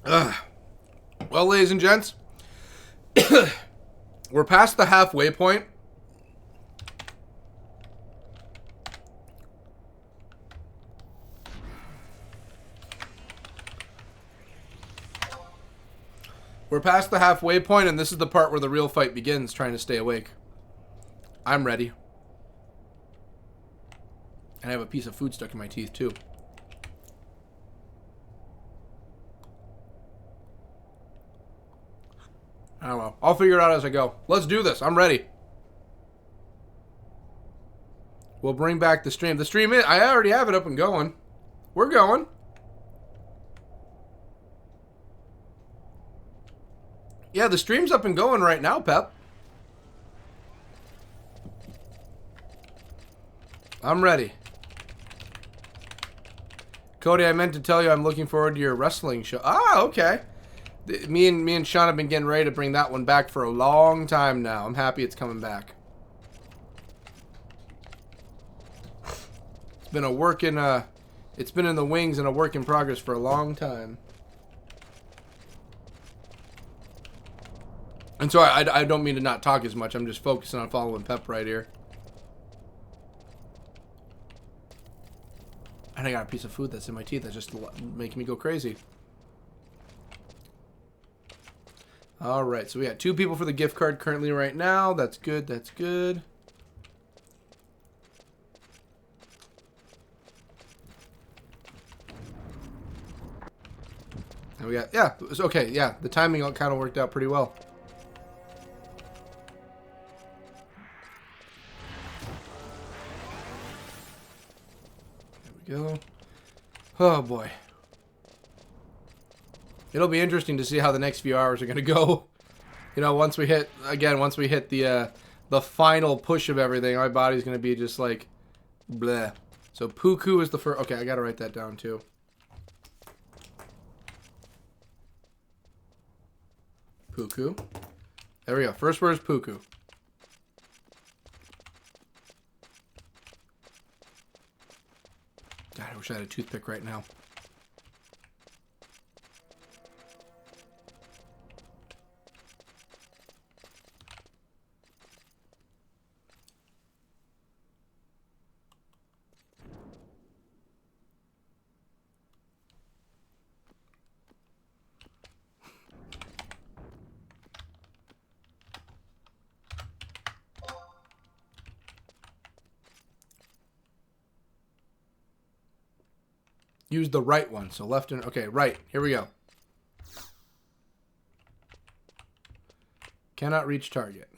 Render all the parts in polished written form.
Ugh. Well, ladies and gents, we're past the halfway point. We're past the halfway point, and this is the part where the real fight begins, trying to stay awake. I'm ready. And I have a piece of food stuck in my teeth, too. I don't know. I'll figure it out as I go. Let's do this. I'm ready. We'll bring back the stream. The stream is... I already have it up and going. We're going. Yeah, the stream's up and going right now, Pep. I'm ready. Cody, I meant to tell you I'm looking forward to your wrestling show. Ah, okay. Me and Sean have been getting ready to bring that one back for a long time now. I'm happy it's coming back. It's been a work in it's been in the wings and a work in progress for a long time. And so I don't mean to not talk as much. I'm just focusing on following Pep right here. And I got a piece of food that's in my teeth that's just making me go crazy. Alright, so we got 2 people for the gift card currently right now. That's good, that's good. And we got, yeah, it was okay, yeah. The timing kind of worked out pretty well. There we go. Oh boy. It'll be interesting to see how the next few hours are going to go. You know, once we hit the final push of everything, my body's going to be just like, bleh. So Puku is the first. Okay, I got to write that down too. Puku. There we go. First word is Puku. God, I wish I had a toothpick right now. Use the right one. So left and... Okay, right. Here we go. Cannot reach target.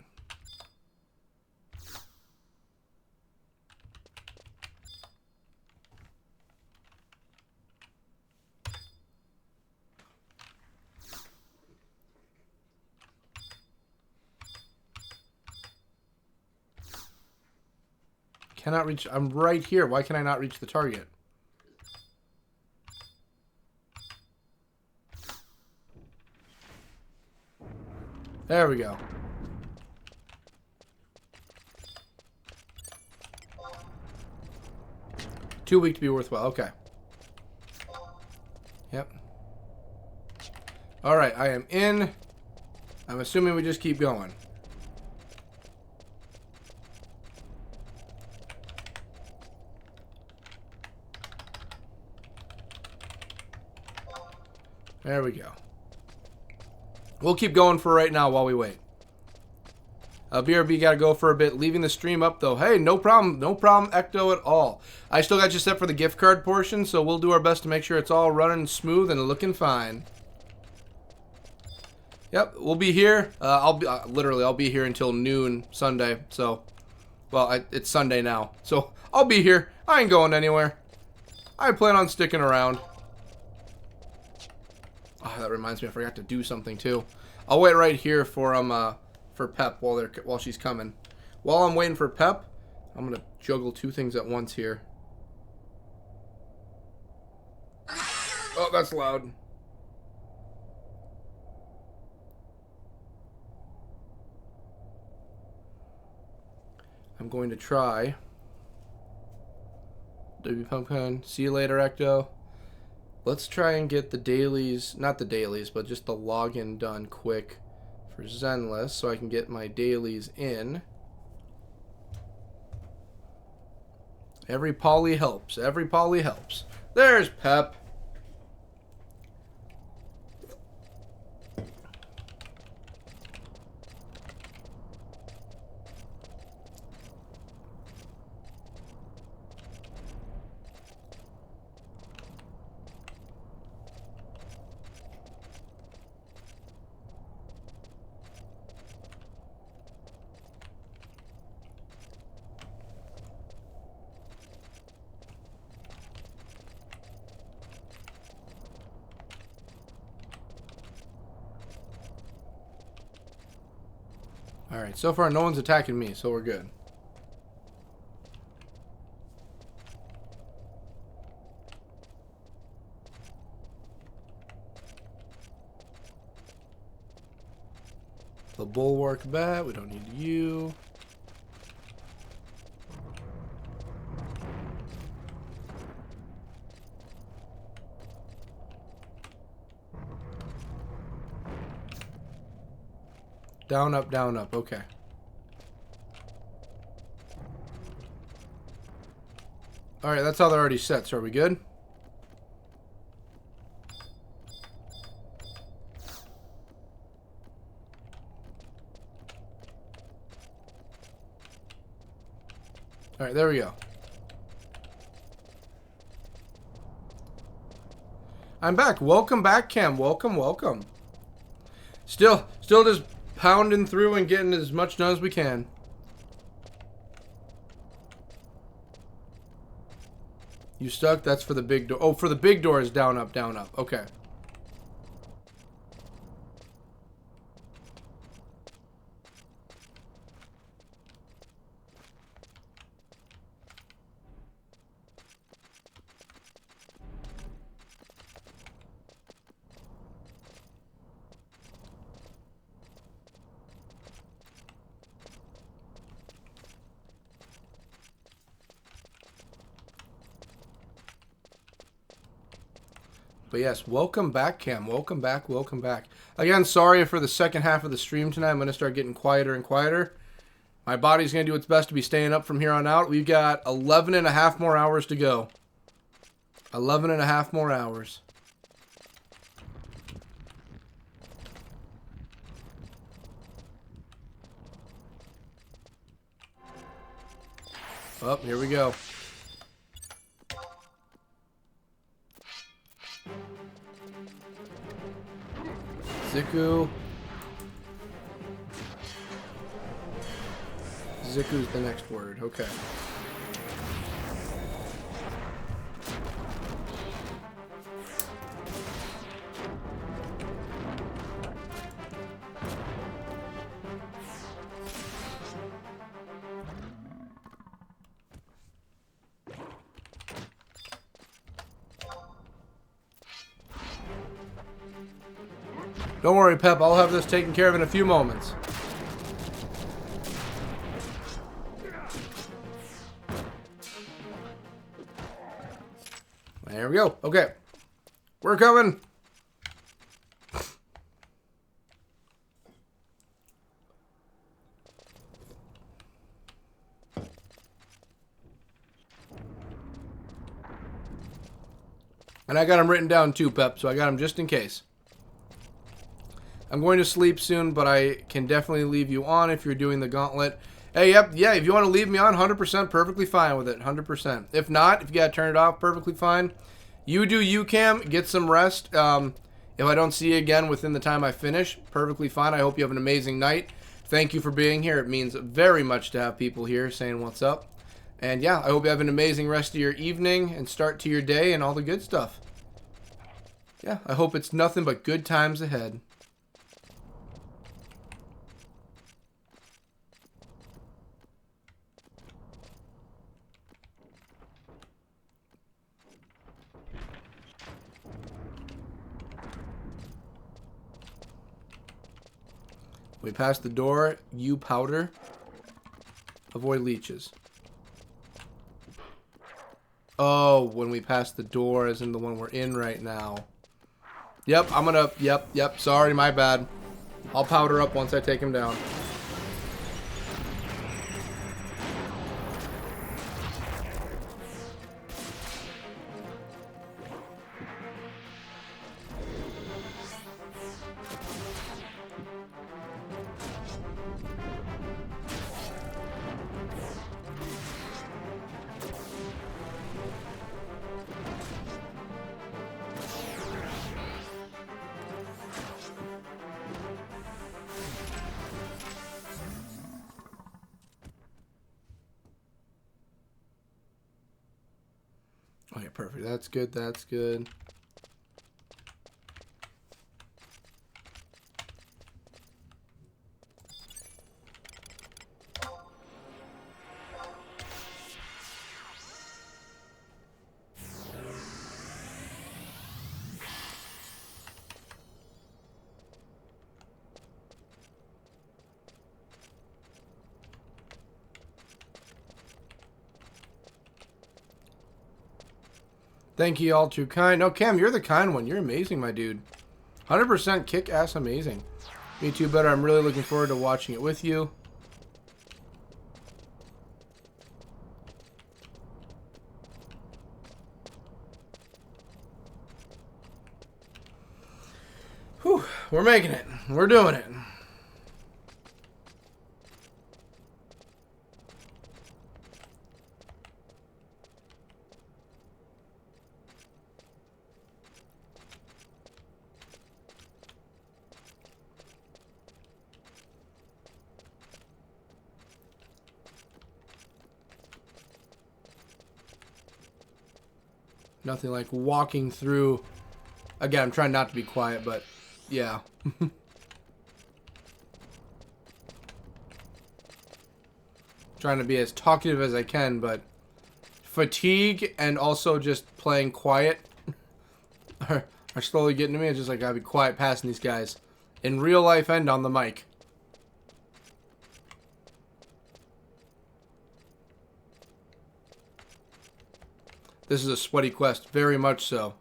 Cannot reach... I'm right here. Why can I not reach the target? There we go. Too weak to be worthwhile. Okay. Yep. Alright, I am in. I'm assuming we just keep going. There we go. We'll keep going for right now while we wait. BRB got to go for a bit. Leaving the stream up, though. Hey, no problem. No problem, Ecto, at all. I still got you set for the gift card portion, so we'll do our best to make sure it's all running smooth and looking fine. Yep, we'll be here. Literally, I'll be here until noon Sunday. So, well, it's Sunday now. So, I'll be here. I ain't going anywhere. I plan on sticking around. Oh, that reminds me, I forgot to do something too. I'll wait right here for Pep while she's coming. While I'm waiting for Pep, I'm gonna juggle 2 things at once here. Oh, that's loud. I'm going to try. W Pumpkin. See you later, Ecto. Let's try and get the dailies, not the dailies, but just the login done quick for Zenless so I can get my dailies in. Every poly helps. Every poly helps. There's Pep. Alright, so far no one's attacking me, so we're good. The bulwark bat, we don't need you. Down, up, down, up. Okay. Alright, that's how they're already set, so are we good? Alright, there we go. I'm back. Welcome back, Cam. Welcome, welcome. Still just pounding through and getting as much done as we can. You stuck? That's for the big door. Oh, for the big door is down, up, down, up. Okay. But yes, welcome back, Cam. Welcome back, welcome back. Again, sorry for the second half of the stream tonight. I'm going to start getting quieter and quieter. My body's going to do its best to be staying up from here on out. We've got 11 and a half more hours to go. 11 and a half more hours. Oh, here we go. Ziku. Ziku's the next word. Okay. Don't worry, Pep. I'll have this taken care of in a few moments. There we go. Okay. We're coming. And I got them written down too, Pep, so I got them just in case. I'm going to sleep soon, but I can definitely leave you on if you're doing the gauntlet. Hey, yep, yeah, if you want to leave me on, 100% perfectly fine with it, 100%. If not, if you got to turn it off, perfectly fine. You do you, Cam, get some rest. If I don't see you again within the time I finish, perfectly fine. I hope you have an amazing night. Thank you for being here. It means very much to have people here saying what's up. And yeah, I hope you have an amazing rest of your evening and start to your day and all the good stuff. Yeah, I hope it's nothing but good times ahead. We pass the door. You powder. Avoid leeches. Oh, when we pass the door, as in the one we're in right now. Yep, I'm gonna... Yep. Sorry, my bad. I'll powder up once I take him down. Okay, perfect. That's good. That's good. Thank you all too kind. No, Cam, you're the kind one. You're amazing, my dude. 100% kick-ass amazing. Me too, better. I'm really looking forward to watching it with you. Whew, we're making it. We're doing it. Nothing like walking through. Again, I'm trying not to be quiet, but yeah. Trying to be as talkative as I can, but fatigue and also just playing quiet are slowly getting to me. It's just like, I gotta be quiet passing these guys in real life and on the mic. This is a sweaty quest, very much so.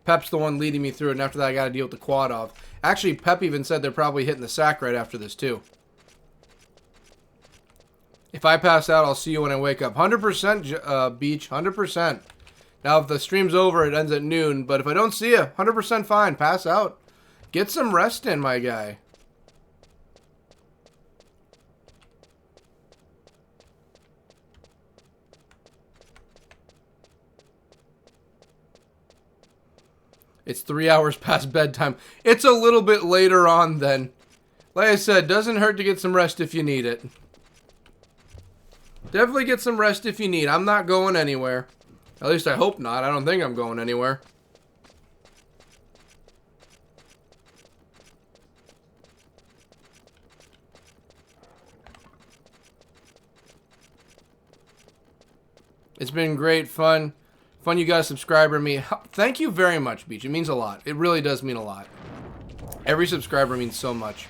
Pep's the one leading me through it, and after that I gotta deal with the quad off. Actually, Pep even said they're probably hitting the sack right after this, too. If I pass out, I'll see you when I wake up. 100% Beach, 100%. Now, if the stream's over, it ends at noon, but if I don't see you, 100% fine. Pass out. Get some rest in, my guy. It's 3 hours past bedtime. It's a little bit later on then. Like I said, doesn't hurt to get some rest if you need it. Definitely get some rest if you need. I'm not going anywhere. At least I hope not. I don't think I'm going anywhere. It's been great fun. Fun you got a subscriber to me. Thank you very much, Beach. It means a lot. It really does mean a lot. Every subscriber means so much.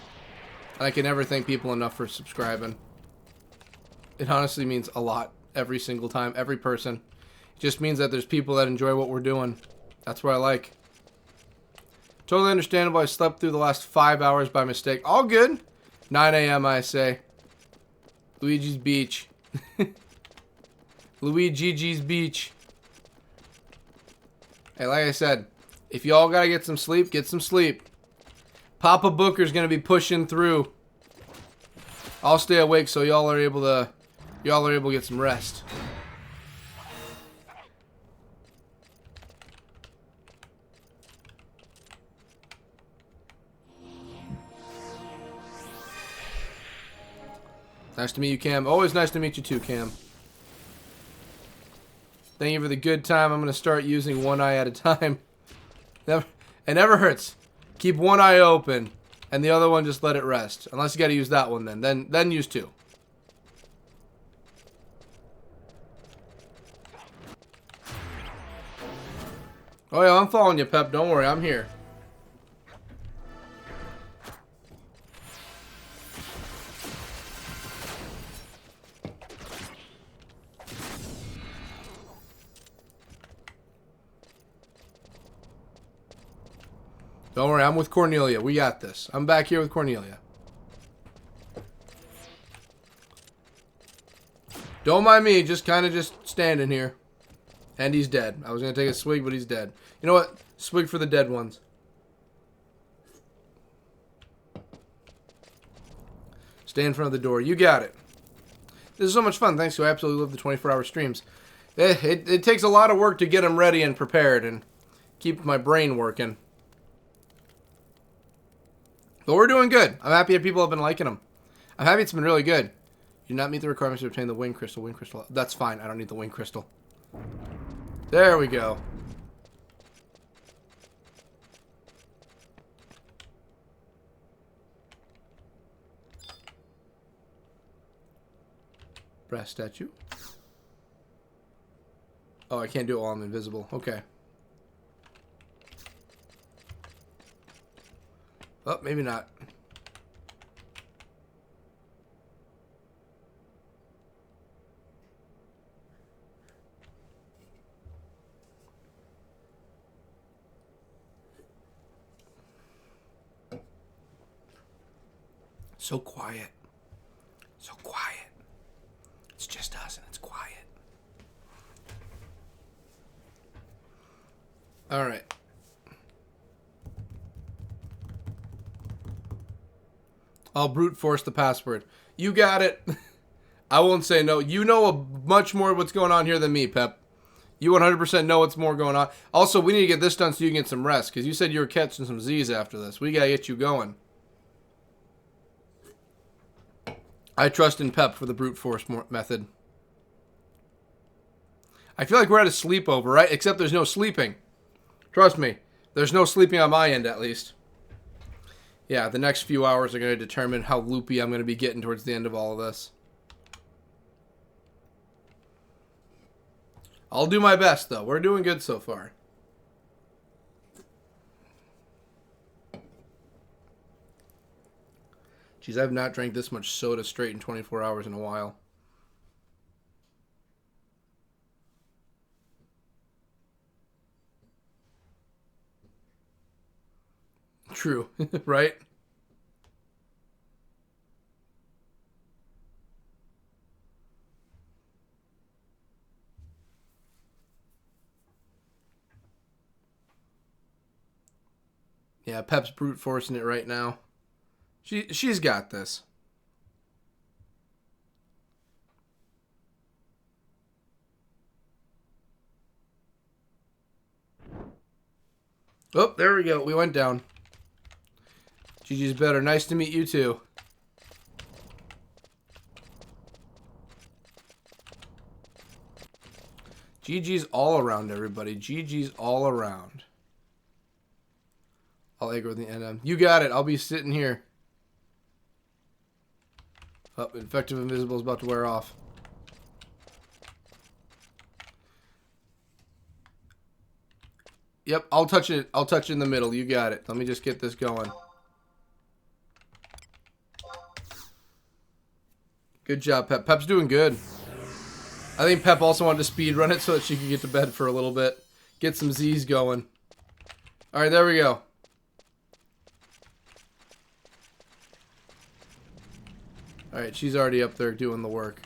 I can never thank people enough for subscribing. It honestly means a lot. Every single time. Every person. It just means that there's people that enjoy what we're doing. That's what I like. Totally understandable. I slept through the last 5 hours by mistake. All good. 9 a.m. I say. Luigi's Beach. Luigi's Beach. Hey, like I said, if y'all gotta get some sleep, get some sleep. Papa Booker's gonna be pushing through. I'll stay awake so y'all are able to get some rest. Nice to meet you, Cam. Always nice to meet you too, Cam. Thank you for the good time. I'm going to start using one eye at a time. It never hurts. Keep one eye open, and the other one just let it rest. Unless you got to use that one then use two. Oh yeah, I'm following you, Pep. Don't worry, I'm here. Don't worry, I'm with Cornelia. We got this. I'm back here with Cornelia. Don't mind me, just kind of just standing here. And he's dead. I was going to take a swig, but he's dead. You know what? Swig for the dead ones. Stay in front of the door. You got it. This is so much fun. Thanks to I absolutely love the 24-hour streams. It takes a lot of work to get them ready and prepared and keep my brain working. But we're doing good. I'm happy that people have been liking them. I'm happy it's been really good. You do not meet the requirements to obtain the wing crystal. Wing crystal. That's fine. I don't need the wing crystal. There we go. Brass statue. Oh, I can't do it while I'm invisible. Okay. Oh, maybe not. So quiet. So quiet. It's just us and it's quiet. All right. I'll brute force the password. You got it. I won't say no. You know much more what's going on here than me, Pep. You 100% know what's more going on. Also, we need to get this done so you can get some rest, because you said you were catching some Z's after this. We got to get you going. I trust in Pep for the brute force method. I feel like we're at a sleepover, right? Except there's no sleeping. Trust me. There's no sleeping on my end, at least. Yeah, the next few hours are going to determine how loopy I'm going to be getting towards the end of all of this. I'll do my best, though. We're doing good so far. Jeez, I've not drank this much soda straight in 24 hours in a while. True, right? Yeah, Pep's brute forcing it right now. She's got this. Oh, there we go. We went down. GG's better. Nice to meet you too. GG's all around, everybody. GG's all around. I'll aggro the NM. You got it. I'll be sitting here. Oh, Infective Invisible is about to wear off. Yep, I'll touch it. I'll touch it in the middle. You got it. Let me just get this going. Good job, Pep. Pep's doing good. I think Pep also wanted to speed run it so that she could get to bed for a little bit. Get some Z's going. Alright, there we go. Alright, she's already up there doing the work.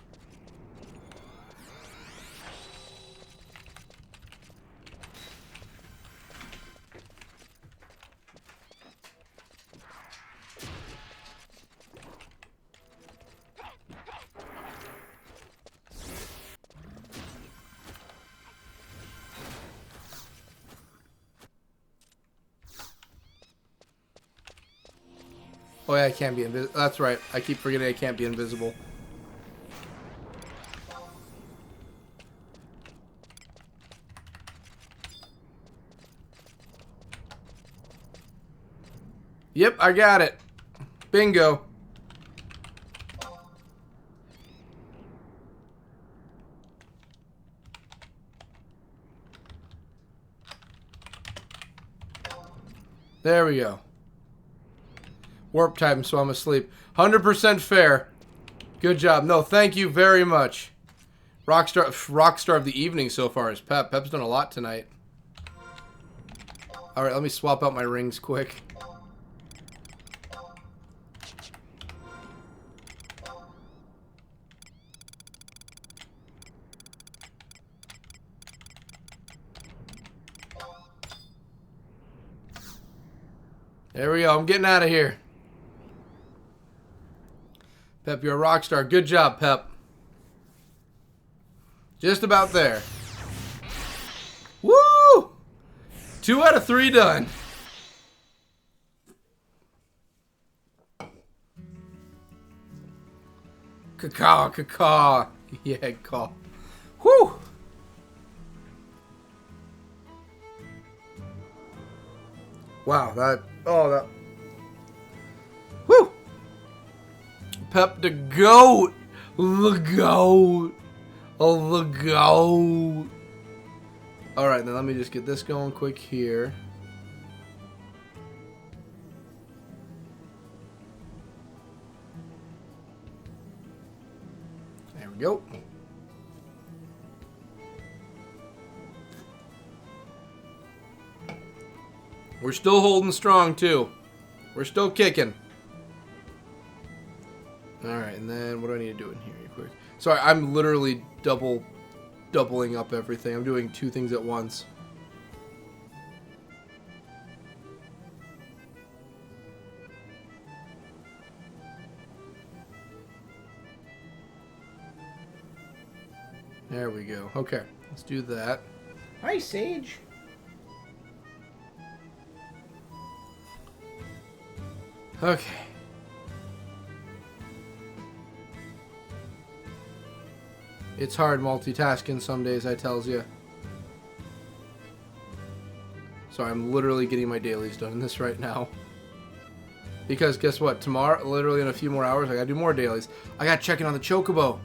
Oh yeah, I can't be invisible. That's right. I keep forgetting I can't be invisible. Yep, I got it. Bingo. There we go. Warp time, so I'm asleep. 100% fair. Good job. No, thank you very much. Rockstar of the evening so far is Pep. Pep's done a lot tonight. Alright, let me swap out my rings quick. There we go. I'm getting out of here. Pep, you're a rock star. Good job, Pep. Just about there. Woo! 2 out of 3 done. Caw, caw. Yeah, caw. Whew! Wow, that... Oh, that... Whew! Pep the GOAT! The GOAT! Oh, the GOAT! Alright, then let me just get this going quick here. There we go. We're still holding strong, too. We're still kicking. Alright, and then what do I need to do in here real quick? Sorry, I'm literally doubling up everything. I'm doing 2 things at once. There we go. Okay, let's do that. Hi, Sage. Okay. It's hard multitasking some days, I tells you. Sorry, I'm literally getting my dailies done in this right now. Because guess what? Tomorrow, literally in a few more hours, I gotta do more dailies. I gotta check in on the Chocobo.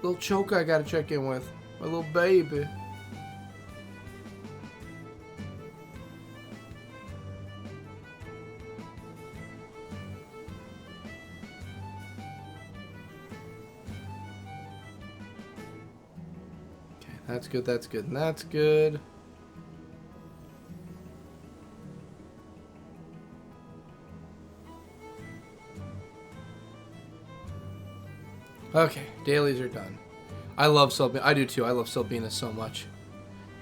Little Choco I gotta check in with. My little baby. That's good, that's good, and that's good. Okay, dailies are done. I love Selbina. I do too. I love Selbina so much.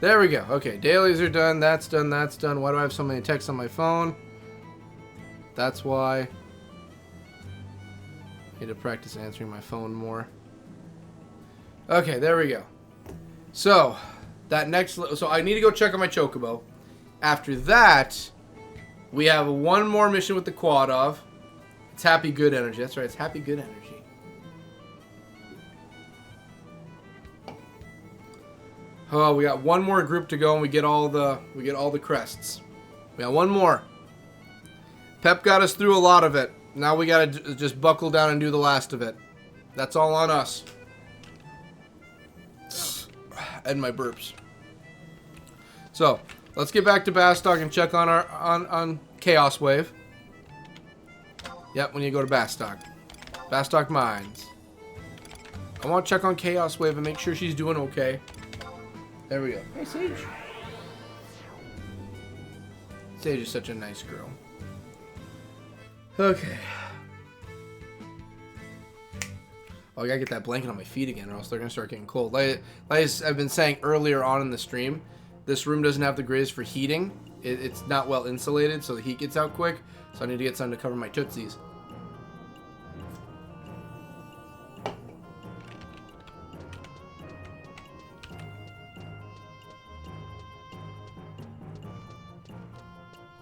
There we go. Okay, dailies are done. That's done. That's done. Why do I have so many texts on my phone? That's why. I need to practice answering my phone more. Okay, there we go. So, that next... So, I need to go check on my Chocobo. After that, we have one more mission with the Quadov. It's Happy Good Energy. That's right, it's Happy Good Energy. Oh, we got one more group to go and we get all the crests. We got one more. Pep got us through a lot of it. Now we got to just buckle down and do the last of it. That's all on us. And my burps. So, let's get back to Bastock and check on our on Chaos Wave. Yep, when you go to Bastock. Bastock Mines. I want to check on Chaos Wave and make sure she's doing okay. There we go. Hey, Sage. Sage is such a nice girl. Okay. Oh, I gotta get that blanket on my feet again or else they're gonna start getting cold. Like I've been saying earlier on in the stream, this room doesn't have the greatest for heating. It's not well insulated, so the heat gets out quick. So I need to get something to cover my tootsies.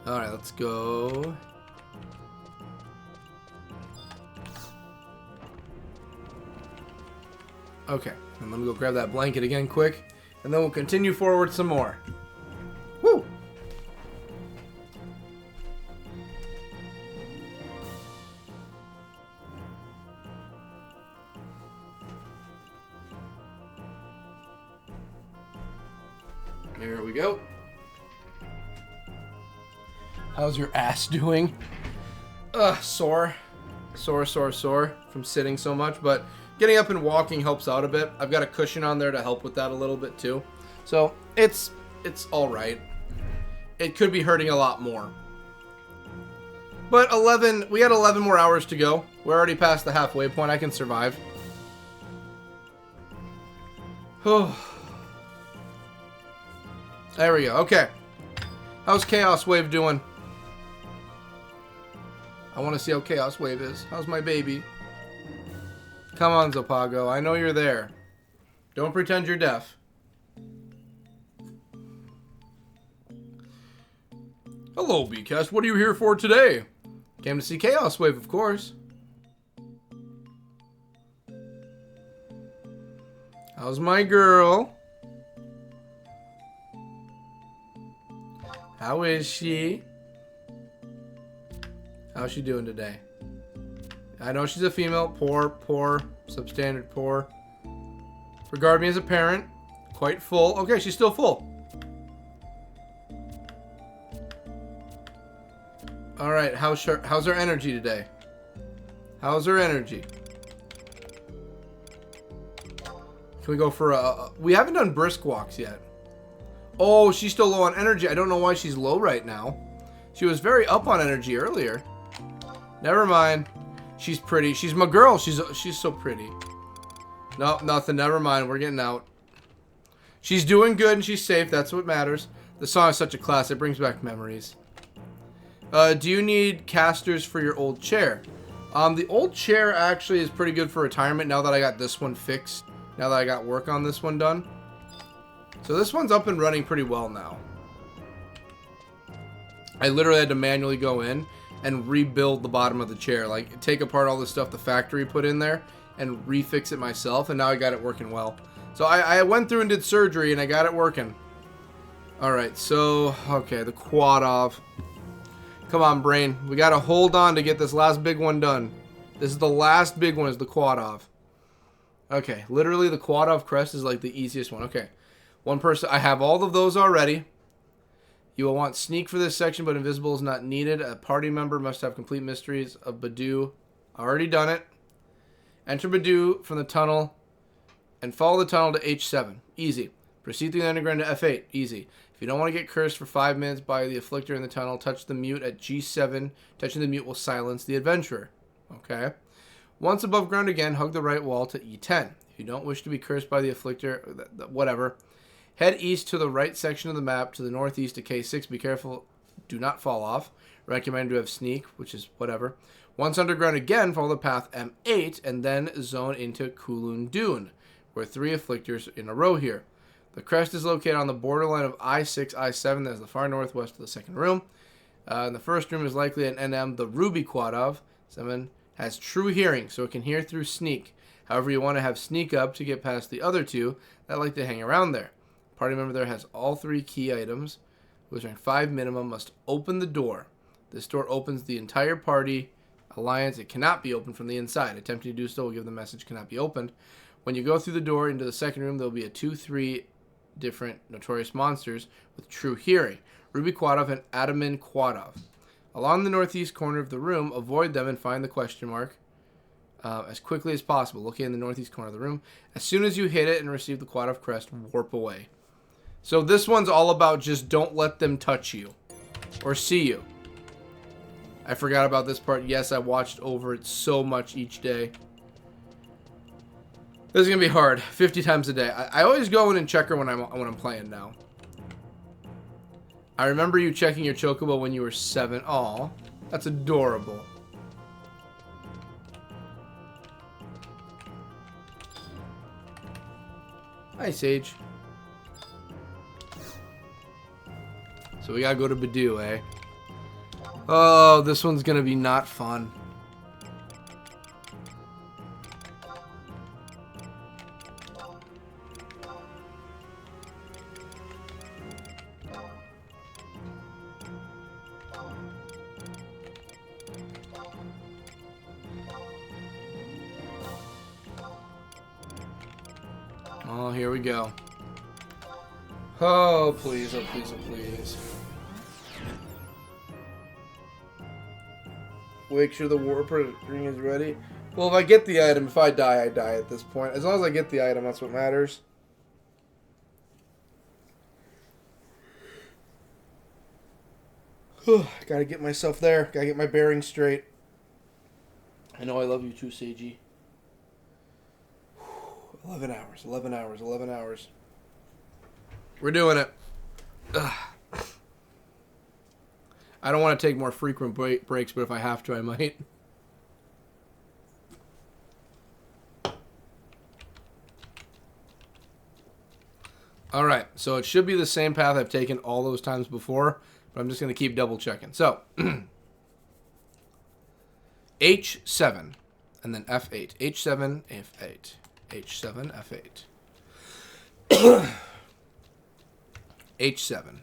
Alright, let's go. Okay, and let me go grab that blanket again quick, and then we'll continue forward some more. Woo! There we go. How's your ass doing? Sore. Sore from sitting so much, but getting up and walking helps out a bit. I've got a cushion on there to help with that a little bit too. So, it's all right. it could be hurting a lot more. But 11, we had 11 more hours to go. We're already past the halfway point. I can survive. Oh. There we go. Okay. How's Chaos Wave doing? I want to see how Chaos Wave is. How's my baby? Come on, Zopago. I know you're there. Don't pretend you're deaf. Hello, BCast. What are you here for today? Came to see Chaos Wave, of course. How's my girl? How is she? How's she doing today? I know she's a female. Poor, substandard poor. Regard me as a parent. Quite full. Okay, she's still full. Alright, how's her energy today? How's her energy? Can we go for a... We haven't done brisk walks yet. Oh, she's still low on energy. I don't know why she's low right now. She was very up on energy earlier. Never mind. She's pretty. She's my girl. She's so pretty. Nope, nothing. Never mind. We're getting out. She's doing good and she's safe. That's what matters. The song is such a classic. It brings back memories. Do you need casters for your old chair? The old chair actually is pretty good for retirement now that I got this one fixed. Now that I got work on this one done. So this one's up and running pretty well now. I literally had to manually go in and rebuild the bottom of the chair. Like, take apart all the stuff the factory put in there and refix it myself. And now I got it working well. So I went through and did surgery and I got it working. Alright, so, okay, the quad off. Come on, brain. We got to hold on to get this last big one done. This is the last big one, is the quad off. Okay, literally the quad off crest is like the easiest one. Okay, one person. I have all of those already. You will want sneak for this section, but invisible is not needed. A party member must have complete mysteries of Badoo. Already done it. Enter Badoo from the tunnel and follow the tunnel to H7. Easy. Proceed through the underground to F8. Easy. If you don't want to get cursed for 5 minutes by the afflictor in the tunnel, touch the mute at G7. Touching the mute will silence the adventurer. Okay. Once above ground again, hug the right wall to E10. If you don't wish to be cursed by the afflictor, whatever. Head east to the right section of the map to the northeast to K6. Be careful. Do not fall off. Recommend to have sneak, which is whatever. Once underground again, follow the path M8 and then zone into Kulun Dune. We're 3 afflictors in a row here. The crest is located on the borderline of I6, I7. That is the far northwest of the second room. And the first room is likely an NM, the Ruby Quadov. 7 has true hearing, so it can hear through sneak. However, you want to have sneak up to get past the other 2 that like to hang around there. Party member there has all 3 key items, which rank 5 minimum, must open the door. This door opens the entire party alliance. It cannot be opened from the inside. Attempting to do so will give the message cannot be opened. When you go through the door into the second room, there will be a 2-3 different notorious monsters with true hearing. Ruby Quadov and Adamin Quadov. Along the northeast corner of the room, avoid them and find the question mark as quickly as possible. Located in the northeast corner of the room. As soon as you hit it and receive the Quadov crest, warp away. So this one's all about just don't let them touch you or see you. I forgot about this part. Yes, I watched over it so much each day. This is gonna be hard. 50 times a day. I always go in and check her when I'm playing now. I remember you checking your chocobo when you were 7. Aw, that's adorable. Hi, Sage. So we gotta go to Badoo, eh? Oh, this one's gonna be not fun. Oh, here we go. Oh, please, oh, please, oh, please. Make sure the warper ring is ready. Well, if I get the item, if I die at this point. As long as I get the item, that's what matters. Gotta get myself there. Gotta get my bearings straight. I know I love you too, Seiji. 11 hours, 11 hours, 11 hours. We're doing it. Ugh. I don't want to take more frequent breaks, but if I have to, I might. Alright, so it should be the same path I've taken all those times before, but I'm just going to keep double checking. So, H7, and then F8. H7, F8. H7, F8. H7.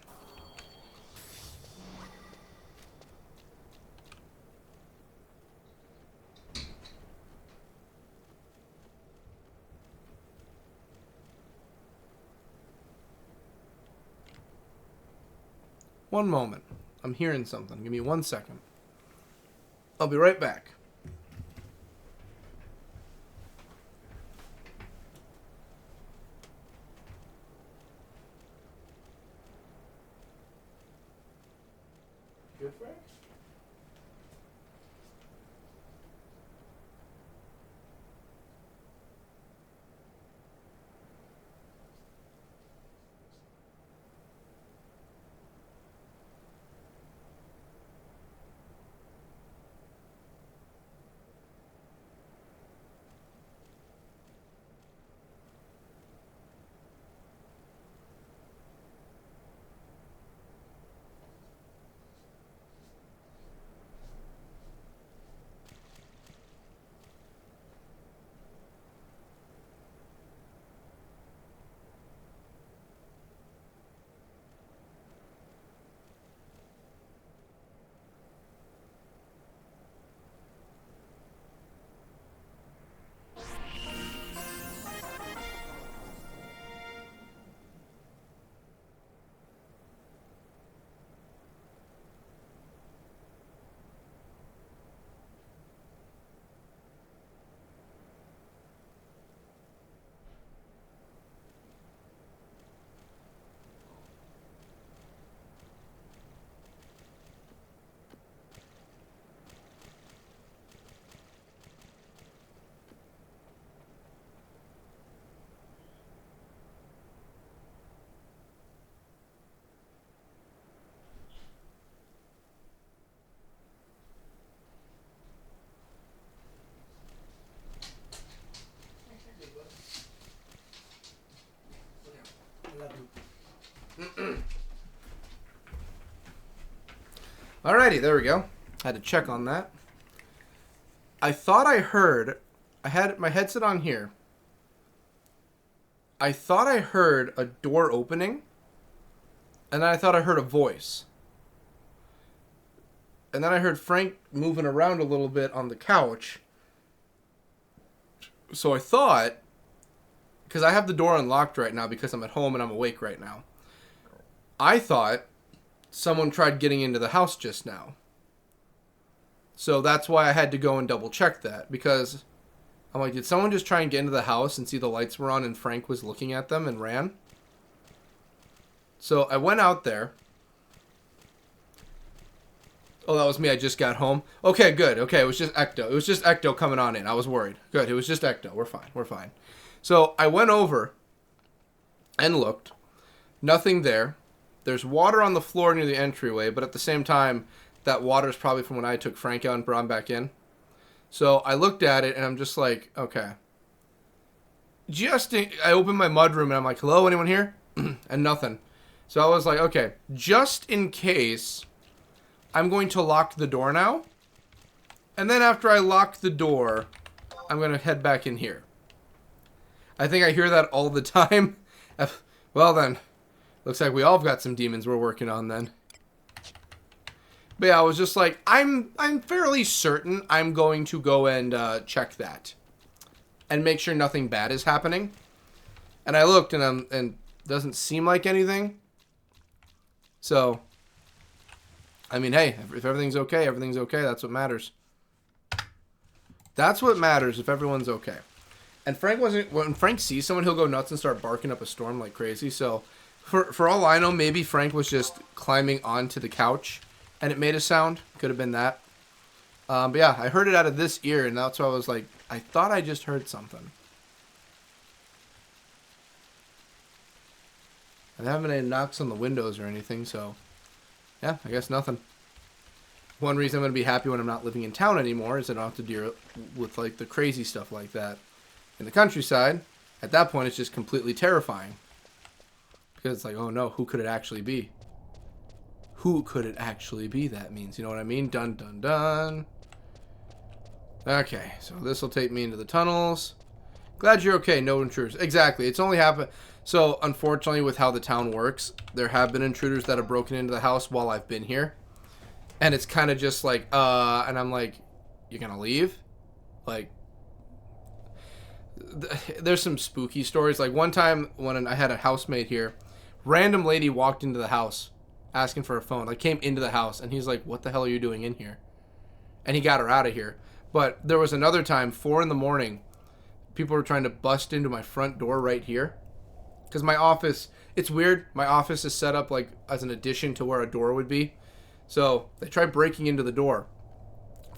One moment. I'm hearing something. Give me 1 second. I'll be right back. Good, Frank? Alrighty, there we go. I had to check on that. I thought I heard... I had my headset on here. I thought I heard a door opening. And then I thought I heard a voice. And then I heard Frank moving around a little bit on the couch. So I thought... Because I have the door unlocked right now because I'm at home and I'm awake right now. I thought someone tried getting into the house just now. So that's why I had to go and double check that. Because I'm like, did someone just try and get into the house and see the lights were on and Frank was looking at them and ran? So I went out there. Oh, that was me. I just got home. Okay, good. Okay, it was just Ecto. It was just Ecto coming on in. I was worried. Good. It was just Ecto. We're fine. We're fine. So I went over and looked. Nothing there. There's water on the floor near the entryway, but at the same time, that water is probably from when I took Frank out and brought him back in. So I looked at it, and I'm just like, okay. I opened my mudroom, and I'm like, hello, anyone here? And nothing. So I was like, okay, just in case, I'm going to lock the door now. And then after I lock the door, I'm going to head back in here. I think I hear that all the time. Well then, looks like we all got some demons we're working on then. But yeah, I was just like, I'm fairly certain I'm going to go and check that. And make sure nothing bad is happening. And I looked and doesn't seem like anything. So, I mean, hey, if everything's okay, everything's okay. That's what matters. That's what matters, if everyone's okay. And when Frank sees someone, he'll go nuts and start barking up a storm like crazy. So, for all I know, maybe Frank was just climbing onto the couch and it made a sound. Could have been that. But yeah, I heard it out of this ear, and that's why I was like, I thought I just heard something. I haven't had any knocks on the windows or anything, so yeah, I guess nothing. One reason I'm going to be happy when I'm not living in town anymore is I don't have to deal with like the crazy stuff like that. In the countryside, at that point, it's just completely terrifying. Because it's like, oh no, who could it actually be? Who could it actually be, that means? You know what I mean? Dun, dun, dun. Okay, so this will take me into the tunnels. Glad you're okay, no intruders. Exactly, it's only happened... So, unfortunately, with how the town works, there have been intruders that have broken into the house while I've been here. And it's kind of just like, and I'm like, you're gonna leave? Like, there's some spooky stories. Like, one time when I had a housemate here, random lady walked into the house asking for a phone. Like, came into the house, and he's like, what the hell are you doing in here? And he got her out of here. But there was another time, 4 in the morning, people were trying to bust into my front door right here. Because my office, it's weird. My office is set up like as an addition to where a door would be. So they tried breaking into the door.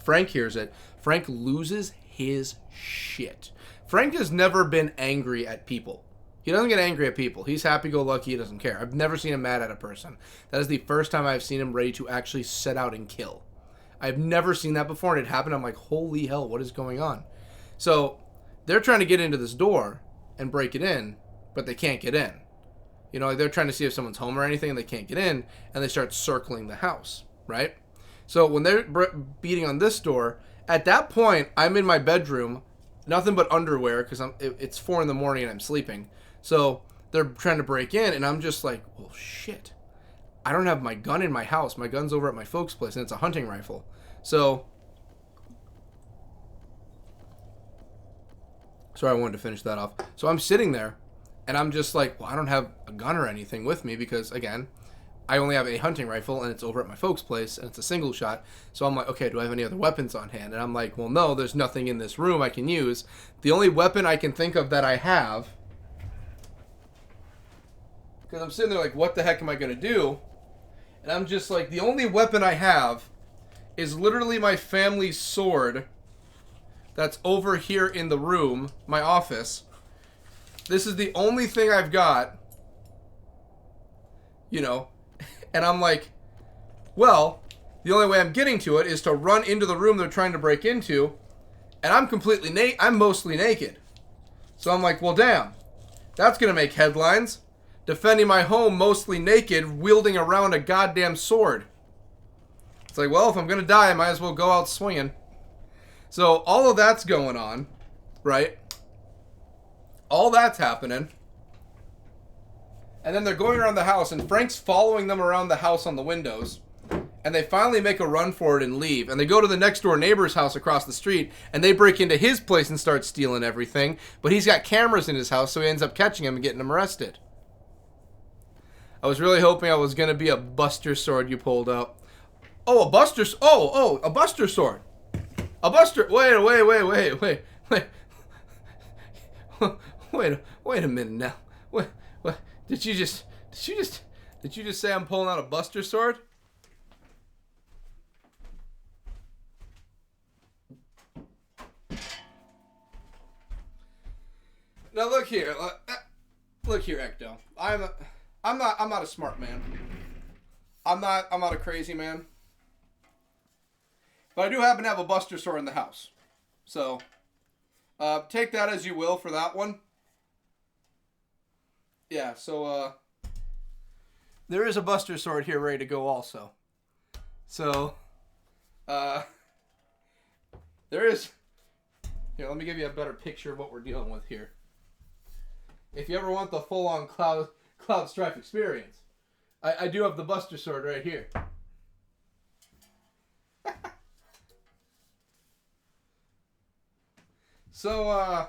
Frank hears it. Frank loses his shit. Frank has never been angry at people. He doesn't get angry at people. He's happy-go-lucky. He doesn't care. I've never seen him mad at a person. That is the first time I've seen him ready to actually set out and kill. I've never seen that before, and it happened. I'm like, holy hell, what is going on? So they're trying to get into this door and break it in, but they can't get in. You know, like they're trying to see if someone's home or anything, and they can't get in, and they start circling the house, right? So when they're beating on this door, at that point, I'm in my bedroom, nothing but underwear, because it's 4 in the morning and I'm sleeping. So they're trying to break in, and I'm just like, well, shit. I don't have my gun in my house. My gun's over at my folks' place, and it's a hunting rifle. So, sorry, I wanted to finish that off. So I'm sitting there, and I'm just like, well, I don't have a gun or anything with me because, again, I only have a hunting rifle, and it's over at my folks' place, and it's a single shot. So I'm like, okay, do I have any other weapons on hand? And I'm like, well, no, there's nothing in this room I can use. The only weapon I can think of that I have, because I'm sitting there like, what the heck am I going to do? And I'm just like, the only weapon I have is literally my family's sword that's over here in the room, my office. This is the only thing I've got, you know, and I'm like, well, the only way I'm getting to it is to run into the room they're trying to break into, and I'm completely I'm mostly naked. So I'm like, well, damn, that's going to make headlines. Defending my home mostly naked, wielding around a goddamn sword. It's like, well, if I'm going to die, I might as well go out swinging. So all of that's going on, right? All that's happening. And then they're going around the house, and Frank's following them around the house on the windows. And they finally make a run for it and leave. And they go to the next door neighbor's house across the street, and they break into his place and start stealing everything. But he's got cameras in his house, so he ends up catching him and getting him arrested. I was really hoping I was going to be a Buster sword you pulled up. Oh, a Buster... Oh, a Buster sword. A Buster... Wait a minute now. What? Did you just say I'm pulling out a Buster sword? Now look here. Look here, Ecto. I'm not a smart man. I'm not a crazy man. But I do happen to have a Buster sword in the house. So, take that as you will for that one. Yeah, so, there is a Buster sword here ready to go also. So, there is... Here, let me give you a better picture of what we're dealing with here. If you ever want the full-on Cloud Strife experience, I do have the Buster sword right here. So,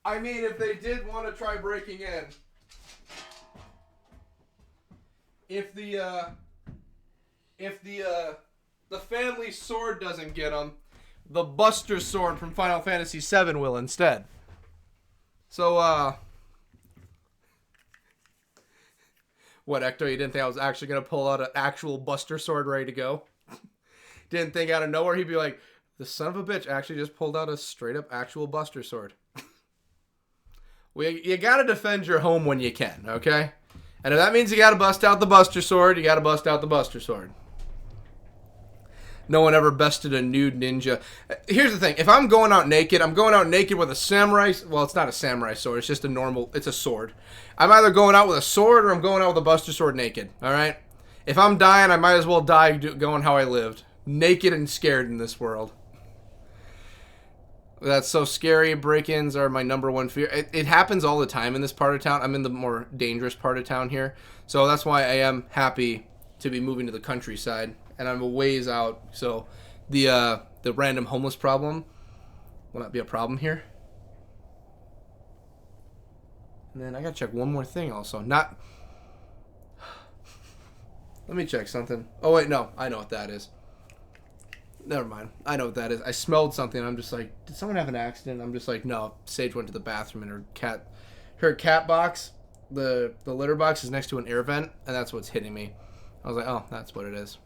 I mean, if they did want to try breaking in, if the family sword doesn't get them, the Buster sword from Final Fantasy VII will instead. So, What, Ecto? You didn't think I was actually going to pull out an actual Buster Sword ready to go? Didn't think out of nowhere he'd be like, the son of a bitch actually just pulled out a straight up actual Buster Sword. Well, you got to defend your home when you can, okay? And if that means you got to bust out the Buster Sword, you got to bust out the Buster Sword. No one ever bested a nude ninja. Here's the thing. If I'm going out naked, I'm going out naked with a samurai... Well, it's not a samurai sword. It's just a normal... It's a sword. I'm either going out with a sword or I'm going out with a Buster Sword naked. Alright? If I'm dying, I might as well die going how I lived. Naked and scared in this world. That's so scary. Break-ins are my number one fear. It happens all the time in this part of town. I'm in the more dangerous part of town here. So that's why I am happy to be moving to the countryside. And I'm a ways out, so the random homeless problem will not be a problem here. And then I gotta check one more thing also. Let me check something. Oh wait, no, I know what that is. Never mind. I know what that is. I smelled something. I'm just like, did someone have an accident? I'm just like, no. Sage went to the bathroom and her cat box, the litter box is next to an air vent, and that's what's hitting me. I was like, oh, that's what it is.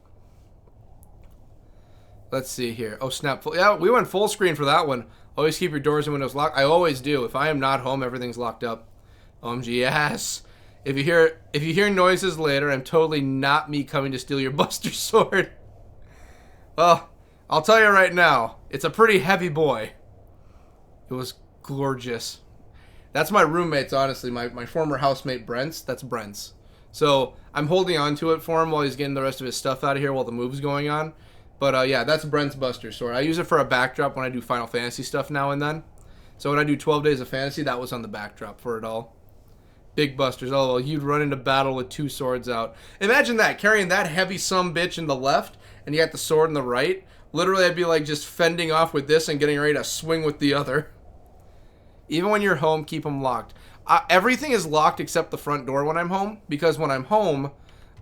Let's see here. Oh, snap. Yeah, we went full screen for that one. Always keep your doors and windows locked. I always do. If I am not home, everything's locked up. OMG, yes. If you hear noises later, I'm totally not me coming to steal your Buster Sword. Well, I'll tell you right now, it's a pretty heavy boy. It was gorgeous. That's my roommate's, honestly. My former housemate, Brent's. That's Brent's. So I'm holding on to it for him while he's getting the rest of his stuff out of here while the move's going on. But yeah, that's Brent's Buster Sword. I use it for a backdrop when I do Final Fantasy stuff now and then. So when I do 12 Days of Fantasy, that was on the backdrop for it all. Big busters. Oh, well, you'd run into battle with two swords out. Imagine that, carrying that heavy sumbitch in the left, and you got the sword in the right. Literally, I'd be like just fending off with this and getting ready to swing with the other. Even when you're home, keep them locked. Everything is locked except the front door when I'm home, because when I'm home,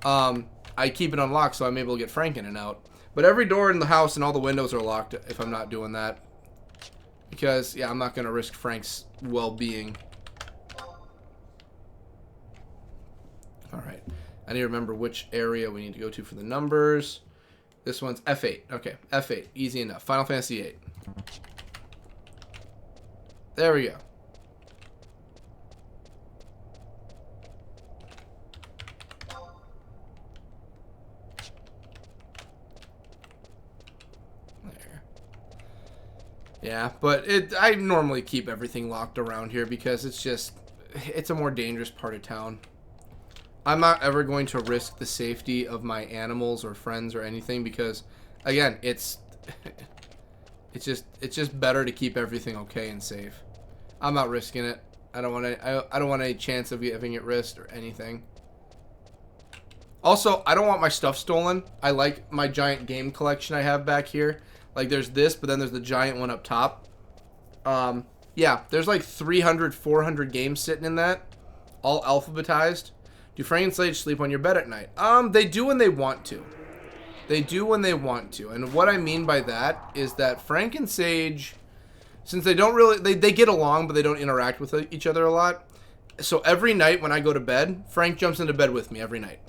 I keep it unlocked so I'm able to get Frank in and out. But every door in the house and all the windows are locked if I'm not doing that. Because, yeah, I'm not going to risk Frank's well-being. Alright. I need to remember which area we need to go to for the numbers. This one's F8. Okay, F8. Easy enough. Final Fantasy VIII. There we go. Yeah, but I normally keep everything locked around here because it's a more dangerous part of town. I'm not ever going to risk the safety of my animals or friends or anything because, again, it's just better to keep everything okay and safe. I'm not risking it. I don't want any chance of having it risked or anything. Also, I don't want my stuff stolen. I like my giant game collection I have back here. Like, there's this, but then there's the giant one up top. Yeah, there's like 300, 400 games sitting in that. All alphabetized. Do Frank and Sage sleep on your bed at night? They do when they want to. They do when they want to. And what I mean by that is that Frank and Sage, since they don't really... They get along, but they don't interact with each other a lot. So every night when I go to bed, Frank jumps into bed with me every night.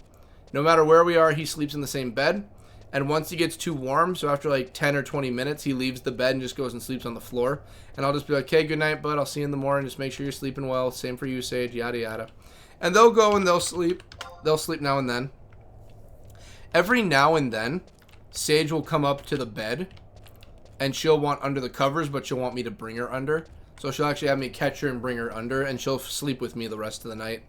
No matter where we are, he sleeps in the same bed. And once he gets too warm, so after like 10 or 20 minutes, he leaves the bed and just goes and sleeps on the floor. And I'll just be like, okay, good night, bud. I'll see you in the morning. Just make sure you're sleeping well. Same for you, Sage, yada, yada. And they'll go and they'll sleep. They'll sleep now and then. Every now and then, Sage will come up to the bed. And she'll want under the covers, but she'll want me to bring her under. So she'll actually have me catch her and bring her under. And she'll sleep with me the rest of the night.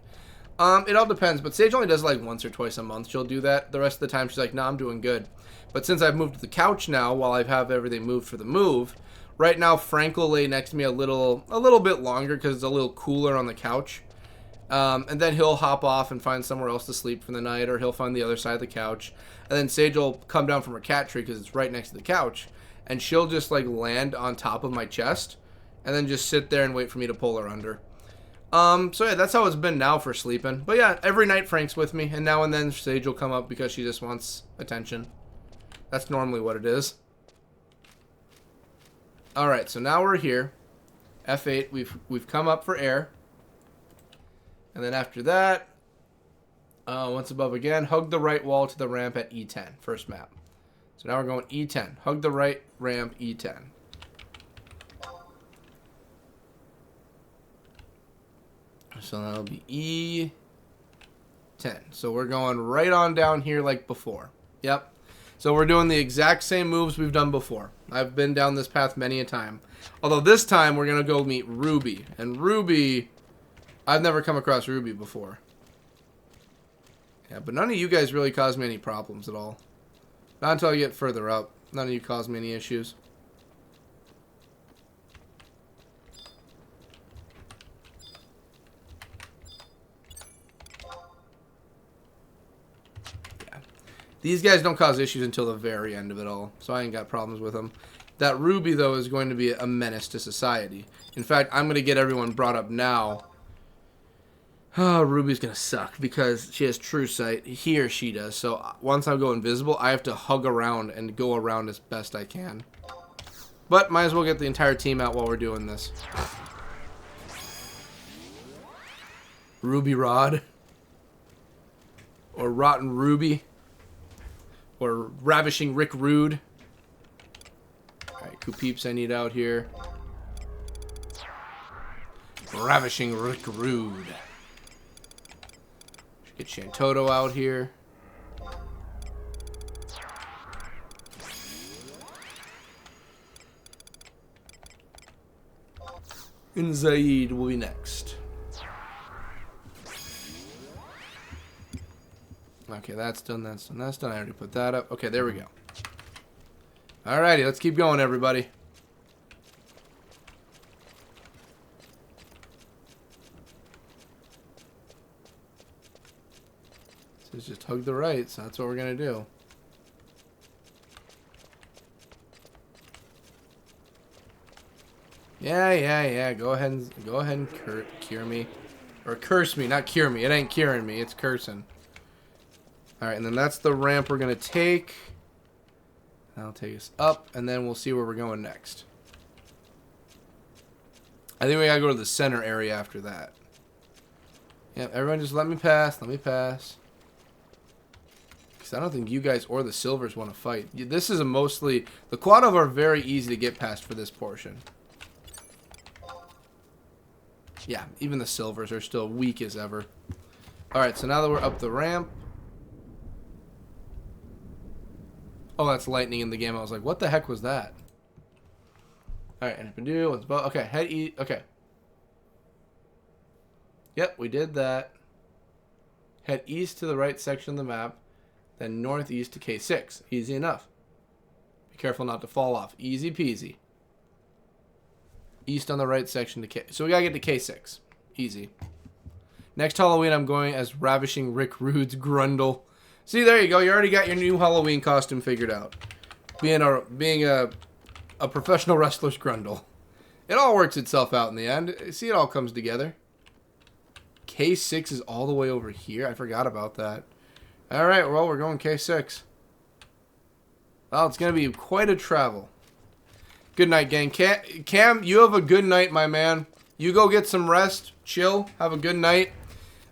It all depends, but Sage only does like once or twice a month. She'll do that. The rest of the time, she's like, nah, I'm doing good. But since I've moved to the couch now, while I have everything moved for the move, right now Frank will lay next to me a little bit longer because it's a little cooler on the couch. And then he'll hop off and find somewhere else to sleep for the night, or he'll find the other side of the couch. And then Sage will come down from her cat tree because it's right next to the couch, and she'll just like land on top of my chest, and then just sit there and wait for me to pull her under. So yeah, that's how it's been now for sleeping. But yeah, every night Frank's with me, and now and then Sage will come up because she just wants attention. That's normally what it is. Alright, so now we're here. F8, we've come up for air. And then after that, Once above again, hug the right wall to the ramp at E10. First map. So now we're going E10. Hug the right ramp, E10. So that'll be E10. So we're going right on down here like before. Yep. So we're doing the exact same moves we've done before. I've been down this path many a time. Although this time we're going to go meet Ruby. And Ruby, I've never come across Ruby before. Yeah, but none of you guys really caused me any problems at all. Not until I get further up. None of you caused me any issues. These guys don't cause issues until the very end of it all, so I ain't got problems with them. That Ruby, though, is going to be a menace to society. In fact, I'm going to get everyone brought up now. Oh, Ruby's going to suck because she has true sight. He or she does. So once I go invisible, I have to hug around and go around as best I can. But might as well get the entire team out while we're doing this. Ruby Rod. Or Rotten Ruby. Or Ravishing Rick Rude. Alright, Peeps I need out here. Ravishing Rick Rude. Get Shantoto out here. And Zaid will be next. Okay, that's done, that's done, that's done. I already put that up. Okay, there we go. Alrighty, let's keep going, everybody. So it's just hug the right, so that's what we're gonna do. Yeah. Go ahead and cure me. Or curse me, not cure me. It ain't curing me, it's cursing. Alright, and then that's the ramp we're going to take. That'll take us up, and then we'll see where we're going next. I think we got to go to the center area after that. Yeah, everyone just let me pass, let me pass. Because I don't think you guys or the silvers want to fight. This is a mostly... The Quadov are very easy to get past for this portion. Yeah, even the silvers are still weak as ever. Alright, so now that we're up the ramp... Oh, that's lightning in the game. I was like, what the heck was that? Alright, and if we do, let's both. Okay, head east. Okay. Yep, we did that. Head east to the right section of the map, then northeast to K6. Easy enough. Be careful not to fall off. Easy peasy. East on the right section to K. So we gotta get to K6. Easy. Next Halloween, I'm going as Ravishing Rick Rude's Grundle. See, there you go. You already got your new Halloween costume figured out. Being a professional wrestler's Grundle. It all works itself out in the end. See, it all comes together. K6 is all the way over here. I forgot about that. All right, well, we're going K6. Well, it's going to be quite a travel. Good night, gang. Cam, you have a good night, my man. You go get some rest. Chill. Have a good night.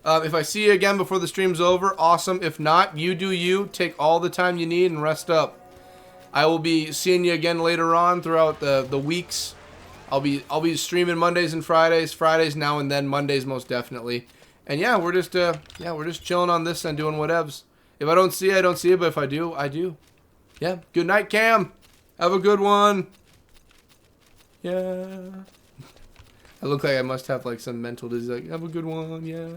If I see you again before the stream's over, awesome. If not, you do you. Take all the time you need and rest up. I will be seeing you again later on throughout the weeks. I'll be streaming Mondays and Fridays. Fridays now and then. Mondays most definitely. And yeah, we're just chilling on this and doing whatevs. If I don't see you, I don't see you. But if I do, I do. Yeah. Good night, Cam. Have a good one. Yeah. I look like I must have like some mental disease. Like, have a good one. Yeah.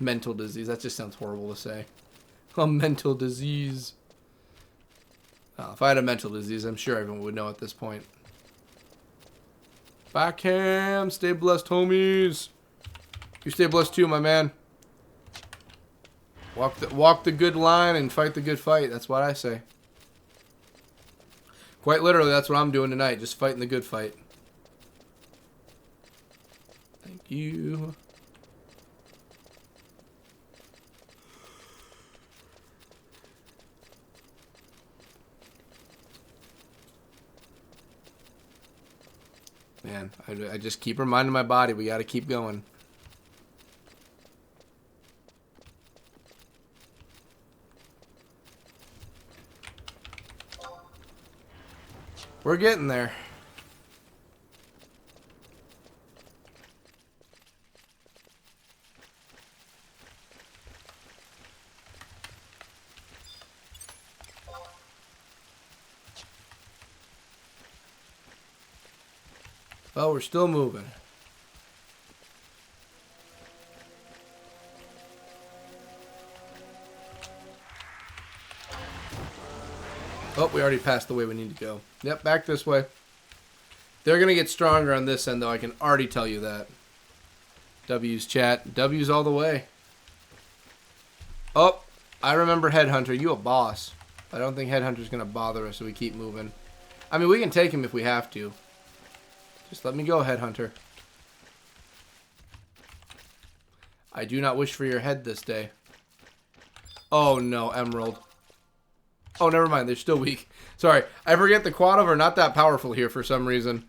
Mental disease. That just sounds horrible to say. A mental disease. Oh, if I had a mental disease, I'm sure everyone would know at this point. Bye, Cam. Stay blessed, homies. You stay blessed too, my man. Walk the good line and fight the good fight. That's what I say. Quite literally, that's what I'm doing tonight. Just fighting the good fight. Thank you. Man, I just keep reminding my body we got to keep going. We're getting there. Well, we're still moving. Oh, we already passed the way we need to go. Yep, back this way. They're going to get stronger on this end, though. I can already tell you that. W's chat. W's all the way. Oh, I remember Headhunter. You a boss. I don't think Headhunter's going to bother us, so we keep moving. I mean, we can take him if we have to. Just let me go, Headhunter. I do not wish for your head this day. Oh, no, Emerald. Oh, never mind. They're still weak. Sorry. I forget the Quadov are not that powerful here for some reason.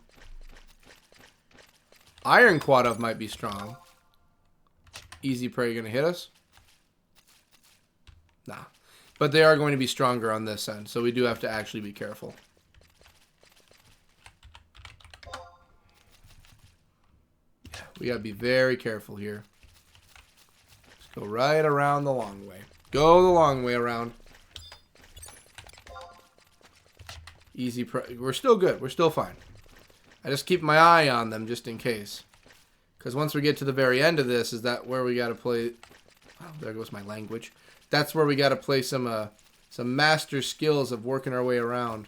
Iron Quadov might be strong. Easy Prey going to hit us? Nah. But they are going to be stronger on this end, so we do have to actually be careful. Yeah, we got to be very careful here. Just go right around the long way. Go the long way around. Easy Prey. We're still good. We're still fine. I just keep my eye on them just in case. Because once we get to the very end of this, is that where we got to play... Oh, there goes my language. That's where we got to play some master skills of working our way around.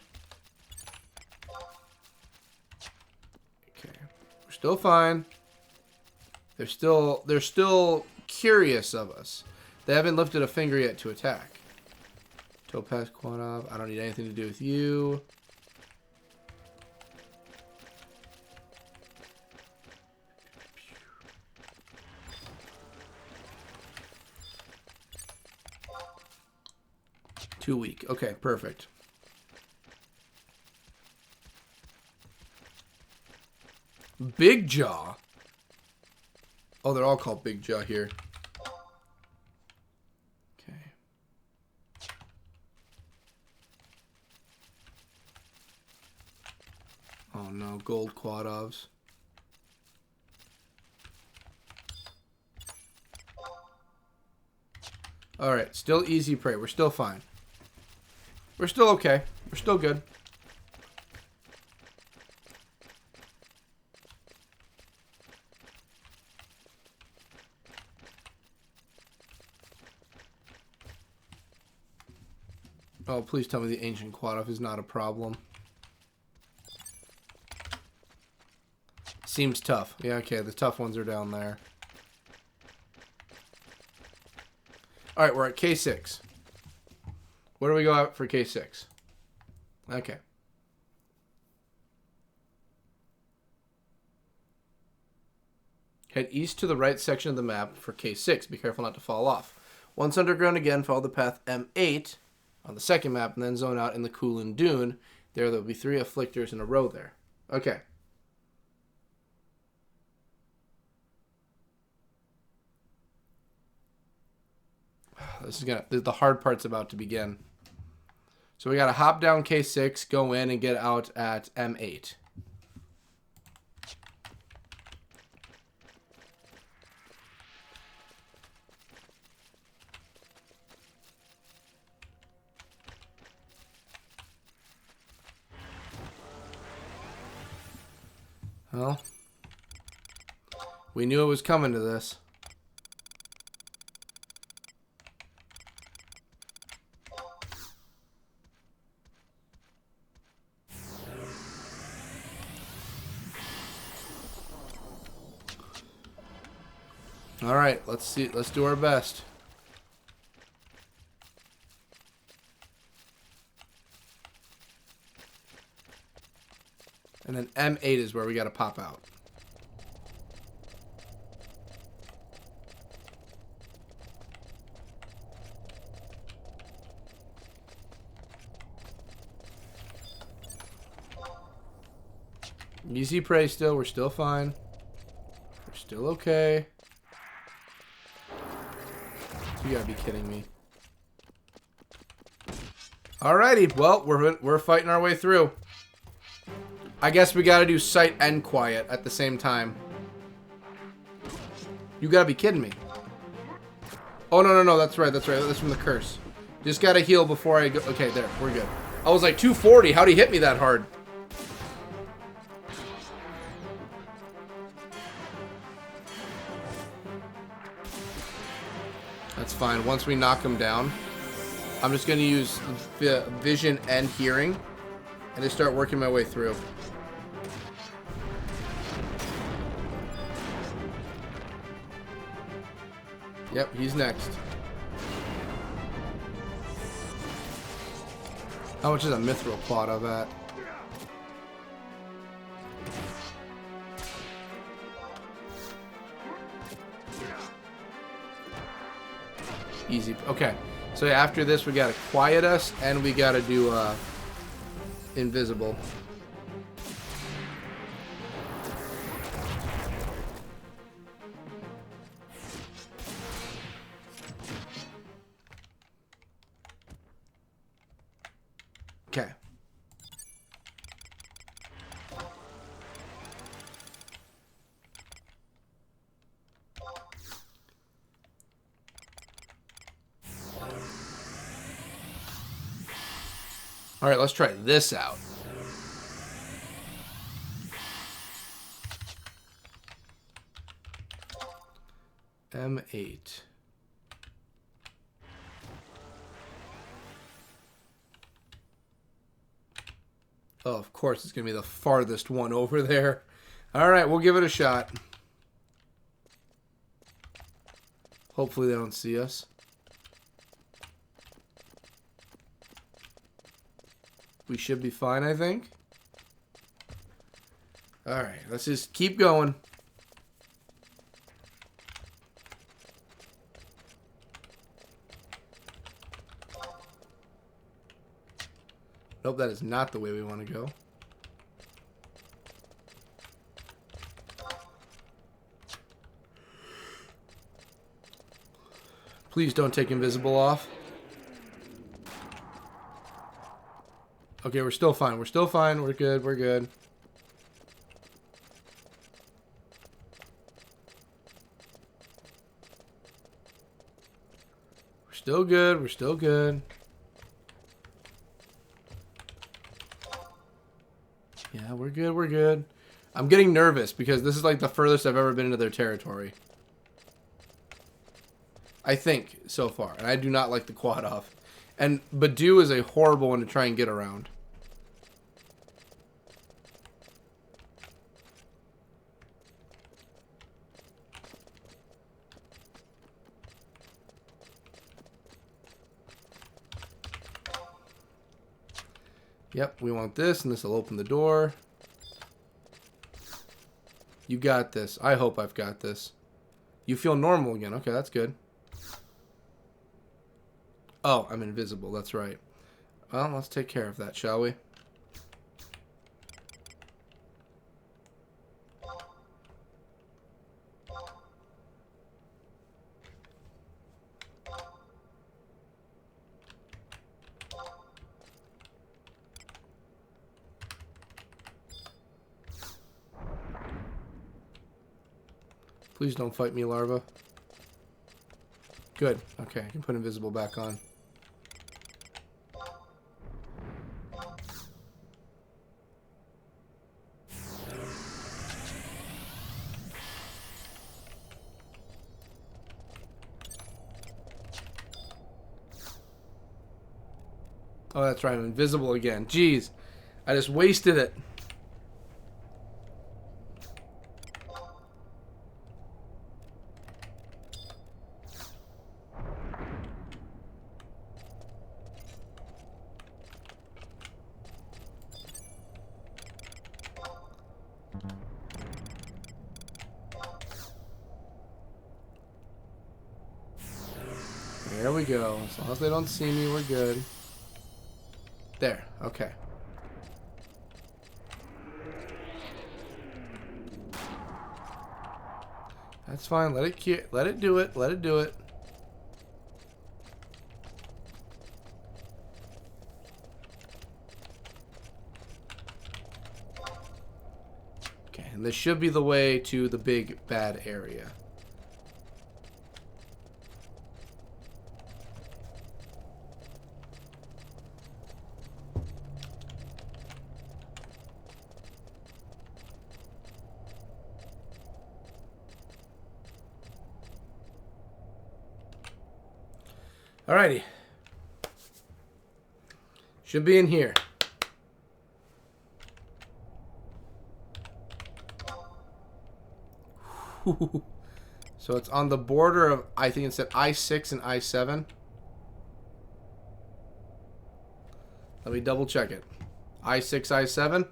Okay. We're still fine. They're still curious of us. They haven't lifted a finger yet to attack. Topaz Quadov. I don't need anything to do with you. Too weak. Okay, perfect. Big Jaw. Oh, they're all called Big Jaw here. Okay. Oh no, gold Quadovs. Alright, still easy prey. We're still fine. We're still okay. We're still good. Oh, please tell me the ancient Quadov is not a problem. Seems tough. Yeah, okay, the tough ones are down there. Alright, we're at K6. Where do we go out for K6? Okay. Head east to the right section of the map for K6. Be careful not to fall off. Once underground again, follow the path M8 on the second map, and then zone out in the Kulin Dune. There will be 3 afflictors in a row there. Okay. The hard part's about to begin. So we got to hop down K6, go in, and get out at M8. Well, we knew it was coming to this. All right, let's see. Let's do our best. And then M8 is where we got to pop out. Easy prey still. We're still fine. We're still okay. You gotta be kidding me. Alrighty, well, we're fighting our way through. I guess we gotta do sight and quiet at the same time. You gotta be kidding me. Oh, no, that's right, that's from the curse. Just gotta heal before I go. Okay, there, we're good. I was like, 240, how'd he hit me that hard? That's fine. Once we knock him down, I'm just gonna use vision and hearing and just start working my way through. Yep, he's next. How much is a mithril plot of that? Easy. Okay. So after this, we gotta quiet us, and we gotta do invisible. Okay. All right, let's try this out. M8. Oh, of course, it's going to be the farthest one over there. All right, we'll give it a shot. Hopefully they don't see us. We should be fine, I think. All right, let's just keep going. Nope, that is not the way we want to go. Please don't take invisible off. Okay, we're still fine. We're still fine. We're good. We're good. We're still good. We're still good. Yeah, we're good. We're good. I'm getting nervous because this is like the furthest I've ever been into their territory. I think, so far. And I do not like the quad off. And Badu is a horrible one to try and get around. Yep, we want this, and this will open the door. You got this. I hope I've got this. You feel normal again. Okay, that's good. Oh, I'm invisible. That's right. Well, let's take care of that, shall we? Please don't fight me, larva. Good. Okay, I can put invisible back on. Oh, that's right. I'm invisible again. Jeez. I just wasted it. There we go. As long as they don't see me, we're good. There. Okay. That's fine. Let it do it. Let it do it. and this should be the way to the big bad area. Alrighty. Should be in here. So it's on the border of, I think it's at I-6 and I-7. Let me double check it. I-6, I-7.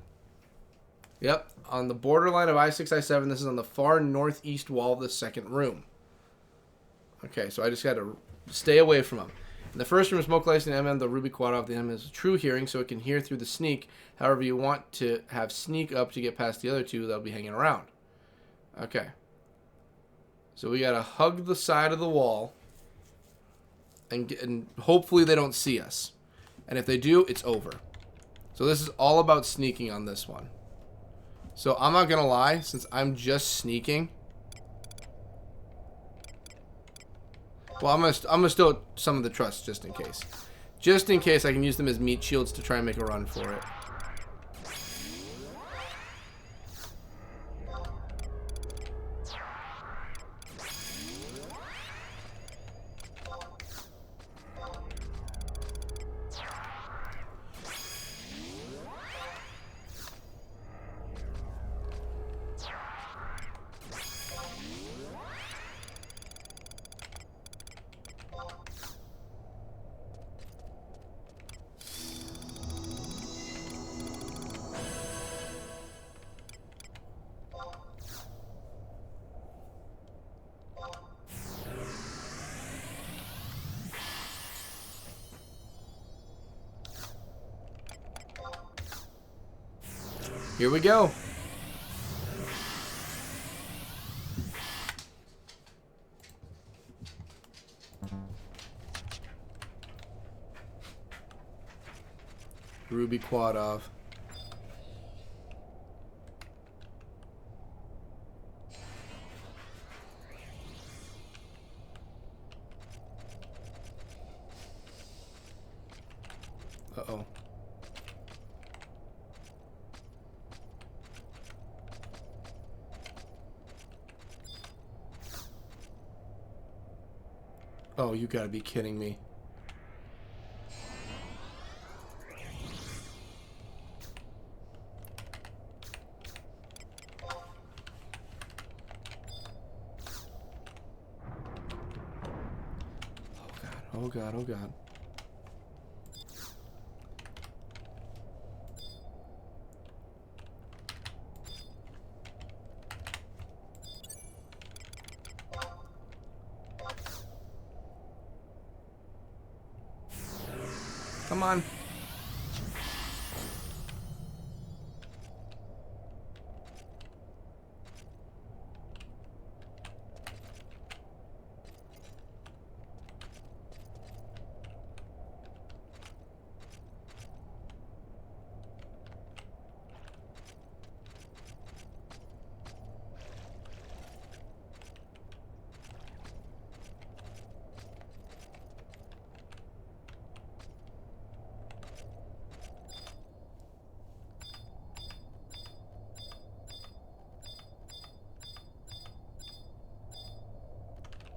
Yep, on the borderline of I-6, I-7. This is on the far northeast wall of the second room. Okay, so I just got to stay away from them. In the first room, smoke lights and MM, the Ruby quad off the M is true hearing, so it can hear through the sneak. However, you want to have sneak up to get past the other two that'll be hanging around. Okay. So we got to hug the side of the wall, and hopefully they don't see us. And if they do, it's over. So this is all about sneaking on this one. So I'm not going to lie, since I'm just sneaking. Well, I'm gonna steal some of the trust just in case. Just in case I can use them as meat shields to try and make a run for it. Here we go. Ruby quad off. Uh-oh. Oh, you gotta be kidding me. Oh god, oh god. Come on.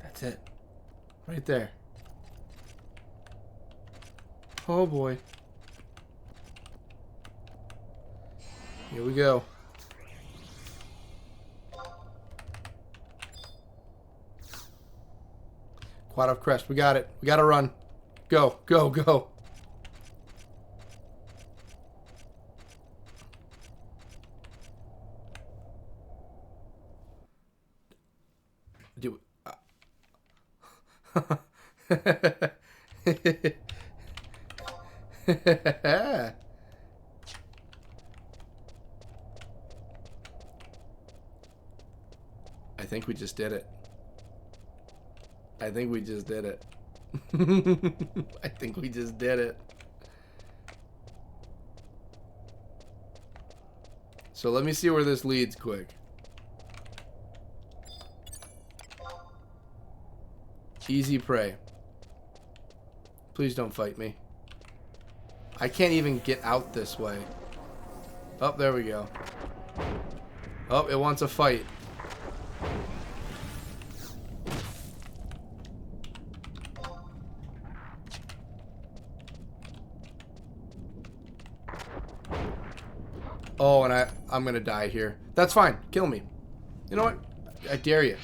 That's it. Right there. Oh boy. Here we go. Quad of crest. We got it. We got to run. Go, go, go. Do I think we just did it. I think we just did it. I think we just did it. So let me see where this leads quick. Easy prey. Please don't fight me. I can't even get out this way. Oh, there we go. Oh, it wants a fight. Oh, and I'm gonna die here. That's fine. Kill me. You know what? I dare you.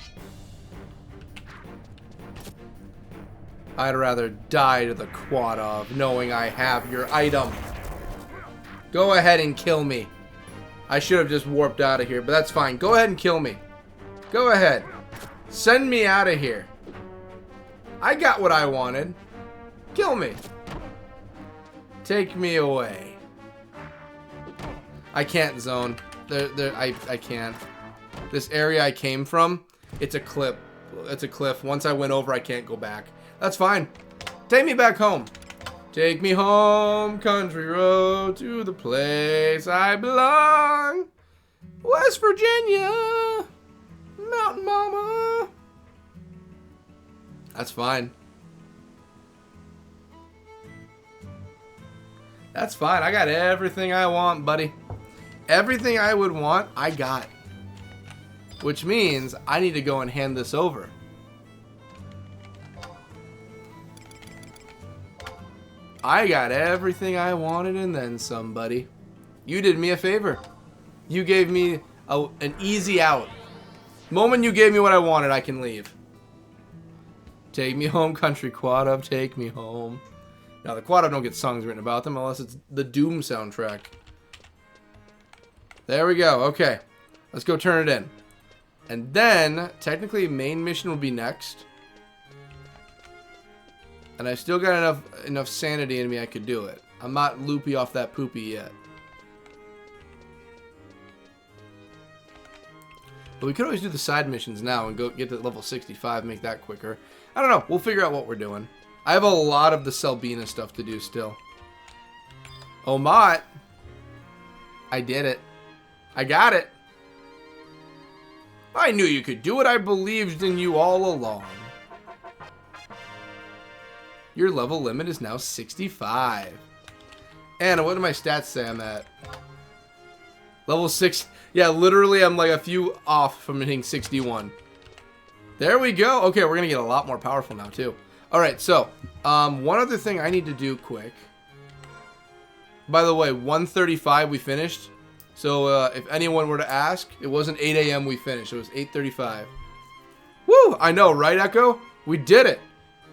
I'd rather die to the quad of knowing I have your item. Go ahead and kill me. I should have just warped out of here, but that's fine. Go ahead and kill me. Go ahead. Send me out of here. I got what I wanted. Kill me. Take me away. I can't zone. I can't. This area I came from, it's a cliff. It's a cliff. Once I went over, I can't go back. That's fine. Take me back home. Take me home, country road, to the place I belong. West Virginia, Mountain Mama. That's fine. That's fine. I got everything I want, buddy. Everything I would want, I got. Which means I need to go and hand this over. I got everything I wanted and then some, buddy. You did me a favor. You gave me an easy out. The moment you gave me what I wanted, I can leave. Take me home, country quad up, take me home. Now, the quad up don't get songs written about them unless it's the Doom soundtrack. There we go. Okay. Let's go turn it in. And then, technically, main mission will be next. And I still got enough sanity in me I could do it. I'm not loopy off that poopy yet. But we could always do the side missions now and go get to level 65, make that quicker. I don't know. We'll figure out what we're doing. I have a lot of the Selbina stuff to do still. Omat. I did it. I got it. I knew you could do it. I believed in you all along. Your level limit is now 65. Anna, what do my stats say I'm at? Level 6. Yeah, literally I'm like a few off from hitting 61. There we go. Okay, we're going to get a lot more powerful now too. Alright, so, one other thing I need to do quick. By the way, 1:35 we finished. So, if anyone were to ask, it wasn't 8 a.m. we finished. It was 8:35. Woo! I know, right, Echo? We did it.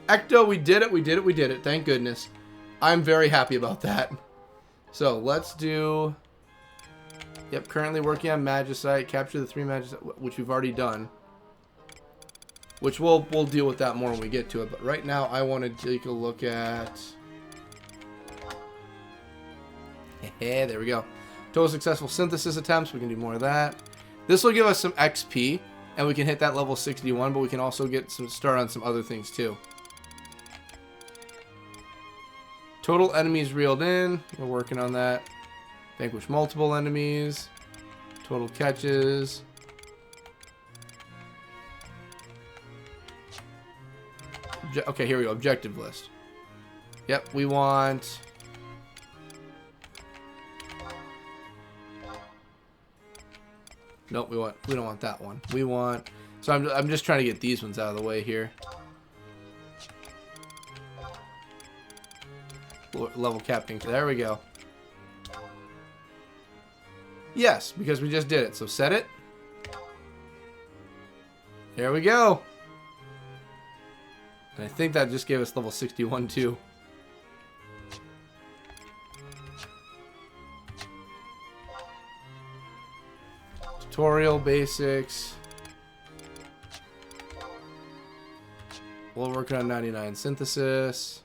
Ecto, we did it, we did it, we did it. Thank goodness. I'm very happy about that. So, let's do... Yep, currently working on Magicite. Capture the 3 Magicite, which we've already done. Which we'll deal with that more when we get to it. But right now, I want to take a look at... Hey, there we go. Total successful synthesis attempts. We can do more of that. This will give us some XP. And we can hit that level 61. But we can also get some start on some other things too. Total enemies reeled in. We're working on that. Vanquish multiple enemies. Total catches. Okay, here we go. Objective list. Yep, we want... Nope, we don't want that one. We want... So I'm just trying to get these ones out of the way here. Level capping. There we go. Yes, because we just did it. So set it. There we go. And I think that just gave us level 61 too. Tutorial basics. We're working on 99 synthesis.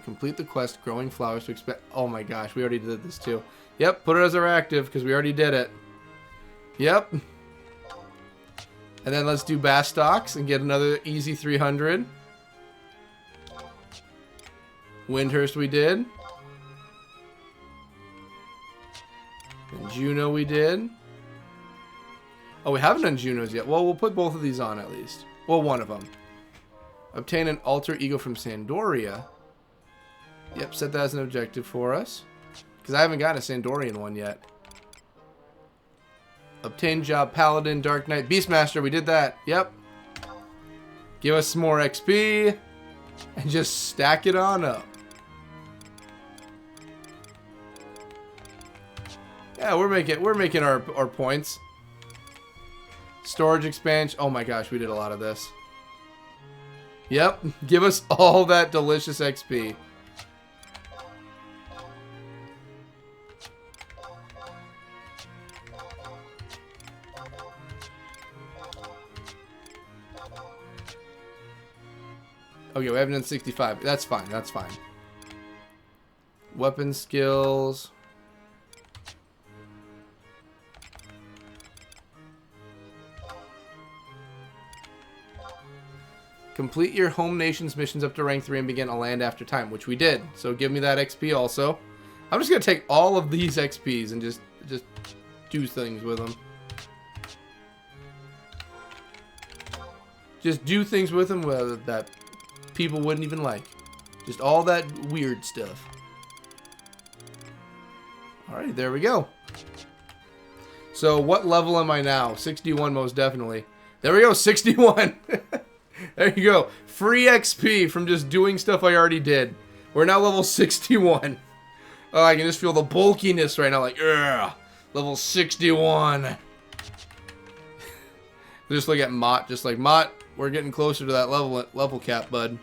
Complete the quest, growing flowers to expect. Oh my gosh, we already did this too. Yep, put it as our active because we already did it. Yep. And then let's do Bastox and get another easy 300. Windhurst we did. And Juno we did. Oh, we haven't done Junos yet. Well, we'll put both of these on at least. Well, one of them. Obtain an alter ego from Sandoria. Yep, set that as an objective for us. Because I haven't gotten a Sandorian one yet. Obtain job Paladin, Dark Knight, Beastmaster. We did that. Yep. Give us some more XP. And just stack it on up. Yeah, we're making our points. Storage expansion. Oh my gosh, we did a lot of this. Yep, give us all that delicious XP. Okay, we haven't done 65. That's fine, that's fine. Weapon skills. Complete your home nation's missions up to rank 3 and begin a land after time, which we did. So give me that XP also. I'm just going to take all of these XPs and just do things with them. Just do things with them that people wouldn't even like. Just all that weird stuff. Alright, there we go. So what level am I now? 61 most definitely. There we go, 61. There you go. Free XP from just doing stuff I already did. We're now level 61. Oh, I can just feel the bulkiness right now. Like, ugh. Level 61. Just look at Mott. Just like, Mott, we're getting closer to that level cap, bud.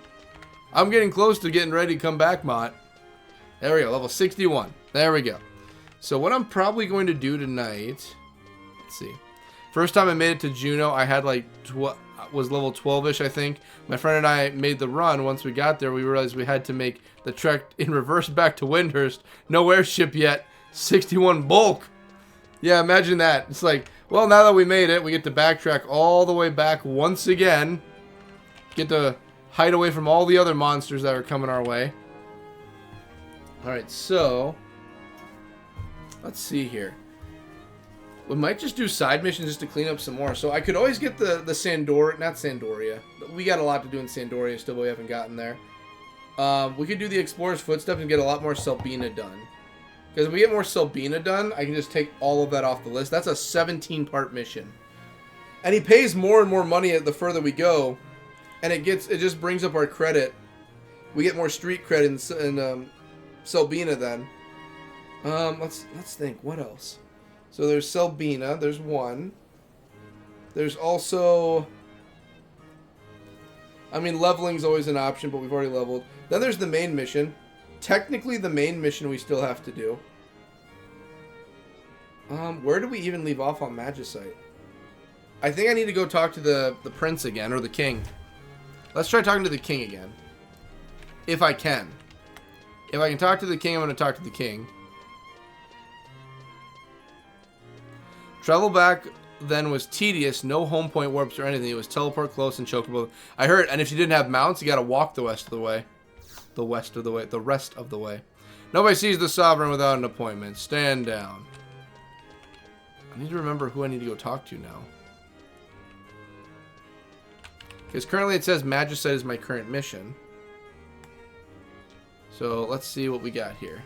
I'm getting close to getting ready to come back, Mott. There we go. Level 61. There we go. So what I'm probably going to do tonight... Let's see. First time I made it to Juno, I had like... was level 12-ish, I think. My friend and I made the run. Once we got there, we realized we had to make the trek in reverse back to Windhurst. No airship yet. 61 bulk. Yeah, imagine that. It's like, well, now that we made it, we get to backtrack all the way back once again. Get to hide away from all the other monsters that are coming our way. Alright, so... let's see here. We might just do side missions just to clean up some more. So I could always get the Sandor... not Sandoria. We got a lot to do in Sandoria still, but we haven't gotten there. We could do the Explorer's Footsteps and get a lot more Selbina done. Because if we get more Selbina done, I can just take all of that off the list. That's a 17-part mission. And he pays more and more money the further we go. And it just brings up our credit. We get more street credit in Selbina then. Let's think. What else? So there's Selbina. There's one. There's also... I mean, leveling's always an option, but we've already leveled. Then there's the main mission. Technically, the main mission we still have to do. Where do we even leave off on Magicite? I think I need to go talk to the prince again, or the king. Let's try talking to the king again. If I can. If I can talk to the king, I'm going to talk to the king. Travel back then was tedious. No home point warps or anything. It was teleport close and chocobo. I heard, and if you didn't have mounts, you got to walk the rest of the way. The rest of the way. Nobody sees the sovereign without an appointment. Stand down. I need to remember who I need to go talk to now. Because currently it says Magicite is my current mission. So let's see what we got here.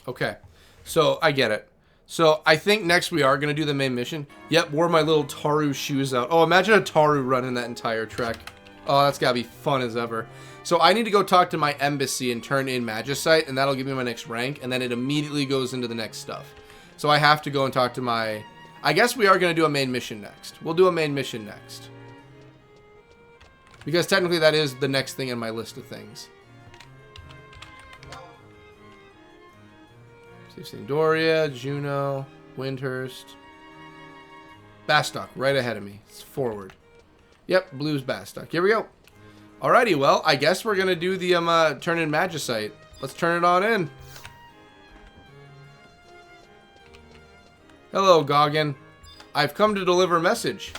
Okay, so I get it. So I think next we are going to do the main mission. Yep, wore my little Taru shoes out. Oh, imagine a Taru running that entire trek. Oh, that's got to be fun as ever. So I need to go talk to my embassy and turn in Magicite, and that'll give me my next rank, and then it immediately goes into the next stuff. So I have to go and talk to my... I guess we are going to do a main mission next. We'll do a main mission next. Because technically that is the next thing in my list of things. Doria, Juno, Windhurst. Bastock, right ahead of me. It's forward. Yep, blue's Bastock. Here we go. Alrighty, well, I guess we're going to do the turn in Magicite. Let's turn it on in. Hello, Goggin. I've come to deliver a message.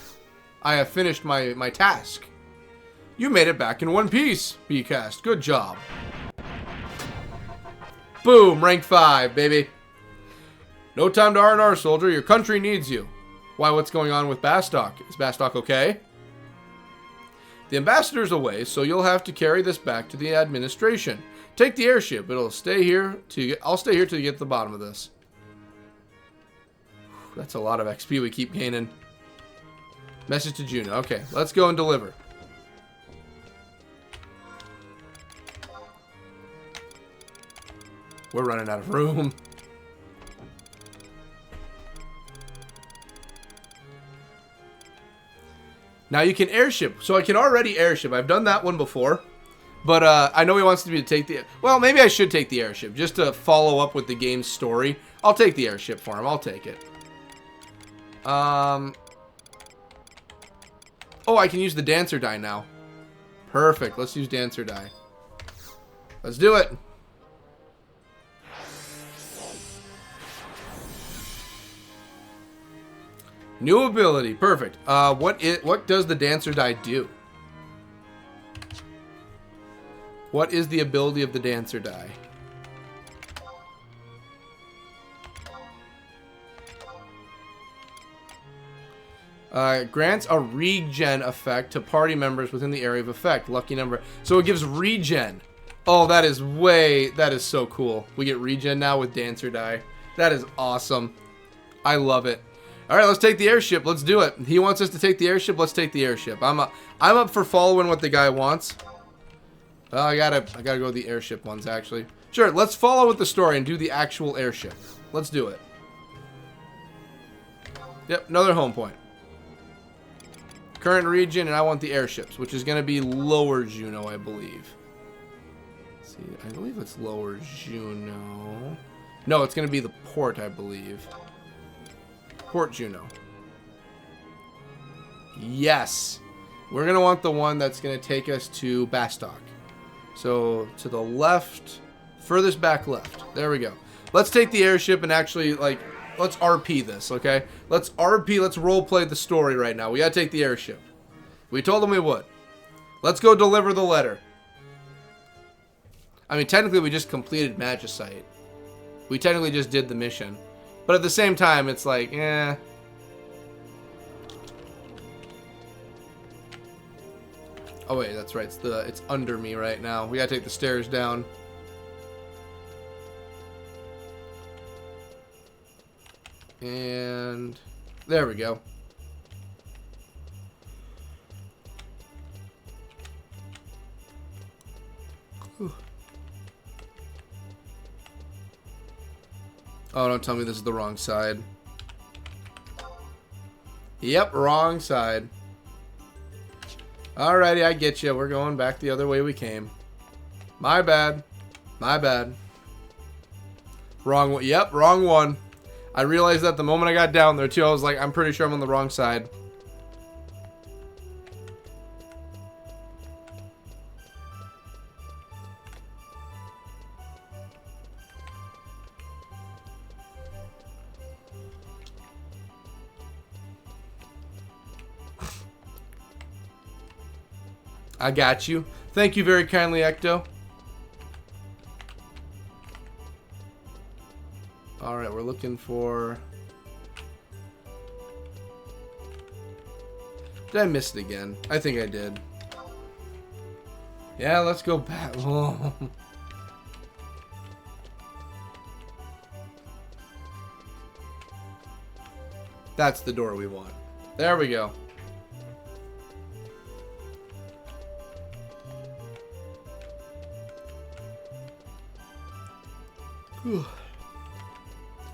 I have finished my task. You made it back in one piece, BCast. Good job. Boom, rank 5, baby. No time to R&R, soldier. Your country needs you. Why, what's going on with Bastock? Is Bastock okay? The ambassador's away, so you'll have to carry this back to the administration. Take the airship. I'll stay here till you get to the bottom of this. Whew, that's a lot of XP we keep gaining. Message to Juno. Okay, let's go and deliver. We're running out of room. Now you can airship. So I can already airship. I've done that one before. But I know he wants me to take the... Well, maybe I should take the airship. Just to follow up with the game's story. I'll take the airship for him. I'll take it. Oh, I can use the dancer die now. Perfect. Let's use dancer die. Let's do it. New ability. Perfect. What does the dancer die do? What is the ability of the dancer die? Grants a regen effect to party members within the area of effect. Lucky number. So it gives regen. Oh, that is so cool. We get regen now with dancer die. That is awesome. I love it. All right, let's take the airship. Let's do it. He wants us to take the airship. Let's take the airship. I'm up for following what the guy wants. Well, I gotta go with the airship ones actually. Sure, let's follow with the story and do the actual airship. Let's do it. Yep, another home point. Current region, and I want the airships, which is gonna be Lower Juno, I believe. Let's see, I believe it's Lower Juno. No, it's gonna be the port, I believe. Port Juno. Yes. We're going to want the one that's going to take us to Bastock. So, to the left. Furthest back left. There we go. Let's take the airship and actually, like, let's RP this, okay? Let's RP, let's roleplay the story right now. We got to take the airship. We told them we would. Let's go deliver the letter. I mean, technically we just completed Magicite. We technically just did the mission. But at the same time, it's like, eh. Oh wait, that's right. It's under me right now. We gotta take the stairs down. And there we go. Whew. Oh, don't tell me this is the wrong side. Yep, wrong side. Alrighty, I get you. We're going back the other way we came. My bad. My bad. Wrong one. Yep, wrong one. I realized that the moment I got down there, too. I was like, I'm pretty sure I'm on the wrong side. I got you. Thank you very kindly, Ecto. Alright, we're looking for... Did I miss it again? I think I did. Yeah, let's go back. Oh. That's the door we want. There we go. Whew.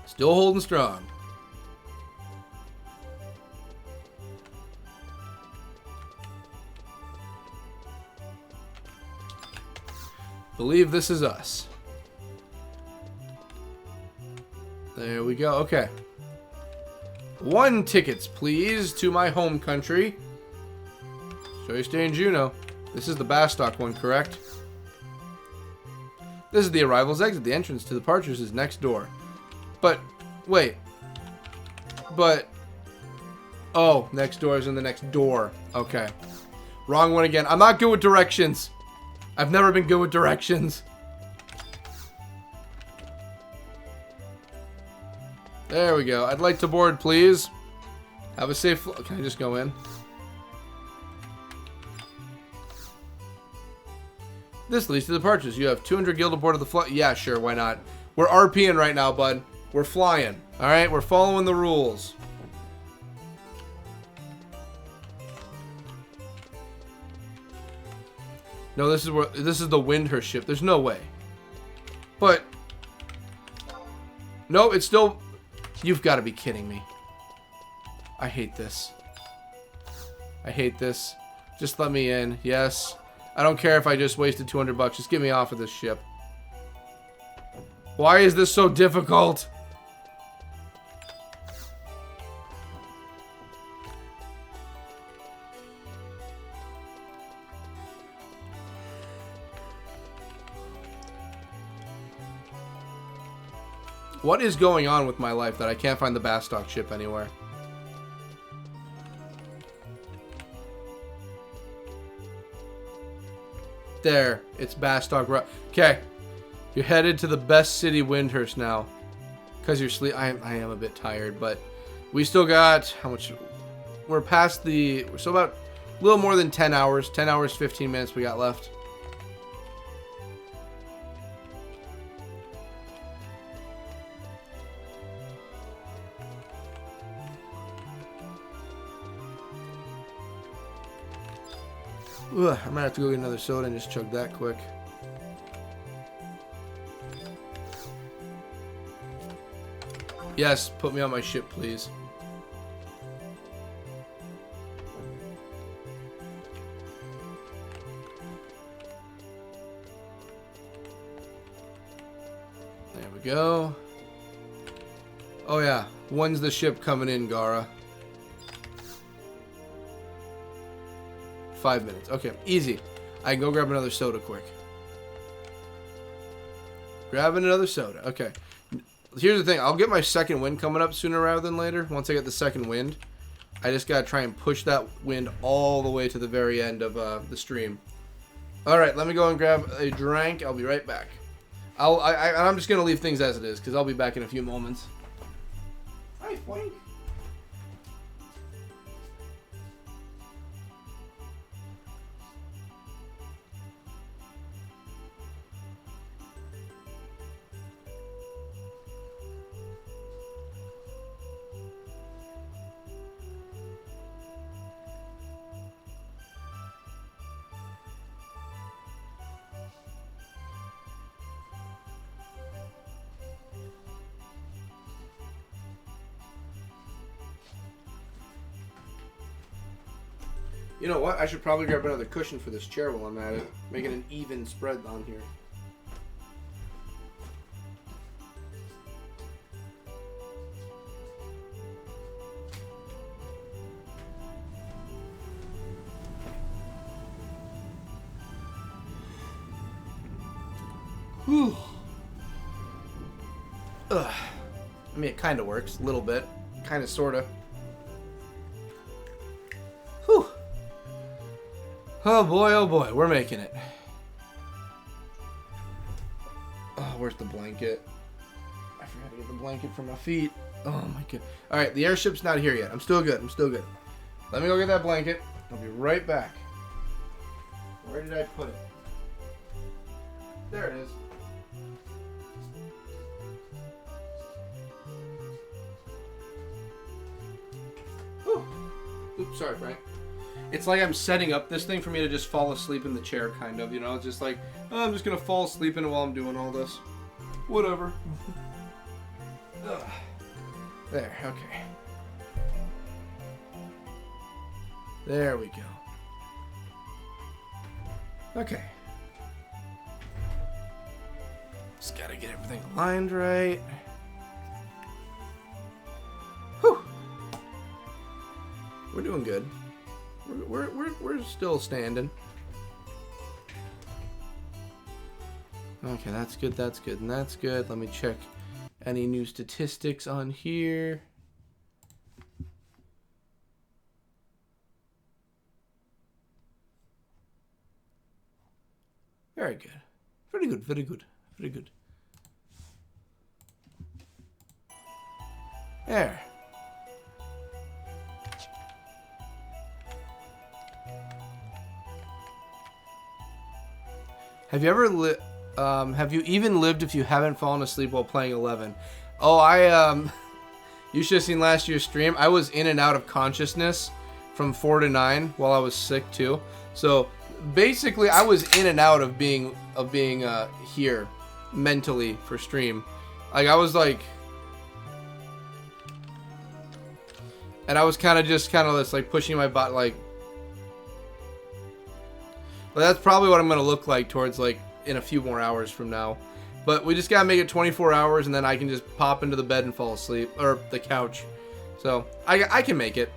Still holding strong. Believe this is us. There we go. Okay. 1 tickets, please, to my home country. So you stay in Juneau. This is the Bastock one, correct? This is the arrival's exit. The entrance to the departures is next door. But, wait. But, oh, next door is in the next door. Okay. Wrong one again. I'm not good with directions. I've never been good with directions. There we go. I'd like to board, please. Have a safe flight. Can I just go in? This leads to departures. You have 200 gil aboard of the flight. Yeah, sure. Why not? We're RPing right now, bud. We're flying. All right? We're following the rules. No, this is the Windhurst ship. There's no way. But no, it's still. You've got to be kidding me. I hate this. I hate this. Just let me in. Yes. I don't care if I just wasted 200 bucks. Just get me off of this ship. Why is this so difficult? What is going on with my life that I can't find the Bastock ship anywhere? There. It's Bastock. Okay. You're headed to the best city, Windhurst, now. Because you're sleep. I am a bit tired, but we still got... How much? We're past the... We're still about a little more than 10 hours. 10 hours, 15 minutes we got left. Ugh, I might have to go get another soda and just chug that quick. Yes, put me on my ship, please. There we go. Oh yeah, when's the ship coming in, Gara? 5 minutes. Okay, easy. I can go grab another soda quick. Grabbing another soda. Okay. Here's the thing. I'll get my second wind coming up sooner rather than later. Once I get the second wind, I just gotta try and push that wind all the way to the very end of the stream. All right, let me go and grab a drink. I'll be right back. I'm just gonna leave things as it is because I'll be back in a few moments. Hi, Frank. You know what? I should probably grab another cushion for this chair while I'm at it. Making an even spread on here. Whew. Ugh. I mean, it kind of works. A little bit. Kind of, sort of. Whew. Oh boy, we're making it. Oh, where's the blanket? I forgot to get the blanket for my feet. Oh my god. Alright, the airship's not here yet. I'm still good. Let me go get that blanket. I'll be right back. Where did I put it? There it is. Whew. Oops, sorry, Frank. It's like I'm setting up this thing for me to just fall asleep in the chair, kind of, you know? It's just like, oh, I'm just going to fall asleep in it while I'm doing all this. Whatever. There, okay. There we go. Okay. Just got to get everything aligned right. We're doing good. We're still standing. Okay, that's good, that's good, and that's good. Let me check any new statistics on here. Very good. Very good, very good, very good. There. Have you ever have you even lived if you haven't fallen asleep while playing 11? Oh, you should have seen last year's stream. I was in and out of consciousness from 4 to 9 while I was sick too. So basically, I was in and out of being here mentally for stream. Like I was like, and I was kind of just like pushing my butt like. But that's probably what I'm gonna look like towards like in a few more hours from now. But we just gotta make it 24 hours, and then I can just pop into the bed and fall asleep, or the couch. So I can make it.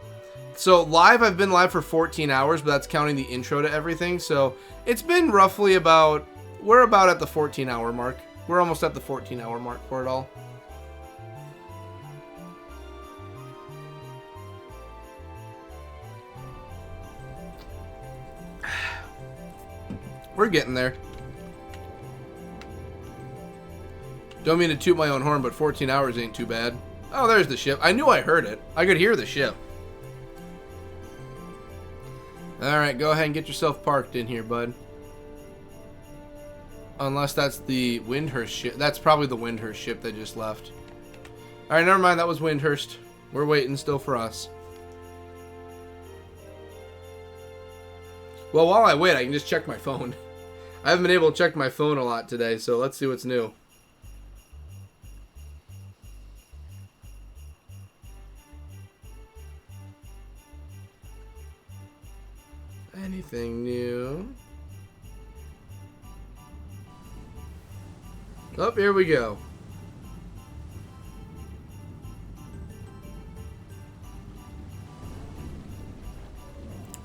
So live, I've been live for 14 hours, but that's counting the intro to everything. So it's been roughly about, we're about at the 14-hour mark. We're almost at the 14-hour mark for it all. We're getting there. Don't mean to toot my own horn, but 14 hours ain't too bad. Oh, there's the ship. I knew I heard it. I could hear the ship. Alright, go ahead and get yourself parked in here, bud. Unless that's the Windhurst ship. That's probably the Windhurst ship that just left. Alright, never mind. That was Windhurst. We're waiting still for us. Well, while I wait, I can just check my phone. I haven't been able to check my phone a lot today, so let's see what's new. Anything new? Oh, here we go.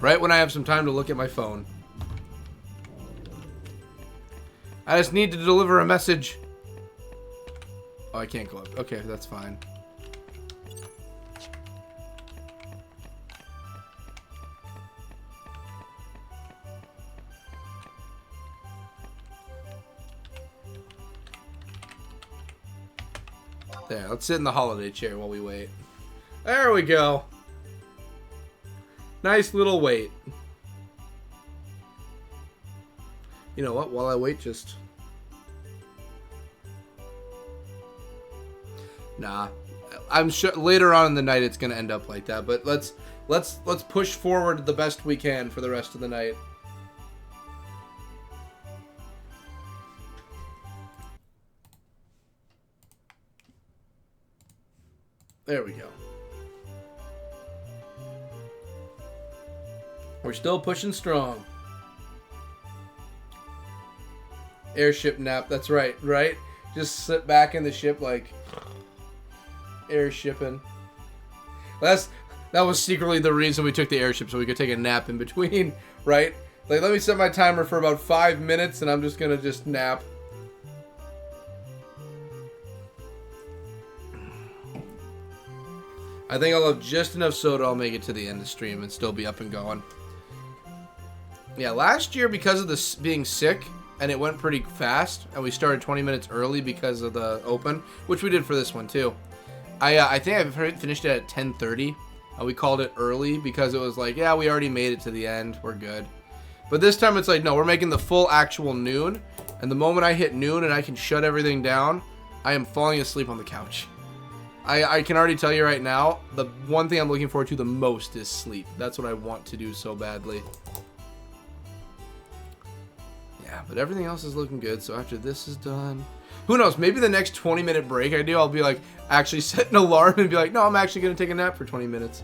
Right when I have some time to look at my phone. I just need to deliver a message. Oh, I can't go up. Okay, that's fine. There, let's sit in the holiday chair while we wait. There we go. Nice little wait. You know what? While I wait, just... Nah. I'm sure later on in the night it's gonna end up like that, but let's push forward the best we can for the rest of the night. There we go. We're still pushing strong. Airship nap, that's right, right? Just sit back in the ship like airshipping. That was secretly the reason we took the airship, so we could take a nap in between, right? Like, let me set my timer for about 5 minutes and I'm just gonna just nap. I think I'll have just enough soda, I'll make it to the end of the stream and still be up and going. Yeah, last year, because of this being sick, and it went pretty fast, and we started 20 minutes early because of the open, which we did for this one too. I think I finished it at 10:30. We called it early because it was like, yeah, we already made it to the end, we're good. But this time it's like, no, we're making the full actual noon, and the moment I hit noon and I can shut everything down, I am falling asleep on the couch. I can already tell you right now, the one thing I'm looking forward to the most is sleep. That's what I want to do so badly. Yeah, but everything else is looking good, so after this is done... Who knows, maybe the next 20-minute break I do, I'll be like, actually set an alarm and be like, no, I'm actually going to take a nap for 20 minutes.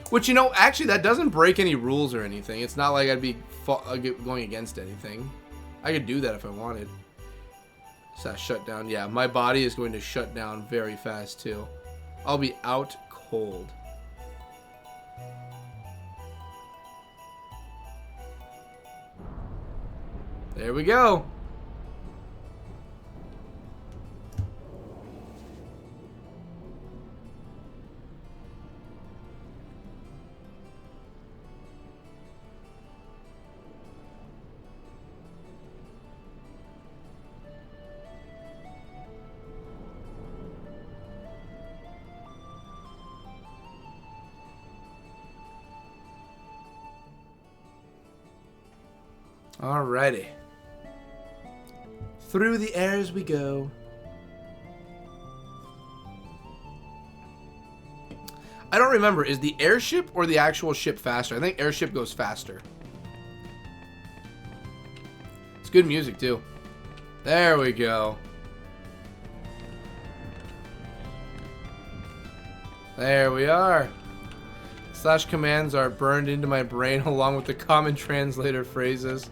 Which, you know, actually that doesn't break any rules or anything. It's not like I'd be going against anything. I could do that if I wanted. So shut down. Yeah, my body is going to shut down very fast too. I'll be out cold. There we go. Alrighty. Through the airs we go. I don't remember. Is the airship or the actual ship faster? I think airship goes faster. It's good music, too. There we go. There we are. Slash commands are burned into my brain along with the common translator phrases.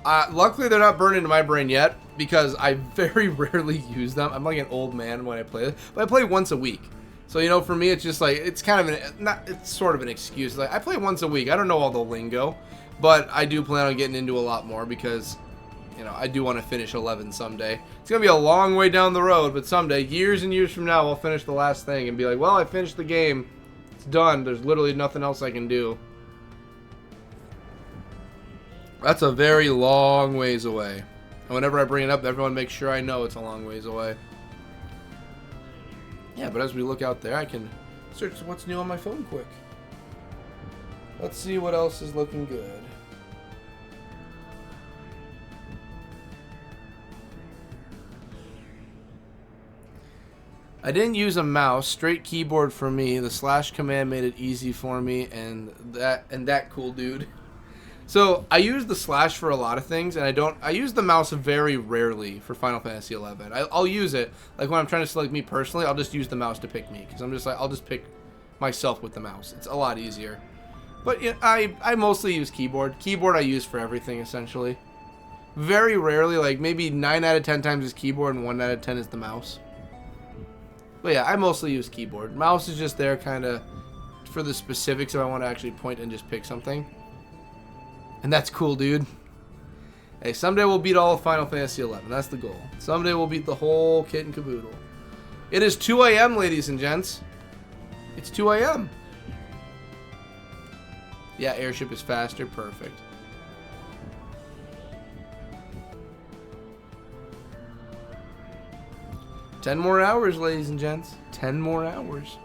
Luckily, they're not burned into my brain yet because I very rarely use them. I'm like an old man when I play it, but I play once a week. So, you know, for me, it's just like, it's kind of it's sort of an excuse. Like, I play once a week. I don't know all the lingo, but I do plan on getting into a lot more because, you know, I do want to finish 11 someday. It's going to be a long way down the road, but someday, years and years from now, I'll finish the last thing and be like, well, I finished the game. It's done. There's literally nothing else I can do. That's a very long ways away. And whenever I bring it up, everyone makes sure I know it's a long ways away. Yeah, but as we look out there, I can search what's new on my phone quick. Let's see what else is looking good. I didn't use a mouse, straight keyboard for me. The slash command made it easy for me, and that cool dude. So I use the slash for a lot of things, and I use the mouse very rarely for Final Fantasy XI. I'll use it, like when I'm trying to select me personally, I'll just use the mouse to pick me, because I'm just like, I'll just pick myself with the mouse. It's a lot easier. But yeah, I mostly use keyboard. Keyboard I use for everything, essentially. Very rarely, like maybe 9 out of 10 times is keyboard, and 1 out of 10 is the mouse. But yeah, I mostly use keyboard. Mouse is just there kind of for the specifics if I want to actually point and just pick something. And that's cool, dude. Hey, someday we'll beat all of Final Fantasy XI. That's the goal. Someday we'll beat the whole kit and caboodle. It is 2 a.m., ladies and gents. It's 2 a.m. Yeah, airship is faster. Perfect. "10 more hours, ladies and gents. 10 more hours.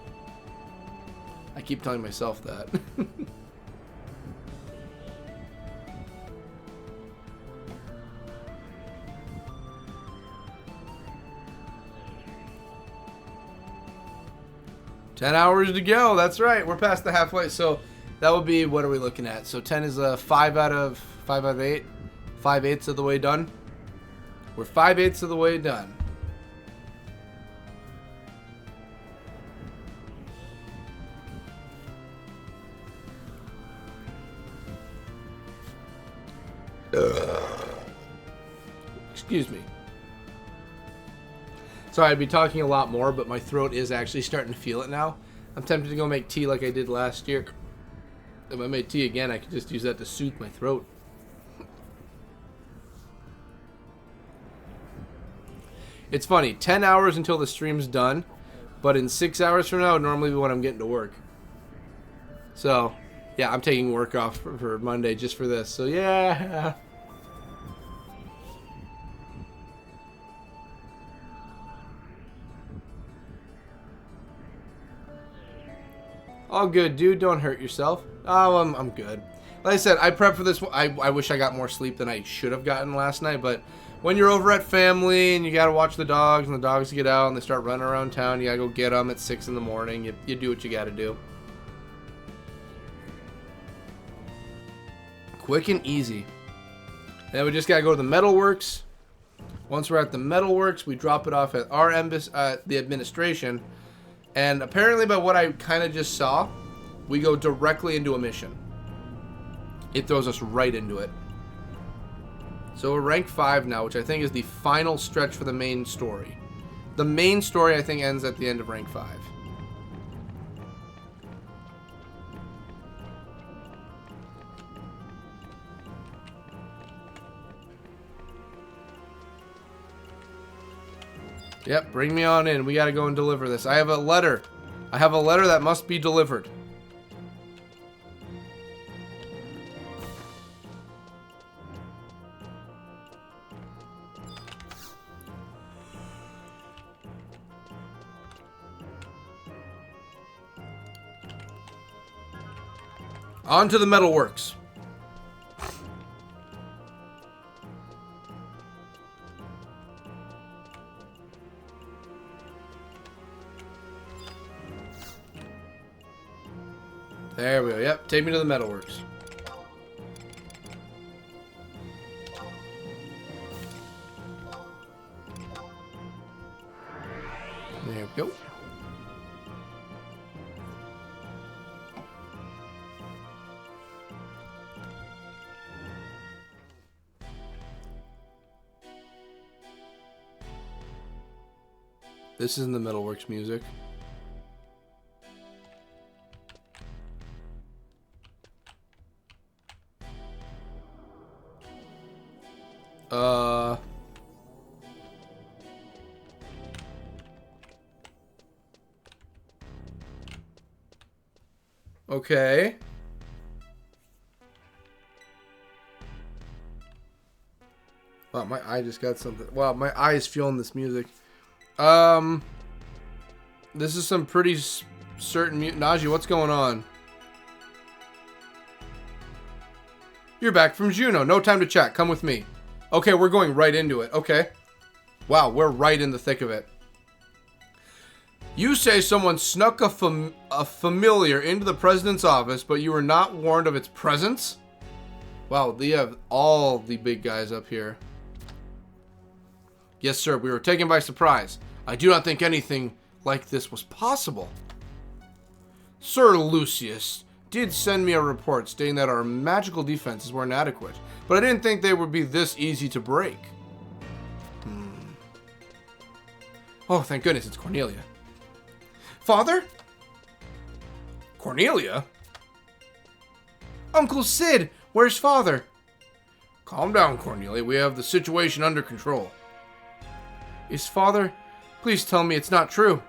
I keep telling myself that. "10 hours to go." That's right. We're past the halfway. So that would be, what are we looking at? So 10 is a 5 out of 8. 5/8 of the way done. We're 5/8 of the way done. Excuse me. Sorry, I'd be talking a lot more, but my throat is actually starting to feel it now. I'm tempted to go make tea like I did last year. If I made tea again, I could just use that to soothe my throat. It's funny, 10 hours until the stream's done, but in 6 hours from now would normally be when I'm getting to work. So, yeah, I'm taking work off for Monday just for this. So, yeah. All good, dude. Don't hurt yourself. Oh, I'm good. Like I said, I prepped for this. I wish I got more sleep than I should have gotten last night, but when you're over at family and you gotta watch the dogs and the dogs get out and they start running around town, you gotta go get them at 6 in the morning. You do what you gotta do. Quick and easy. And then we just gotta go to the metalworks. Once we're at the metalworks, we drop it off at our embassy, the administration. And apparently, by what I kind of just saw, we go directly into a mission. It throws us right into it. So we're rank 5 now, which I think is the final stretch for the main story. The main story, I think, ends at the end of rank 5. Yep, bring me on in. We gotta go and deliver this. I have a letter. I have a letter that must be delivered. On to the metalworks. There we go. Yep, take me to the metalworks. There we go. This isn't the metalworks music. Okay. Wow, my eye just got something. Wow, my eye is feeling this music. This is some pretty certain Najee, what's going on? You're back from Juneau. No time to chat. Come with me. Okay, we're going right into it. Okay. Wow, we're right in the thick of it. You say someone snuck a familiar into the president's office, but you were not warned of its presence? Wow, they have all the big guys up here. Yes, sir, we were taken by surprise. I do not think anything like this was possible. Sir Lucius did send me a report stating that our magical defenses were inadequate, but I didn't think they would be this easy to break. Oh, thank goodness, it's Cornelia. Father? Cornelia? Uncle Sid, where's Father? Calm down, Cornelia. We have the situation under control. Is Father? Please tell me it's not true.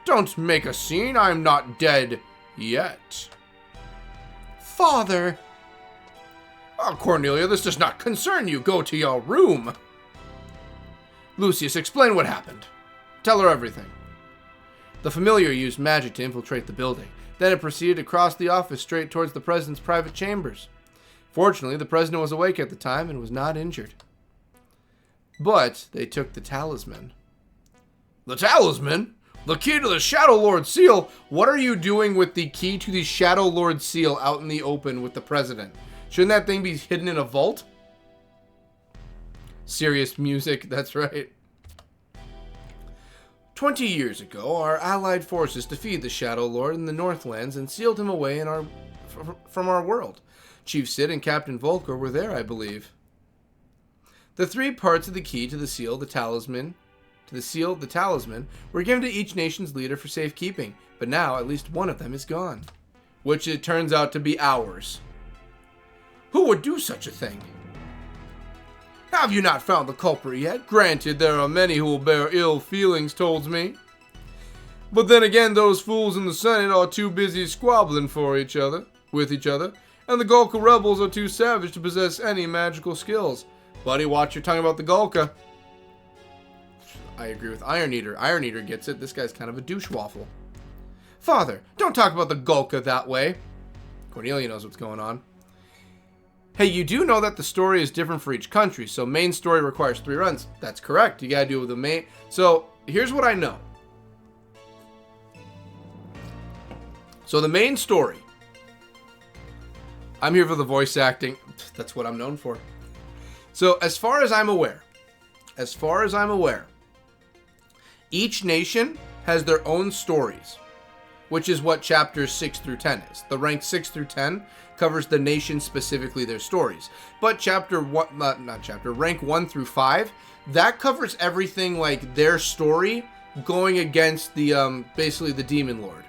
Don't make a scene. I'm not dead yet. Father! Oh, Cornelia, this does not concern you. Go to your room. Lucius, explain what happened. Tell her everything. The familiar used magic to infiltrate the building. Then it proceeded to cross the office straight towards the president's private chambers. Fortunately, the president was awake at the time and was not injured. But they took the talisman. The talisman? The key to the Shadow Lord seal? What are you doing with the key to the Shadow Lord seal out in the open with the president? Shouldn't that thing be hidden in a vault? Serious music, that's right. 20 years ago, our allied forces defeated the Shadow Lord in the Northlands and sealed him away from our world. Chief Sid and Captain Volker were there, I believe. The three parts of the key to the seal, the talisman, were given to each nation's leader for safekeeping, but now at least one of them is gone. Which it turns out to be ours. Who would do such a thing? Have you not found the culprit yet? Granted, there are many who will bear ill feelings towards me. But then again, those fools in the Senate are too busy squabbling with each other, and the Golka rebels are too savage to possess any magical skills. Buddy, watch your tongue about the Golka. I agree with Iron Eater. Iron Eater gets it. This guy's kind of a douche waffle. Father, don't talk about the Golka that way. Cornelia knows what's going on. Hey, you do know that the story is different for each country, so main story requires 3 runs. That's correct. You gotta do it with the main. So, here's what I know. So, the main story. I'm here for the voice acting. That's what I'm known for. So, as far as I'm aware, each nation has their own stories, which is what chapters 6 through 10 is. The rank 6 through 10 covers the nation, specifically their stories. But rank 1 through 5, that covers everything like their story going against the, basically the Demon Lord.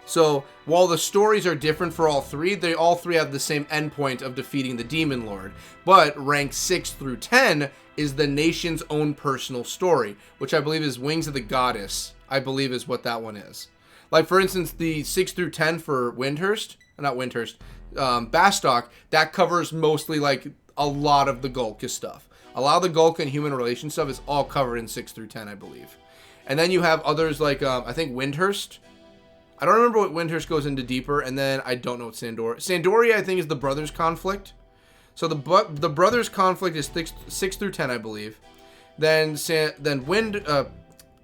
So, while the stories are different for all three, all three have the same endpoint of defeating the Demon Lord. But rank 6 through 10 is the nation's own personal story, which I believe is Wings of the Goddess. I believe is what that one is. Like, for instance, the 6 through 10 for Bastock, that covers mostly, like, a lot of the Gulka stuff. A lot of the Gulka and human relation stuff is all covered in 6 through 10, I believe. And then you have others like, I think Windhurst. I don't remember what Windhurst goes into deeper, and then I don't know what Sandoria. Sandoria, I think, is the Brothers' Conflict. So the Brothers' Conflict is 6 through 10, I believe. Then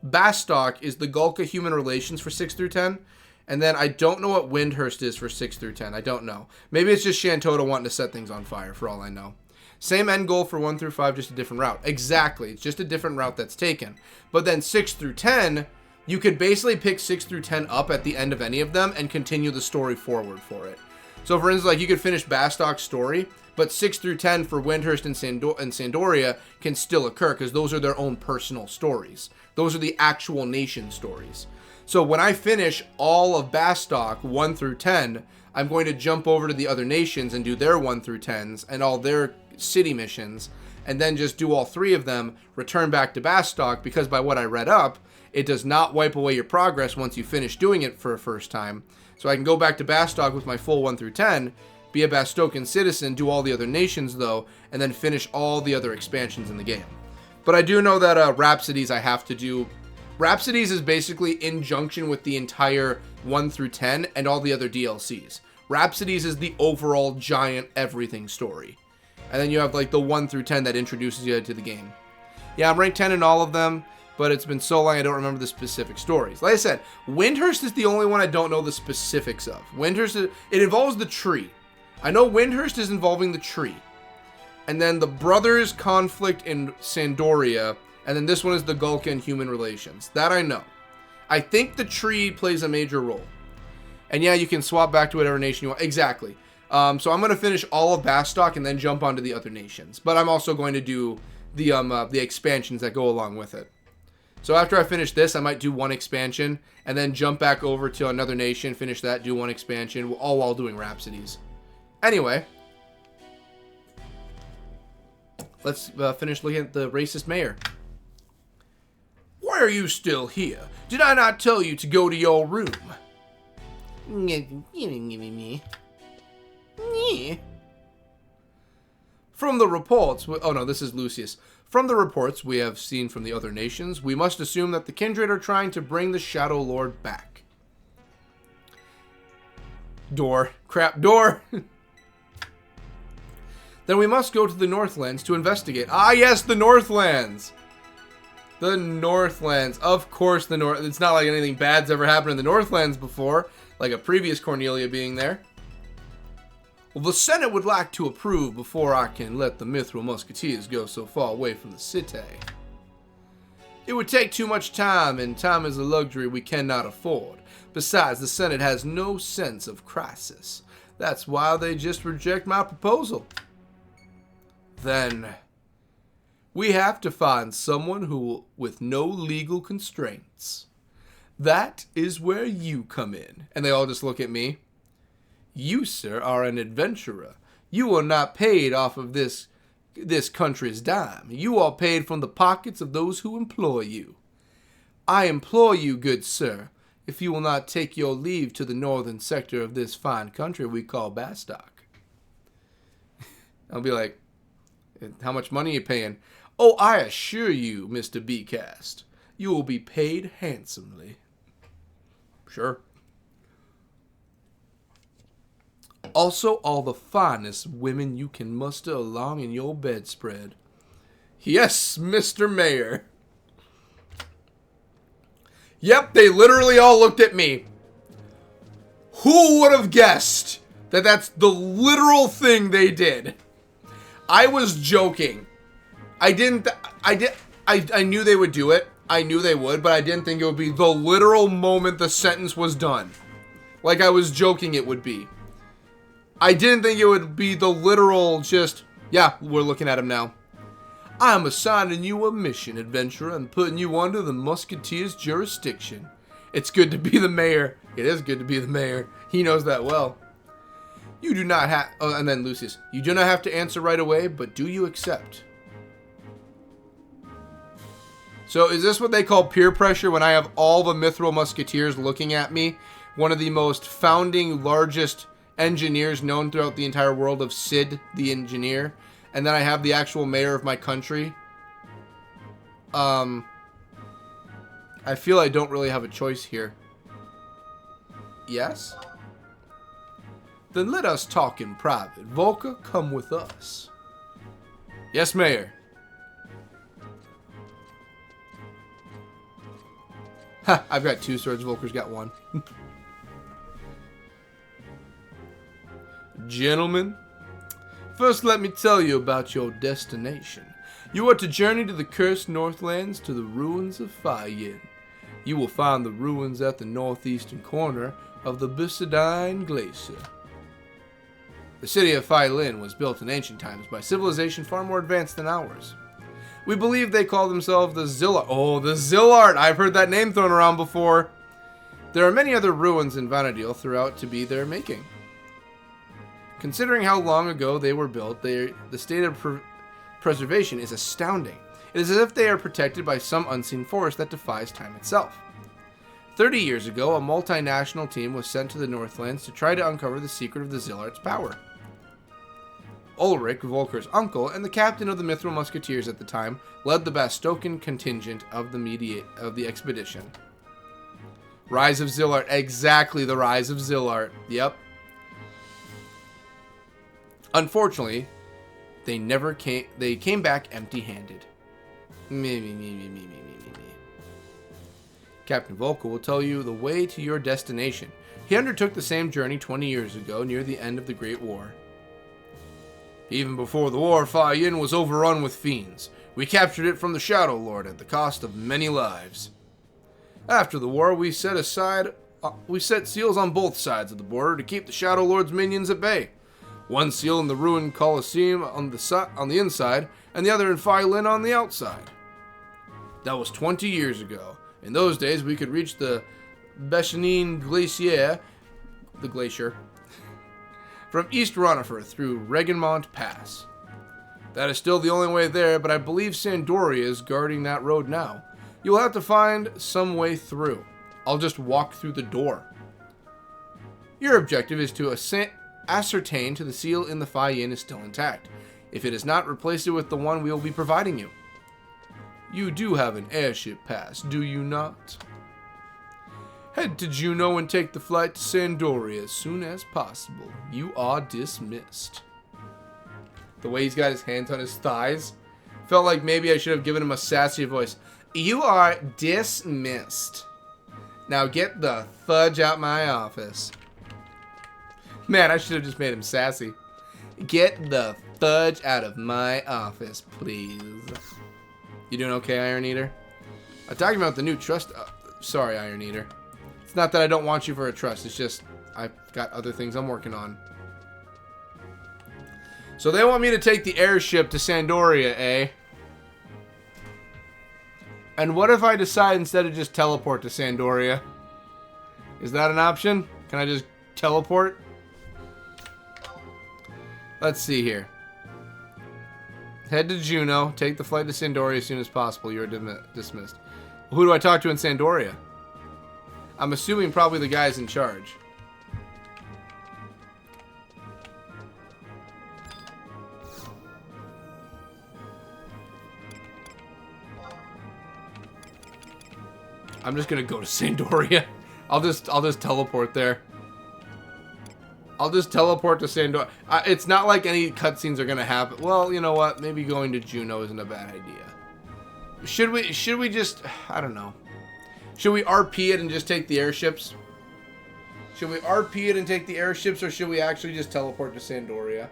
Bastock is the Gulka human relations for 6 through 10. And then I don't know what Windhurst is for 6 through 10. I don't know. Maybe it's just Shantota wanting to set things on fire, for all I know. Same end goal for 1 through 5, just a different route. Exactly. It's just a different route that's taken. But then 6 through 10, you could basically pick 6 through 10 up at the end of any of them and continue the story forward for it. So, for instance, like, you could finish Bastock's story, but 6 through 10 for Windhurst and Sandoria can still occur because those are their own personal stories. Those are the actual nation stories. So when I finish all of Bastock 1 through 10, I'm going to jump over to the other nations and do their 1 through 10s and all their city missions, and then just do all 3 of them, return back to Bastock, because by what I read up, it does not wipe away your progress once you finish doing it for a first time. So I can go back to Bastock with my full 1 through 10, be a Bastokan citizen, do all the other nations though, and then finish all the other expansions in the game. But I do know that Rhapsodies I have to do. Rhapsodies is basically in junction with the entire 1 through 10 and all the other DLCs. Rhapsodies is the overall giant everything story. And then you have like the 1 through 10 that introduces you to the game. Yeah, I'm ranked 10 in all of them, but it's been so long I don't remember the specific stories. Like I said, Windhurst is the only one I don't know the specifics of. Windhurst, it involves the tree. I know Windhurst is involving the tree. And then the Brothers' Conflict in Sandoria, and then this one is the Gulka and human relations. That I know. I think the tree plays a major role. And yeah, you can swap back to whatever nation you want. Exactly. So I'm going to finish all of Bastock and then jump onto the other nations. But I'm also going to do the expansions that go along with it. So after I finish this, I might do 1 expansion and then jump back over to another nation, finish that, do 1 expansion, all while doing Rhapsodies. Anyway, let's finish looking at the racist mayor. Why are you still here? Did I not tell you to go to your room? From the reports, oh no, this is Lucius. From the reports we have seen from the other nations, we must assume that the Kindred are trying to bring the Shadow Lord back. Door. Crap, door! Then we must go to the Northlands to investigate. Ah, yes, the Northlands! The Northlands. Of course, the North. It's not like anything bad's ever happened in the Northlands before, like a previous Cornelia being there. Well, the Senate would like to approve before I can let the Mithril Musketeers go so far away from the city. It would take too much time, and time is a luxury we cannot afford. Besides, the Senate has no sense of crisis. That's why they just reject my proposal. Then we have to find someone with no legal constraints. That is where you come in. And they all just look at me. You, sir, are an adventurer. You are not paid off of this country's dime. You are paid from the pockets of those who employ you. I implore you, good sir, if you will not take your leave to the northern sector of this fine country we call Bastock. I'll be like, how much money are you paying? Oh, I assure you, Mr. BCast, you will be paid handsomely. Sure. Also, all the finest women you can muster along in your bedspread. Yes, Mr. Mayor. Yep, they literally all looked at me. Who would have guessed that that's the literal thing they did? I was joking. I knew they would do it. I knew they would, but I didn't think it would be the literal moment the sentence was done. Like I was joking it would be. I didn't think it would be the literal just, yeah, we're looking at him now. I'm assigning you a mission, adventurer, and putting you under the Musketeers' jurisdiction. It's good to be the mayor. It is good to be the mayor. He knows that well. You do not have, oh, and then Lucius, you do not have to answer right away, but do you accept? So is this what they call peer pressure when I have all the Mithril Musketeers looking at me? One of the most founding, largest engineers known throughout the entire world of Sid the Engineer. And then I have the actual mayor of my country. I feel I don't really have a choice here. Yes? Then let us talk in private. Volker, come with us. Yes, Mayor. Ha, I've got 2 swords. Volker's got 1. Gentlemen, first let me tell you about your destination. You are to journey to the cursed Northlands to the ruins of Fayin. You will find the ruins at the northeastern corner of the Bicidine Glacier. The city of Failin was built in ancient times by civilization far more advanced than ours. We believe they call themselves the Zillart. Oh, the Zillart! I've heard that name thrown around before. There are many other ruins in Vanadil throughout to be their making. Considering how long ago they were built, the state of preservation is astounding. It is as if they are protected by some unseen force that defies time itself. 30 years ago, a multinational team was sent to the Northlands to try to uncover the secret of the Zillart's power. Ulrich, Volker's uncle, and the captain of the Mithril Musketeers at the time, led the Bastoken contingent of the expedition. Rise of Zillart. Exactly, the Rise of Zillart. Yep. Unfortunately, they came back empty-handed. Captain Volker will tell you the way to your destination. He undertook the same journey 20 years ago near the end of the Great War. Even before the war, Fayin was overrun with fiends. We captured it from the Shadow Lord at the cost of many lives. After the war, we set seals on both sides of the border to keep the Shadow Lord's minions at bay. One seal in the ruined Colosseum on the inside, and the other in Failin on the outside. That was 20 years ago. In those days, we could reach the Bicidine Glacier, the glacier, from East Ronifer through Regenmont Pass. That is still the only way there, but I believe Sandoria is guarding that road now. You will have to find some way through. I'll just walk through the door. Your objective is to ascertain to the seal in the Fayin is still intact. If it is not, replace it with the one we will be providing you. You do have an airship pass, do you not? Head to Juno and take the flight to Sandoria as soon as possible. You are dismissed. The way he's got his hands on his thighs. Felt like maybe I should have given him a sassy voice. You are dismissed. Now get the fudge out my office. Man, I should have just made him sassy. Get the fudge out of my office, please. You doing okay, Iron Eater? I'm talking about the new trust. Sorry, Iron Eater. It's not that I don't want you for a trust. It's just I've got other things I'm working on. So they want me to take the airship to Sandoria, eh? And what if I decide instead of just teleport to Sandoria? Is that an option? Can I just teleport? Let's see here. Head to Juno. Take the flight to Sandoria as soon as possible. You are dismissed. Who do I talk to in Sandoria? I'm assuming probably the guys in charge. I'm just gonna go to Sandoria. I'll just teleport there. I'll just teleport to Sandoria. It's not like any cutscenes are gonna happen. Well, you know what? Maybe going to Juno isn't a bad idea. Should we just? I don't know. Should we RP it and just take the airships? Should we RP it and take the airships, or should we actually just teleport to Sandoria?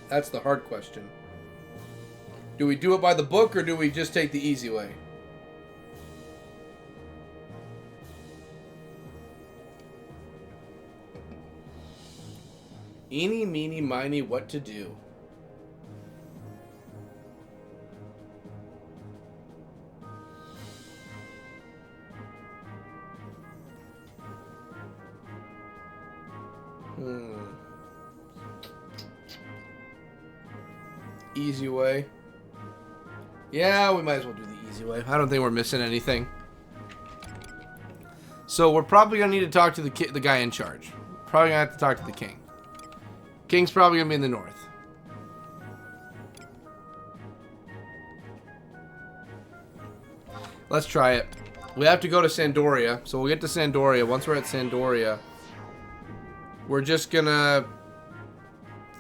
That's the hard question. Do we do it by the book, or do we just take the easy way? Eeny, meeny, miny, what to do? Easy way. Yeah, we might as well do the easy way. I don't think we're missing anything. So we're probably going to need to talk to the guy in charge. Probably going to have to talk to the king. King's probably going to be in the north. Let's try it. We have to go to Sandoria. So we'll get to Sandoria. Once we're at Sandoria, we're just going to...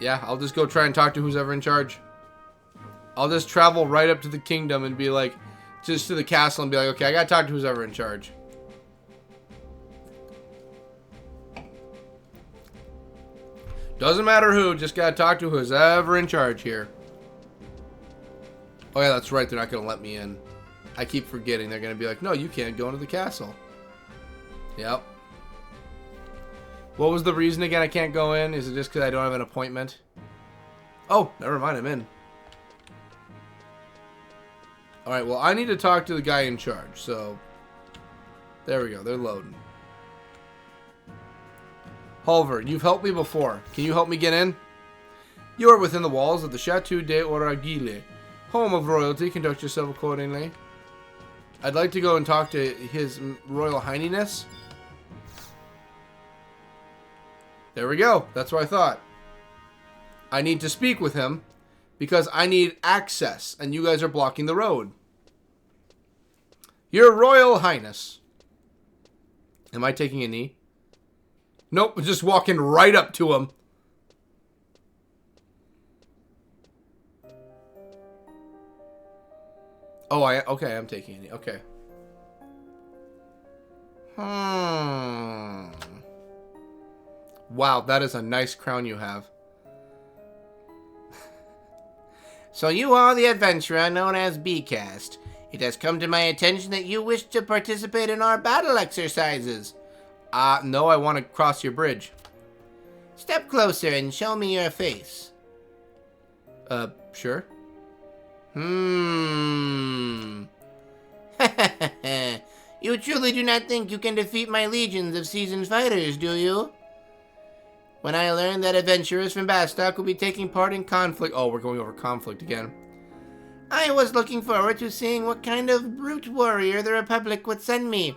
Yeah, I'll just go try and talk to who's ever in charge. I'll just travel right up to the kingdom and be like... Just to the castle and be like, okay, I got to talk to who's ever in charge. Doesn't matter who, just gotta talk to who's ever in charge here. Oh yeah, that's right, they're not gonna let me in. I keep forgetting, they're gonna be like, no, you can't go into the castle. Yep. What was the reason again I can't go in? Is it just because I don't have an appointment? Oh, never mind, I'm in. Alright, well I need to talk to the guy in charge, so... There we go, they're loading. Halvard, you've helped me before. Can you help me get in? You are within the walls of the Chateau de Oragile, home of royalty. Conduct yourself accordingly. I'd like to go and talk to His Royal Highness. There we go. That's what I thought. I need to speak with him because I need access, and you guys are blocking the road. Your Royal Highness. Am I taking a knee? Nope, just walking right up to him. Oh, okay, I'm taking it. Okay. Wow, that is a nice crown you have. So you are the adventurer known as BCast. It has come to my attention that you wish to participate in our battle exercises. No, I want to cross your bridge. Step closer and show me your face. Sure. You truly do not think you can defeat my legions of seasoned fighters, do you? When I learned that adventurers from Bastok will be taking part in conflict... Oh, we're going over conflict again. I was looking forward to seeing what kind of brute warrior the Republic would send me.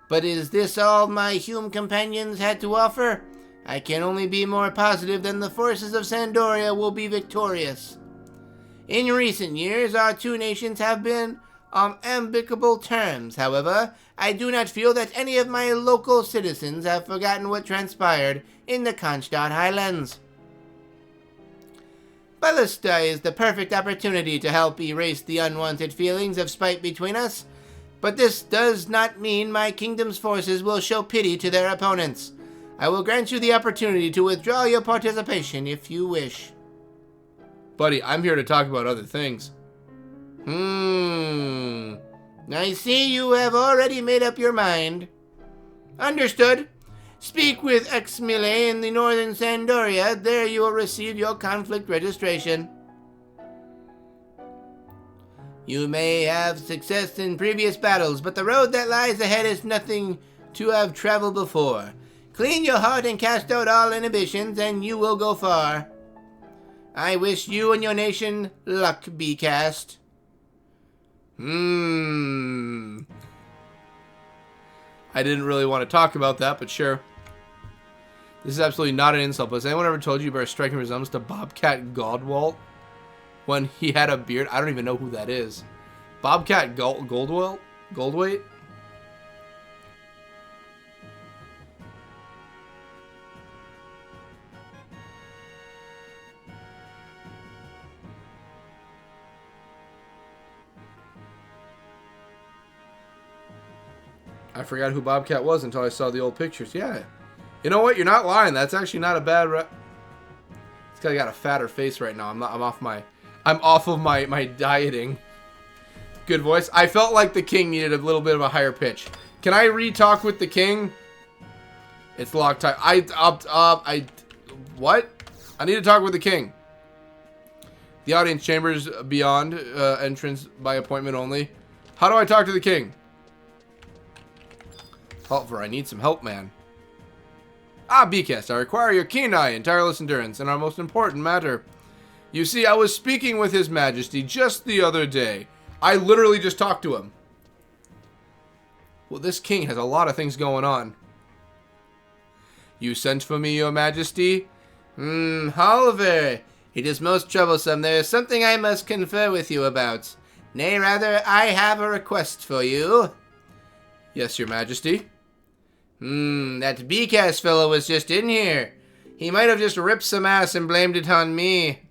But is this all my Hume companions had to offer? I can only be more positive than the forces of Sandoria will be victorious. In recent years, our two nations have been on amicable terms. However, I do not feel that any of my local citizens have forgotten what transpired in the Kronstadt Highlands. Ballista is the perfect opportunity to help erase the unwanted feelings of spite between us. But this does not mean my kingdom's forces will show pity to their opponents. I will grant you the opportunity to withdraw your participation if you wish. Buddy, I'm here to talk about other things. I see you have already made up your mind. Understood. Speak with Exmile in the northern Sandoria. There you will receive your conflict registration. You may have success in previous battles, but the road that lies ahead is nothing to have traveled before. Clean your heart and cast out all inhibitions, and you will go far. I wish you and your nation luck, BCast. I didn't really want to talk about that, but sure. This is absolutely not an insult, but has anyone ever told you about a striking resemblance to Bobcat Goldwalt? When he had a beard? I don't even know who that is. Bobcat Goldwalt? Goldwait? I forgot who Bobcat was until I saw the old pictures. Yeah. You know what? You're not lying. That's actually not a bad This guy got a fatter face right now. I'm off of my dieting. Good voice. I felt like the king needed a little bit of a higher pitch. Can I re-talk with the king? It's locked time. What? I need to talk with the king. The audience chambers beyond entrance by appointment only. How do I talk to the king? Halvard, I need some help, man. BCast, I require your keen eye and tireless endurance in our most important matter. You see, I was speaking with His Majesty just the other day. I literally just talked to him. Well, this king has a lot of things going on. You sent for me, Your Majesty? Oliver, it is most troublesome. There is something I must confer with you about. Nay, rather, I have a request for you. Yes, Your Majesty. That BCast fellow was just in here. He might have just ripped some ass and blamed it on me.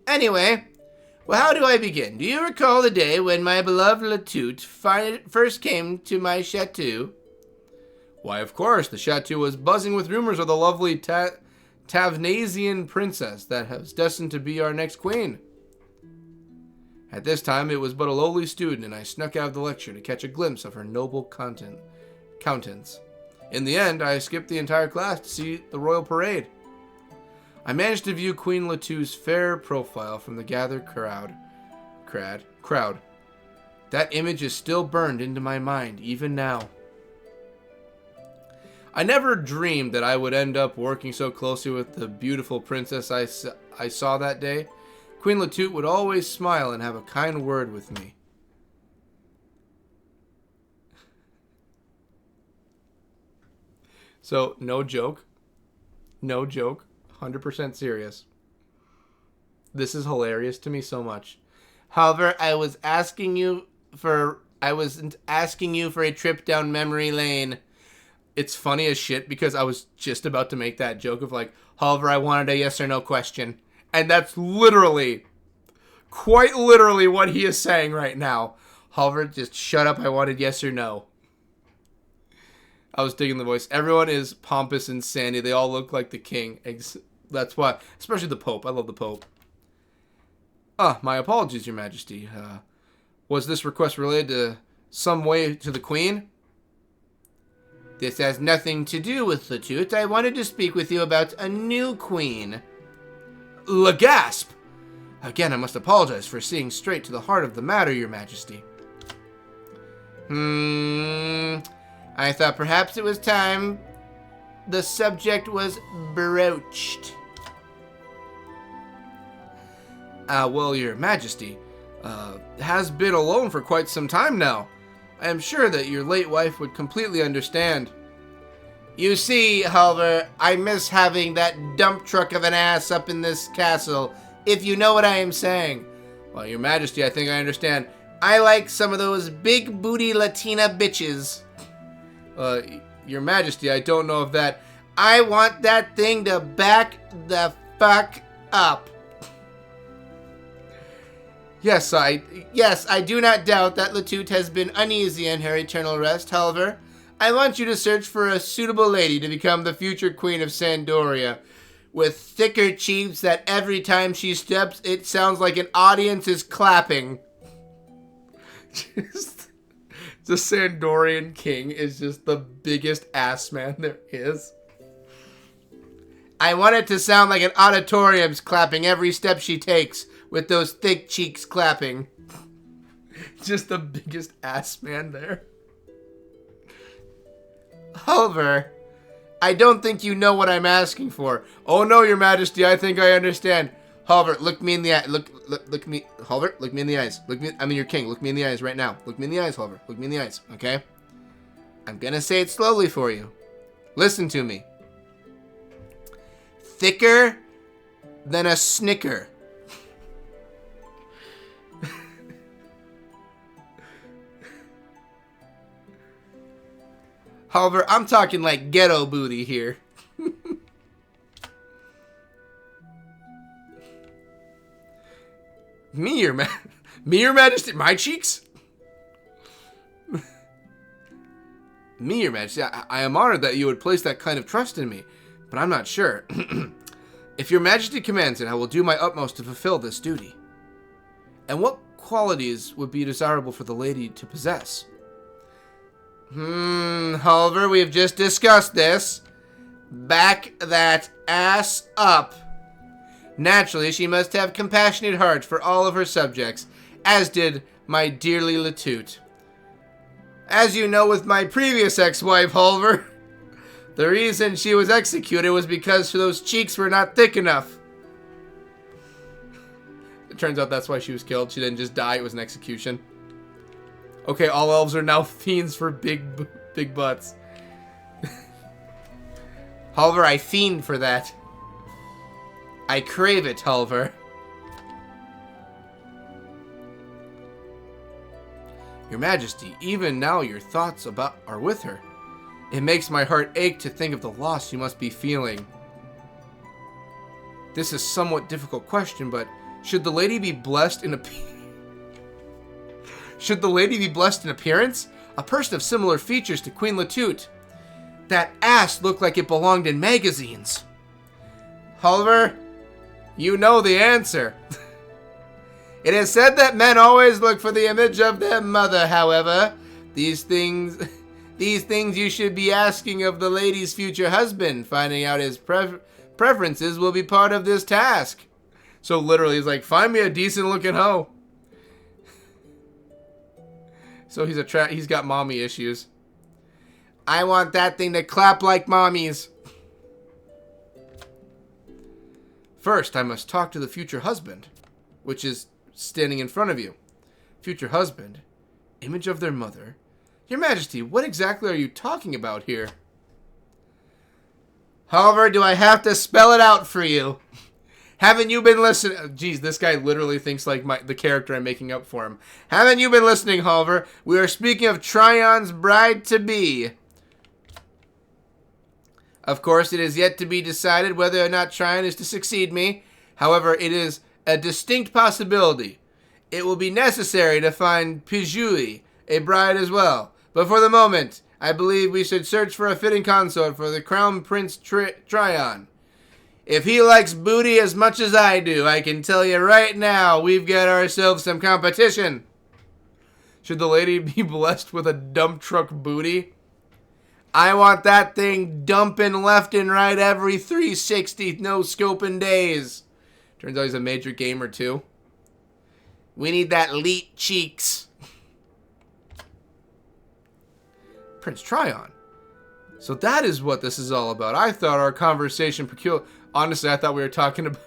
Anyway, well, how do I begin? Do you recall the day when my beloved Latoot first came to my chateau? Why, of course, the chateau was buzzing with rumors of the lovely Tavnasian princess that was destined to be our next queen. At this time, it was but a lowly student, and I snuck out of the lecture to catch a glimpse of her noble countenance. In the end, I skipped the entire class to see the royal parade. I managed to view Queen Latoot's fair profile from the gathered crowd. That image is still burned into my mind, even now. I never dreamed that I would end up working so closely with the beautiful princess I saw that day. Queen Latoot would always smile and have a kind word with me. So, no joke. 100% serious. This is hilarious to me so much. However, I wasn't asking you for a trip down memory lane. It's funny as shit because I was just about to make that joke of like, however, I wanted a yes or no question. And that's quite literally what he is saying right now. However, just shut up, I wanted yes or no. I was digging the voice. Everyone is pompous and sandy. They all look like the king. That's why, especially the Pope. I love the Pope. My apologies, Your Majesty. Was this request related to some way to the Queen? This has nothing to do with Latoot. I wanted to speak with you about a new queen. Gasp! Again, I must apologize for seeing straight to the heart of the matter, Your Majesty. I thought perhaps it was time the subject was broached. Well, Your Majesty, has been alone for quite some time now. I am sure that your late wife would completely understand. You see, however, I miss having that dump truck of an ass up in this castle, if you know what I am saying. Well, Your Majesty, I think I understand. I like some of those big booty Latina bitches. Your Majesty, I don't know if that... I want that thing to back the fuck up. Yes, I do not doubt that Latoot has been uneasy in her eternal rest. However, I want you to search for a suitable lady to become the future queen of Sandoria, with thicker cheeks that every time she steps, it sounds like an audience is clapping. Just, the Sandorian king is just the biggest ass man there is. I want it to sound like an auditorium's clapping every step she takes, with those thick cheeks clapping. Just the biggest ass man there. However, I don't think you know what I'm asking for. Oh no, Your Majesty, I think I understand. However, look me in the eye. Look me. However, look me in the eyes. I'm your king. Look me in the eyes right now. Look me in the eyes, However. Look me in the eyes, okay? I'm gonna say it slowly for you. Listen to me. Thicker than a Snicker. However, I'm talking like ghetto booty here. Me, Your Majesty, my cheeks? Me, Your Majesty, I am honored that you would place that kind of trust in me, but I'm not sure. If Your Majesty commands it, I will do my utmost to fulfill this duty. And what qualities would be desirable for the lady to possess? However, we have just discussed this. Back that ass up. Naturally, she must have compassionate heart for all of her subjects, as did my dearly Latoot. As you know with my previous ex-wife, Hulver, the reason she was executed was because those cheeks were not thick enough. turns out that's why she was killed. She didn't just die. It was an execution. Okay, all elves are now fiends for big butts. Halver, I fiend for that. I crave it, Halver. Your Majesty, even now your thoughts are with her. It makes my heart ache to think of the loss you must be feeling. This is a somewhat difficult question, but should the lady be blessed in appearance? A person of similar features to Queen Latute. That ass looked like it belonged in magazines. Halver, you know the answer. It is said that men always look for the image of their mother, however. These things you should be asking of the lady's future husband. Finding out his preferences will be part of this task. So literally, he's like, find me a decent-looking hoe. So he's got mommy issues. I want that thing to clap like mommies. First, I must talk to the future husband, which is standing in front of you. Future husband, image of their mother. Your Majesty, what exactly are you talking about here? However, do I have to spell it out for you? Haven't you been listening? Jeez, this guy literally thinks like the character I'm making up for him. Haven't you been listening, Halver? We are speaking of Tryon's bride-to-be. Of course, it is yet to be decided whether or not Tryon is to succeed me. However, it is a distinct possibility. It will be necessary to find Pijui, a bride as well. But for the moment, I believe we should search for a fitting consort for the Crown Prince Tryon. If he likes booty as much as I do, I can tell you right now, we've got ourselves some competition. Should the lady be blessed with a dump truck booty? I want that thing dumping left and right every 360, no scoping days. Turns out he's a major gamer too. We need that leet cheeks. Prince Tryon. So that is what this is all about. I thought our conversation peculiar. Honestly, I thought we were talking about...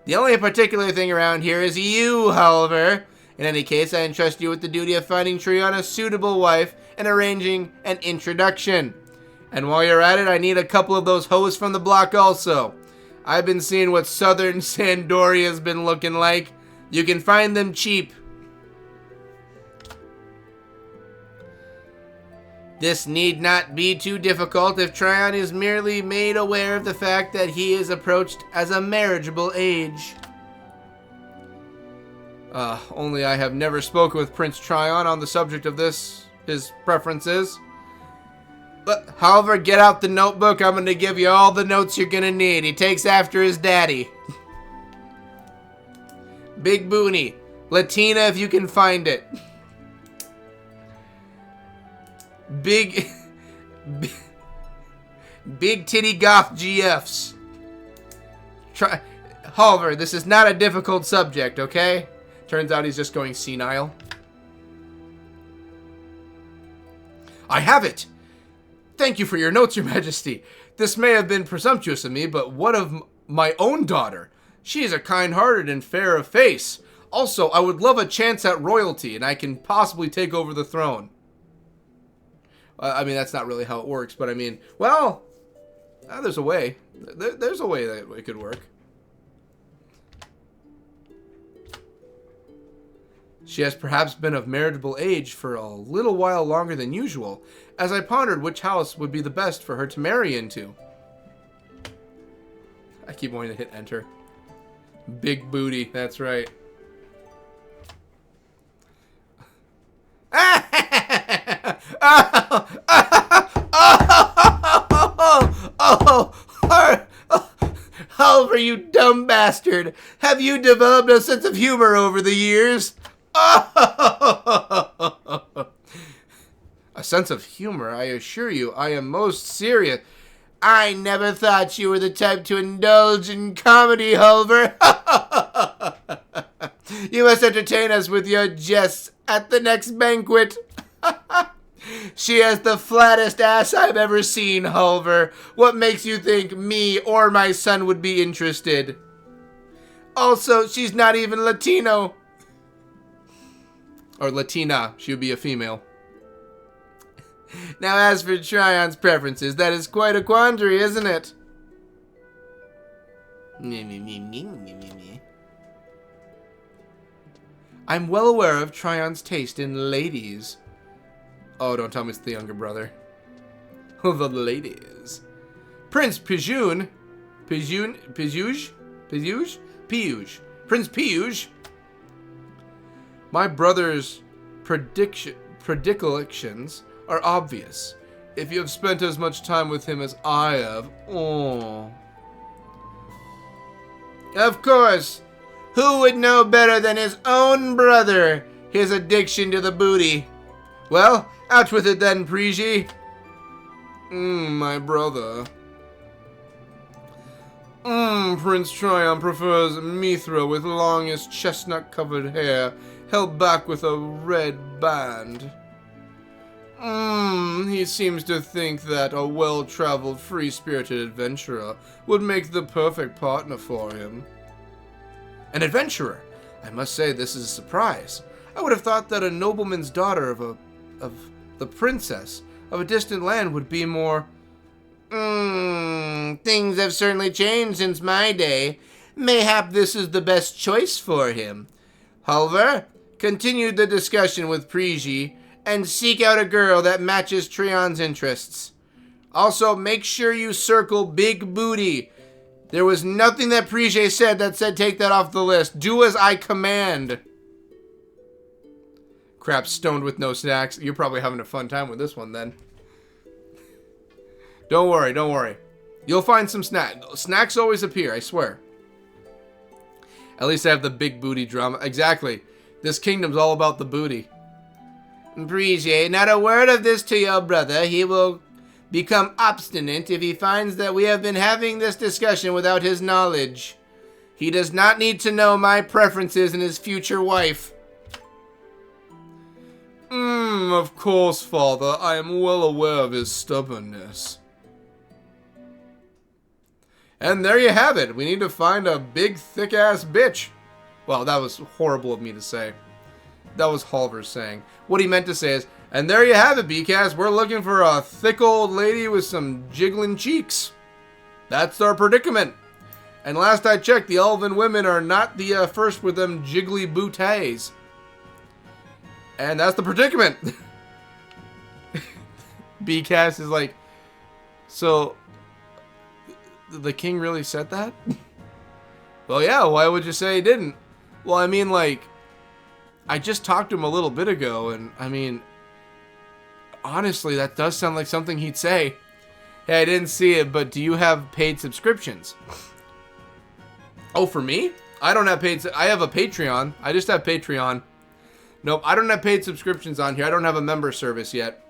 The only particular thing around here is you, Halver. In any case, I entrust you with the duty of finding Tryon a suitable wife and arranging an introduction. And while you're at it, I need a couple of those hoes from the block also. I've been seeing what southern Sandoria's been looking like. You can find them cheap. This need not be too difficult if Tryon is merely made aware of the fact that he is approached as a marriageable age. Only I have never spoken with Prince Tryon on the subject of this, his preferences. But, however, get out the notebook. I'm going to give you all the notes you're going to need. He takes after his daddy. Big Boonie. Latina if you can find it. Big titty goth GFs. Halver, this is not a difficult subject, okay? Turns out he's just going senile. I have it! Thank you for your notes, Your Majesty. This may have been presumptuous of me, but what of my own daughter? She is a kind-hearted and fair of face. Also, I would love a chance at royalty, and I can possibly take over the throne. I mean, that's not really how it works, but I mean, well, there's a way. There's a way that it could work. She has perhaps been of marriageable age for a little while longer than usual, as I pondered which house would be the best for her to marry into. I keep wanting to hit enter. Big booty, that's right. Halver, you dumb bastard. Have you developed a sense of humor over the years? A sense of humor? I assure you, I am most serious. I never thought you were the type to indulge in comedy, Halver. You must entertain us with your jests at the next banquet. She has the flattest ass I've ever seen, Halver. What makes you think me or my son would be interested? Also, she's not even Latino. Or Latina. She would be a female. Now, as for Tryon's preferences, that is quite a quandary, isn't it? I'm well aware of Tryon's taste in ladies. Oh, don't tell me it's the younger brother. The ladies. Prince Piyush. Piyush? Prince Piyush. My brother's predilections are obvious. If you have spent as much time with him as I have. Oh. Of course. Who would know better than his own brother his addiction to the booty? Well, out with it then, Priji. My brother. Prince Tryon prefers Mithra with longest chestnut-covered hair, held back with a red band. He seems to think that a well-traveled, free-spirited adventurer would make the perfect partner for him. An adventurer? I must say this is a surprise. I would have thought that a nobleman's daughter of the princess of a distant land would be more... Things have certainly changed since my day. Mayhap this is the best choice for him. However, continue the discussion with Priji and seek out a girl that matches Tryon's interests. Also, make sure you circle big booty. There was nothing that Priji said that said take that off the list. Do as I command. Crap, stoned with no snacks. You're probably having a fun time with this one then. Don't worry, don't worry. You'll find some snacks. Snacks always appear, I swear. At least I have the big booty drama. Exactly. This kingdom's all about the booty. Priji, not a word of this to your brother. He will become obstinate if he finds that we have been having this discussion without his knowledge. He does not need to know my preferences in his future wife. Of course, father. I am well aware of his stubbornness. And there you have it. We need to find a big, thick-ass bitch. Well, that was horrible of me to say. That was Halvor saying. What he meant to say is, and there you have it, BCast. We're looking for a thick old lady with some jiggling cheeks. That's our predicament. And last I checked, the elven women are not the first with them jiggly booties. And that's the predicament. BCast is like, so... the king really said that? Well, yeah, why would you say he didn't? Well, I mean, like, I just talked to him a little bit ago, and, I mean, honestly, that does sound like something he'd say. Hey, I didn't see it, but do you have paid subscriptions? Oh, for me? I don't have paid... I have a Patreon. I just have Patreon. Nope, I don't have paid subscriptions on here. I don't have a member service yet.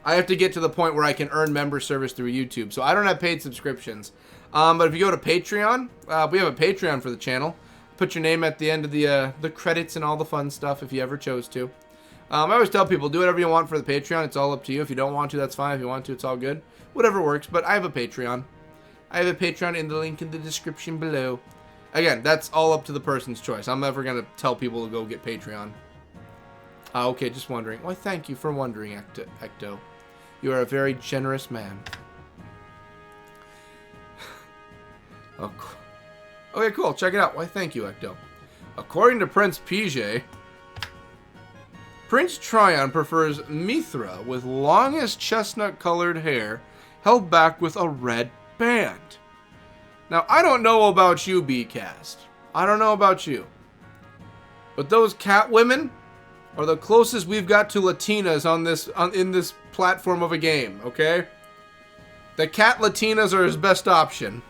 I have to get to the point where I can earn member service through YouTube, so I don't have paid subscriptions. But if you go to Patreon, we have a Patreon for the channel. Put your name at the end of the credits and all the fun stuff if you ever chose to. I always tell people, do whatever you want for the Patreon. It's all up to you. If you don't want to, that's fine. If you want to, it's all good. Whatever works, but I have a Patreon. I have a Patreon in the link in the description below. Again, that's all up to the person's choice. I'm never going to tell people to go get Patreon. Okay, just wondering. Why, thank you for wondering, Ecto. You are a very generous man. Okay, cool. Check it out. Why, thank you, Ecto. According to Prince Piyush, Prince Tryon prefers Mithra with longest chestnut-colored hair held back with a red band. Now, I don't know about you, BCast. I don't know about you. But those cat women are the closest we've got to Latinas in this platform of a game, okay? The cat Latinas are his best option.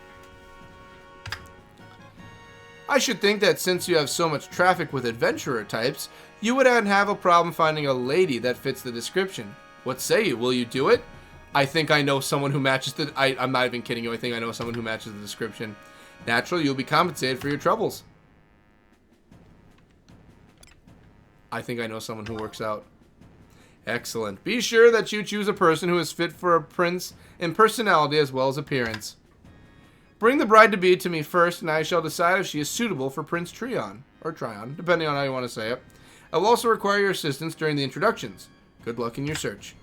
I should think that since you have so much traffic with adventurer types, you wouldn't have a problem finding a lady that fits the description. What say you? Will you do it? I think I know someone who matches the... I'm not even kidding you. I think I know someone who matches the description. Naturally, you'll be compensated for your troubles. I think I know someone who works out. Excellent. Be sure that you choose a person who is fit for a prince in personality as well as appearance. Bring the bride-to-be to me first, and I shall decide if she is suitable for Prince Tryon. Or Tryon, depending on how you want to say it. I will also require your assistance during the introductions. Good luck in your search.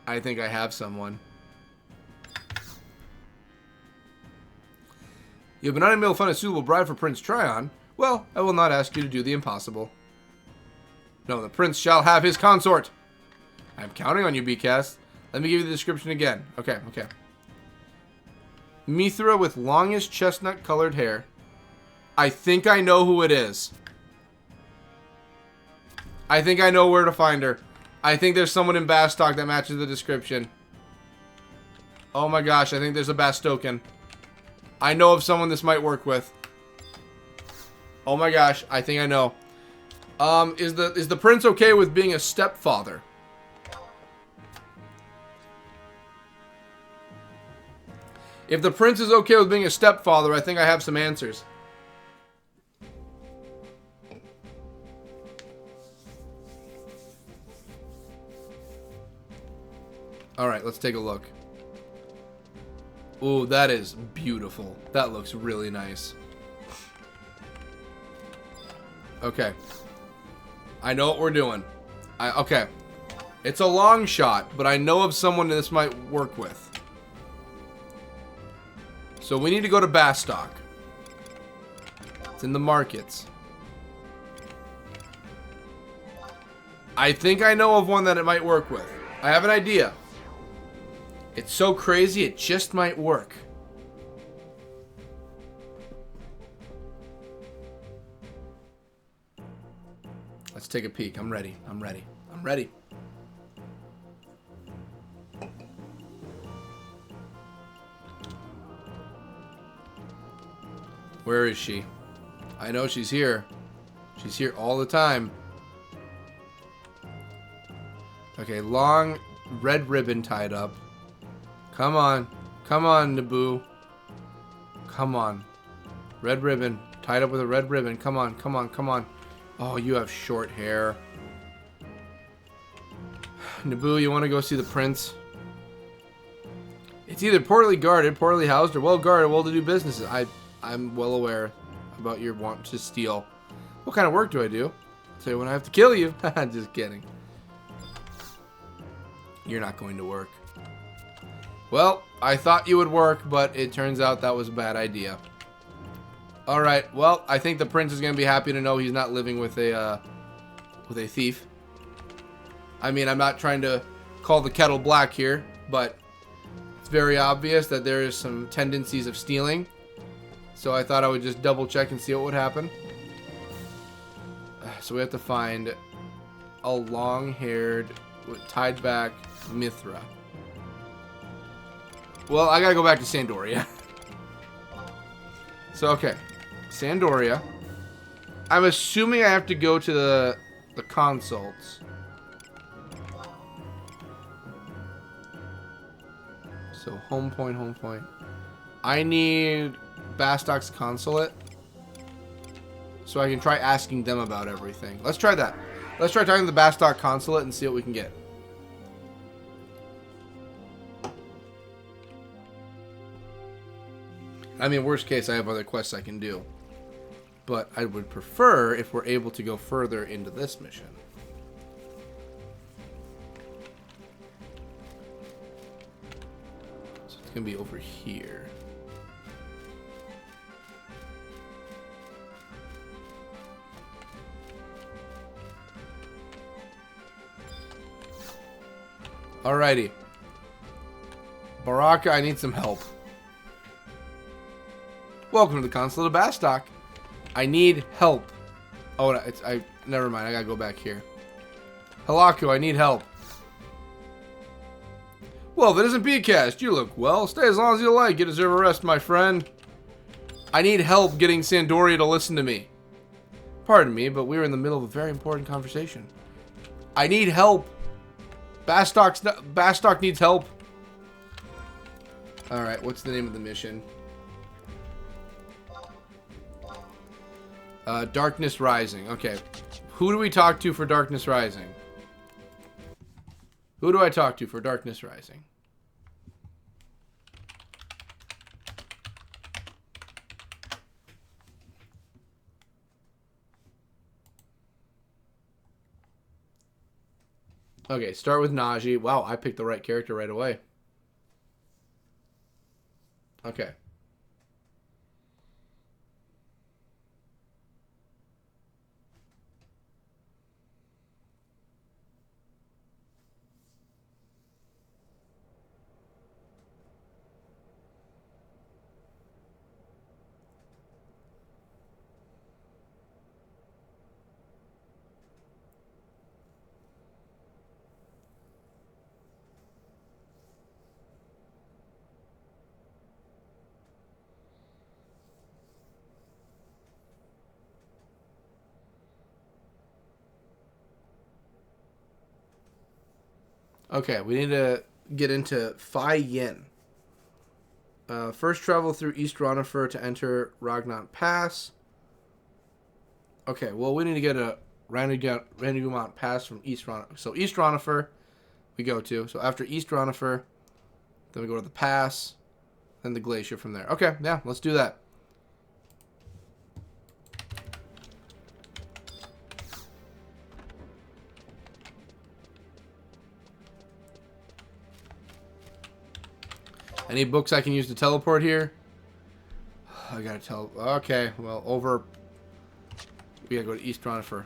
I think I have someone. You have been unable to find a suitable bride for Prince Tryon. Well, I will not ask you to do the impossible. No, the prince shall have his consort. I'm counting on you, BCast. Let me give you the description again. Okay. Mithra with longish chestnut-colored hair. I think I know who it is. I think I know where to find her. I think there's someone in Bastock that matches the description. Oh my gosh, I think there's a Bastoken. I know of someone this might work with. Oh my gosh, I think I know. Is the prince okay with being a stepfather? If the prince is okay with being a stepfather, I think I have some answers. Alright, let's take a look. Ooh, that is beautiful. That looks really nice. Okay. I know what we're doing. Okay. It's a long shot, but I know of someone this might work with. So we need to go to Bastock. It's in the markets. I think I know of one that it might work with. I have an idea. It's so crazy, it just might work. Let's take a peek. I'm ready. I'm ready. I'm ready. Where is she? I know she's here. She's here all the time. Okay, long red ribbon tied up. Come on. Come on, Naboo. Come on. Red ribbon. Tied up with a red ribbon. Come on, come on, come on. Oh, you have short hair. Naboo, you want to go see the prince? It's either poorly guarded, poorly housed, or well guarded, well-to-do businesses. I'm well aware about your want to steal. What kind of work do I do? Say when I have to kill you. Just kidding. You're not going to work. Well, I thought you would work, but it turns out that was a bad idea. Alright, well, I think the prince is going to be happy to know he's not living with a thief. I mean, I'm not trying to call the kettle black here, but it's very obvious that there is some tendencies of stealing. So I thought I would just double check and see what would happen. So we have to find a long-haired, tied back Mithra. Well, I gotta go back to Sandoria. So, okay. Sandoria. I'm assuming I have to go to the consults. So, home point. I need Bastock's consulate. So I can try asking them about everything. Let's try that. Let's try talking to the Bastock consulate and see what we can get. I mean, worst case, I have other quests I can do. But I would prefer if we're able to go further into this mission. So it's going to be over here. Alrighty. Baraka, I need some help. Welcome to the Consulate of Bastock. I need help. Oh, never mind. I gotta go back here. Halaku, I need help. Well, if it isn't BCast, you look well. Stay as long as you like. You deserve a rest, my friend. I need help getting Sandoria to listen to me. Pardon me, but we were in the middle of a very important conversation. I need help. Bastock needs help. Alright, what's the name of the mission? Darkness Rising. Okay. Who do we talk to for Darkness Rising? Who do I talk to for Darkness Rising? Okay, start with Najee. Wow, I picked the right character right away. Okay. Okay, we need to get into Phi Yin. First travel through East Ronifer to enter Ragnant Pass. Okay, well, we need to get a Randigumont Pass from East Ronifer. So East Ronifer we go to. So after East Ronifer, then we go to the pass, then the glacier from there. Okay, yeah, let's do that. Any books I can use to teleport here? I gotta tell. Okay, well, over. We gotta go to East Ronifer.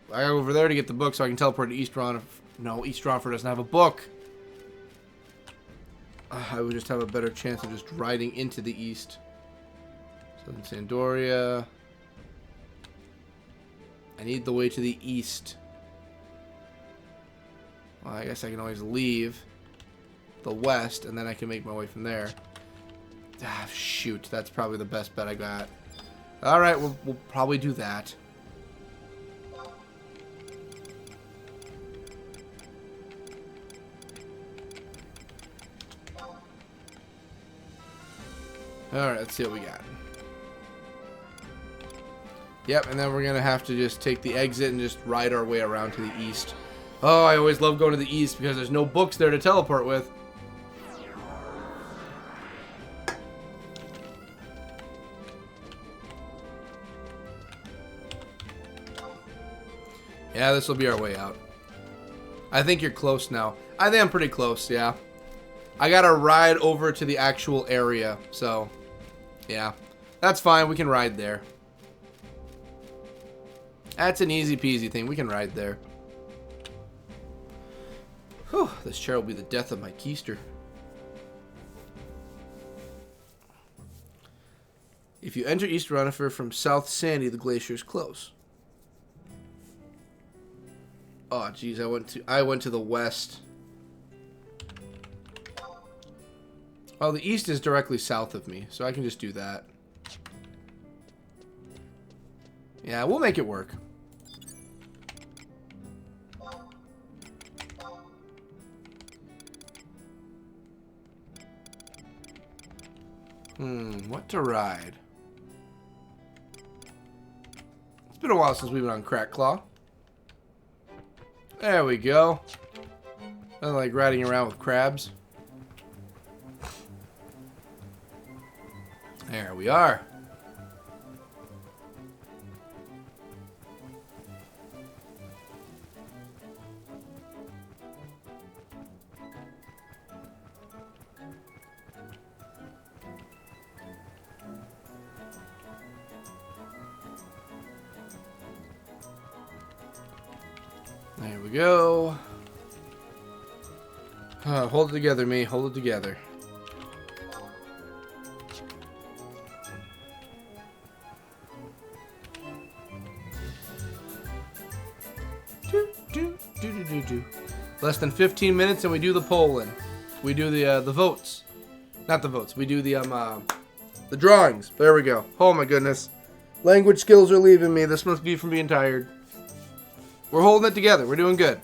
I gotta go over there to get the book so I can teleport to East Ronifer. No, East Ronifer doesn't have a book. I would just have a better chance of just riding into the east. Southern Sandoria. I need the way to the east. Well, I guess I can always leave the west, and then I can make my way from there. Ah, shoot. That's probably the best bet I got. Alright, we'll probably do that. Alright, let's see what we got. Yep, and then we're going to have to just take the exit and just ride our way around to the east. Oh, I always love going to the east because there's no books there to teleport with. Yeah, this will be our way out. I think you're close now. I think I'm pretty close, yeah. I gotta ride over to the actual area, so... yeah. That's fine, we can ride there. That's an easy peasy thing, we can ride there. Whew, this chair will be the death of my keister. If you enter East Ronifer from South Sandy, the glacier is close. Oh, geez, I went to the west. Well, the east is directly south of me, so I can just do that. Yeah, we'll make it work. What to ride? It's been a while since we've been on Crack Claw. There we go. Nothing like riding around with crabs. There we are. There we go. Hold it together, me. Hold it together. Less than 15 minutes and we do the polling. We do the votes. Not the votes. We do the drawings. There we go. Oh my goodness. Language skills are leaving me. This must be from being tired. We're holding it together. We're doing good.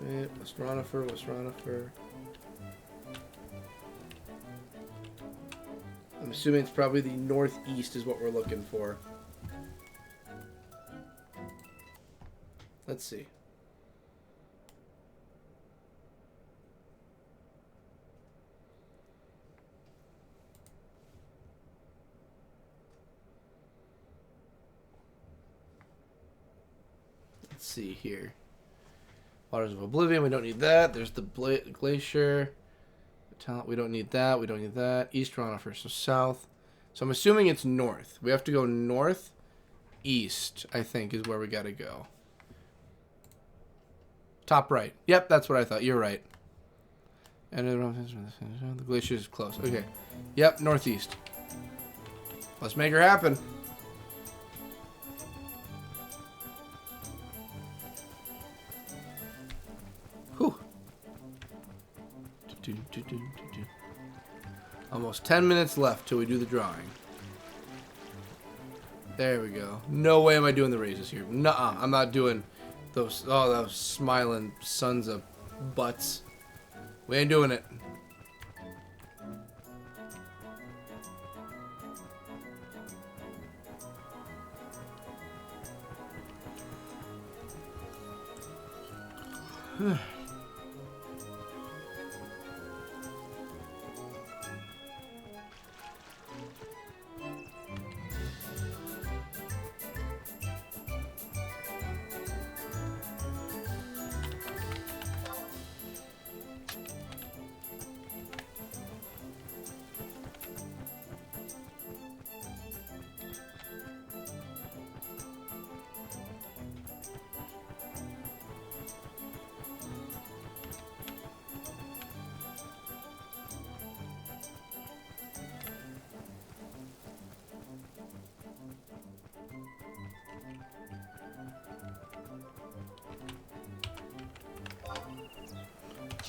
Okay, West Ronifer. I'm assuming it's probably the northeast is what we're looking for. Let's see. see here. Waters of Oblivion, we don't need that. There's the glacier. Talent, we don't need that. We don't need that. East Toronto first, so south. So I'm assuming it's north. We have to go north, east, I think, is where we got to go. Top right. Yep, that's what I thought. You're right. And the glacier is close. Okay. Yep, northeast. Let's make her happen. Whew. Almost 10 minutes left till we do the drawing. There we go. No way am I doing the raises here. Nuh-uh. I'm not doing those. Oh, those smiling sons of butts. We ain't doing it.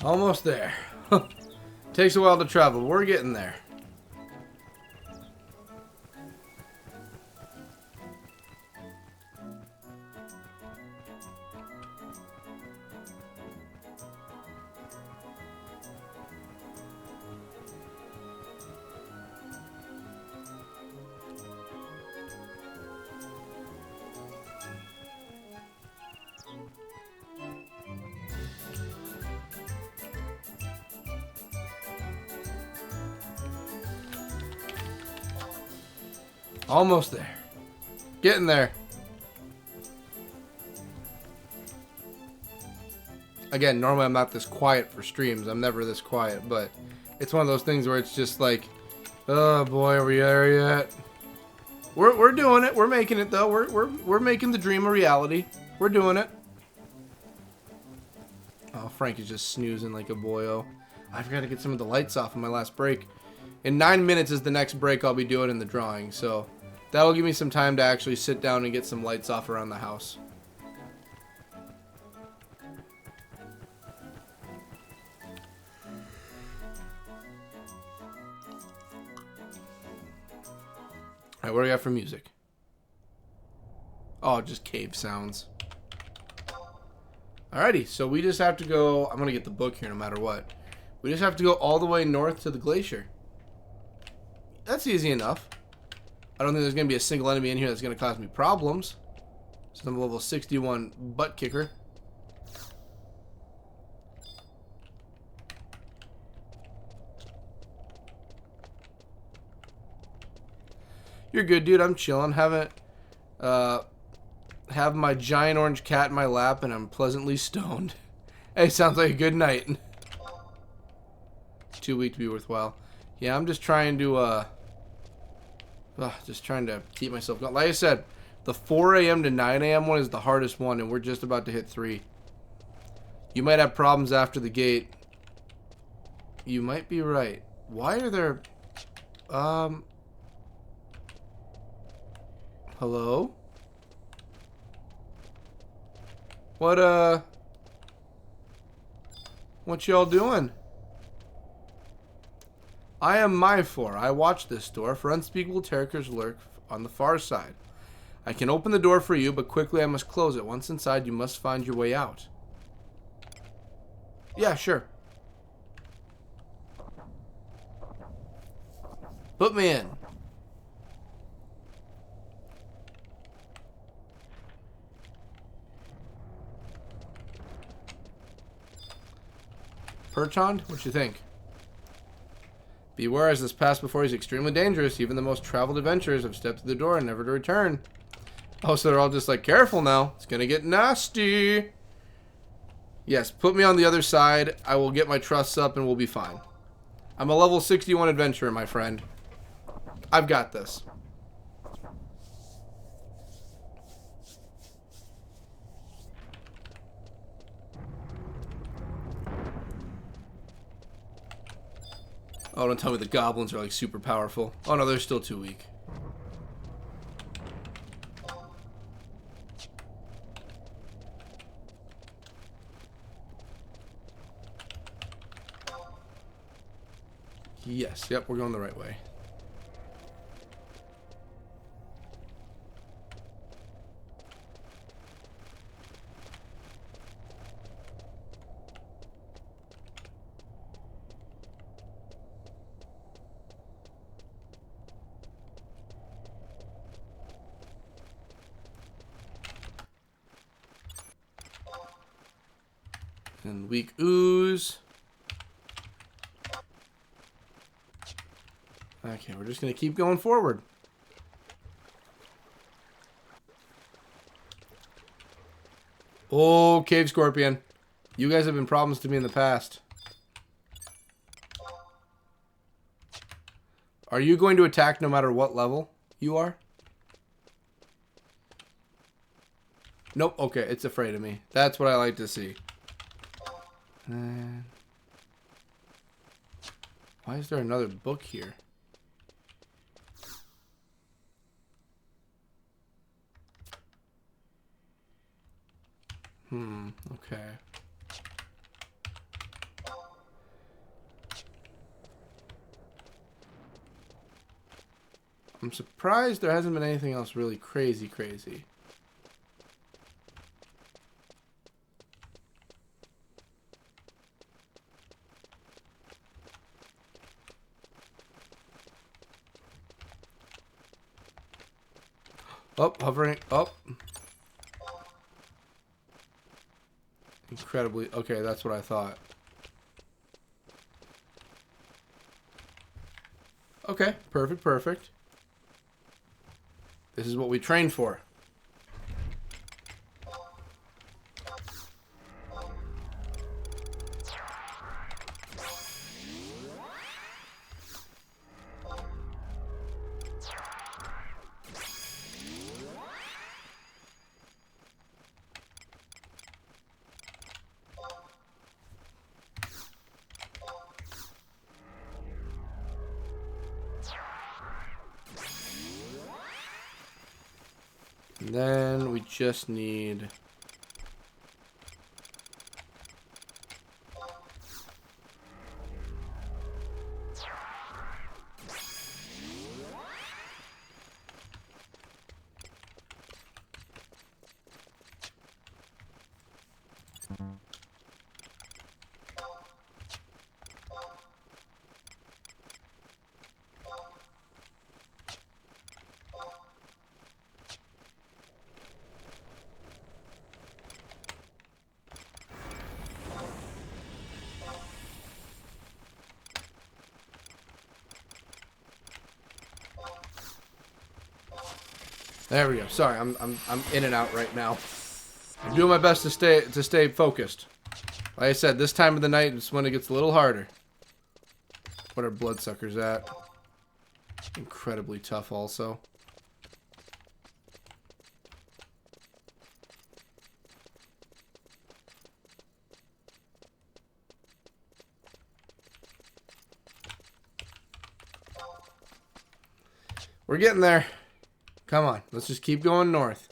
Almost there. Takes a while to travel. We're getting there. Almost there. Getting there. Again, normally I'm not this quiet for streams. I'm never this quiet, but it's one of those things where it's just like, oh boy, are we there yet? We're doing it. We're making it though. We're making the dream a reality. We're doing it. Oh, Frank is just snoozing like a boyo. I forgot to get some of the lights off in my last break. In 9 minutes is the next break I'll be doing in the drawing, so that'll give me some time to actually sit down and get some lights off around the house. Alright, what do we got for music? Oh, just cave sounds. Alrighty, so we just have to go. I'm going to get the book here no matter what. We just have to go all the way north to the glacier. That's easy enough. I don't think there's going to be a single enemy in here that's going to cause me problems. So I'm level 61 butt kicker. You're good, dude. I'm chilling. Have my giant orange cat in my lap, and I'm pleasantly stoned. Hey, sounds like a good night. Too weak to be worthwhile. Yeah, I'm just trying to keep myself going. Like I said, the 4 a.m. to 9 a.m. one is the hardest one, and we're just about to hit 3. You might have problems after the gate. You might be right. Why are there... Hello? What y'all doing? I am Myfor. I watch this door, for unspeakable terrors lurk on the far side. I can open the door for you, but quickly I must close it. Once inside, you must find your way out. Yeah, sure. Put me in. Perchond, what you think? Beware, as this passed before, he's extremely dangerous. Even the most traveled adventurers have stepped through the door and never to return. Oh, so they're all just like, careful now. It's going to get nasty. Yes, put me on the other side. I will get my trusts up and we'll be fine. I'm a level 61 adventurer, my friend. I've got this. Oh, don't tell me the goblins are like super powerful. Oh no, they're still too weak. Yes, yep, we're going the right way. And weak ooze. Okay, we're just going to keep going forward. Oh, Cave Scorpion. You guys have been problems to me in the past. Are you going to attack no matter what level you are? Nope. Okay, it's afraid of me. That's what I like to see. Why is there another book here? Okay. I'm surprised there hasn't been anything else really crazy. Oh, hovering. Oh. Incredibly. Okay, that's what I thought. Okay, perfect. This is what we trained for. And then we just need... There we go. Sorry, I'm in and out right now. I'm doing my best to stay focused. Like I said, this time of the night is when it gets a little harder. What are bloodsuckers at? Incredibly tough also. We're getting there. Come on, let's just keep going north.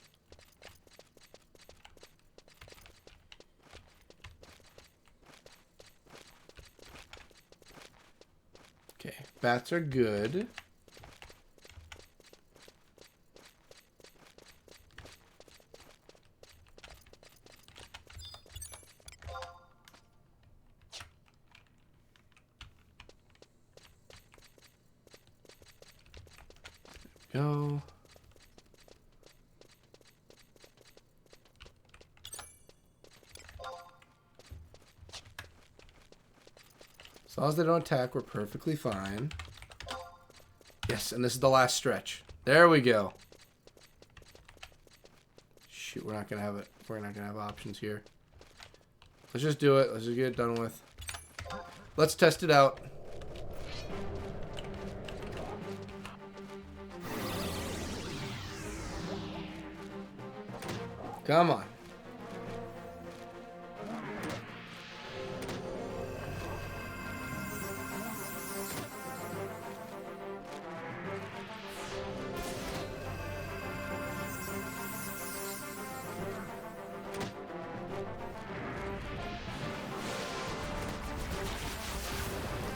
Okay, bats are good. There we go. As long as they don't attack, we're perfectly fine. Yes, and this is the last stretch. There we go. shoot, we're not gonna have it. We're not gonna have options here. Let's just do it. Let's just get it done with. Let's test it out. Come on.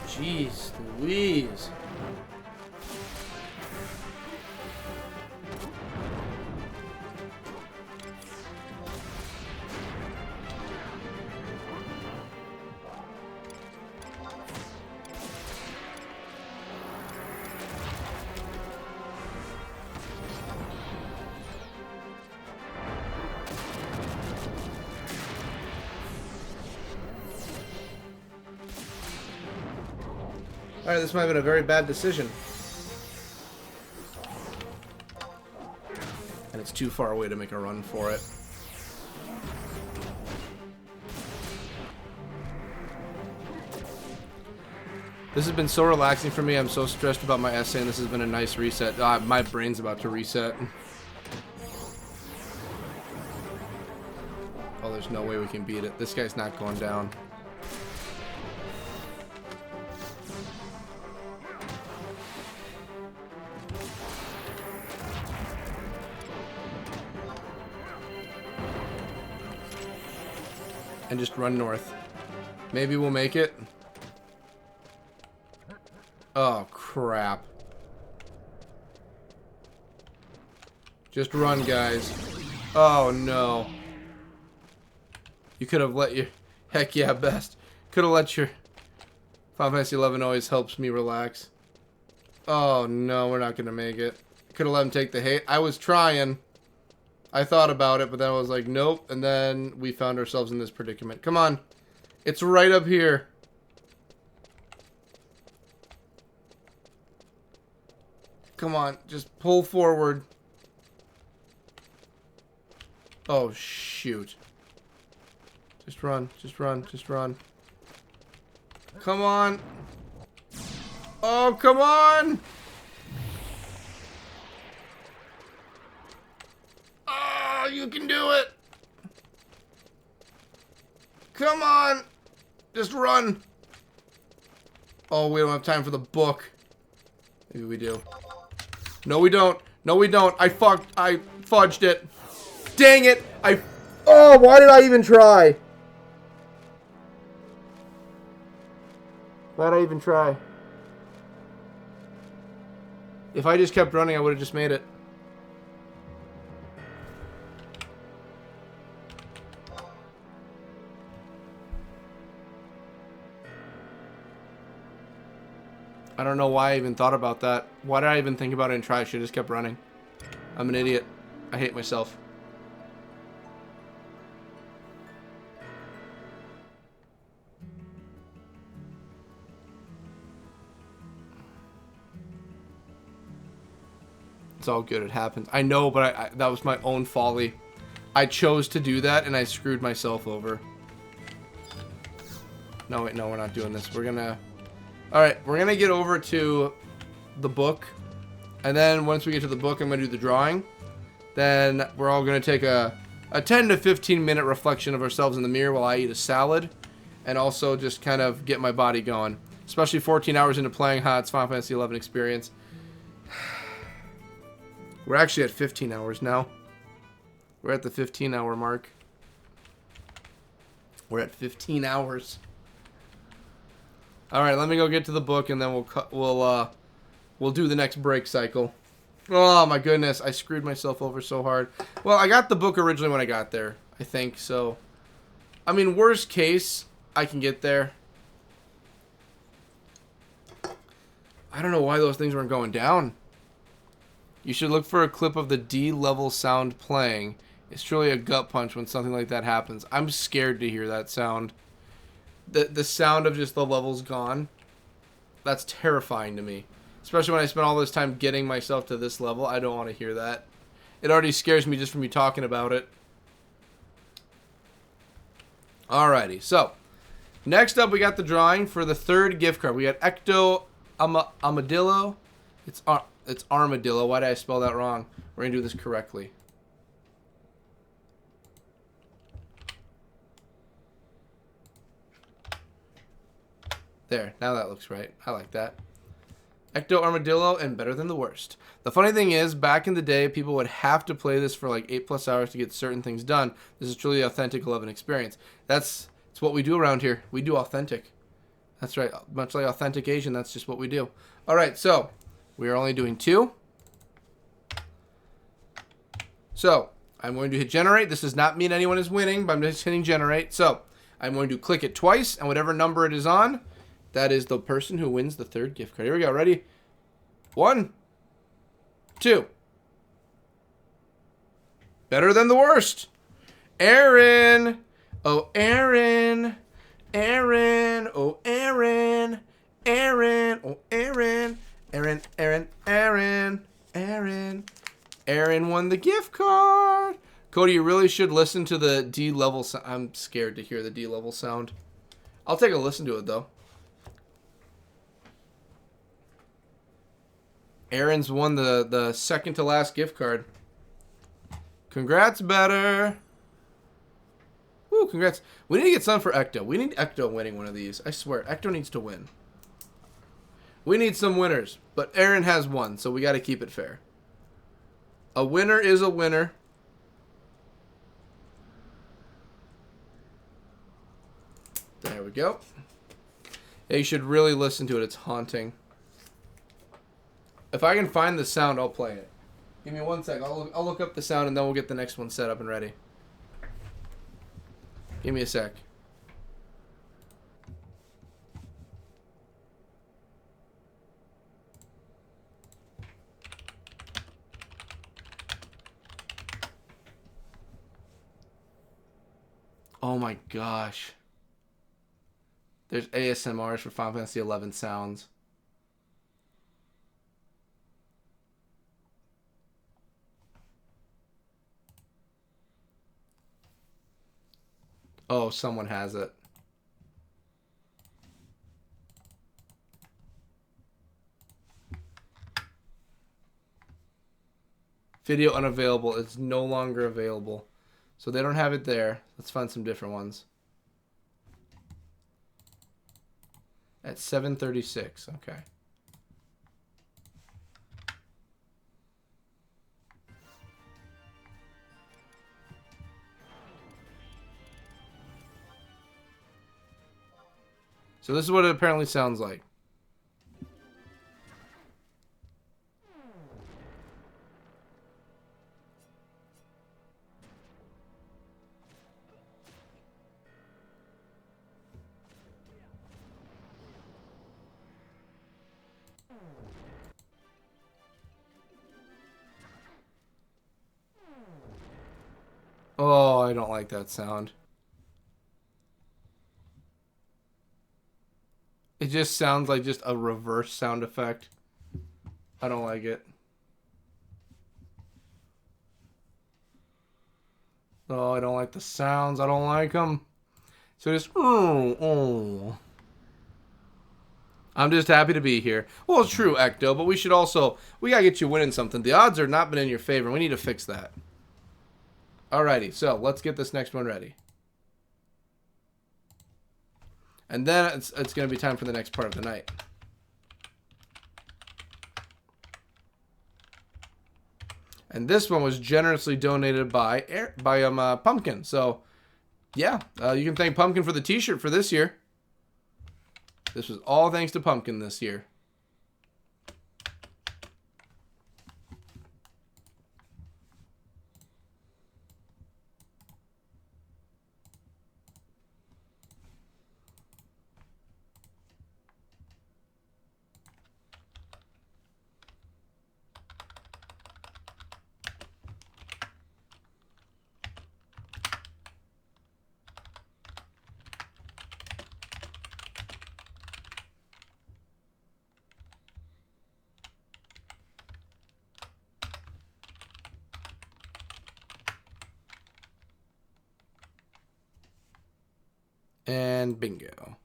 Jeez Louise. Alright, this might have been a very bad decision. And it's too far away to make a run for it. This has been so relaxing for me. I'm so stressed about my essay, and this has been a nice reset. My brain's about to reset. Oh, there's no way we can beat it. This guy's not going down. And just run north. Maybe we'll make it. Oh, crap. Just run, guys. Oh, no. You could have let your... Heck yeah, best. Could have let your... Final Fantasy 11 always helps me relax. Oh, no, we're not going to make it. Could have let him take the hate. I was trying. I thought about it, but then I was like, nope. And then we found ourselves in this predicament. Come on. It's right up here. Come on. Just pull forward. Oh, shoot. Just run. Just run. Just run. Come on. Oh, come on. Oh, you can do it. Come on. Just run. Oh, we don't have time for the book. Maybe we do. No, we don't. No, we don't. I fudged it. Dang it. Oh, why did I even try? Why'd I even try? If I just kept running, I would have just made it. I don't know why I even thought about that. Why did I even think about it and try? I should have just kept running. I'm an idiot. I hate myself. It's all good. It happens. I know, but that was my own folly. I chose to do that, and I screwed myself over. No, wait, no, we're not doing this. We're gonna... Alright, we're gonna get over to the book. And then once we get to the book, I'm gonna do the drawing. Then we're all gonna take a 10 to 15 minute reflection of ourselves in the mirror while I eat a salad. And also just kind of get my body going. Especially 14 hours into playing it's Final Fantasy 11 experience. We're actually at 15 hours now. We're at the 15-hour mark. We're at 15 hours. All right, let me go get to the book, and then we'll do the next break cycle. Oh my goodness, I screwed myself over so hard. Well, I got the book originally when I got there, I think. So, I mean, worst case, I can get there. I don't know why those things weren't going down. You should look for a clip of the D level sound playing. It's truly a gut punch when something like that happens. I'm scared to hear that sound. The sound of just the levels gone. That's terrifying to me. Especially when I spent all this time getting myself to this level. I don't want to hear that. It already scares me just from you talking about it. Alrighty, so next up we got the drawing for the third gift card. We got Ecto Armadillo. It's Armadillo. Why did I spell that wrong? We're going to do this correctly. There, now that looks right. I like that. Ecto Armadillo and Better Than the Worst. The funny thing is, back in the day, people would have to play this for like 8+ hours to get certain things done. This is truly authentic 11 experience. It's what we do around here. We do authentic. That's right. Much like Authentic Asian, that's just what we do. All right, so we are only doing 2. So I'm going to hit generate. This does not mean anyone is winning, but I'm just hitting generate. So I'm going to click it twice, and whatever number it is on, that is the person who wins the third gift card. Here we go. Ready? 1, 2. Better Than the Worst. Aaron. Oh, Aaron. Aaron. Oh, Aaron. Aaron. Oh, Aaron. Aaron. Aaron. Aaron. Aaron. Aaron won the gift card. Cody, you really should listen to the D level sound. I'm scared to hear the D level sound. I'll take a listen to it, though. Aaron's won the second to last gift card. Congrats, Better. Woo, congrats. We need to get something for Ecto. We need Ecto winning one of these. I swear, Ecto needs to win. We need some winners, but Aaron has one, so we got to keep it fair. A winner is a winner. There we go. Yeah, you should really listen to it. It's haunting. If I can find the sound, I'll play it. Give me 1 sec. I'll look up the sound, and then we'll get the next one set up and ready. Give me a sec. Oh my gosh. There's ASMRs for Final Fantasy 11 sounds. Oh, someone has it. Video unavailable. It's no longer available. So they don't have it there. Let's find some different ones. At 7:36. Okay. So this is what it apparently sounds like. Oh, I don't like that sound. It just sounds like just a reverse sound effect. I don't like it. Oh, I don't like the sounds. I don't like them. So just, oh. I'm just happy to be here. Well, it's true, Ecto, but we gotta get you winning something. The odds are not been in your favor. We need to fix that. Alrighty, so let's get this next one ready. And then it's going to be time for the next part of the night. And this one was generously donated by Pumpkin. So, yeah, you can thank Pumpkin for the t-shirt for this year. This was all thanks to Pumpkin this year. And bingo.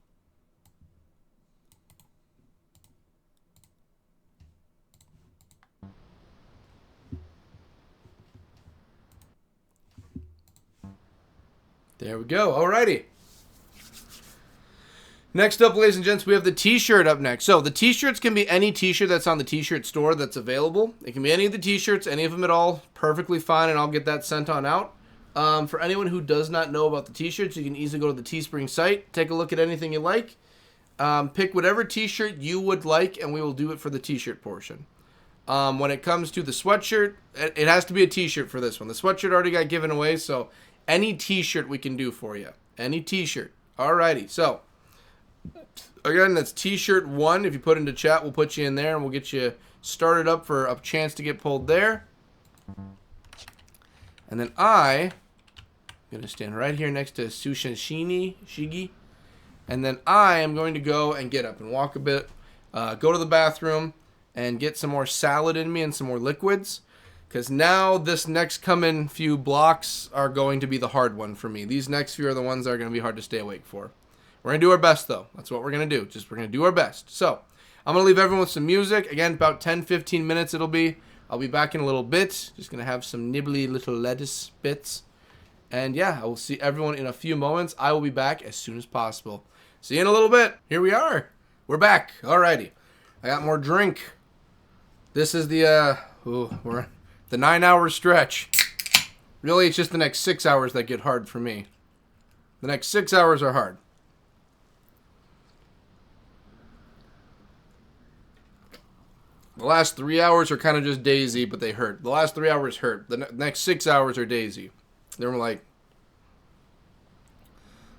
There we go. Alrighty. Next up, ladies and gents, we have the t-shirt up next. So the t-shirts can be any t-shirt that's on the t-shirt store that's available. It can be any of the t-shirts, any of them at all. Perfectly fine, and I'll get that sent on out. For anyone who does not know about the t-shirts, you can easily go to the Teespring site, take a look at anything you like, pick whatever t-shirt you would like, and we will do it for the t-shirt portion. When it comes to the sweatshirt, it has to be a t-shirt for this one. The sweatshirt already got given away, so any t-shirt we can do for you. Any t-shirt. Alrighty, so again, that's t-shirt 1. If you put into chat, we'll put you in there, and we'll get you started up for a chance to get pulled there. And then I'm going to stand right here next to Shigi. And then I am going to go and get up and walk a bit, go to the bathroom, and get some more salad in me and some more liquids. Because now this next coming few blocks are going to be the hard one for me. These next few are the ones that are going to be hard to stay awake for. We're going to do our best, though. That's what we're going to do. We're going to do our best. So, I'm going to leave everyone with some music. Again, about 10-15 minutes it'll be. I'll be back in a little bit. Just going to have some nibbly little lettuce bits. And yeah, I will see everyone in a few moments. I will be back as soon as possible. See you in a little bit. Here we are. We're back. Alrighty. I got more drink. This is the 9-hour stretch. Really, it's just the next 6 hours that get hard for me. The next 6 hours are hard. The last 3 hours are kind of just daisy, but they hurt. The last 3 hours hurt. The next 6 hours are daisy. They're like,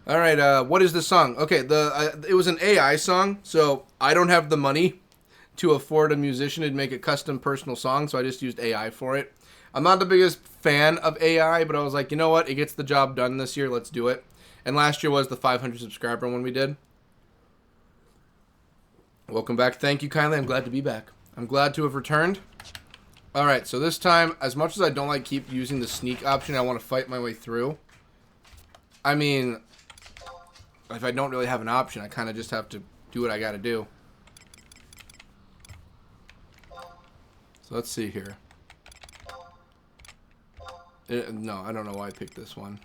all right, what is the song? Okay, it was an AI song, so I don't have the money to afford a musician to make a custom personal song, so I just used AI for it. I'm not the biggest fan of AI, but I was like, you know what? It gets the job done this year. Let's do it. And last year was the 500 subscriber one we did. Welcome back. Thank you kindly. I'm glad to be back. I'm glad to have returned. Alright, so this time, as much as I don't like keep using the sneak option, I want to fight my way through. I mean, if I don't really have an option, I kind of just have to do what I got to do. So let's see here. No, I don't know why I picked this one.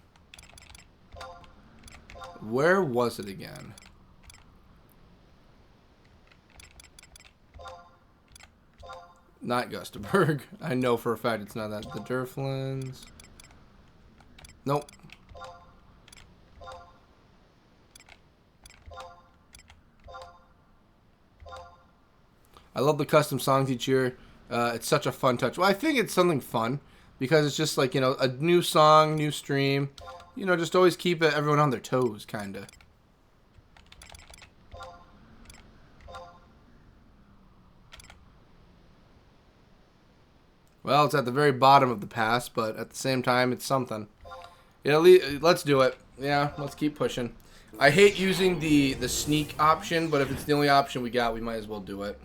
Where was it again? Not Gustaberg. I know for a fact it's not that. The Durflins. Nope. I love the custom songs each year. It's such a fun touch. Well, I think it's something fun because it's just like, you know, a new song, new stream. You know, just always keep everyone on their toes, kind of. Well, it's at the very bottom of the pass, but at the same time, it's something. Yeah, let's do it. Yeah, let's keep pushing. I hate using the sneak option, but if it's the only option we got, we might as well do it.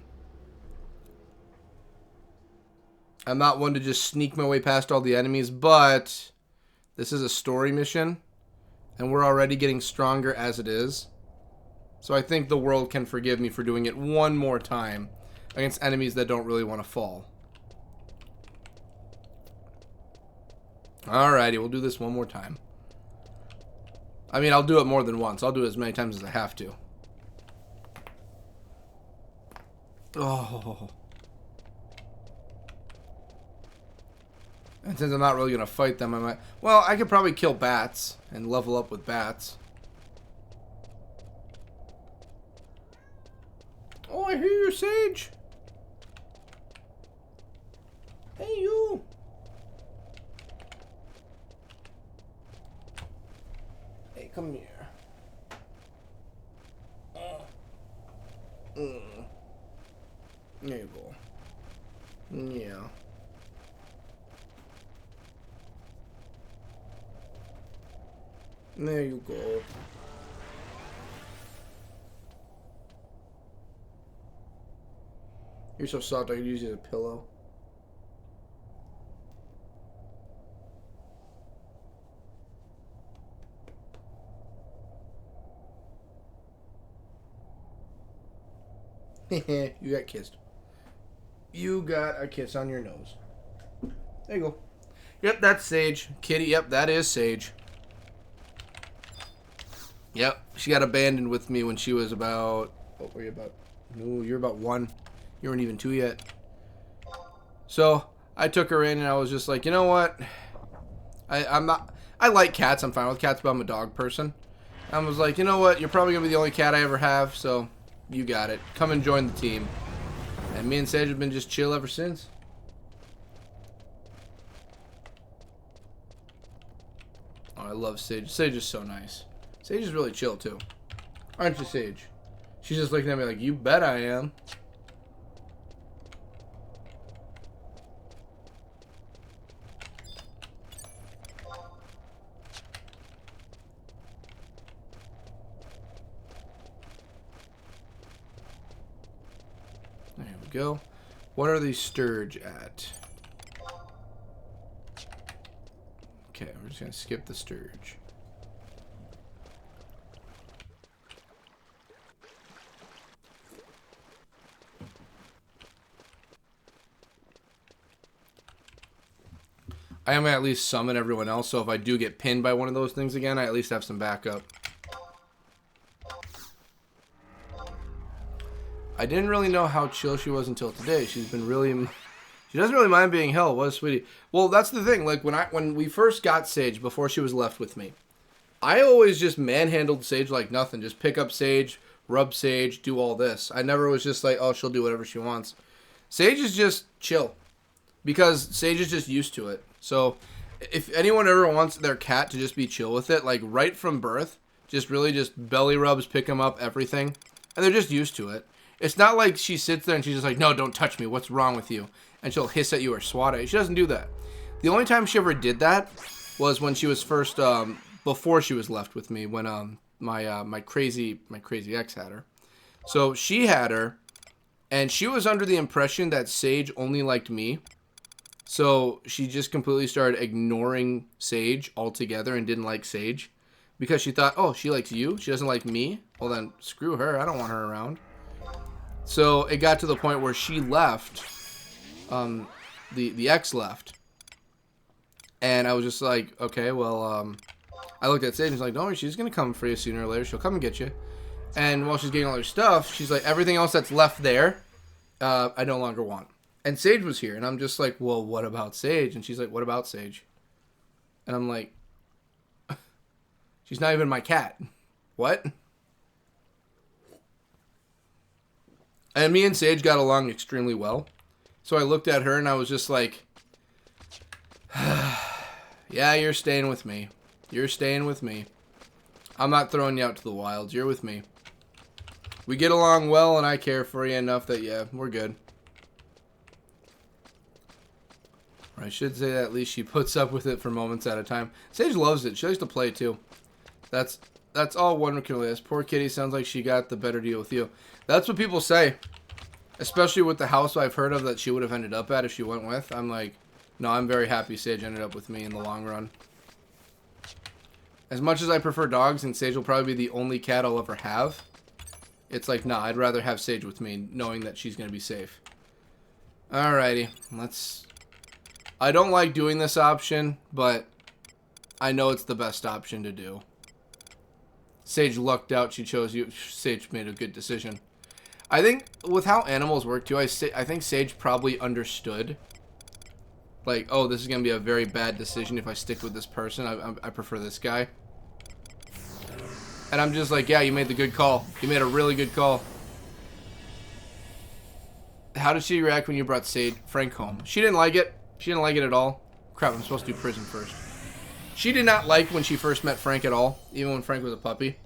I'm not one to just sneak my way past all the enemies, but this is a story mission, and we're already getting stronger as it is. So I think the world can forgive me for doing it one more time against enemies that don't really want to fall. Alrighty, we'll do this one more time. I mean, I'll do it more than once. I'll do it as many times as I have to. Oh. And since I'm not really going to fight them, I might... Well, I could probably kill bats and level up with bats. Oh, I hear you, Sage. Hey, you. Hey, come here. There you go. Yeah. There you go. You're so soft I could use you as a pillow. You got kissed. You got a kiss on your nose. There you go. Yep, that's Sage. Kitty, yep, that is Sage. Yep, she got abandoned with me when she was about... What were you about? No, you're about 1. You weren't even 2 yet. So, I took her in and I was just like, you know what? I'm not... I like cats. I'm fine with cats, but I'm a dog person. I was like, you know what? You're probably going to be the only cat I ever have, so you got it. Come and join the team. And me and Sage have been just chill ever since. Oh, I love Sage. Sage is so nice. Sage is really chill, too. Aren't you, Sage? She's just looking at me like, you bet I am. There we go. What are these sturge at? Okay, we're just going to skip the sturge. I am going to at least summon everyone else, so if I do get pinned by one of those things again, I at least have some backup. I didn't really know how chill she was until today. She's been really... She doesn't really mind being held. What a sweetie. Well, that's the thing. Like, when we first got Sage, before she was left with me, I always just manhandled Sage like nothing. Just pick up Sage, rub Sage, do all this. I never was just like, oh, she'll do whatever she wants. Sage is just chill. Because Sage is just used to it. So, if anyone ever wants their cat to just be chill with it, like, right from birth, just really just belly rubs, pick them up, everything. And they're just used to it. It's not like she sits there and she's just like, no, don't touch me. What's wrong with you? And she'll hiss at you or swat at you. She doesn't do that. The only time she ever did that was when she was first, before she was left with me, when my crazy ex had her. So she had her, and she was under the impression that Sage only liked me. So she just completely started ignoring Sage altogether and didn't like Sage. Because she thought, oh, she likes you? She doesn't like me? Well then, screw her. I don't want her around. So it got to the point where she left. The ex left. And I was just like, okay, well, I looked at Sage and was like, don't worry, she's going to come for you sooner or later. She'll come and get you. And while she's getting all her stuff, she's like, everything else that's left there, I no longer want. And Sage was here. And I'm just like, well, what about Sage? And she's like, what about Sage? And I'm like, she's not even my cat. What? And me and Sage got along extremely well. So I looked at her and I was just like, yeah, you're staying with me. You're staying with me. I'm not throwing you out to the wilds. You're with me. We get along well and I care for you enough that, yeah, we're good. Or I should say that at least she puts up with it for moments at a time. Sage loves it. She likes to play too. That's all one can really ask. Poor kitty, sounds like she got the better deal with you. That's what people say. Especially with the house I've heard of that she would have ended up at if she went with. I'm like, no, I'm very happy Sage ended up with me in the long run. As much as I prefer dogs and Sage will probably be the only cat I'll ever have, it's like, nah, I'd rather have Sage with me knowing that she's going to be safe. Alrighty, let's... I don't like doing this option, but I know it's the best option to do. Sage lucked out. She chose you. Sage made a good decision. I think with how animals work too, I think Sage probably understood. Like, oh, this is going to be a very bad decision if I stick with this person. I prefer this guy. And I'm just like, yeah, you made the good call. You made a really good call. How did she react when you brought Frank home? She didn't like it. She didn't like it at all. Crap, I'm supposed to do prison first. She did not like when she first met Frank at all, even when Frank was a puppy.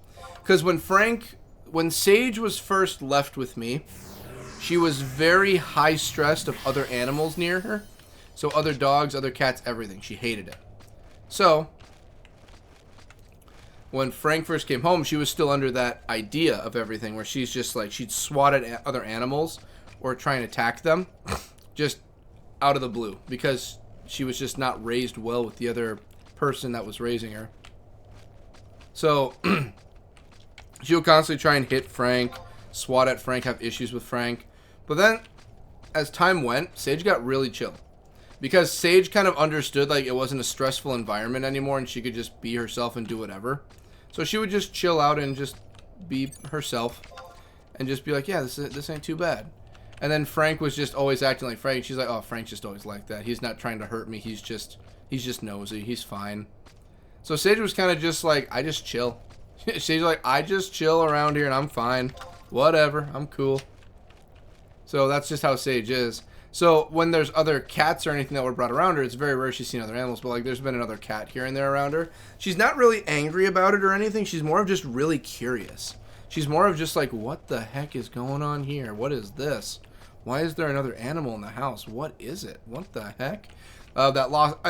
Because when Sage was first left with me, she was very high stressed of other animals near her. So other dogs, other cats, everything. She hated it. So, when Frank first came home, she was still under that idea of everything where she's just like, she'd swat at other animals or try and attack them just out of the blue because she was just not raised well with the other person that was raising her. So, she would constantly try and hit Frank, swat at Frank, have issues with Frank. But then, as time went, Sage got really chill. Because Sage kind of understood, like, it wasn't a stressful environment anymore, and she could just be herself and do whatever. So she would just chill out and just be herself. And just be like, yeah, this ain't too bad. And then Frank was just always acting like Frank. She's like, oh, Frank's just always like that. He's not trying to hurt me. He's just nosy. He's fine. So Sage was kind of just like, I just chill. She's like, I just chill around here and I'm fine. Whatever. I'm cool. So that's just how Sage is. So when there's other cats or anything that were brought around her, it's very rare she's seen other animals. But like, there's been another cat here and there around her. She's not really angry about it or anything. She's more of just really curious. She's more of just like, what the heck is going on here? What is this? Why is there another animal in the house? What is it? What the heck? I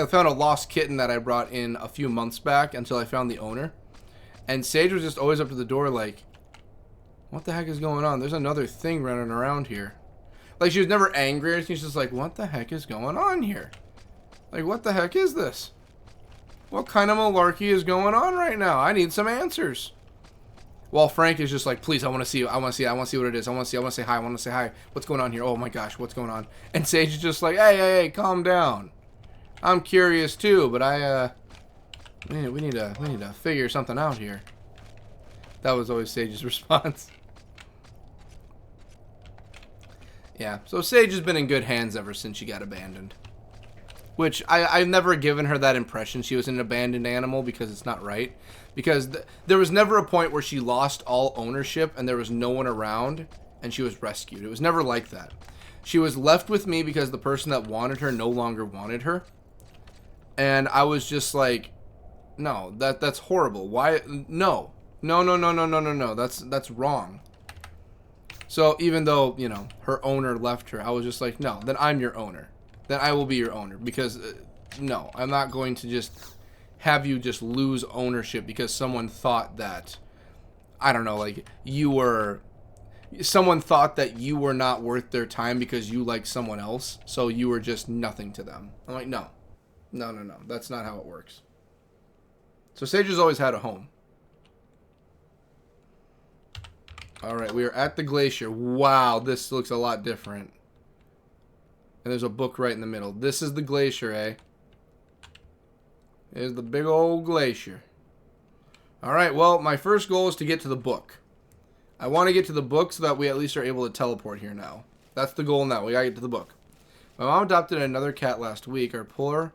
found a lost kitten that I brought in a few months back until I found the owner. And Sage was just always up to the door like, what the heck is going on? There's another thing running around here. Like, she was never angry or anything. She's just like, what the heck is going on here? Like, what the heck is this? What kind of malarkey is going on right now? I need some answers. While Frank is just like, please, I want to see you. I want to see what it is. I want to say hi. I want to say hi. What's going on here? Oh my gosh, what's going on? And Sage is just like, hey, calm down. I'm curious too, but we need to figure something out here. That was always Sage's response. Yeah, so Sage has been in good hands ever since she got abandoned. Which, I've never given her that impression she was an abandoned animal, because it's not right. Because there was never a point where she lost all ownership and there was no one around and she was rescued. It was never like that. She was left with me because the person that wanted her no longer wanted her. And I was just like, no, that's horrible. Why? No. No. That's wrong. So even though, you know, her owner left her, I was just like, no, then I'm your owner. Then I will be your owner. Because, no, I'm not going to just have you just lose ownership because someone thought that, I don't know, like, someone thought that you were not worth their time because you like someone else, so you were just nothing to them. I'm like, no. That's not how it works. So Sage has always had a home. Alright, we are at the glacier. Wow, this looks a lot different. And there's a book right in the middle. This is the glacier, eh? There's the big old glacier. Alright, well, my first goal is to get to the book. I want to get to the book so that we at least are able to teleport here now. That's the goal now. We gotta get to the book. My mom adopted another cat last week. Our poor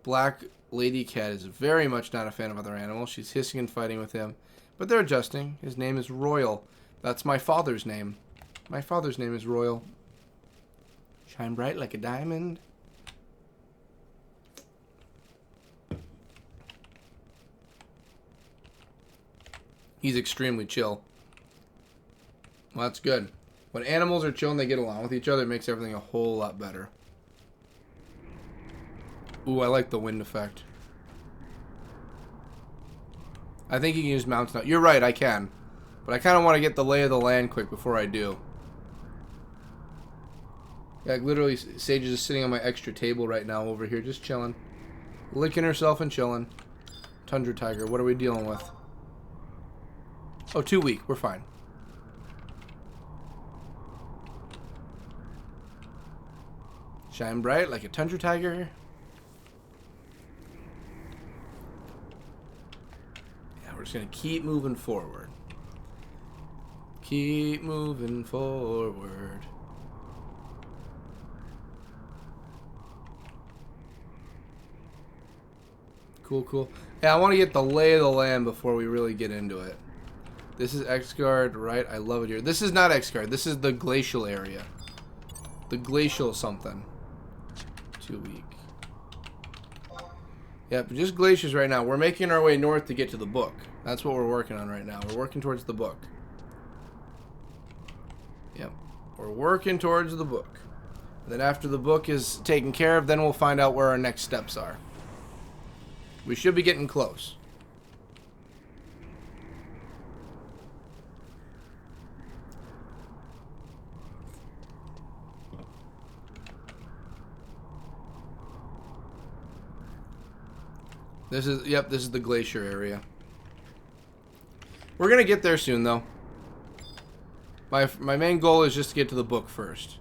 black lady cat is very much not a fan of other animals. She's hissing and fighting with him. But they're adjusting. His name is Royal. That's my father's name. My father's name is Royal. Shine bright like a diamond. He's extremely chill. Well, that's good. When animals are chill and they get along with each other, it makes everything a whole lot better. Ooh, I like the wind effect. I think you can use mounts now. You're right, I can. But I kind of want to get the lay of the land quick before I do. Yeah, like literally, Sage is just sitting on my extra table right now over here, just chilling. Licking herself and chilling. Tundra tiger, what are we dealing with? Oh, 2 week. We're fine. Shine bright like a tundra tiger. Yeah, we're just going to keep moving forward. Keep moving forward. Cool. Yeah, I want to get the lay of the land before we really get into it. This is X-Guard, right? I love it here. This is not X-Guard. This is the glacial area. The glacial something. 2 week. Yep, just glaciers right now. We're making our way north to get to the book. That's what we're working on right now. We're working towards the book. Yep. We're working towards the book. And then after the book is taken care of, then we'll find out where our next steps are. We should be getting close. This is the glacier area. We're gonna get there soon, though. My main goal is just to get to the book first.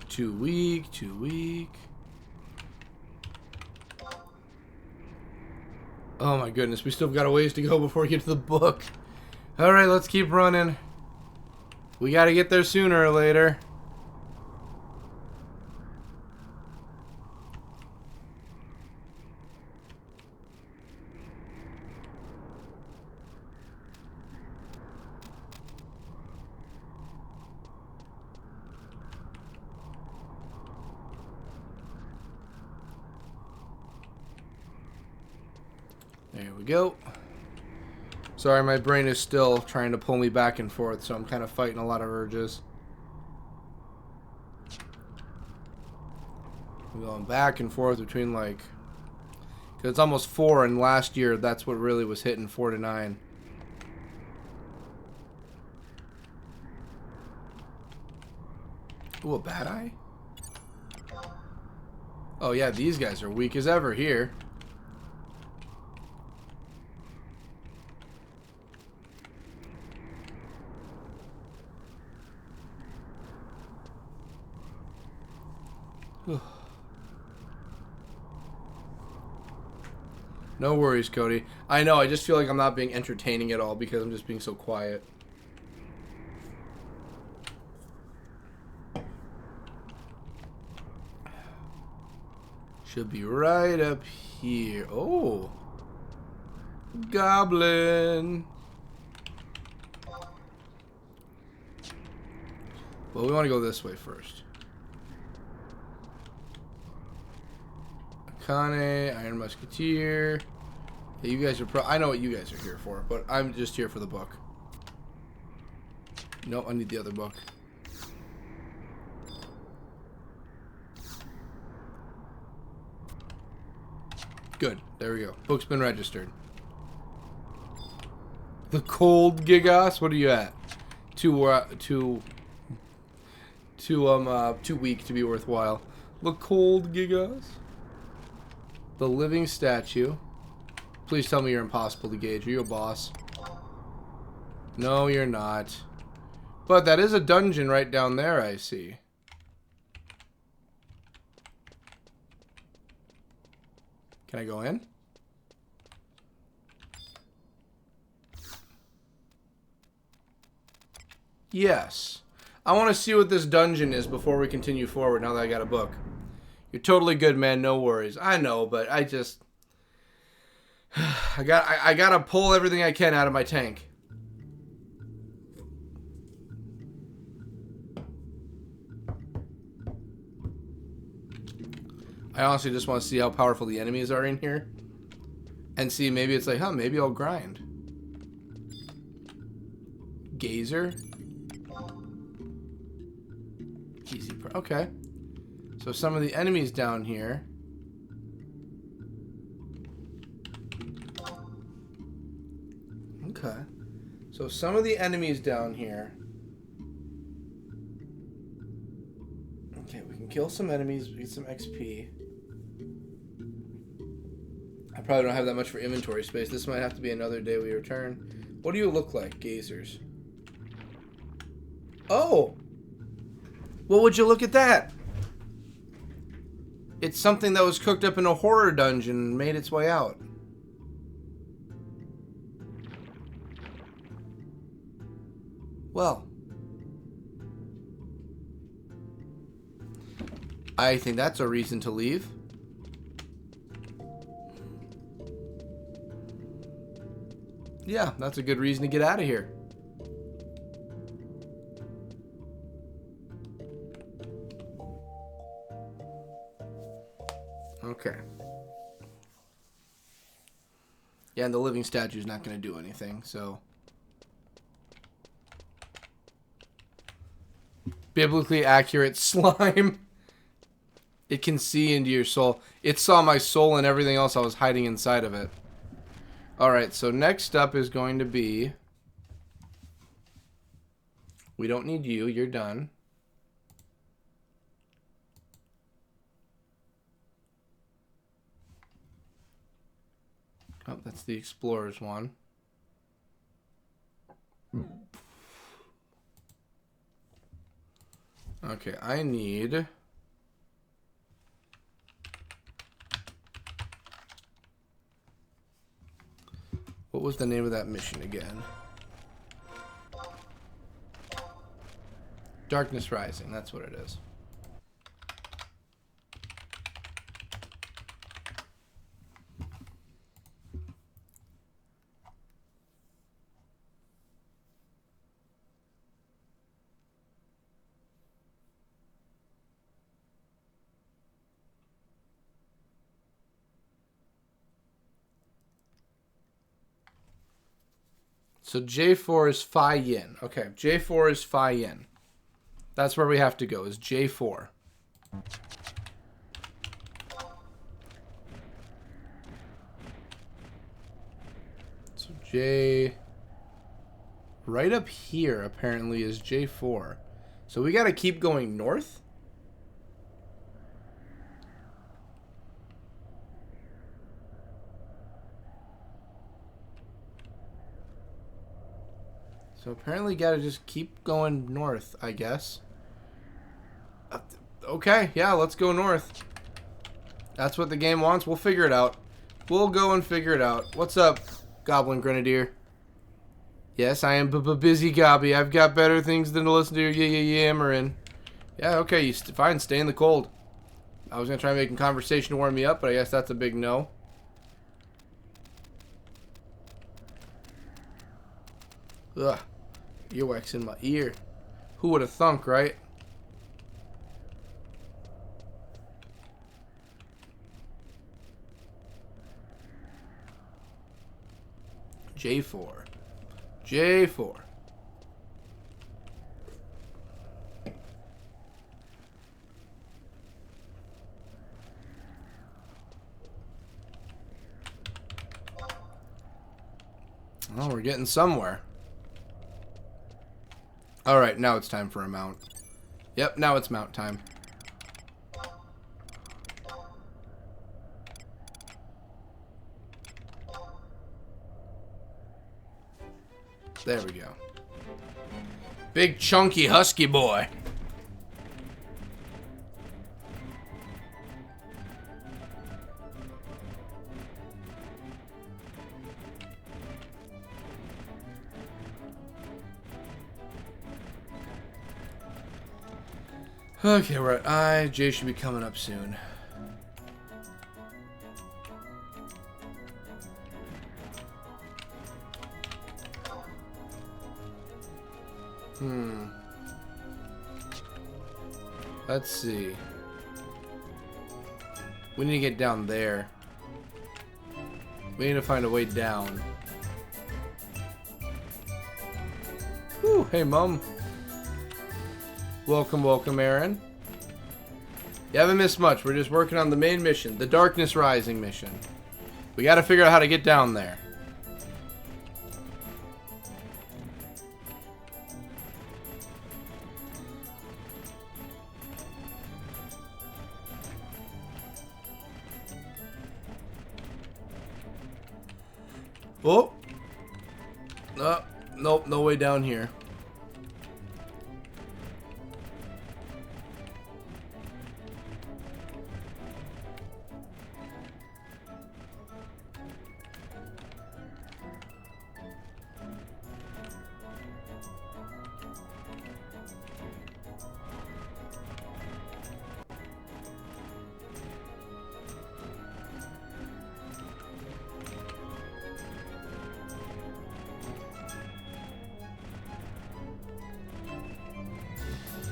Too weak, too weak. Oh my goodness, we still got a ways to go before we get to the book. Alright, let's keep running. We gotta get there sooner or later. There we go. Sorry, my brain is still trying to pull me back and forth, so I'm kind of fighting a lot of urges. I'm going back and forth between, like... Because it's almost 4, and last year, that's what really was hitting 4 to 9. Ooh, a bad eye? Oh yeah, these guys are weak as ever here. No worries, Cody. I know, I just feel like I'm not being entertaining at all because I'm just being so quiet. Should be right up here. Oh. Goblin. Well, we want to go this way first. Akane, Iron Musketeer. Yeah, you guys are I know what you guys are here for, but I'm just here for the book. No, I need the other book. Good. There we go. Book's been registered. The cold Gigas? What are you at? Too weak to be worthwhile. The cold Gigas? The living statue. Please tell me you're impossible to gauge. Are you a boss? No, you're not. But that is a dungeon right down there, I see. Can I go in? Yes. I want to see what this dungeon is before we continue forward now that I got a book. You're totally good, man. No worries. I know, but I just... I gotta pull everything I can out of my tank. I honestly just want to see how powerful the enemies are in here. And see, maybe it's like, huh, maybe I'll grind. Gazer. Easy. Okay. So some of the enemies down here. Okay. So some of the enemies down here. Okay, we can kill some enemies, get some XP. I probably don't have that much for inventory space. This might have to be another day we return. What do you look like, gazers? Oh! Well, would you look at that? It's something that was cooked up in a horror dungeon and made its way out. Well. I think that's a reason to leave. Yeah, that's a good reason to get out of here. Okay. Yeah, and the living statue's not going to do anything, so... Biblically accurate slime. It can see into your soul. It saw my soul and everything else I was hiding inside of it. Alright, so next up is going to be... We don't need you. You're done. Oh, that's the Explorer's one. Okay, I need... What was the name of that mission again? Darkness Rising, that's what it is. So J4 is Phi Yin. Okay, J4 is Phi Yin. That's where we have to go, is J4. So J... Right up here, apparently, is J4. So we gotta keep going north? So apparently gotta just keep going north, I guess. Okay, yeah, let's go north. That's what the game wants. We'll figure it out. We'll go and figure it out. What's up, Goblin Grenadier? Yes, I am busy, Gobby. I've got better things than to listen to your yammering. Yeah, okay, you fine. Stay in the cold. I was gonna try making conversation to warm me up, but I guess that's a big no. Ugh. Earwax in my ear. Who would have thunk, right? J4. J4. Oh, we're getting somewhere. Alright, now it's time for a mount. Yep, now it's mount time. There we go. Big chunky husky boy. Okay, we're at I. J should be coming up soon. Let's see. We need to get down there. We need to find a way down. Whew, hey, Mom. Welcome, welcome, Aaron. You haven't missed much. We're just working on the main mission, the Darkness Rising mission. We gotta figure out how to get down there. Oh! Nope, no way down here.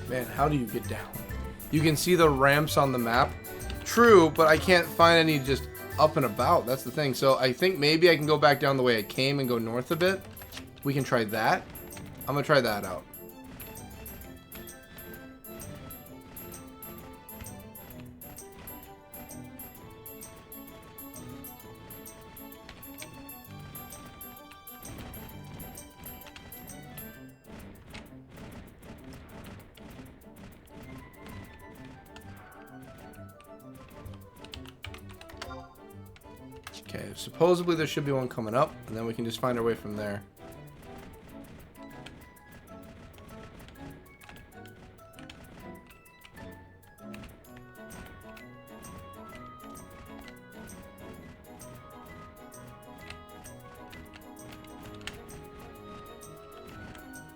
Man, how do you get down? You can see the ramps on the map. True, but I can't find any just up and about. That's the thing. So I think maybe I can go back down the way I came and go north a bit. We can try that. I'm gonna try that out. Okay, supposedly there should be one coming up, and then we can just find our way from there.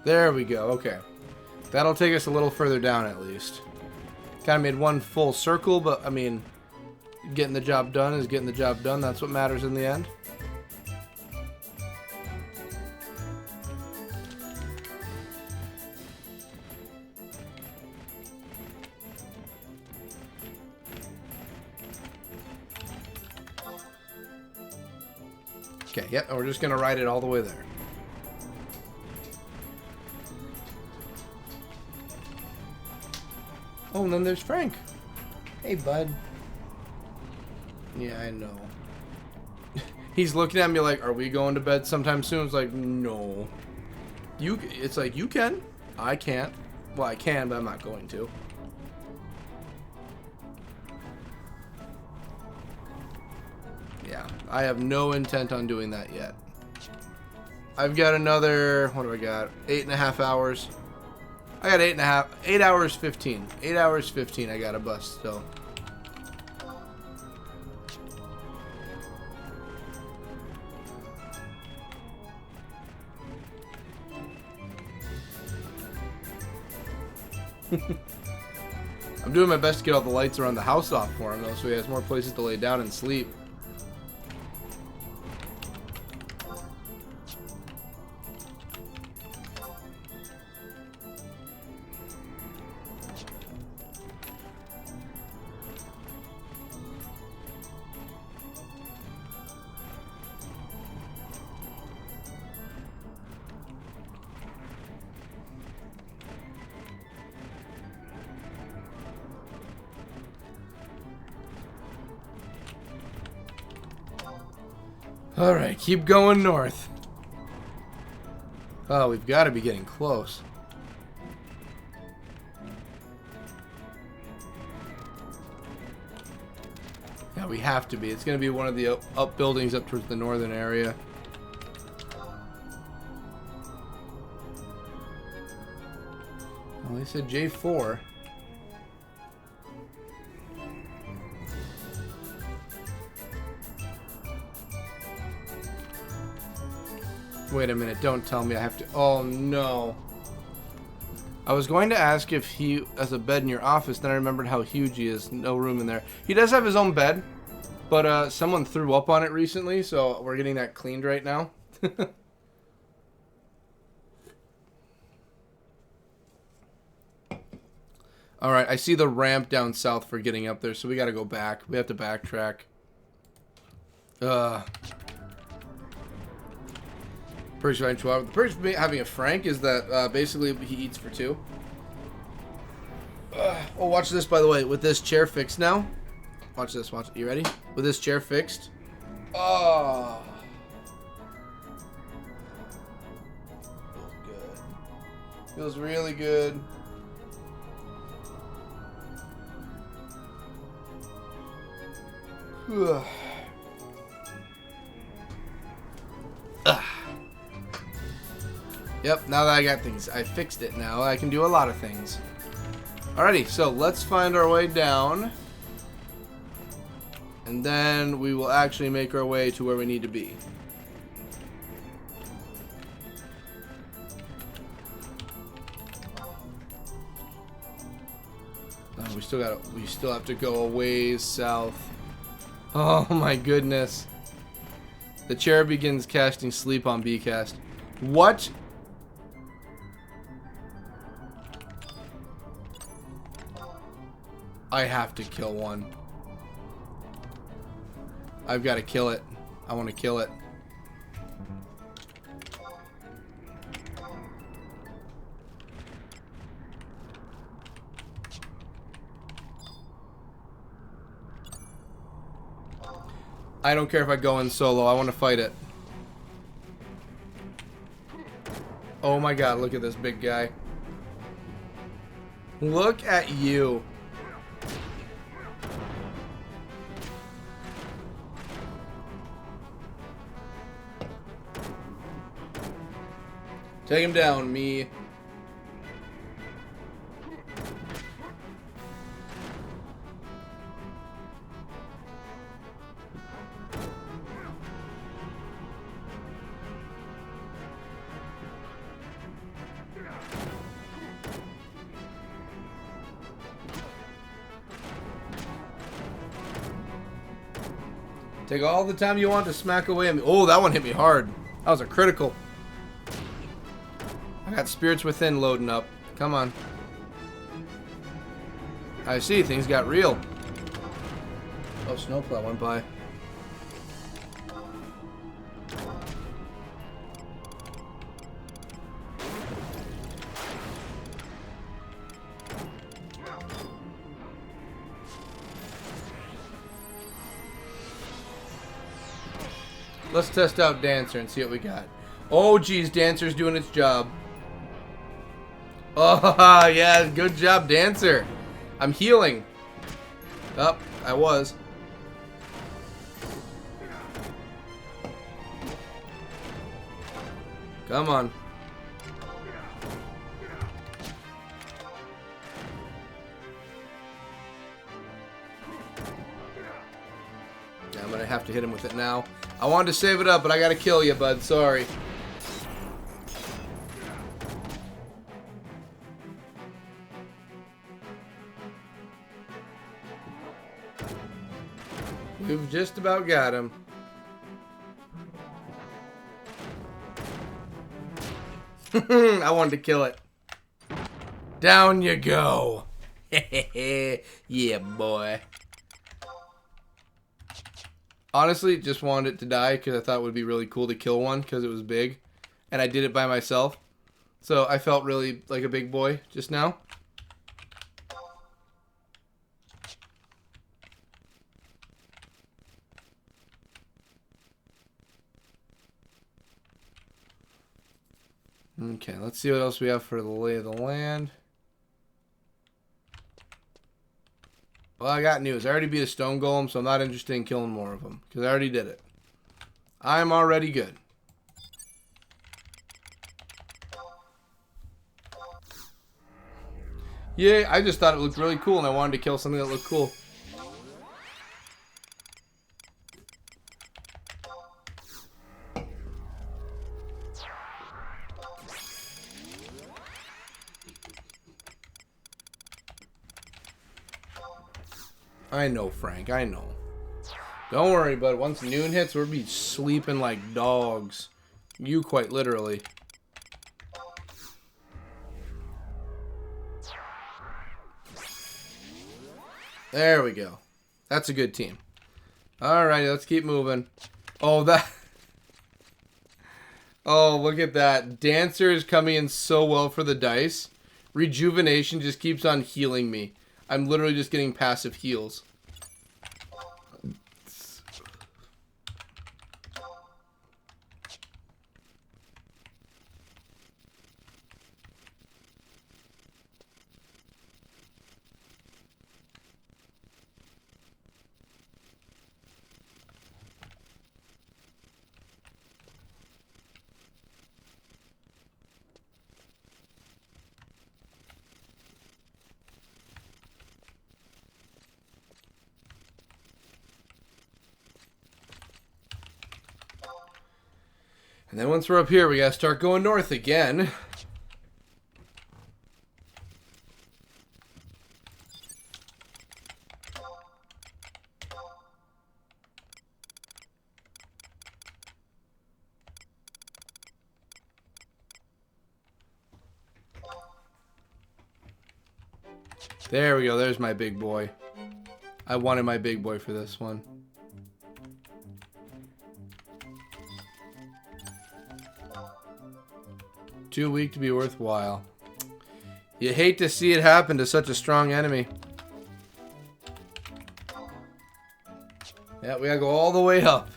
There we go, okay. That'll take us a little further down at least. Kind of made one full circle, but I mean, getting the job done is getting the job done. That's what matters in the end. Okay, yep, and we're just gonna ride it all the way there. Oh, and then there's Frank. Hey, bud. Yeah, I know. He's looking at me like, are we going to bed sometime soon? It's like, no. It's like, you can. I can't. Well, I can, but I'm not going to. Yeah, I have no intent on doing that yet. I've got another, what do I got? 8.5 hours. I got 8 hours 15. 8 hours 15 I got a bus still. I'm doing my best to get all the lights around the house off for him though, so he has more places to lay down and sleep. Alright, keep going north. Oh, we've got to be getting close. Yeah, we have to be. It's going to be one of the up buildings up towards the northern area. Well, they said J4. Wait a minute, don't tell me I have to... Oh, no. I was going to ask if he has a bed in your office, then I remembered how huge he is. No room in there. He does have his own bed, but someone threw up on it recently, so we're getting that cleaned right now. Alright, I see the ramp down south for getting up there, so we gotta go back. We have to backtrack. The perk of having a Frank is that basically he eats for two. Oh, watch this, by the way. With this chair fixed now. Watch this. Watch. You ready? With this chair fixed. Oh. Feels good. Feels really good. Ugh. Yep, now that I got things, I fixed it now. I can do a lot of things. Alrighty, so let's find our way down. And then we will actually make our way to where we need to be. Oh, we still have to go a ways south. Oh my goodness. The chair begins casting sleep on BCast. What? I have to kill one. I've got to kill it. I want to kill it. I don't care if I go in solo. I want to fight it. Oh my god, look at this big guy. Look at you. Take him down, me. Take all the time you want to smack away at me. Oh, that one hit me hard. That was a critical. I got Spirits Within loading up. Come on. I see, things got real. Oh, snowplow went by. Let's test out Dancer and see what we got. Oh, geez, Dancer's doing its job. Oh, yeah, good job, Dancer. I'm healing. Oh, I was. Come on. Yeah, I'm gonna have to hit him with it now. I wanted to save it up, but I gotta kill you, bud. Sorry. We've just about got him. I wanted to kill it. Down you go. Yeah, boy. Honestly, just wanted it to die because I thought it would be really cool to kill one because it was big. And I did it by myself. So I felt really like a big boy just now. Okay, let's see what else we have for the lay of the land. Well, I got news. I already beat a stone golem, so I'm not interested in killing more of them. Because I already did it. I'm already good. Yeah, I just thought it looked really cool, and I wanted to kill something that looked cool. I know, Frank. I know. Don't worry, bud. Once noon hits, we'll be sleeping like dogs. You quite literally. There we go. That's a good team. Alright, let's keep moving. Oh, that... Oh, look at that. Dancer is coming in so well for the dice. Rejuvenation just keeps on healing me. I'm literally just getting passive heals. And then once we're up here, we gotta start going north again. There we go. There's my big boy. I wanted my big boy for this one. Too weak to be worthwhile. You hate to see it happen to such a strong enemy. Yeah, we gotta go all the way up.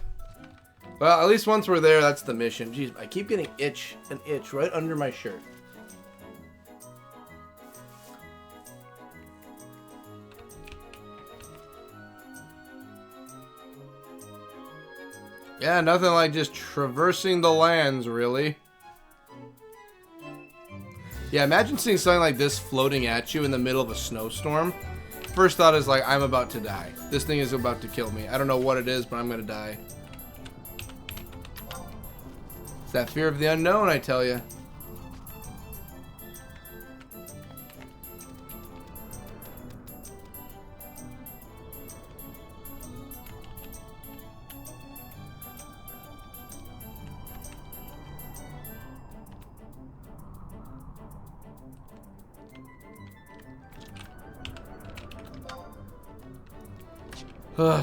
Well, at least once we're there, that's the mission. Jeez, I keep getting an itch right under my shirt. Yeah, nothing like just traversing the lands, really. Yeah, imagine seeing something like this floating at you in the middle of a snowstorm. First thought is like, I'm about to die. This thing is about to kill me. I don't know what it is, but I'm gonna die. It's that fear of the unknown, I tell you.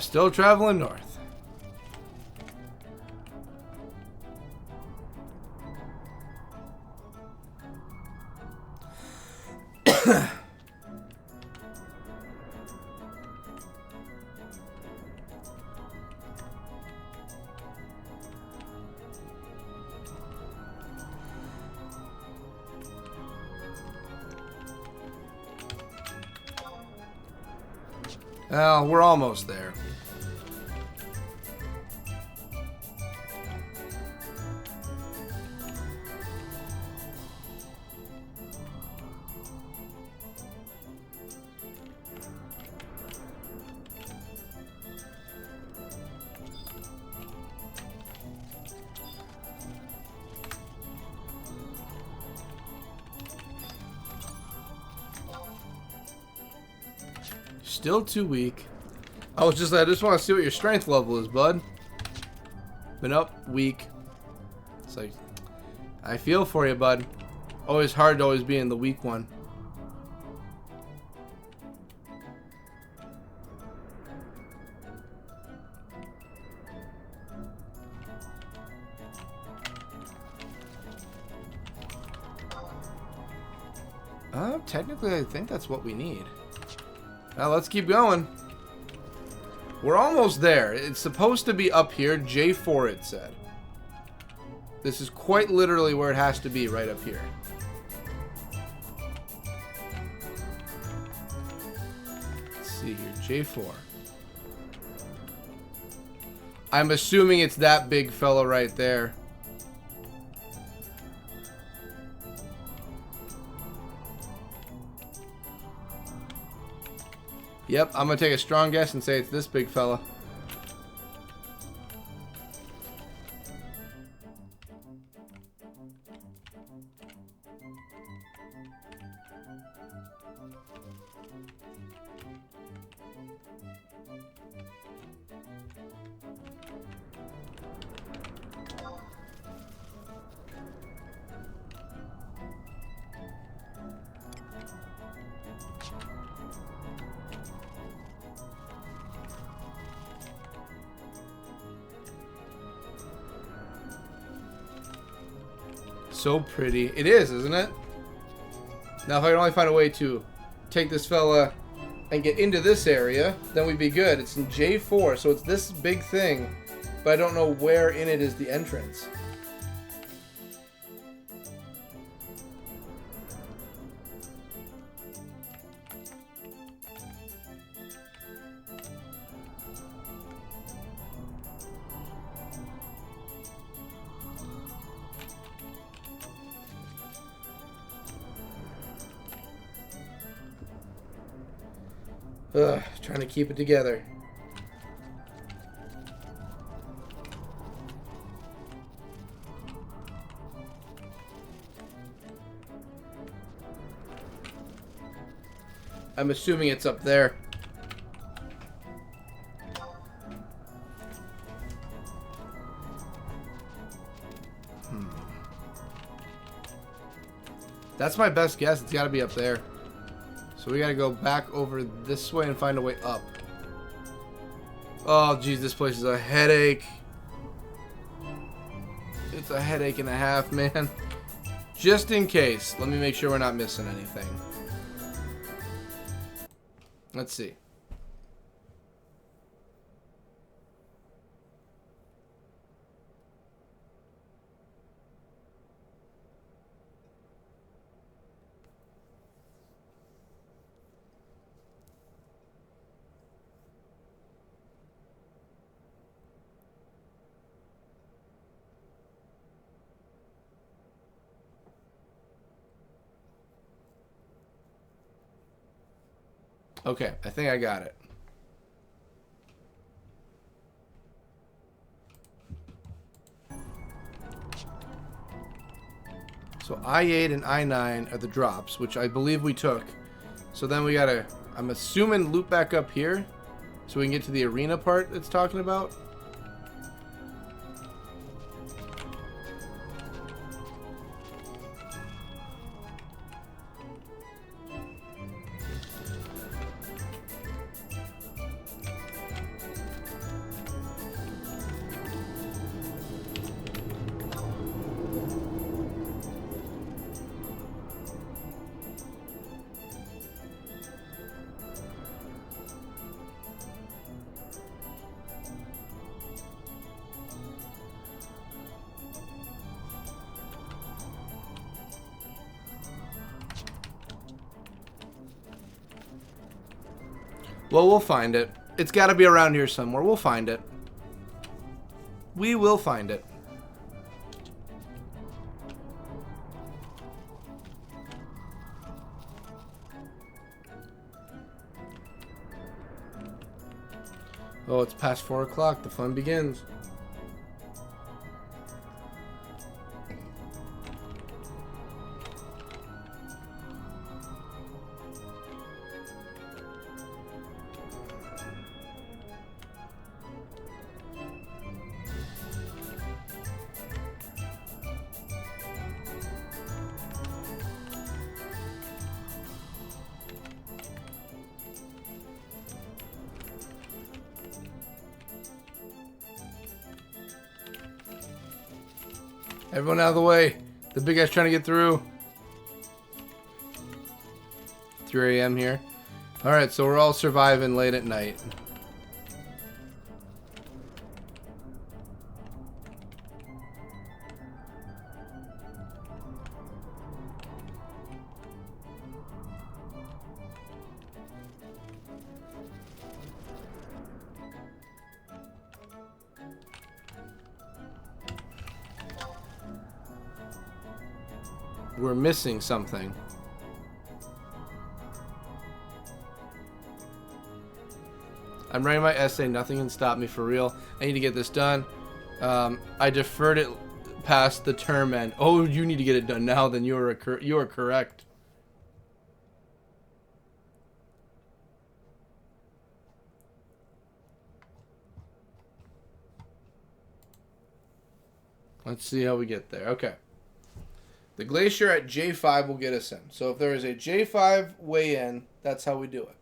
Still traveling north. Well, we're almost there. Still too weak. I just want to see what your strength level is, bud. Been up, weak. It's like, I feel for you, bud. Always hard to always be in the weak one. Technically, I think that's what we need. Now let's keep going. We're almost there. It's supposed to be up here. J4 it said. This is quite literally where it has to be, right up here. Let's see here. J4. I'm assuming it's that big fella right there. Yep, I'm going to take a strong guess and say it's this big fella. So pretty. It is, isn't it? Now, if I can only find a way to take this fella and get into this area, then we'd be good. It's in J4, so it's this big thing, but I don't know where in it is the entrance. Ugh, trying to keep it together. I'm assuming it's up there. That's my best guess. It's got to be up there. So we gotta go back over this way and find a way up. Oh, geez, this place is a headache. It's a headache and a half, man. Just in case, let me make sure we're not missing anything. Let's see. Okay, I think I got it. So I-8 and I-9 are the drops, which I believe we took. So then we gotta, I'm assuming, loop back up here so we can get to the arena part it's talking about. Well, we'll find it. It's got to be around here somewhere. We'll find it. We will find it. Oh, it's past 4 o'clock. The fun begins. Everyone out of the way. The big guy's trying to get through. 3 a.m. here. Alright, so we're all surviving late at night. We're missing something. I'm writing my essay. Nothing can stop me for real. I need to get this done. I deferred it past the term end. Oh, you need to get it done now. Then you are correct. Let's see how we get there. Okay. The glacier at J5 will get us in. So if there is a J5 way in, that's how we do it.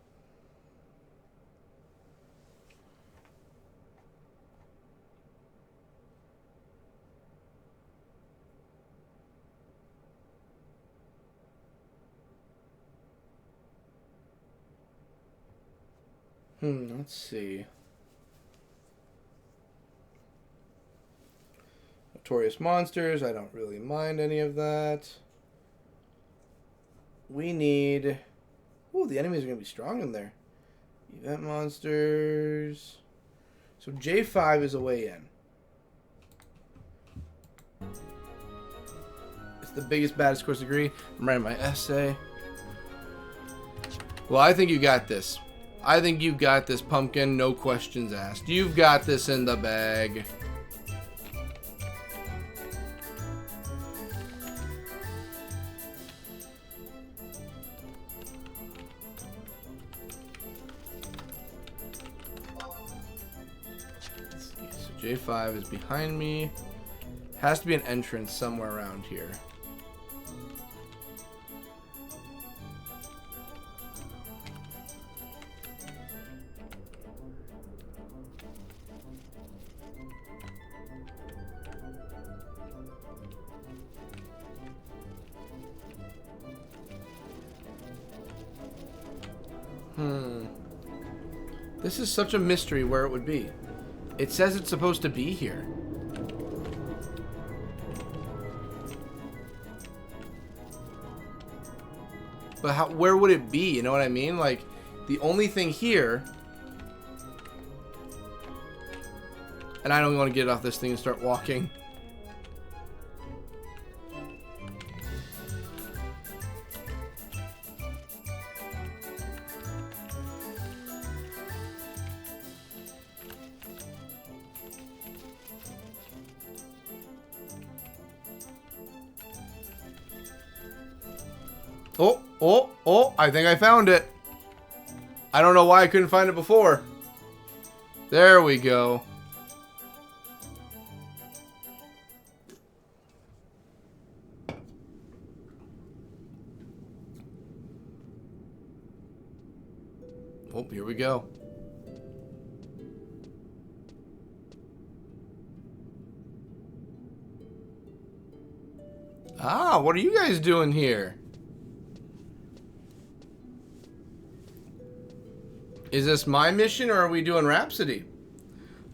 Let's see. Notorious monsters. I don't really mind any of that. We need... Ooh, the enemies are going to be strong in there. Event monsters. So J5 is a way in. It's the biggest, baddest course degree. I'm writing my essay. Well, I think you got this. I think you got this, Pumpkin. No questions asked. You've got this in the bag. J5 is behind me. Has to be an entrance somewhere around here. This is such a mystery where it would be. It says it's supposed to be here. But how, where would it be? You know what I mean? Like, the only thing here... And I don't want to get off this thing and start walking. Oh, I think I found it. I don't know why I couldn't find it before. There we go. Oh, here we go. Ah, what are you guys doing here? Is this my mission or are we doing Rhapsody?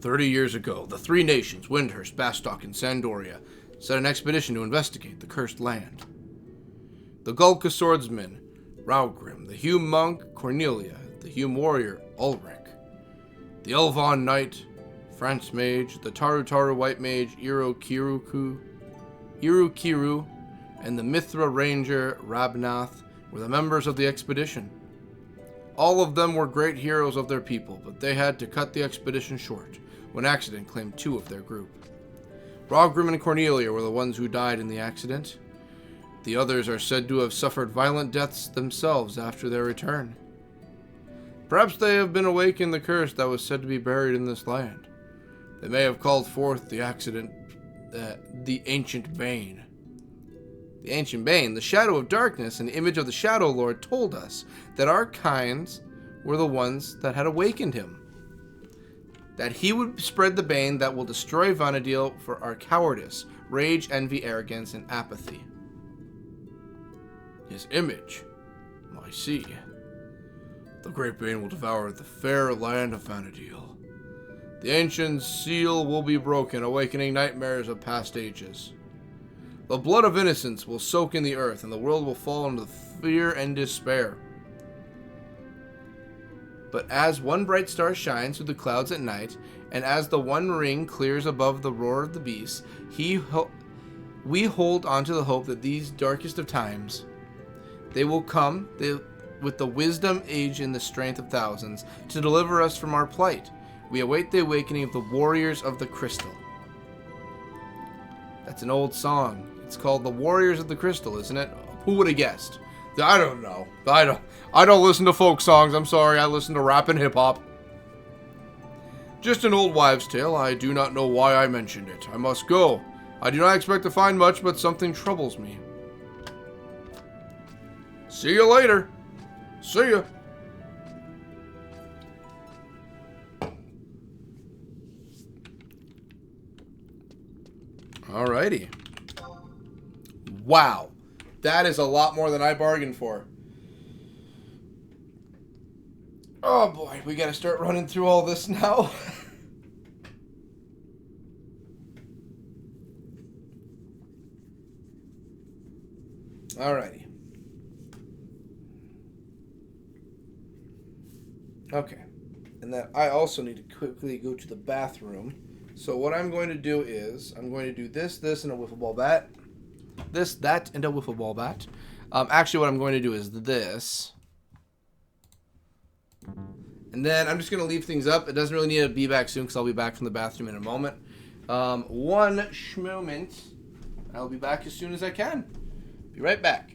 30 years ago, the three nations, Windhurst, Bastock, and Sandoria, set an expedition to investigate the cursed land. The Gulka swordsman, Raugrim, the Hume monk, Cornelia, the Hume warrior, Ulrich, the Elvon knight, France mage, the Taru white mage, Irokiru, and the Mithra ranger, Rabnath, were the members of the expedition. All of them were great heroes of their people, but they had to cut the expedition short when accident claimed 2 of their group. Raugrim and Cornelia were the ones who died in the accident. The others are said to have suffered violent deaths themselves after their return. Perhaps they have been awakened the curse that was said to be buried in this land. They may have called forth the ancient bane. The ancient bane, the shadow of darkness, and the image of the Shadow Lord told us that our kinds were the ones that had awakened him. That he would spread the bane that will destroy Vanadil for our cowardice, rage, envy, arrogance, and apathy. His image, I see. The great bane will devour the fair land of Vanadil. The ancient seal will be broken, awakening nightmares of past ages. The blood of innocence will soak in the earth, and the world will fall into fear and despair. But as one bright star shines through the clouds at night, and as the one ring clears above the roar of the beast, we hold on to the hope that these darkest of times, they will come with the wisdom, age, and the strength of thousands to deliver us from our plight. We await the awakening of the warriors of the crystal. That's an old song. It's called The Warriors of the Crystal, isn't it? Who would have guessed? I don't know. I don't listen to folk songs. I'm sorry. I listen to rap and hip hop. Just an old wives' tale. I do not know why I mentioned it. I must go. I do not expect to find much, but something troubles me. See you later. See ya. Alrighty. Wow. That is a lot more than I bargained for. Oh boy, we gotta start running through all this now. Alrighty. Okay. And then I also need to quickly go to the bathroom. So what I'm going to do is, I'm going to do this, and a wiffle ball bat. This, that, and a wiffle ball bat. Actually, what I'm going to do is this. And then I'm just going to leave things up. It doesn't really need to be back soon because I'll be back from the bathroom in a moment. One schmoment. I'll be back as soon as I can. Be right back.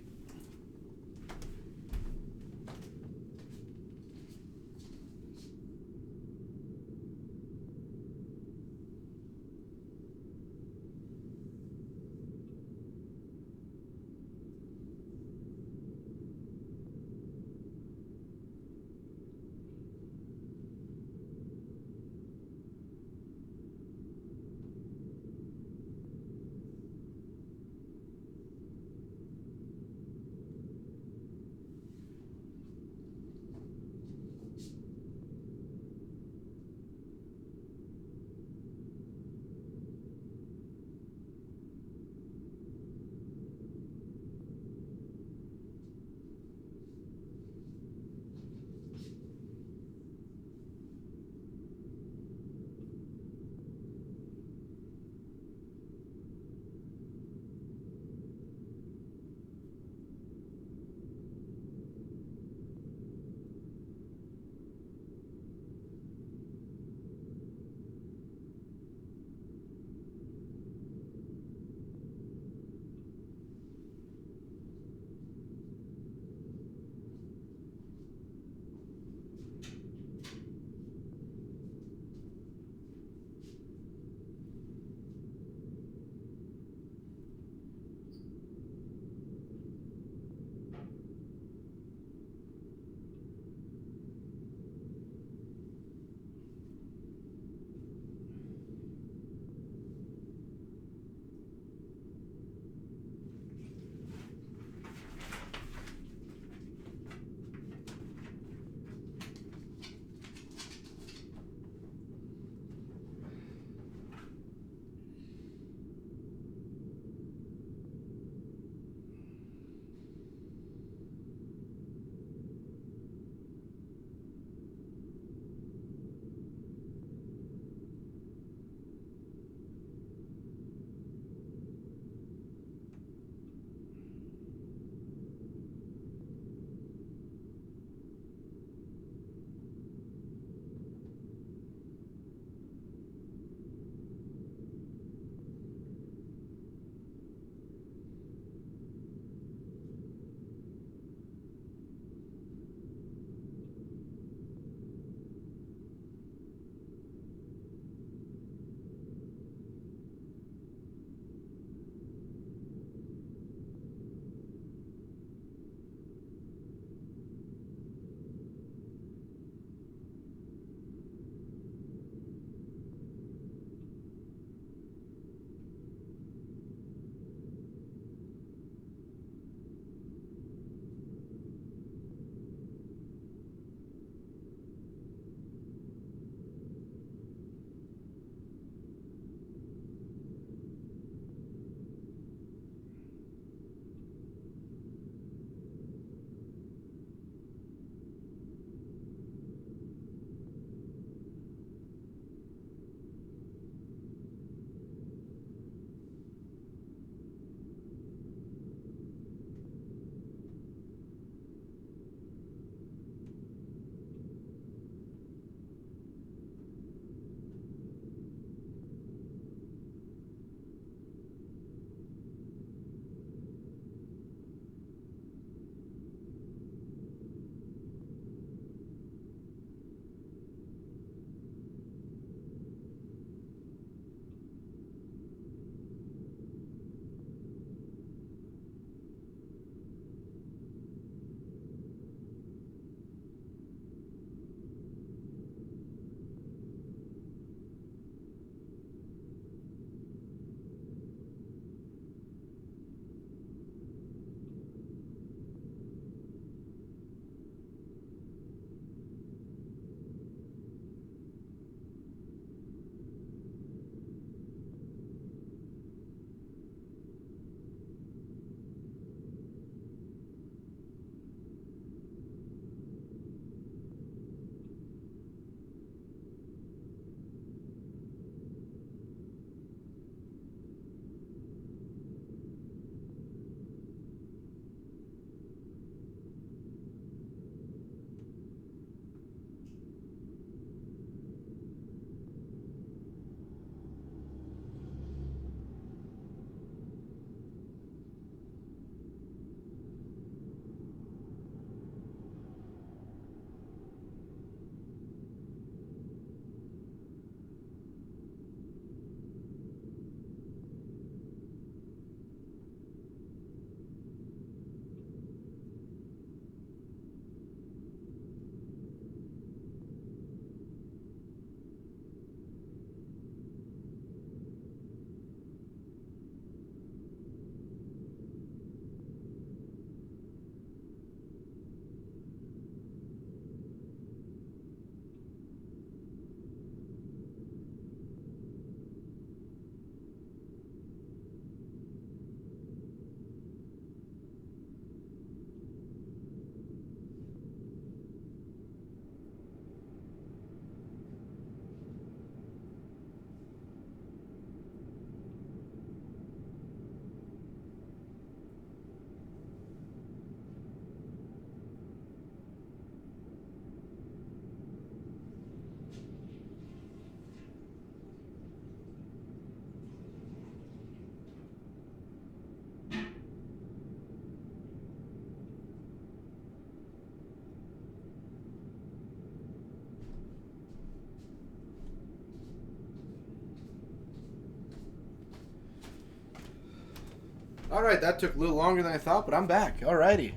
Alright, that took a little longer than I thought, but I'm back. Alrighty.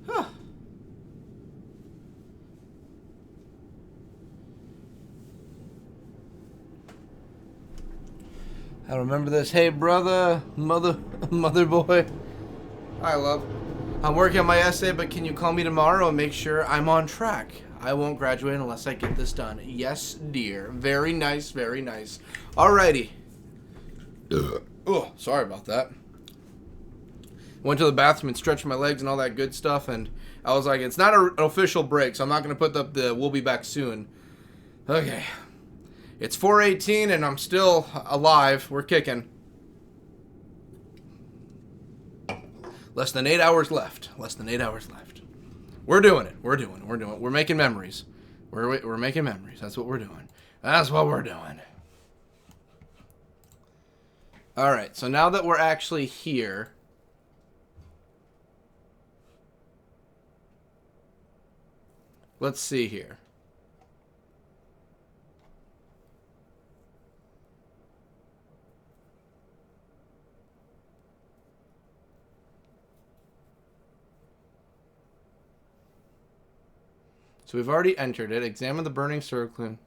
Huh. I remember this. Hey, brother, mother boy. Hi, love. I'm working on my essay, but can you call me tomorrow and make sure I'm on track? I won't graduate unless I get this done. Yes, dear. Very nice, very nice. Alrighty. Oh, sorry about that. Went to the bathroom and stretched my legs and all that good stuff, and I was like, it's not an official break, so I'm not going to put up the we'll be back soon. Okay. It's 4:18 and I'm still alive. We're kicking. Less than 8 hours left. Less than 8 hours left. We're doing it. We're doing it. We're doing it. We're making memories. We're making memories. That's what we're doing. That's what we're doing. Alright, so now that we're actually here, let's see here. So we've already entered it. Examine the burning circle.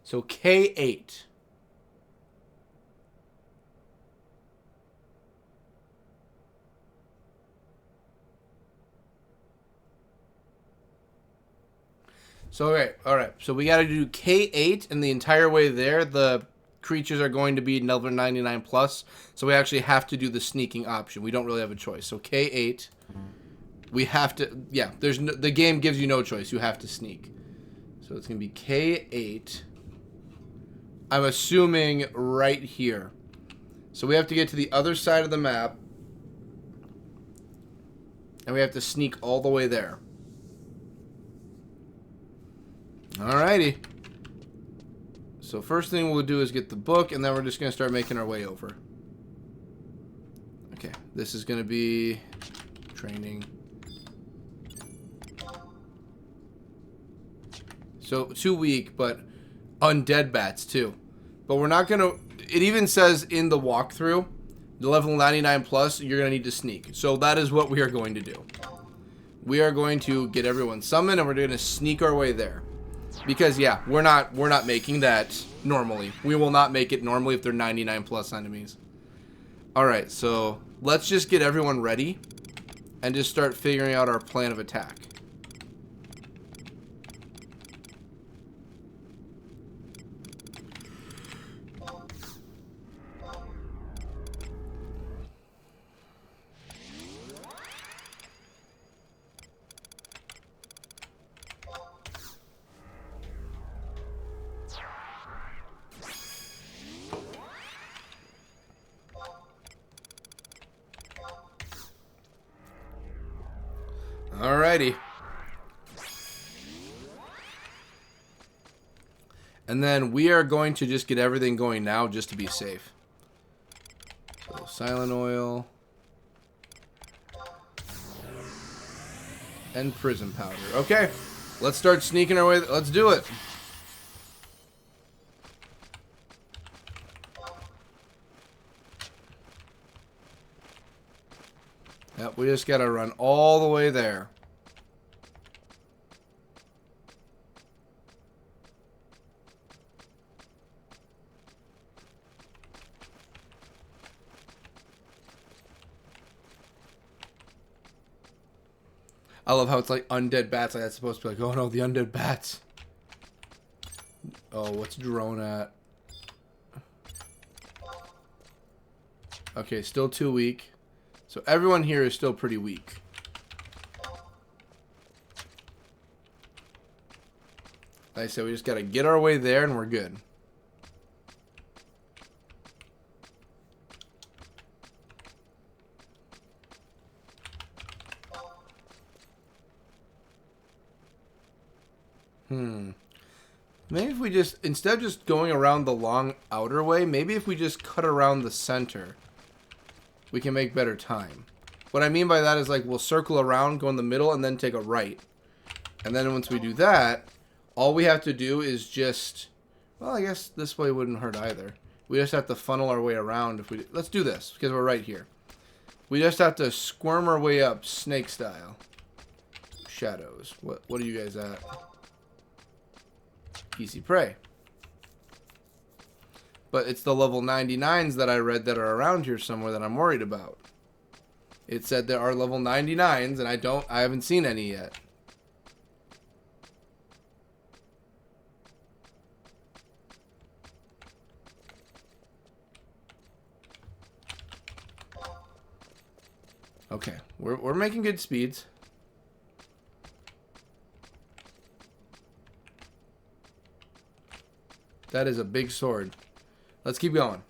So K8. So, okay, alright. So we gotta do K8, and the entire way there, the creatures are going to be level 99 plus. So we actually have to do the sneaking option. We don't really have a choice. So K8. We have to, yeah, the game gives you no choice. You have to sneak. So it's going to be K8. I'm assuming right here. So we have to get to the other side of the map. And we have to sneak all the way there. Alrighty. So first thing we'll do is get the book, and then we're just going to start making our way over. Okay, this is going to be training. So 2 weak, but undead bats too. But we're not going to... It even says in the walkthrough, the level 99 plus, you're going to need to sneak. So that is what we are going to do. We are going to get everyone summoned, and we're going to sneak our way there. Because, yeah, we're not making that normally. We will not make it normally if they're 99 plus enemies. Alright, so let's just get everyone ready and just start figuring out our plan of attack. Alrighty. And then we are going to just get everything going now just to be safe. So silent oil. And prison powder. Okay. Let's start sneaking our way. Let's do it. Yep, we just gotta run all the way there. I love how it's like undead bats. Like that's supposed to be like, oh no, the undead bats. Oh, what's drone at? Okay, still 2 weak. So everyone here is still pretty weak. Like I said, we just gotta get our way there and we're good. Maybe if we just, instead of just going around the long outer way, maybe if we just cut around the center, we can make better time. What I mean by that is like we'll circle around, go in the middle, and then take a right. And then once we do that, all we have to do is just Well, I guess this way wouldn't hurt either. We just have to funnel our way around if we... Let's do this, because we're right here. We just have to squirm our way up, snake style. Shadows. What are you guys at? Easy prey. But it's the level 99s that I read that are around here somewhere that I'm worried about. It said there are level 99s, and I haven't seen any yet. Okay, we're making good speeds. That is a big sword. Let's keep going.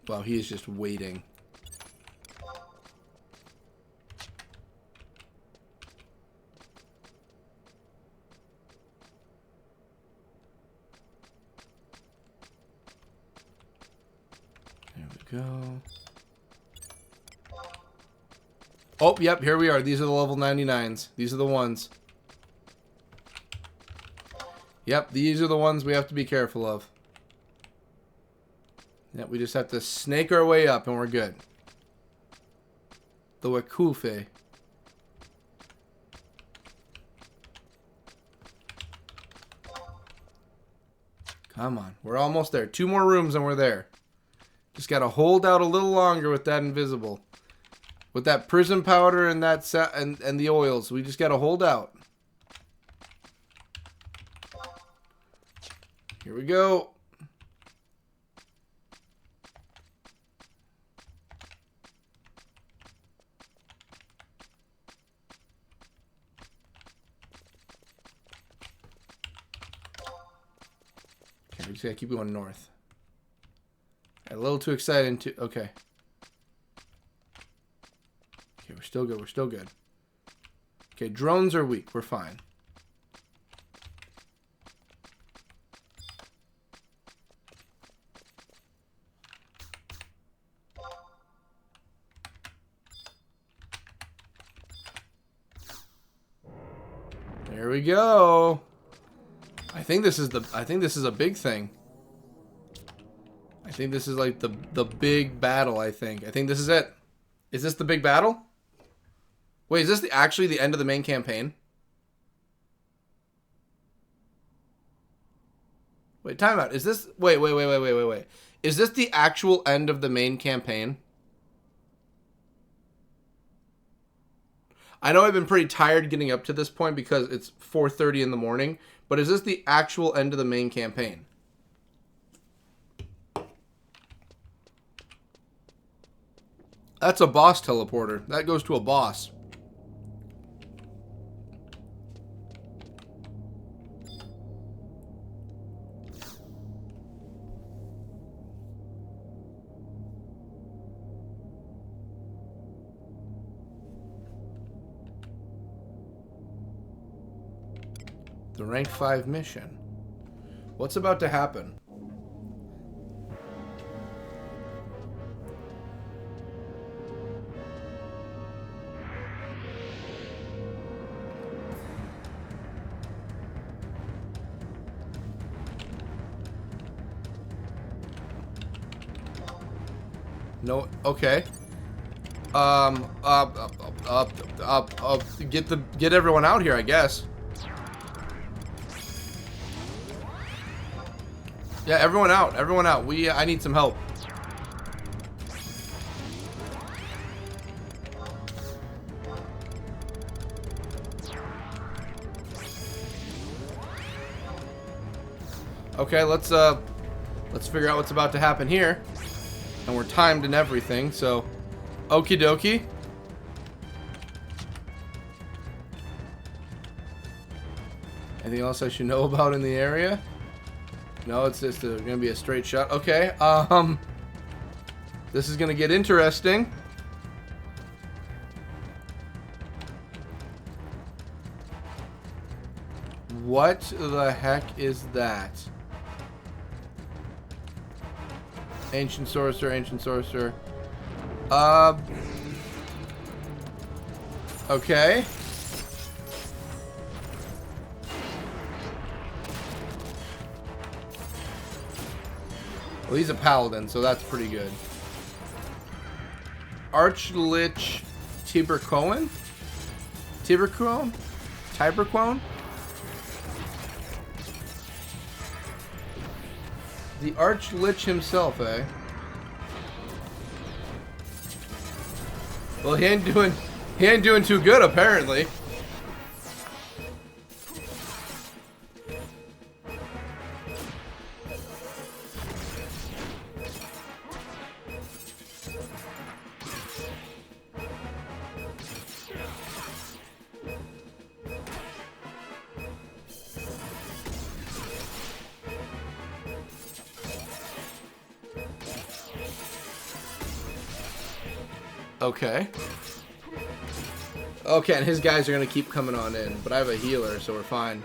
Wow, he is just waiting. There we go. Oh, yep, here we are. These are the level 99s. These are the ones. Yep, these are the ones we have to be careful of. Yep, we just have to snake our way up and we're good. The Wakufe. Come on, we're almost there. 2 more rooms and we're there. Just gotta hold out a little longer with that invisible. With that prison powder and that and the oils, we just gotta hold out. Here we go. Okay, we just gotta keep going north. A little too excited to... Okay. Okay, we're still good. We're still good. Okay, drones are weak. We're fine. There we go. I think this is a big thing. I think this is like the big battle, I think this is it. Is this the big battle? Wait, is this actually the end of the main campaign? Wait, time out. Is this... Wait. Is this the actual end of the main campaign? I know I've been pretty tired getting up to this point because it's 4:30 in the morning, but is this the actual end of the main campaign? That's a boss teleporter. That goes to a boss. The rank 5 mission. What's about to happen? No, okay. Get everyone out here, I guess. Yeah, everyone out. Everyone out. I need some help. Okay, let's figure out what's about to happen here. And we're timed and everything, so okie dokie. Anything else I should know about in the area? No, it's just gonna be a straight shot. Okay, this is gonna get interesting. What the heck is that? Ancient sorcerer, ancient sorcerer. Okay. Well, he's a paladin, so that's pretty good. Archlich Tibercoin? Tibercoin? Tibercoin? The Archlich himself, eh? Well, he ain't doing too good, apparently. Okay. Okay, and his guys are going to keep coming on in, but I have a healer, so we're fine.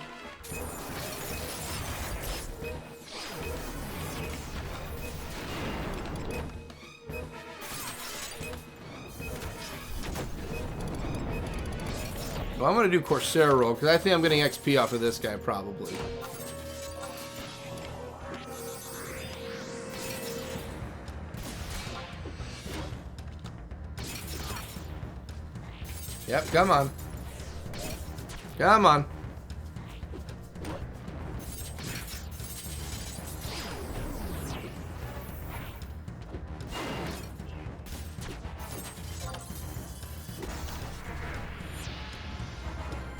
Well, I'm going to do Corsair roll, because I think I'm getting XP off of this guy, probably. Yep, come on. Come on.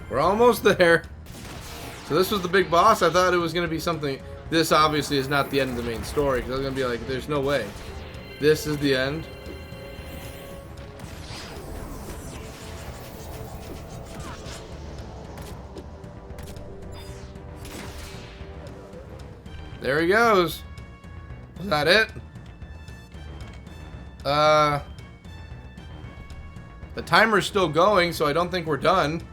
We're almost there. So this was the big boss. I thought it was going to be something. This obviously is not the end of the main story, because I was going to be like, there's no way. This is the end. There he goes. Is that it? The timer's still going, so I don't think we're done.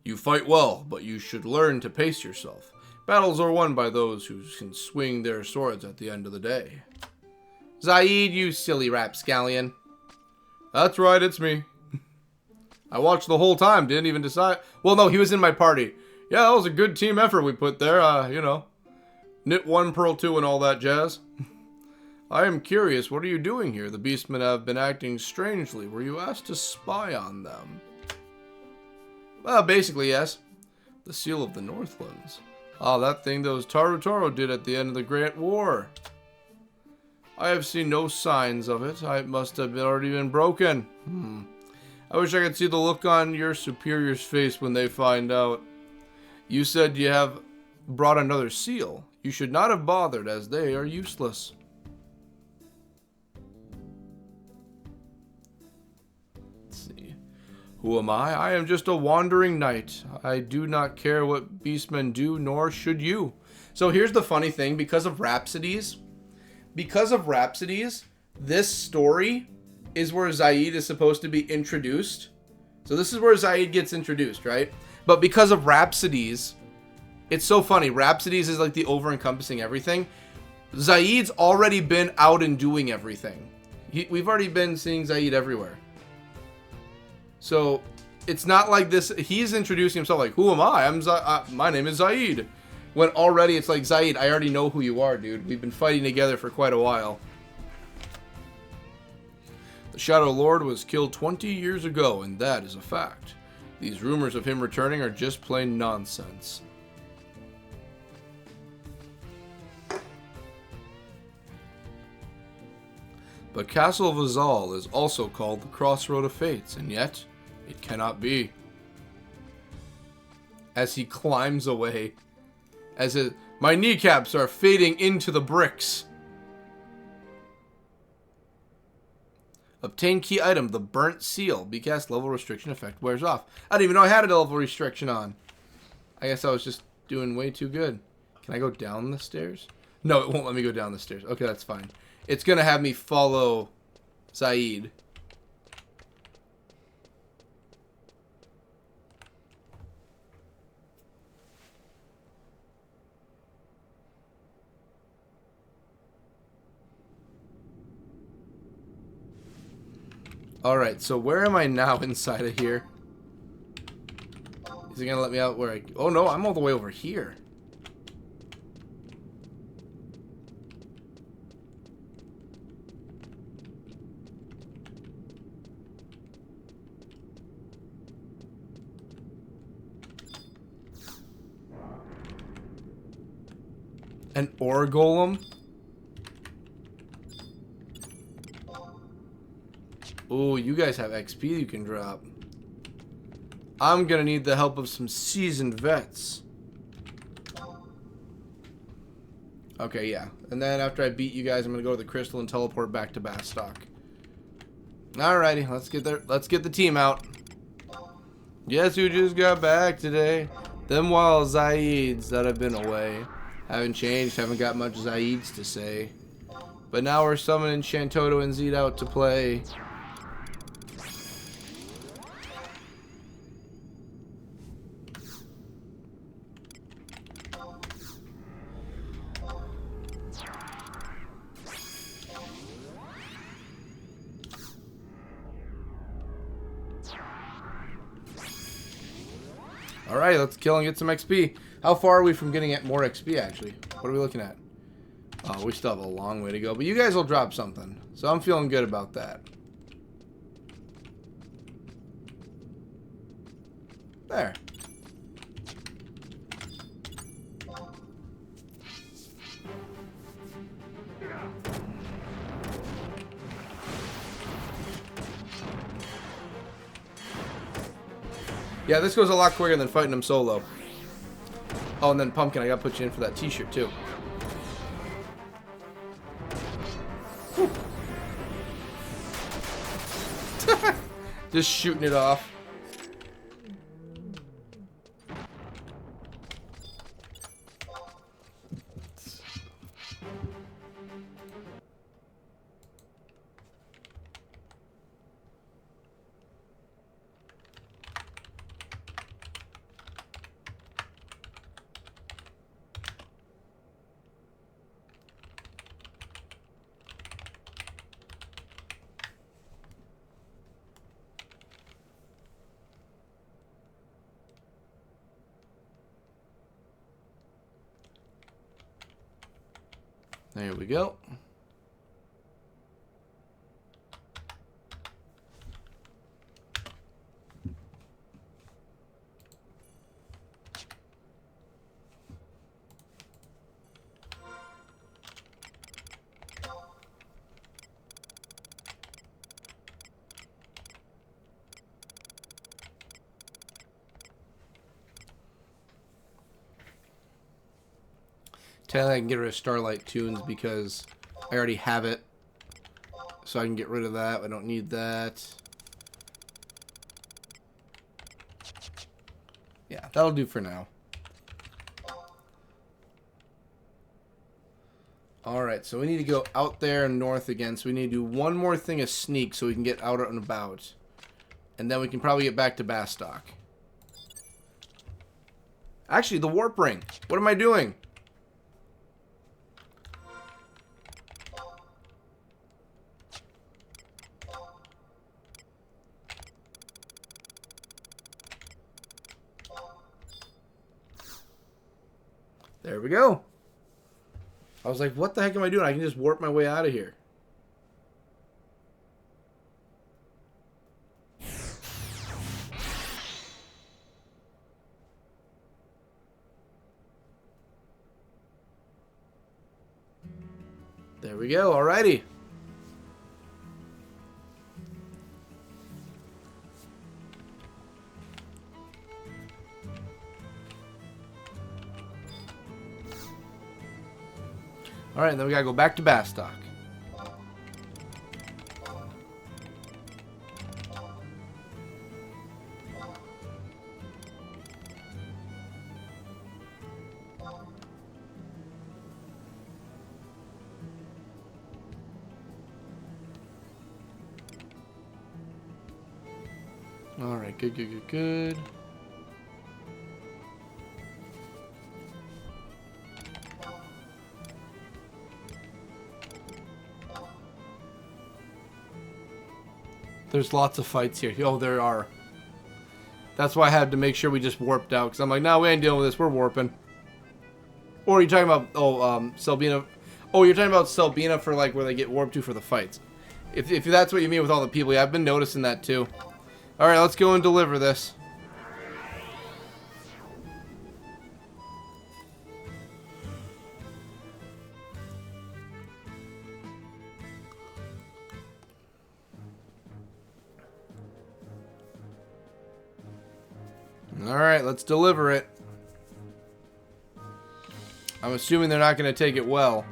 You fight well, but you should learn to pace yourself. Battles are won by those who can swing their swords at the end of the day. Zaid, you silly rapscallion. That's right, it's me. I watched the whole time, didn't even decide. Well, no, he was in my party. Yeah, that was a good team effort we put there, you know. Knit one, pearl two, and all that jazz. I am curious, what are you doing here? The beastmen have been acting strangely. Were you asked to spy on them? Well, basically, yes. The seal of the Northlands. Ah, that thing those Tarutaro did at the end of the Great War. I have seen no signs of it. It must have already been broken. I wish I could see the look on your superior's face when they find out. You said you have brought another seal. You should not have bothered, as they are useless. Let's see. Who am I? I am just a wandering knight. I do not care what beastmen do, nor should you. So here's the funny thing. Because of Rhapsodies, this story is where Zaid is supposed to be introduced. So this is where Zaid gets introduced, right? But because of Rhapsodies, it's so funny. Rhapsodies is like the over-encompassing everything. Zaid's already been out and doing everything. We've already been seeing Zaid everywhere. So it's not like this. He's introducing himself like, who am I? My name is Zaid. When already it's like, Zaid, I already know who you are, dude. We've been fighting together for quite a while. The Shadow Lord was killed 20 years ago, and that is a fact. These rumors of him returning are just plain nonsense. But Castle Vazal is also called the Crossroad of Fates, and yet it cannot be. As he climbs away, my kneecaps are fading into the bricks. Obtain key item, the burnt seal. BCast level restriction effect wears off. I didn't even know I had a level restriction on. I guess I was just doing way too good. Can I go down the stairs? No, it won't let me go down the stairs. Okay, that's fine. It's going to have me follow Zaid. Alright, so where am I now inside of here? Is he gonna let me out where I... Oh no, I'm all the way over here. An ore golem? Oh, you guys have XP you can drop. I'm gonna need the help of some seasoned vets. Okay, yeah. And then after I beat you guys, I'm gonna go to the crystal and teleport back to Bastock. Alrighty, let's get there. Let's get the team out. Guess who just got back today? Them wild Zaids that have been away. Haven't changed, haven't got much Zaids to say. But now we're summoning Shantoto and Zed out to play. Alright, let's kill and get some XP. How far are we from getting more XP, actually? What are we looking at? Oh, we still have a long way to go. But you guys will drop something. So I'm feeling good about that. There. Yeah, this goes a lot quicker than fighting him solo. Oh, and then Pumpkin, I gotta put you in for that t-shirt too. Just shooting it off. There we go. Technically, I can get rid of Starlight Tunes because I already have it. So I can get rid of that. I don't need that. Yeah, that'll do for now. Alright, so we need to go out there and north again. So we need to do one more thing of sneak so we can get out and about. And then we can probably get back to Bastock. Actually, the warp ring. What am I doing? There we go. I was like, what the heck am I doing? I can just warp my way out of here. There we go. Alrighty. Alright, then we gotta go back to Bastock. Alright, good. There's lots of fights here. Oh, there are. That's why I had to make sure we just warped out. Because I'm like, no, we ain't dealing with this. We're warping. Or are you talking about, Selbina? Oh, you're talking about Selbina for, like, where they get warped to for the fights. If that's what you mean with all the people. Yeah, I've been noticing that, too. Alright, let's go and deliver this. Alright, let's deliver it. I'm assuming they're not going to take it well.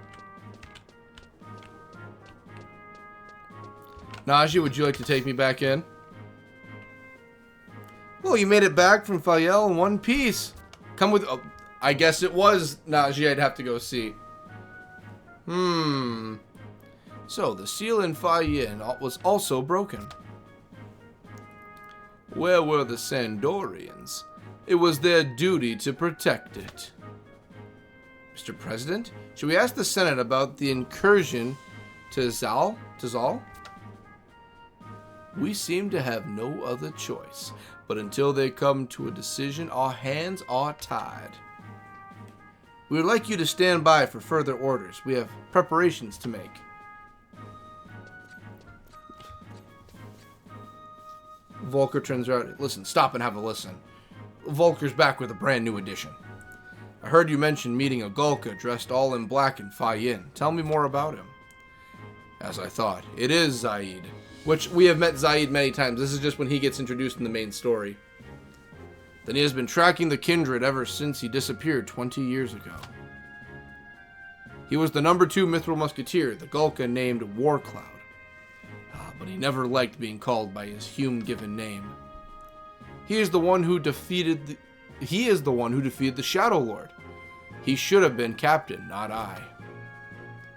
Najee, would you like to take me back in? Well, you made it back from Fayel in one piece. Come with... Oh, I guess it was Najee I'd have to go see. So, the seal in Fayel was also broken. Where were the Sandorians? It was their duty to protect it. Mr. President, should we ask the Senate about the incursion to Zal? We seem to have no other choice, but until they come to a decision, our hands are tied. We would like you to stand by for further orders. We have preparations to make. Volker turns around. Listen, stop and have a listen. Volker's back with a brand new edition. I heard you mention meeting a Gulka dressed all in black in Fayin. Tell me more about him. As I thought, it is Zaid. Which, we have met Zaid many times. This is just when he gets introduced in the main story. Then he has been tracking the kindred ever since he disappeared 20 years ago. He was the number 2 Mithril Musketeer, the Gulka named Warcloud. But he never liked being called by his Hume-given name. He is the one who defeated the Shadow Lord. He should have been captain, not I.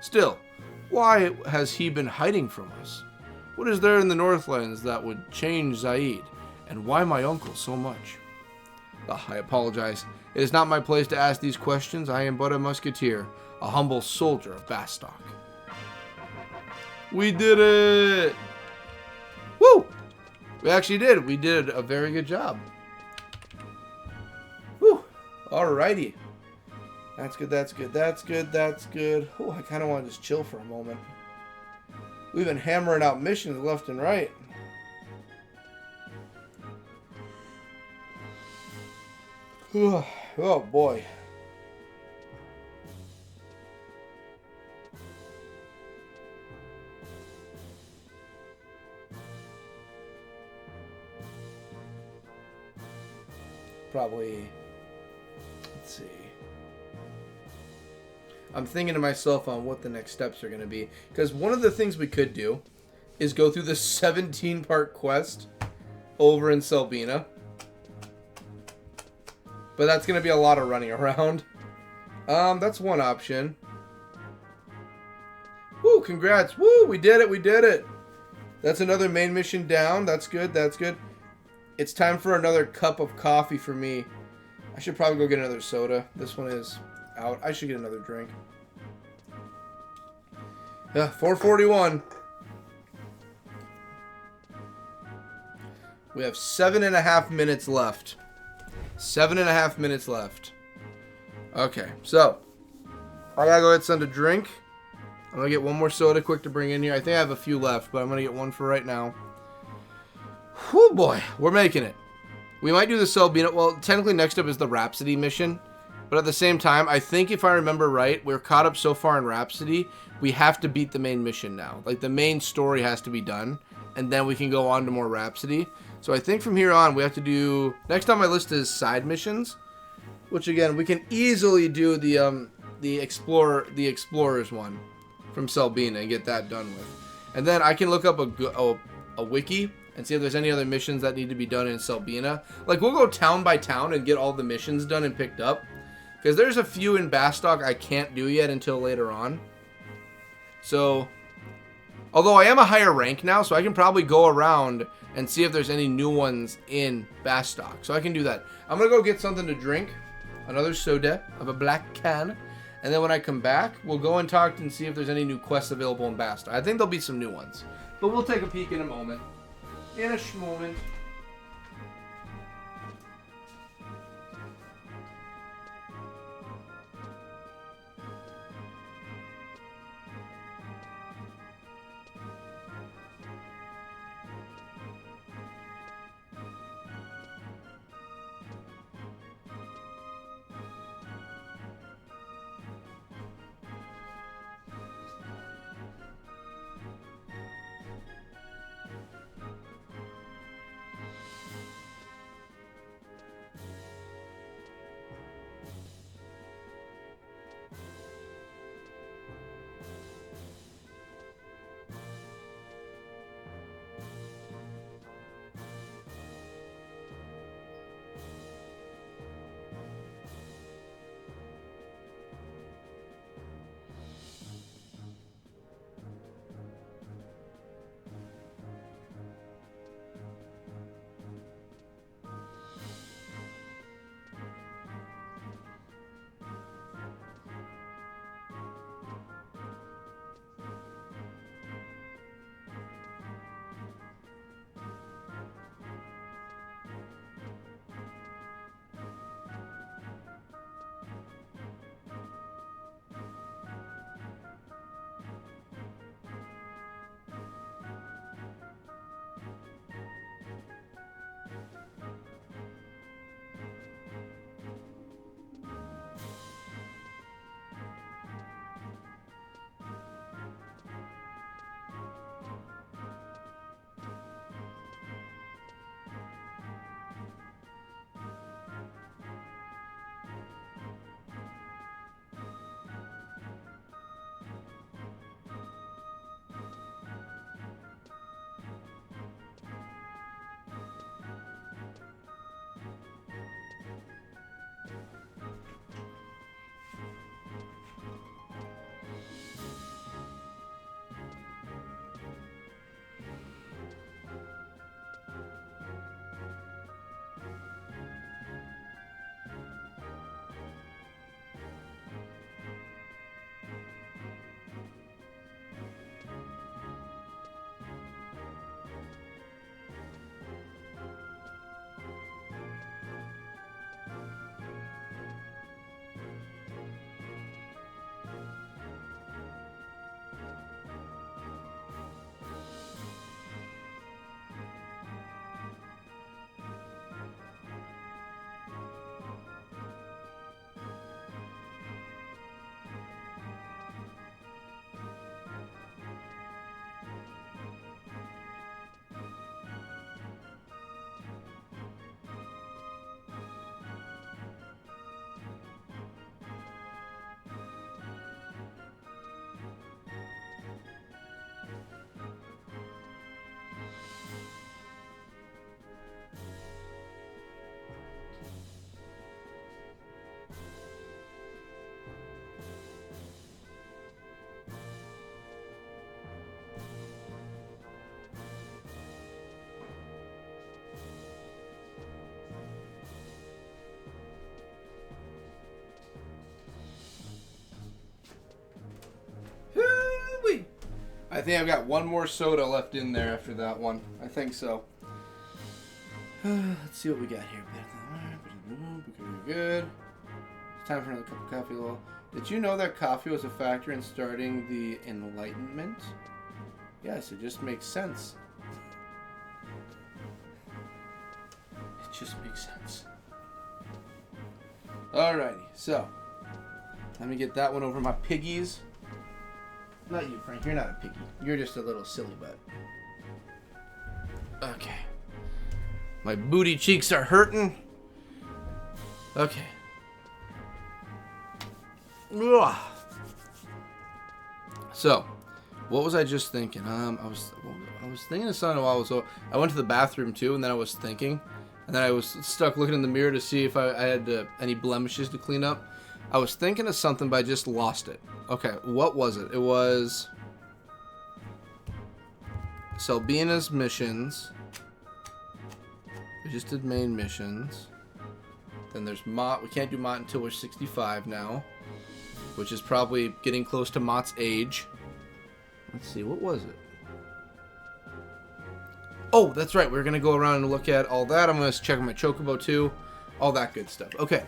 Still, why has he been hiding from us? What is there in the Northlands that would change Zaid? And why my uncle so much? I apologize. It is not my place to ask these questions. I am but a musketeer, a humble soldier of Bastok. We did it! Woo! We actually did. We did a very good job. Woo! Alrighty. That's good, that's good, that's good, that's good. Oh, I kind of want to just chill for a moment. We've been hammering out missions left and right. Oh boy. Probably, let's see. I'm thinking to myself on what the next steps are going to be. Because one of the things we could do is go through the 17-part quest over in Selbina. But that's going to be a lot of running around. That's one option. Woo, congrats. Woo, we did it, we did it. That's another main mission down. That's good, that's good. It's time for another cup of coffee for me. I should probably go get another soda. This one is out. I should get another drink. Yeah, 4:41. We have 7.5 minutes left. 7.5 minutes left. Okay, so I gotta go get something to drink. I'm gonna get one more soda quick to bring in here. I think I have a few left, but I'm gonna get one for right now. Whew, boy, we're making it. We might do the Selbina. Well, technically next up is the Rhapsody mission. But at the same time, I think if I remember right, we're caught up so far in Rhapsody, we have to beat the main mission now. Like, the main story has to be done, and then we can go on to more Rhapsody. So I think from here on, we have to do... Next on my list is side missions, which, again, we can easily do the Explorers one from Selbina and get that done with. And then I can look up a wiki and see if there's any other missions that need to be done in Selbina. Like, we'll go town by town and get all the missions done and picked up. Because there's a few in Bastok I can't do yet until later on. So, although I am a higher rank now, so I can probably go around and see if there's any new ones in Bastok. So I can do that. I'm going to go get something to drink. Another soda of a black can. And then when I come back, we'll go and talk and see if there's any new quests available in Bastok. I think there'll be some new ones. But we'll take a peek in a moment. In a moment. think I've got one more soda left in there after that one. I think so. Let's see what we got here. Good. It's time for another cup of coffee. Well, did you know that coffee was a factor in starting the Enlightenment? Yes, it just makes sense. It just makes sense. Alrighty, so let me get that one over my piggies. Not you, Frank. You're not a piggy. You're just a little silly butt. Okay. My booty cheeks are hurting. Okay. Ugh. So, what was I just thinking? I was thinking of something while I went to the bathroom too, and then I was thinking, and then I was stuck looking in the mirror to see if I had any blemishes to clean up. I was thinking of something, but I just lost it. Okay, what was it? It was Selbina's missions. We just did main missions. Then there's Mott. We can't do Mott until we're 65 now, which is probably getting close to Mott's age. Let's see, what was it? Oh, that's right. We're going to go around and look at all that. I'm going to check my Chocobo too. All that good stuff. Okay.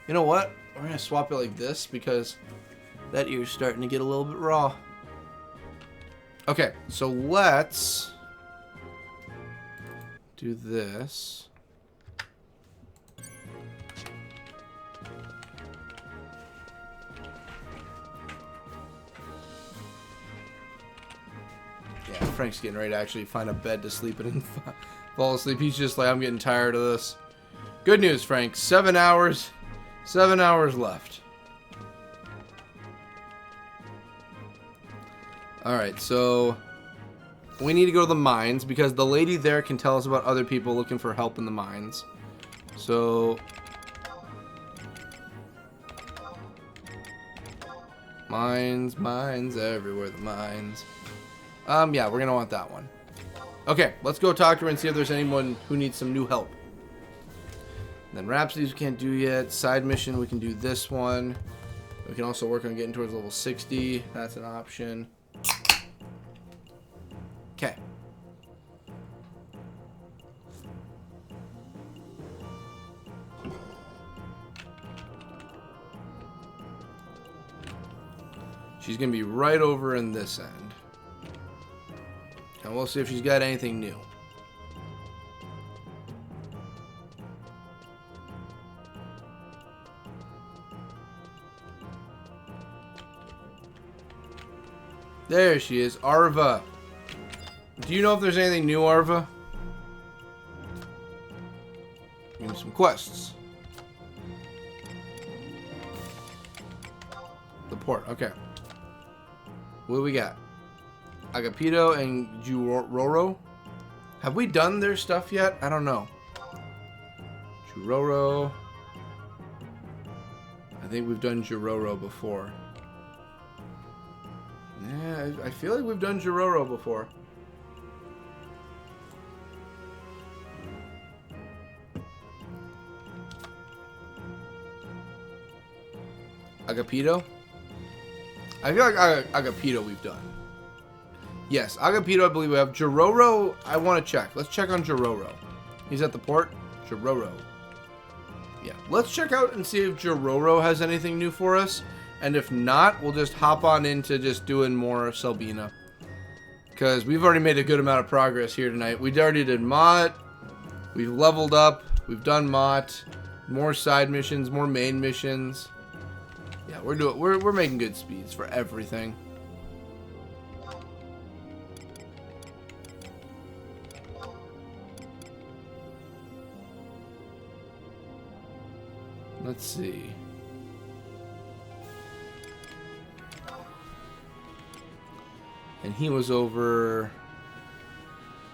You know what? We're going to swap it like this because that ear's starting to get a little bit raw. Okay, so let's do this. Yeah, Frank's getting ready to actually find a bed to sleep in and fall asleep. He's just like, I'm getting tired of this. Good news, Frank. 7 hours. 7 hours left. Alright, so we need to go to the mines because the lady there can tell us about other people looking for help in the mines. So mines everywhere, the mines. Yeah, we're gonna want that one. Okay, let's go talk to her and see if there's anyone who needs some new help. And then Rhapsodies we can't do yet. Side mission, we can do this one. We can also work on getting towards level 60. That's an option. Okay. She's gonna be right over in this end. And we'll see if she's got anything new. There she is, Arva. Do you know if there's anything new, Arva? Give me some quests. The port, okay. What do we got? Agapito and Juroro. Have we done their stuff yet? I don't know. Juroro. I think we've done Juroro before. Yeah, I feel like we've done Juroro before. Agapito? I feel like Agapito we've done. Yes, Agapito I believe we have. Juroro, I want to check. Let's check on Juroro. He's at the port? Juroro. Yeah, let's check out and see if Juroro has anything new for us. And if not, we'll just hop on into just doing more Selbina. Because we've already made a good amount of progress here tonight. We already did Mott. We've leveled up. We've done Mott. More side missions, more main missions. Yeah, we're making good speeds for everything. Let's see. And he was over...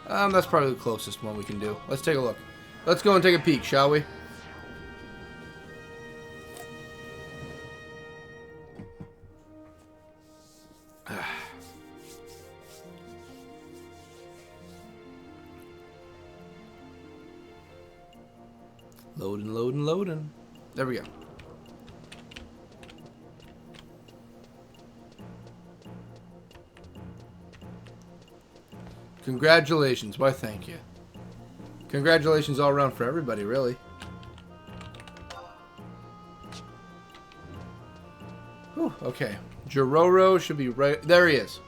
that's probably the closest one we can do. Let's take a look. Let's go and take a peek, shall we? Loading, loading, loading. There we go. Congratulations. Why, thank you. Congratulations all around for everybody, really. Whew, okay. Jororo should be right... There he is.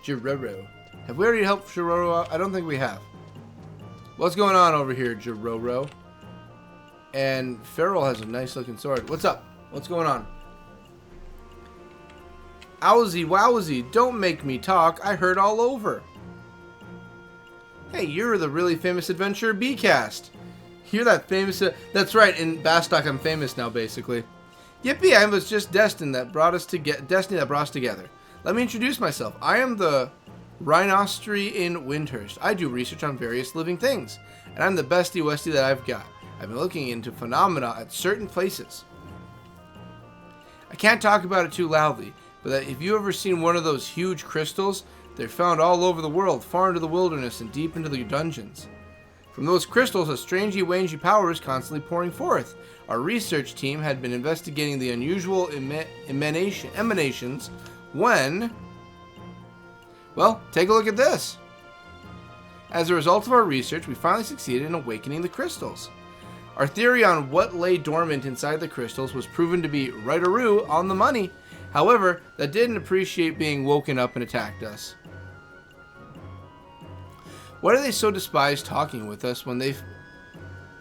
Jororo. Have we already helped Jororo out? I don't think we have. What's going on over here, Jororo? And Farrell has a nice looking sword. What's up? What's going on? Owsy wowsy, don't make me talk. I heard all over. Hey, you're the really famous adventurer BCast. You're that famous... that's right, in Bastock I'm famous now, basically. Yippee, I was just destiny that brought us together. Let me introduce myself. I am the Rhinostry in Windhurst. I do research on various living things, and I'm the bestie westie that I've got. I've been looking into phenomena at certain places. I can't talk about it too loudly, but that if you've ever seen one of those huge crystals, they're found all over the world, far into the wilderness and deep into the dungeons. From those crystals, a strangey-wangey power is constantly pouring forth. Our research team had been investigating the unusual emanations when... Well, take a look at this. As a result of our research, we finally succeeded in awakening the crystals. Our theory on what lay dormant inside the crystals was proven to be right-a-roo on the money. However, that didn't appreciate being woken up and attacked us. Why do they so despise talking with us when they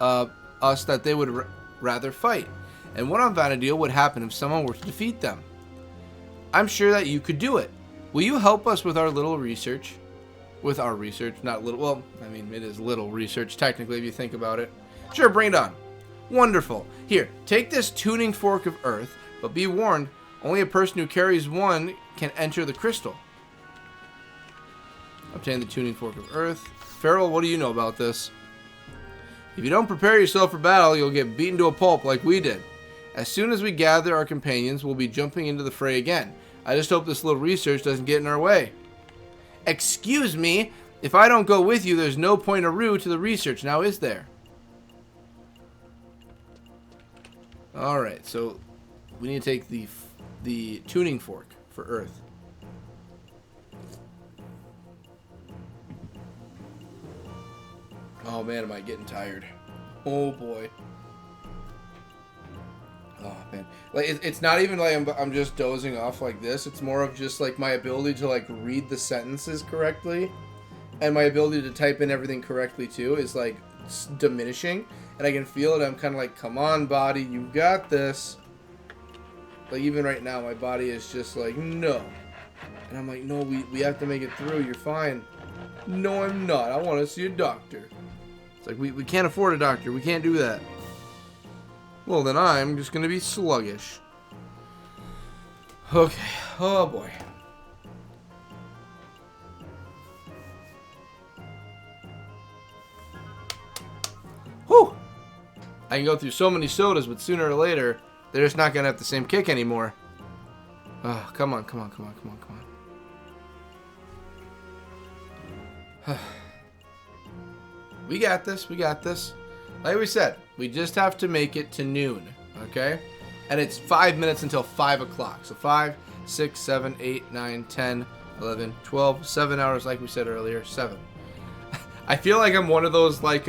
us that they would rather fight? And what on Vanadil would happen if someone were to defeat them? I'm sure that you could do it. Will you help us with our little research? With our research, not little, well, I mean, it is little research, technically, if you think about it. Sure, bring it on. Wonderful. Here, take this tuning fork of Earth, but be warned, only a person who carries one can enter the crystal. Obtain the tuning fork of Earth. Farrell, what do you know about this? If you don't prepare yourself for battle, you'll get beaten to a pulp like we did. As soon as we gather our companions, we'll be jumping into the fray again. I just hope this little research doesn't get in our way. Excuse me, if I don't go with you, there's no point-a-roo to the research, now is there? Alright, so we need to take the tuning fork for Earth. Oh man, am I getting tired. Oh boy. Oh man. Like, it's not even like I'm just dozing off like this. It's more of just like my ability to like read the sentences correctly. And my ability to type in everything correctly too is like diminishing. And I can feel it. I'm kind of like, come on body, you got this. Like even right now, my body is just like, no. And I'm like, no, we have to make it through. You're fine. No, I'm not. I want to see a doctor. It's like, we can't afford a doctor. We can't do that. Well, then I'm just going to be sluggish. Okay. Oh, boy. Whew. I can go through so many sodas, but sooner or later, they're just not going to have the same kick anymore. Oh, come on, come on, come on, come on, come on. We got this. We got this. Like we said, we just have to make it to noon, okay? And it's 5 minutes until 5 o'clock. So 5, 6, 7, 8, 9, 10, 11, 12, 7 hours like we said earlier. 7. I feel like I'm one of those, like,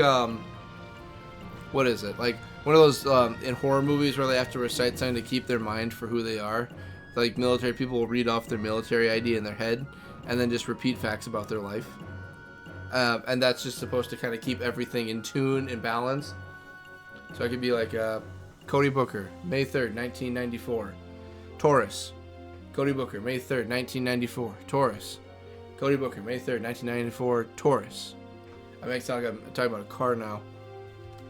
what is it? Like, one of those in horror movies where they have to recite something to keep their mind for who they are. Like, military people will read off their military ID in their head and then just repeat facts about their life. And that's just supposed to kind of keep everything in tune and balance. So I could be like, Cody Booker, May 3rd, 1994, Taurus. Cody Booker, May 3rd, 1994, Taurus. Cody Booker, May 3rd, 1994, Taurus. I make it sound like I'm talking about a car now.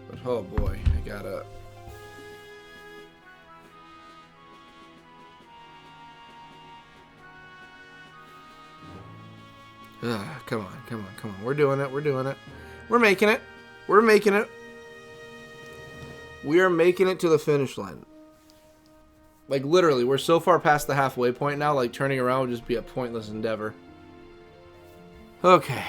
But oh boy, I gotta... Come on, come on, come on. We're doing it, we're doing it. We're making it. We're making it. We are making it to the finish line. Like, literally, we're so far past the halfway point now, like, turning around would just be a pointless endeavor. Okay.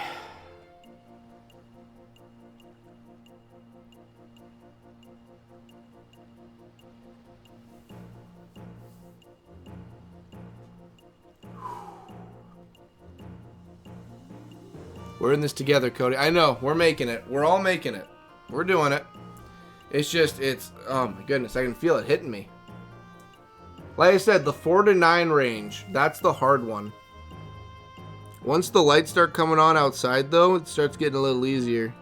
We're in this together, Cody. I know. We're making it. We're all making it. We're doing it. It's just, oh my goodness. I can feel it hitting me. Like I said, the 4 to 9 range, that's the hard one. Once the lights start coming on outside, though, it starts getting a little easier.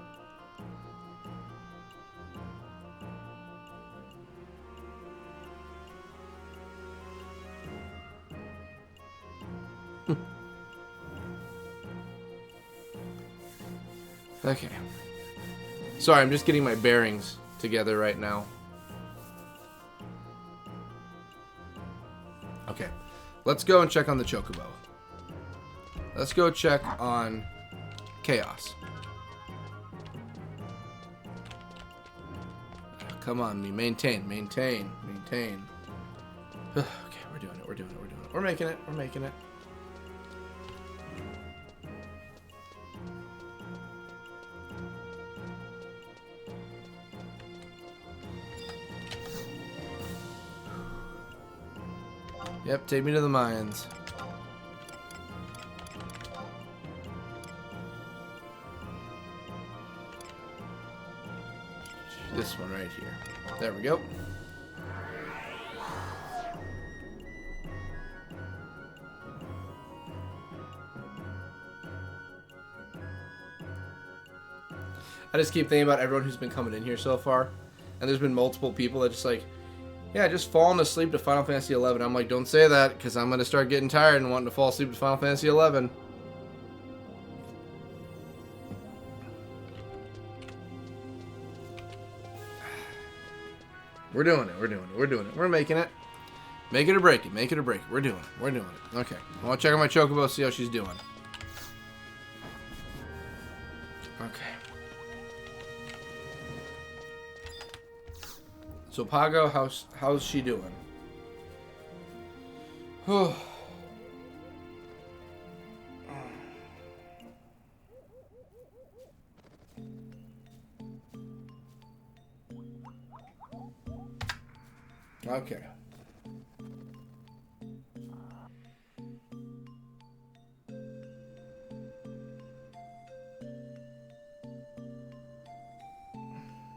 Okay. Sorry, I'm just getting my bearings together right now. Okay. Let's go and check on the Chocobo. Let's go check on Chaos. Come on, me. Maintain. Okay, we're doing it. We're making it. Yep, take me to the mines. This one right here. There we go. I just keep thinking about everyone who's been coming in here so far. And there's been multiple people that just like, yeah, just falling asleep to Final Fantasy XI. I'm like, don't say that, because I'm going to start getting tired and wanting to fall asleep to Final Fantasy XI. We're doing it. We're making it. Make it or break it. We're doing it. Okay. I want to check on my Chocobo, see how she's doing. Okay. So Pago, how's she doing? Okay.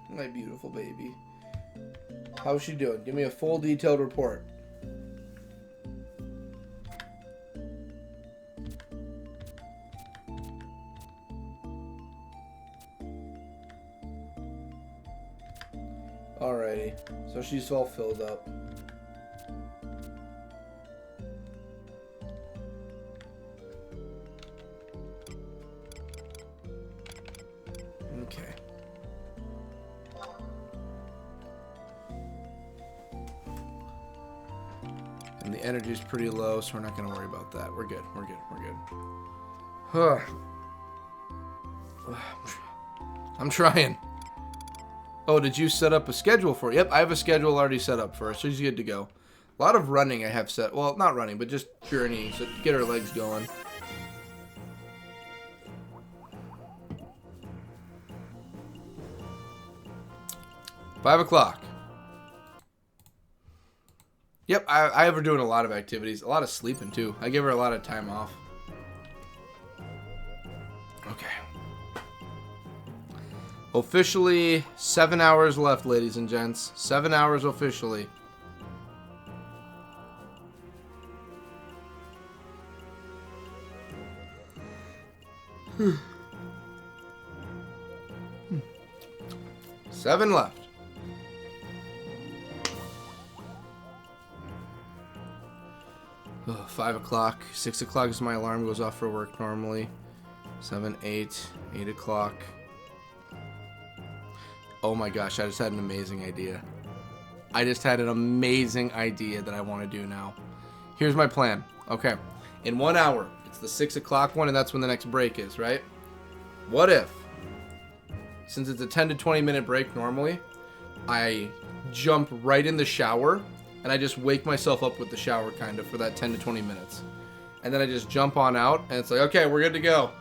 My beautiful baby. How's she doing? Give me a full detailed report. Alrighty. So she's all filled up. Okay. And the energy's pretty low, so we're not going to worry about that. We're good. I'm trying. Oh, did you set up a schedule for it? Yep, I have a schedule already set up for her, so she's good to go. A lot of running I have set. Well, not running, but just journeying, so to get her legs going. Five o'clock. Yep, I have her doing a lot of activities. A lot of sleeping, too. I give her a lot of time off. Okay. Officially, 7 hours left, ladies and gents. 7 hours officially. Seven left. Oh, 5 o'clock. 6 o'clock is my alarm goes off for work normally. 7, 8 o'clock. Oh my gosh, I just had an amazing idea. I just had an amazing idea that I want to do now. Here's my plan. Okay, in 1 hour, it's the 6 o'clock one, and that's when the next break is, right? What if, since it's a 10 to 20 minute break normally, I jump right in the shower, and I just wake myself up with the shower kind of for that 10 to 20 minutes. And then I just jump on out, and it's like, okay, we're good to go.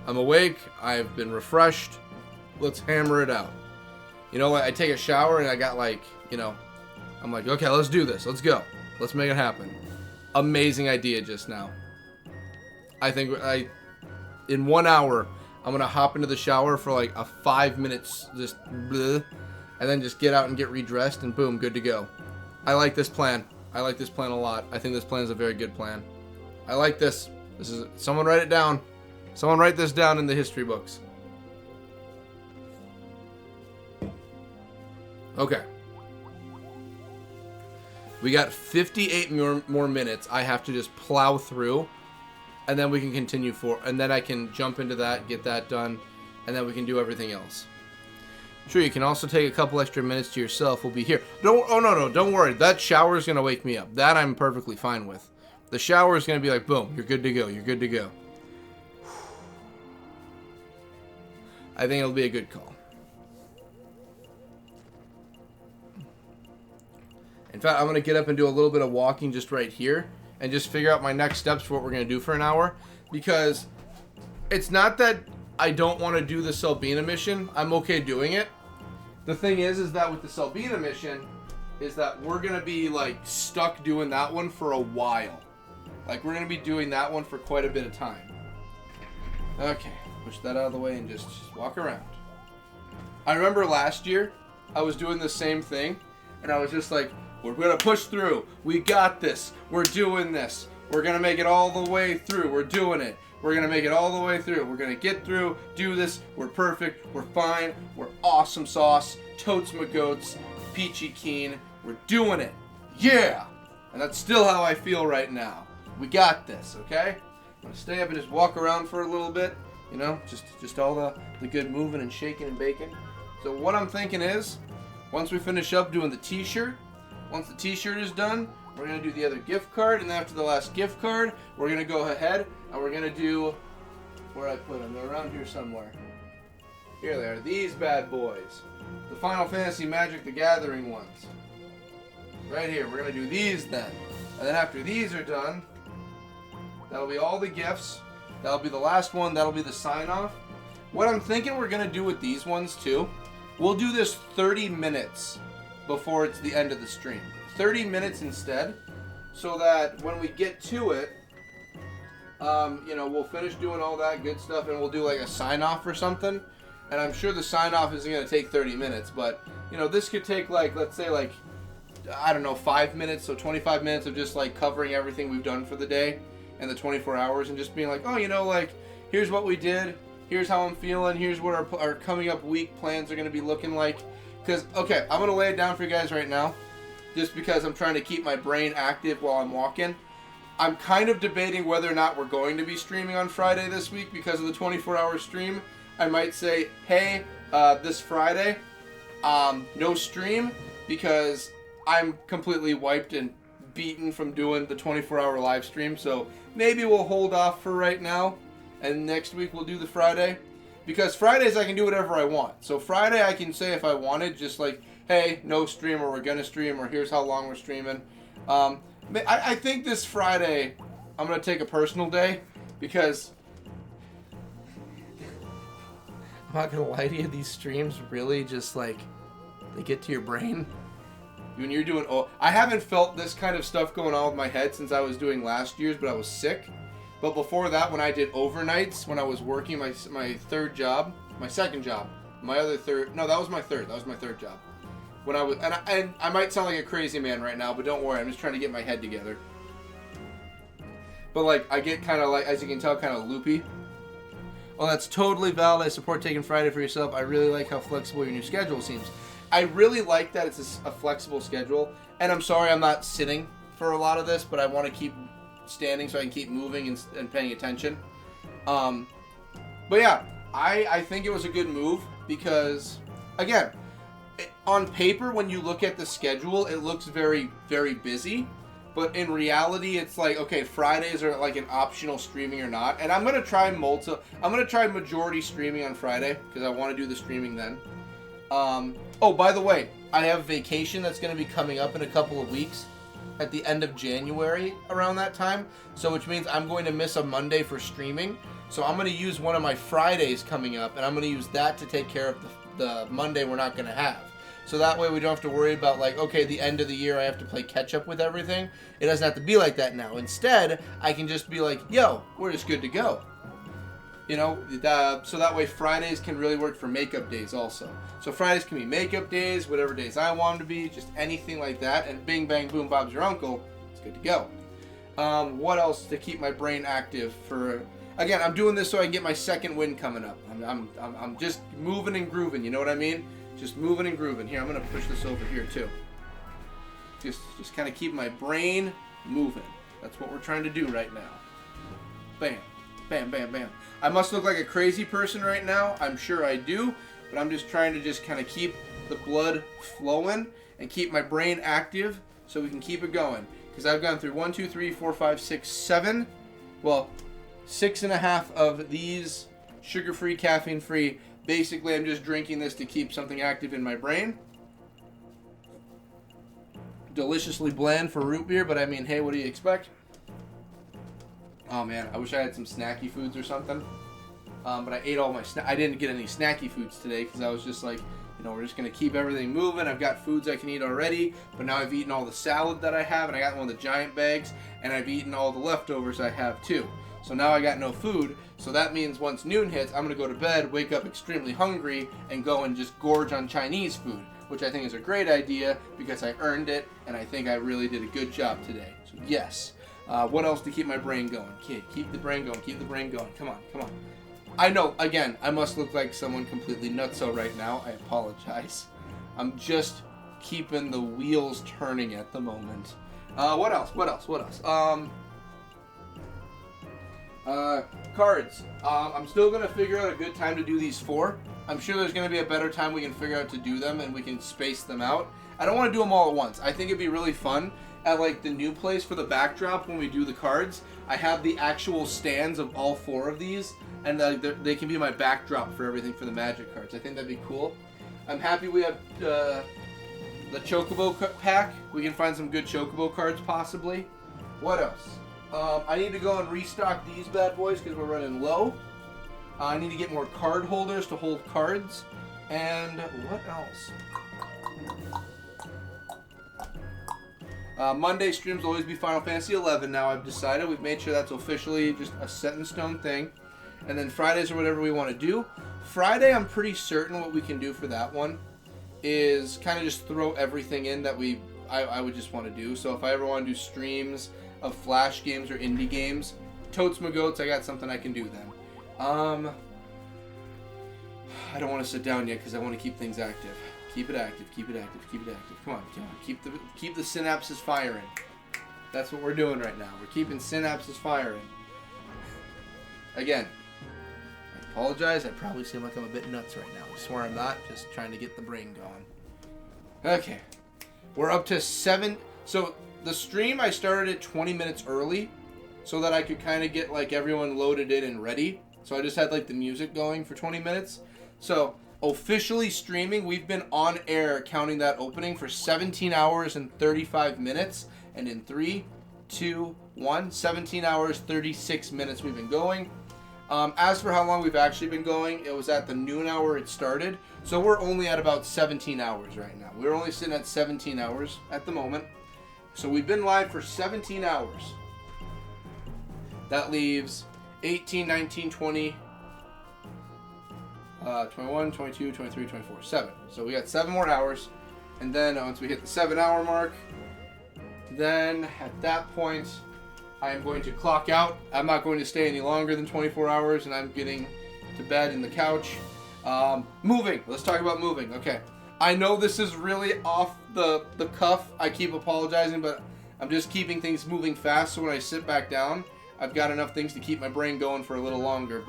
I'm awake, I've been refreshed, let's hammer it out. You know what, I take a shower and I got like, you know, I'm like, okay, let's do this, let's go. Let's make it happen. Amazing idea just now. I think in 1 hour, I'm going to hop into the shower for like a 5 minutes, just bleh, and then just get out and get redressed, and boom, good to go. I like this plan. I like this plan a lot. I think this plan is a very good plan. I like this. Someone write it down. Someone write this down in the history books. Okay. We got 58 more minutes. I have to just plow through, and then we can continue and then I can jump into that, get that done, and then we can do everything else. Sure, you can also take a couple extra minutes to yourself. We'll be here. Don't worry. That shower is going to wake me up. That I'm perfectly fine with. The shower is going to be like, boom, you're good to go. You're good to go. I think it'll be a good call. In fact, I'm going to get up and do a little bit of walking just right here and just figure out my next steps for what we're going to do for an hour, because it's not that I don't want to do the Selbina mission. I'm okay doing it. The thing is that with the Selbina mission is that we're going to be like stuck doing that one for a while. Like we're going to be doing that one for quite a bit of time. Okay, push that out of the way and just walk around. I remember last year I was doing the same thing and I was just like, we're going to push through. We got this. We're doing this. We're going to make it all the way through. We're doing it. We're going to make it all the way through. We're going to get through, do this. We're perfect. We're fine. We're awesome sauce. Totes my goats. Peachy keen. We're doing it. Yeah. And that's still how I feel right now. We got this, okay? I'm going to stay up and just walk around for a little bit. You know, just all the good moving and shaking and baking. So what I'm thinking is, once we finish up doing the t-shirt, once the t-shirt is done, we're going to do the other gift card, and after the last gift card, we're going to go ahead and we're going to do, where I put them, they're around here somewhere. Here they are, these bad boys. The Final Fantasy Magic the Gathering ones. Right here, we're going to do these then. And then after these are done, that'll be all the gifts. That'll be the last one, that'll be the sign-off. What I'm thinking we're going to do with these ones too, we'll do this 30 minutes before it's the end of the stream. 30 minutes instead, so that when we get to it, you know, we'll finish doing all that good stuff and we'll do like a sign-off or something. And I'm sure the sign-off isn't going to take 30 minutes, but, you know, this could take like, let's say like, I don't know, 5 minutes, so 25 minutes of just like covering everything we've done for the day and the 24 hours and just being like, oh, you know, like, here's what we did, here's how I'm feeling, here's what our coming up week plans are going to be looking like. Because, okay, I'm going to lay it down for you guys right now, just because I'm trying to keep my brain active while I'm walking. I'm kind of debating whether or not we're going to be streaming on Friday this week because of the 24-hour stream. I might say, hey, this Friday, no stream, because I'm completely wiped and beaten from doing the 24-hour live stream. So maybe we'll hold off for right now, and next week we'll do the Friday. Because Fridays I can do whatever I want. So Friday I can say if I wanted, just like, hey, no stream, or we're going to stream, or here's how long we're streaming. I think this Friday I'm going to take a personal day, because I'm not going to lie to you, these streams really just like, they get to your brain. When you're doing, I haven't felt this kind of stuff going on with my head since I was doing last year's, but I was sick. But before that, when I did overnights, when I was working my third job, my second job, my other third, no, that was my third job. When I was, and I might sound like a crazy man right now, but don't worry, I'm just trying to get my head together. But like, I get kind of like, as you can tell, kind of loopy. Well, that's totally valid. I support taking Friday for yourself. I really like how flexible your new schedule seems. I really like that it's a flexible schedule. And I'm sorry I'm not sitting for a lot of this, but I want to keep standing so I can keep moving and paying attention. But yeah, I think it was a good move because, again, on paper, when you look at the schedule, it looks very, very busy. But in reality, it's like, okay, Fridays are like an optional streaming or not. And I'm going to try majority streaming on Friday because I want to do the streaming then. Oh, by the way, I have vacation that's going to be coming up in a couple of weeks at the end of January around that time. So which means I'm going to miss a Monday for streaming. So I'm going to use one of my Fridays coming up and I'm going to use that to take care of the Monday we're not going to have. So that way we don't have to worry about like, okay, the end of the year I have to play catch up with everything. It doesn't have to be like that now. Instead, I can just be like, yo, we're just good to go. You know, so that way Fridays can really work for makeup days also. So Fridays can be makeup days, whatever days I want them to be, just anything like that. And bing, bang, boom, Bob's your uncle. It's good to go. What else to keep my brain active for? Again, I'm doing this so I can get my second win coming up. I'm just moving and grooving. You know what I mean? Just moving and grooving. Here, I'm gonna push this over here too. Just kind of keep my brain moving. That's what we're trying to do right now. Bam, bam, bam, bam. I must look like a crazy person right now. I'm sure I do, but I'm just trying to just kind of keep the blood flowing and keep my brain active so we can keep it going. Because I've gone through 1, 2, 3, 4, 5, 6, 7. Well, 6.5 of these sugar-free, caffeine-free. Basically, I'm just drinking this to keep something active in my brain. Deliciously bland for root beer, but I mean, hey, what do you expect? Oh man, I wish I had some snacky foods or something. But I ate all my I didn't get any snacky foods today because I was just like, you know, we're just gonna keep everything moving. I've got foods I can eat already, but now I've eaten all the salad that I have, and I got one of the giant bags, and I've eaten all the leftovers I have too. So now I got no food. So that means once noon hits, I'm gonna go to bed, wake up extremely hungry, and go and just gorge on Chinese food, which I think is a great idea because I earned it, and I think I really did a good job today. So yes. What else to keep my brain going? Okay, keep the brain going, keep the brain going. Come on, come on. I know, again, I must look like someone completely nutso right now. I apologize. I'm just keeping the wheels turning at the moment. What else? Cards. I'm still going to figure out a good time to do these 4. I'm sure there's going to be a better time we can figure out to do them and we can space them out. I don't want to do them all at once. I think it'd be really fun at like the new place for the backdrop when we do the cards. I have the actual stands of all 4 of these, and they can be my backdrop for everything for the Magic cards. I think that'd be cool. I'm happy we have the Chocobo pack. We can find some good Chocobo cards possibly. What else? I need to go and restock these bad boys because we're running low. I need to get more card holders to hold cards. And what else? Monday streams will always be Final Fantasy 11 now, I've decided. We've made sure that's officially just a set in stone thing. And then Fridays are whatever we want to do. Friday, I'm pretty certain what we can do for that one is kind of just throw everything in that I would just want to do. So if I ever want to do streams of Flash games or indie games, totes my goats, I got something I can do then. I don't want to sit down yet because I want to keep things active. Keep it active, keep it active, keep it active. Come on, come on. Keep the synapses firing. That's what we're doing right now. We're keeping synapses firing. Again, I apologize. I probably seem like I'm a bit nuts right now. I swear I'm not. Just trying to get the brain going. Okay. We're up to 7. So the stream I started at 20 minutes early so that I could kind of get like everyone loaded in and ready. So I just had like the music going for 20 minutes. So officially streaming, we've been on air counting that opening for 17 hours and 35 minutes. And in 3, 2, 1, 17 hours, 36 minutes we've been going. As for how long we've actually been going, it was at the noon hour it started. So we're only at about 17 hours right now. We're only sitting at 17 hours at the moment. So we've been live for 17 hours. That leaves 18, 19, 20, 21, 22, 23, 24, 7. So we got 7 more hours. And then once we hit the 7-hour mark, then at that point, I am going to clock out. I'm not going to stay any longer than 24 hours, and I'm getting to bed in the couch. Moving. Let's talk about moving. Okay. I know this is really off the cuff. I keep apologizing, but I'm just keeping things moving fast, so when I sit back down, I've got enough things to keep my brain going for a little longer,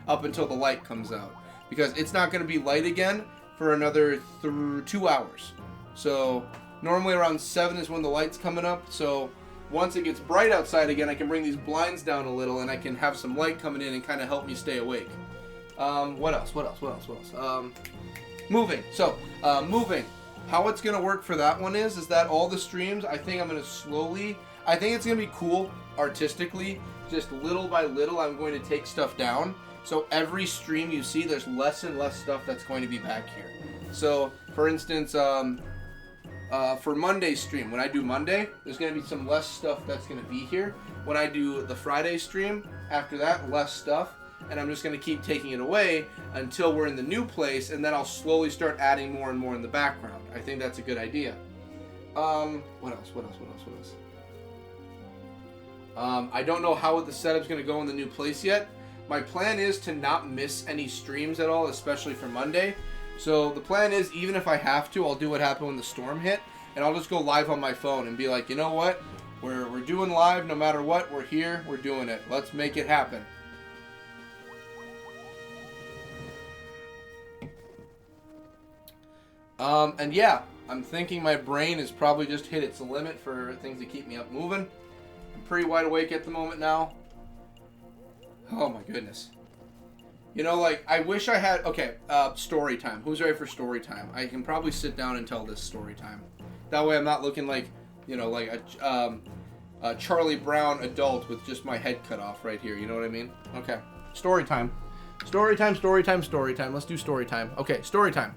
up until the light comes out. Because it's not going to be light again for another 2 hours. So normally around 7 is when the light's coming up, so once it gets bright outside again, I can bring these blinds down a little and I can have some light coming in and kind of help me stay awake. What else? Moving. So, moving. How it's going to work for that one is that all the streams, I think I'm going to slowly, I think it's going to be cool artistically, just little by little I'm going to take stuff down. So every stream you see, there's less and less stuff that's going to be back here. So, for instance, for Monday's stream, when I do Monday, there's going to be some less stuff that's going to be here. When I do the Friday stream, after that, less stuff. and I'm just going to keep taking it away until we're in the new place, and then I'll slowly start adding more and more in the background. I think that's a good idea. What else? I don't know how the setup's going to go in the new place yet. My plan is to not miss any streams at all, especially for Monday. So the plan is, even if I have to, I'll do what happened when the storm hit, and I'll just go live on my phone and be like, you know what? We're doing live no matter what. We're here. We're doing it. Let's make it happen. And yeah, I'm thinking my brain has probably just hit its limit for things to keep me up moving. I'm pretty wide awake at the moment now. Oh my goodness. You know, like, I wish I had... Okay, story time. Who's ready for story time? I can probably sit down and tell this story time. That way I'm not looking like, you know, like a Charlie Brown adult with just my head cut off right here. You know what I mean? Okay. Story time. Story time, story time, story time. Let's do story time. Okay, story time.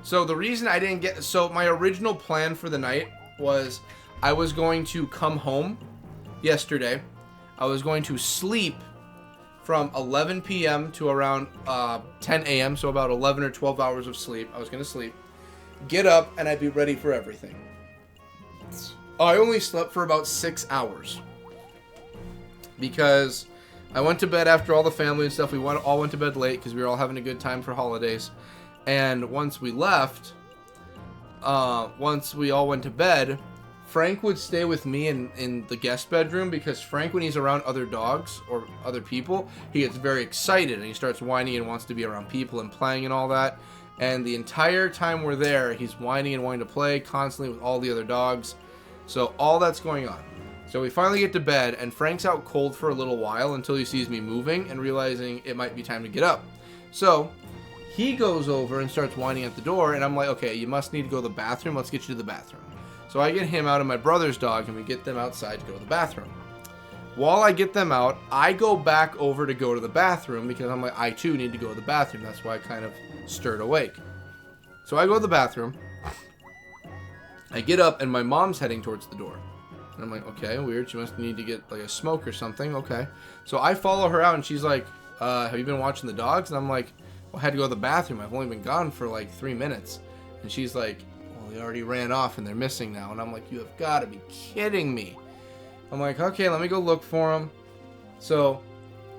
So the reason I didn't get... So my original plan for the night was I was going to come home yesterday. I was going to sleep from 11 p.m. to around 10 a.m., so about 11 or 12 hours of sleep. I was going to sleep, get up, and I'd be ready for everything. I only slept for about 6 hours because I went to bed after all the family and stuff. We all went to bed late because we were all having a good time for holidays. And once we left, once we all went to bed, Frank would stay with me in the guest bedroom because Frank, when he's around other dogs or other people, he gets very excited and he starts whining and wants to be around people and playing and all that. And the entire time we're there, he's whining and wanting to play constantly with all the other dogs. So all that's going on. So we finally get to bed and Frank's out cold for a little while until he sees me moving and realizing it might be time to get up. So he goes over and starts whining at the door and I'm like, okay, you must need to go to the bathroom. Let's get you to the bathroom. So I get him out and my brother's dog, and we get them outside to go to the bathroom. While I get them out, I go back over to go to the bathroom because I'm like, I too need to go to the bathroom. That's why I kind of stirred awake. So I go to the bathroom. I get up, and my mom's heading towards the door. And I'm like, okay, weird. She must need to get like a smoke or something. Okay. So I follow her out, and she's like, have you been watching the dogs? And I'm like, well, I had to go to the bathroom. I've only been gone for like 3 minutes. And she's like, they already ran off and they're missing now. And I'm like, you have got to be kidding me. I'm like, okay, let me go look for them. So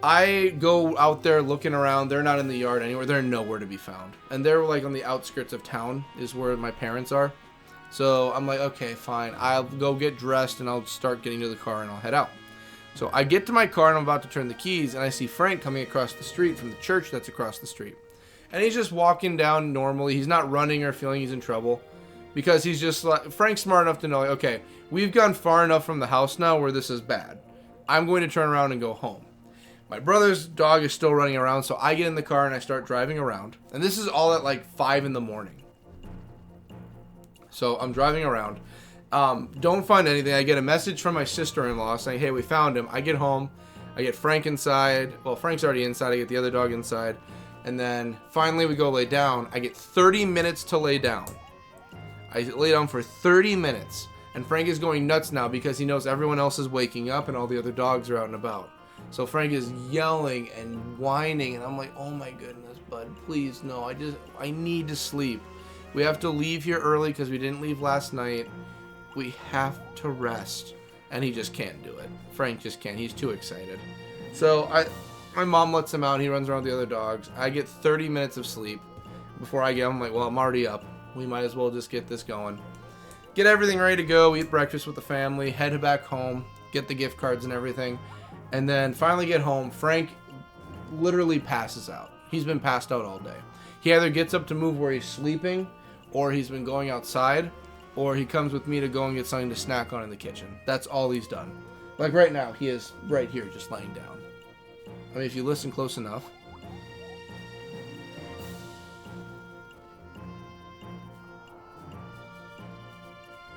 I go out there looking around. They're not in the yard anywhere. They're nowhere to be found. And they're like on the outskirts of town is where my parents are. So I'm like, okay, fine. I'll go get dressed and I'll start getting to the car and I'll head out. So I get to my car and I'm about to turn the keys and I see Frank coming across the street from the church that's across the street. And he's just walking down normally. He's not running or feeling he's in trouble. Because he's just like, Frank's smart enough to know, like, okay, we've gone far enough from the house now where this is bad. I'm going to turn around and go home. My brother's dog is still running around, so I get in the car and I start driving around. And this is all at like 5 in the morning. So I'm driving around. Don't find anything. I get a message from my sister-in-law saying, hey, we found him. I get home. I get Frank inside. Well, Frank's already inside. I get the other dog inside. And then finally we go lay down. I get 30 minutes to lay down. I lay down for 30 minutes, and Frank is going nuts now because he knows everyone else is waking up and all the other dogs are out and about. So Frank is yelling and whining, and I'm like, oh my goodness, bud, please, no, I need to sleep. We have to leave here early because we didn't leave last night. We have to rest. And he just can't do it. Frank just can't. He's too excited. So my mom lets him out. He runs around with the other dogs. I get 30 minutes of sleep before I get home. I'm like, well, I'm already up. We might as well just get this going. Get everything ready to go, eat breakfast with the family, head back home, get the gift cards and everything, and then finally get home. Frank literally passes out. He's been passed out all day. He either gets up to move where he's sleeping, or he's been going outside, or he comes with me to go and get something to snack on in the kitchen. That's all he's done. Like right now, he is right here just laying down. I mean, if you listen close enough.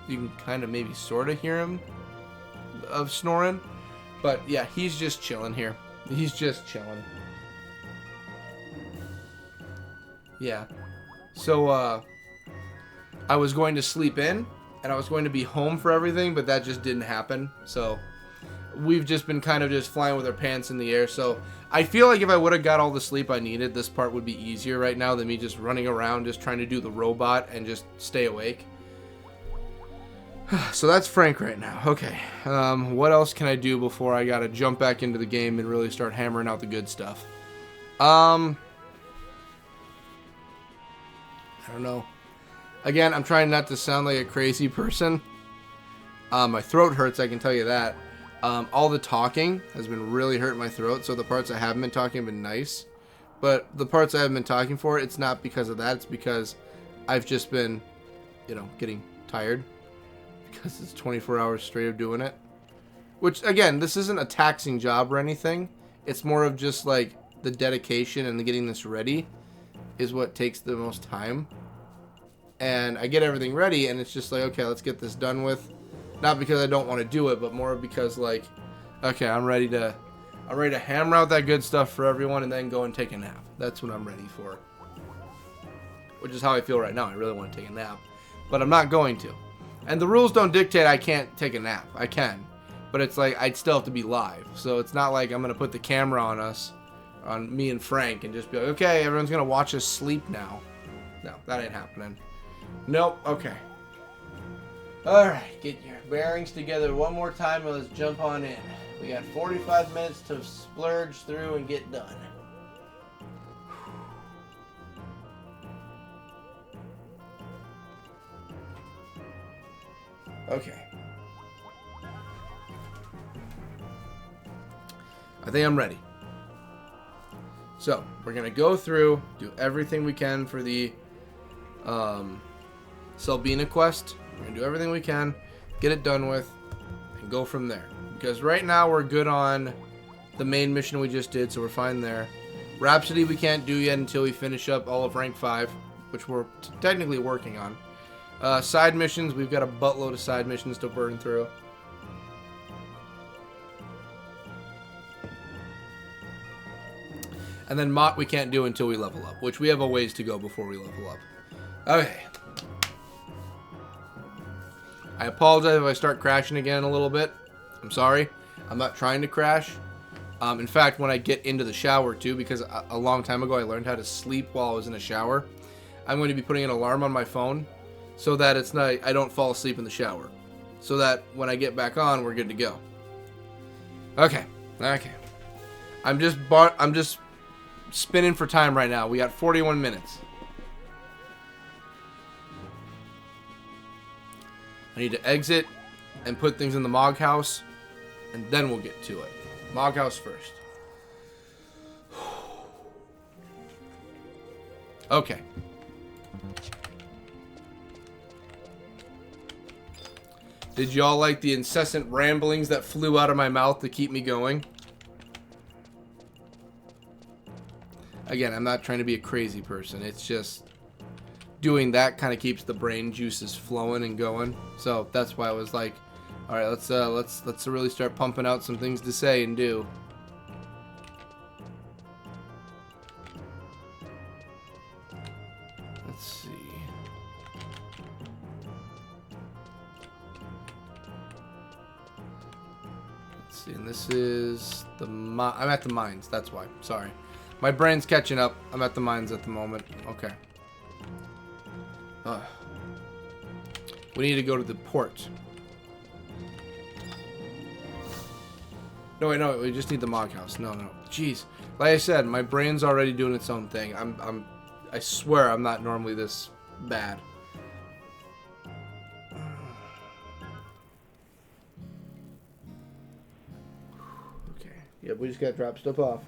You can kind of maybe sort of hear him of snoring. But yeah, he's just chilling here. He's just chilling. Yeah. So I was going to sleep in and I was going to be home for everything, but that just didn't happen. So we've just been kind of just flying with our pants in the air. So I feel like if I would have got all the sleep I needed, this part would be easier right now than me just running around just trying to do the robot and just stay awake. So that's Frank right now. Okay. What else can I do before I gotta jump back into the game and really start hammering out the good stuff? I don't know. Again, I'm trying not to sound like a crazy person. My throat hurts, I can tell you that. All the talking has been really hurting my throat, so the parts I haven't been talking have been nice. But the parts I haven't been talking for, it's not because of that. It's because I've just been, you know, getting tired. Because it's 24 hours straight of doing it. Which, again, this isn't a taxing job or anything. It's more of just, like, the dedication and the getting this ready is what takes the most time. And I get everything ready, and it's just like, okay, let's get this done with. Not because I don't want to do it, but more because, like, okay, I'm ready to hammer out that good stuff for everyone and then go and take a nap. That's what I'm ready for. Which is how I feel right now. I really want to take a nap. But I'm not going to. And the rules don't dictate I can't take a nap. I can. But it's like, I'd still have to be live. So it's not like I'm going to put the camera on us, on me and Frank, and just be like, okay, everyone's going to watch us sleep now. No, that ain't happening. Nope. Okay. Alright, get your bearings together one more time and let's jump on in. We got 45 minutes to splurge through and get done. Okay. I think I'm ready. So, we're going to go through, do everything we can for the Selbina quest. We're going to do everything we can, get it done with, and go from there. Because right now we're good on the main mission we just did, so we're fine there. Rhapsody we can't do yet until we finish up all of rank 5, which we're technically working on. Side missions, we've got a buttload of side missions to burn through. And then Mott we can't do until we level up, which we have a ways to go before we level up. Okay. I apologize if I start crashing again a little bit. I'm sorry. I'm not trying to crash. In fact, when I get into the shower too, because a long time ago I learned how to sleep while I was in a shower, I'm going to be putting an alarm on my phone so that it's not, I don't fall asleep in the shower. So that when I get back on, we're good to go. Okay. Okay. I'm just spinning for time right now. We got 41 minutes. I need to exit and put things in the Mog House, and then we'll get to it. Mog House first. Okay. Did y'all like the incessant ramblings that flew out of my mouth to keep me going? Again, I'm not trying to be a crazy person. It's just doing that kind of keeps the brain juices flowing and going. So that's why I was like, all right, let's really start pumping out some things to say and do. Let's see. Let's see, and this is the I'm at the mines. That's why. Sorry, my brain's catching up. I'm at the mines at the moment. Okay. We need to go to the port. No, wait, no, we just need the Mog House. No. Jeez. Like I said, my brain's already doing its own thing. I swear I'm not normally this bad. Okay. Yep, we just gotta drop stuff off.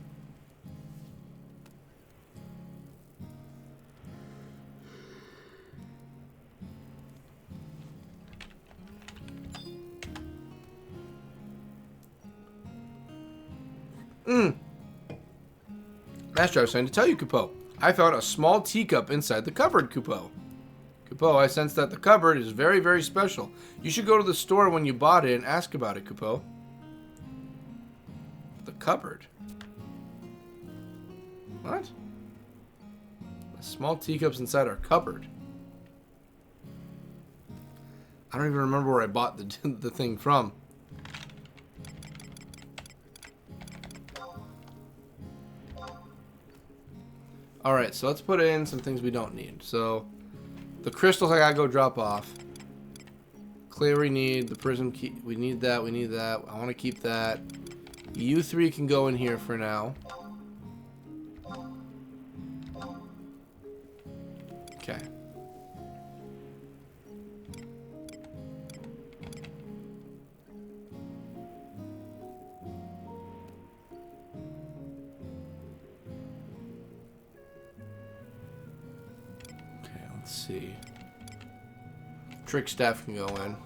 Master, I was trying to tell you, Kupo. I found a small teacup inside the cupboard, Kupo. Kupo, I sense that the cupboard is very, very special. You should go to the store when you bought it and ask about it, Kupo. The cupboard? What? A small teacup's inside our cupboard. I don't even remember where I bought the thing from. Alright, so let's put in some things we don't need. So, the crystals I gotta go drop off. Clear we need. The prism key. We need that. We need that. I want to keep that. You three can go in here for now. Okay. Let's see. Trick staff can go in.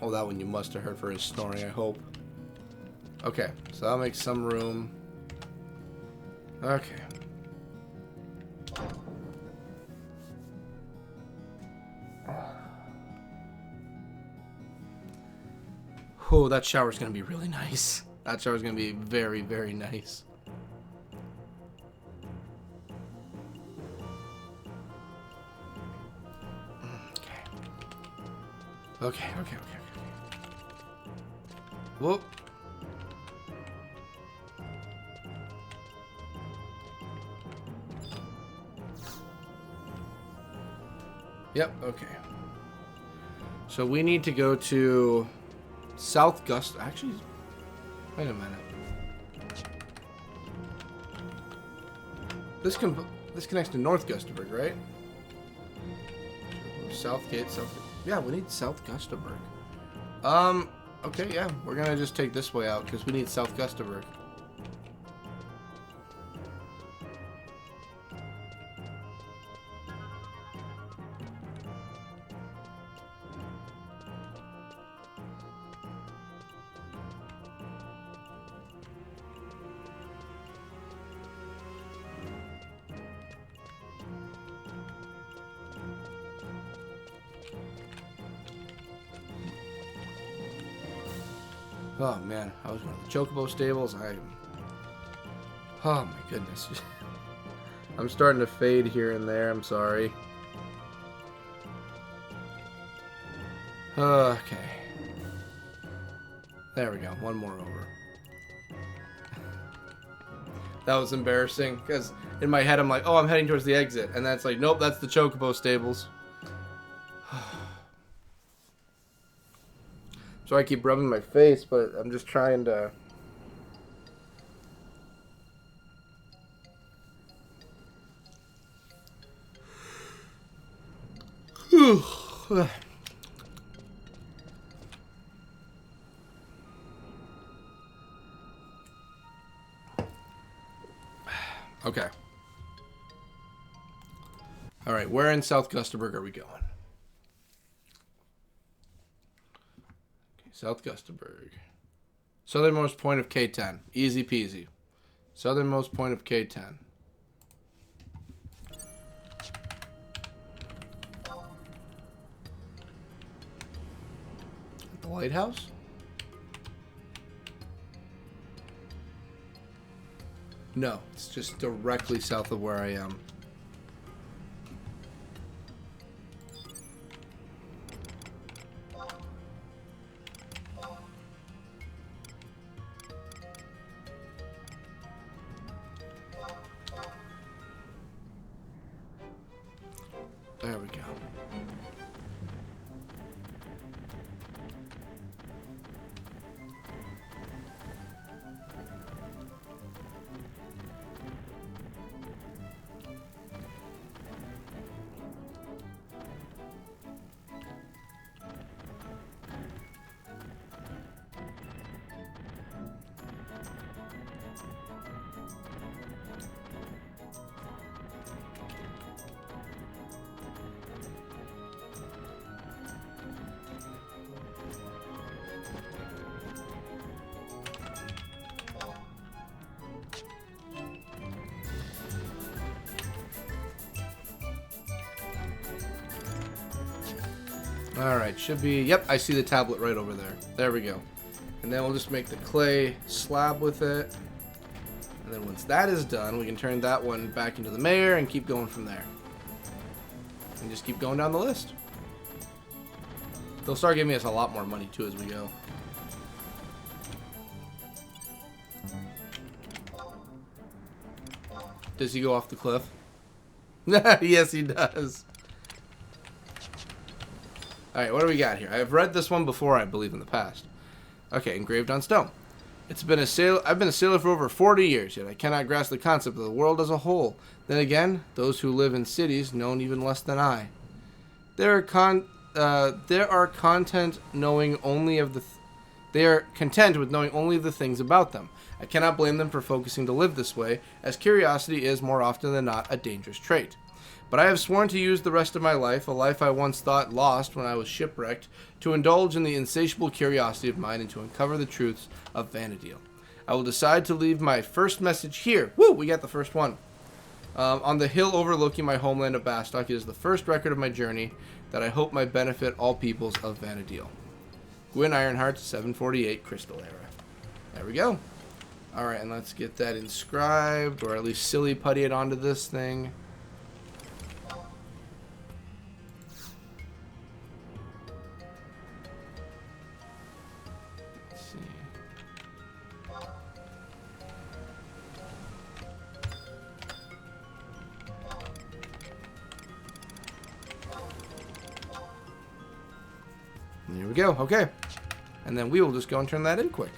Oh, that one you must have heard for his snoring, I hope. Okay, so that'll make some room. Okay. Oh, that shower's gonna be really nice. That shower's gonna be very, very nice. Okay. Okay. Whoop. Yep, okay. So we need to go to South Gust. Actually, wait a minute. This connects to North Gustaberg, right? Southgate. Yeah, we need South Gustaberg. Okay, yeah. We're gonna just take this way out because we need South Gustaberg. Oh man, I was going to the Chocobo stables. Oh my goodness. I'm starting to fade here and there. I'm sorry. Okay. There we go. One more over. That was embarrassing because in my head I'm like, oh, I'm heading towards the exit, and that's like, nope, that's the Chocobo stables. So I keep rubbing my face, but I'm just trying to... Okay. Alright, where in South Gustaberg are we going? South Gustaberg. Southernmost point of K10. Easy peasy. Southernmost point of K10. The lighthouse? No, it's just directly south of where I am. There we go. Alright, should be... Yep, I see the tablet right over there. There we go. And then we'll just make the clay slab with it. And then once that is done, we can turn that one back into the mayor and keep going from there. And just keep going down the list. They'll start giving us a lot more money, too, as we go. Does he go off the cliff? Yes, he does. Alright, what do we got here? I've read this one before, I believe, in the past. Okay, engraved on stone. I've been a sailor for over 40 years, yet I cannot grasp the concept of the world as a whole. Then again, those who live in cities know even less than I. They are content knowing only of the... They are content with knowing only the things about them. I cannot blame them for focusing to live this way, as curiosity is, more often than not, a dangerous trait. But I have sworn to use the rest of my life, a life I once thought lost when I was shipwrecked, to indulge in the insatiable curiosity of mine and to uncover the truths of Vana'diel. I will decide to leave my first message here. Woo! We got the first one. On the hill overlooking my homeland of Bastok. It is the first record of my journey that I hope might benefit all peoples of Vana'diel. Gwyn Ironheart, 748, Crystal Era. There we go. Alright, and let's get that inscribed, or at least silly putty it onto this thing. Let's see. There we go, okay. And then we will just go and turn that in quick.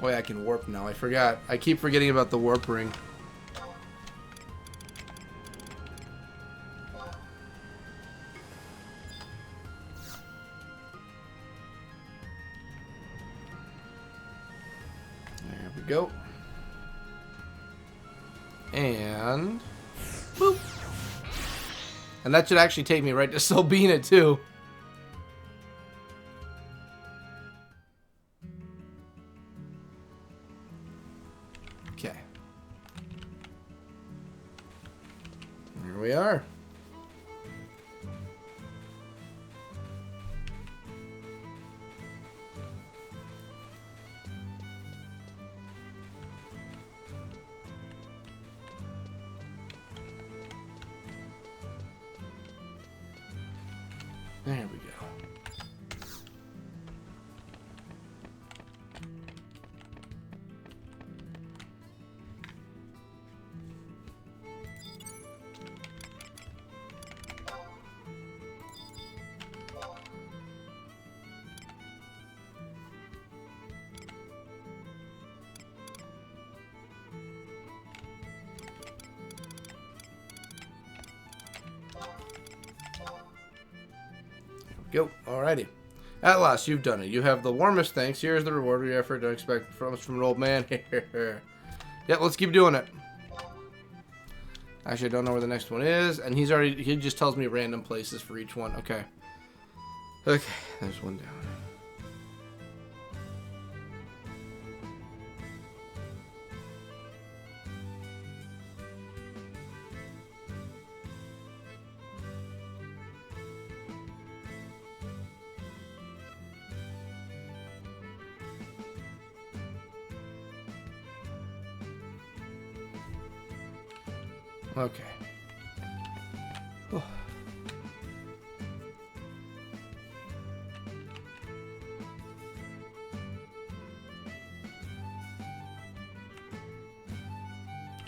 Oh yeah, I can warp now. I forgot. I keep forgetting about the warp ring. There we go. And... boop. And that should actually take me right to Selbina too. Okay. Here we are. There we go. Go. Alrighty. At last, you've done it. You have the warmest thanks. Here is the reward of your effort. Don't expect from us from an old man. Yeah, let's keep doing it. Actually, I don't know where the next one is. And he just tells me random places for each one. Okay. Okay, there's one down. Okay. Oh.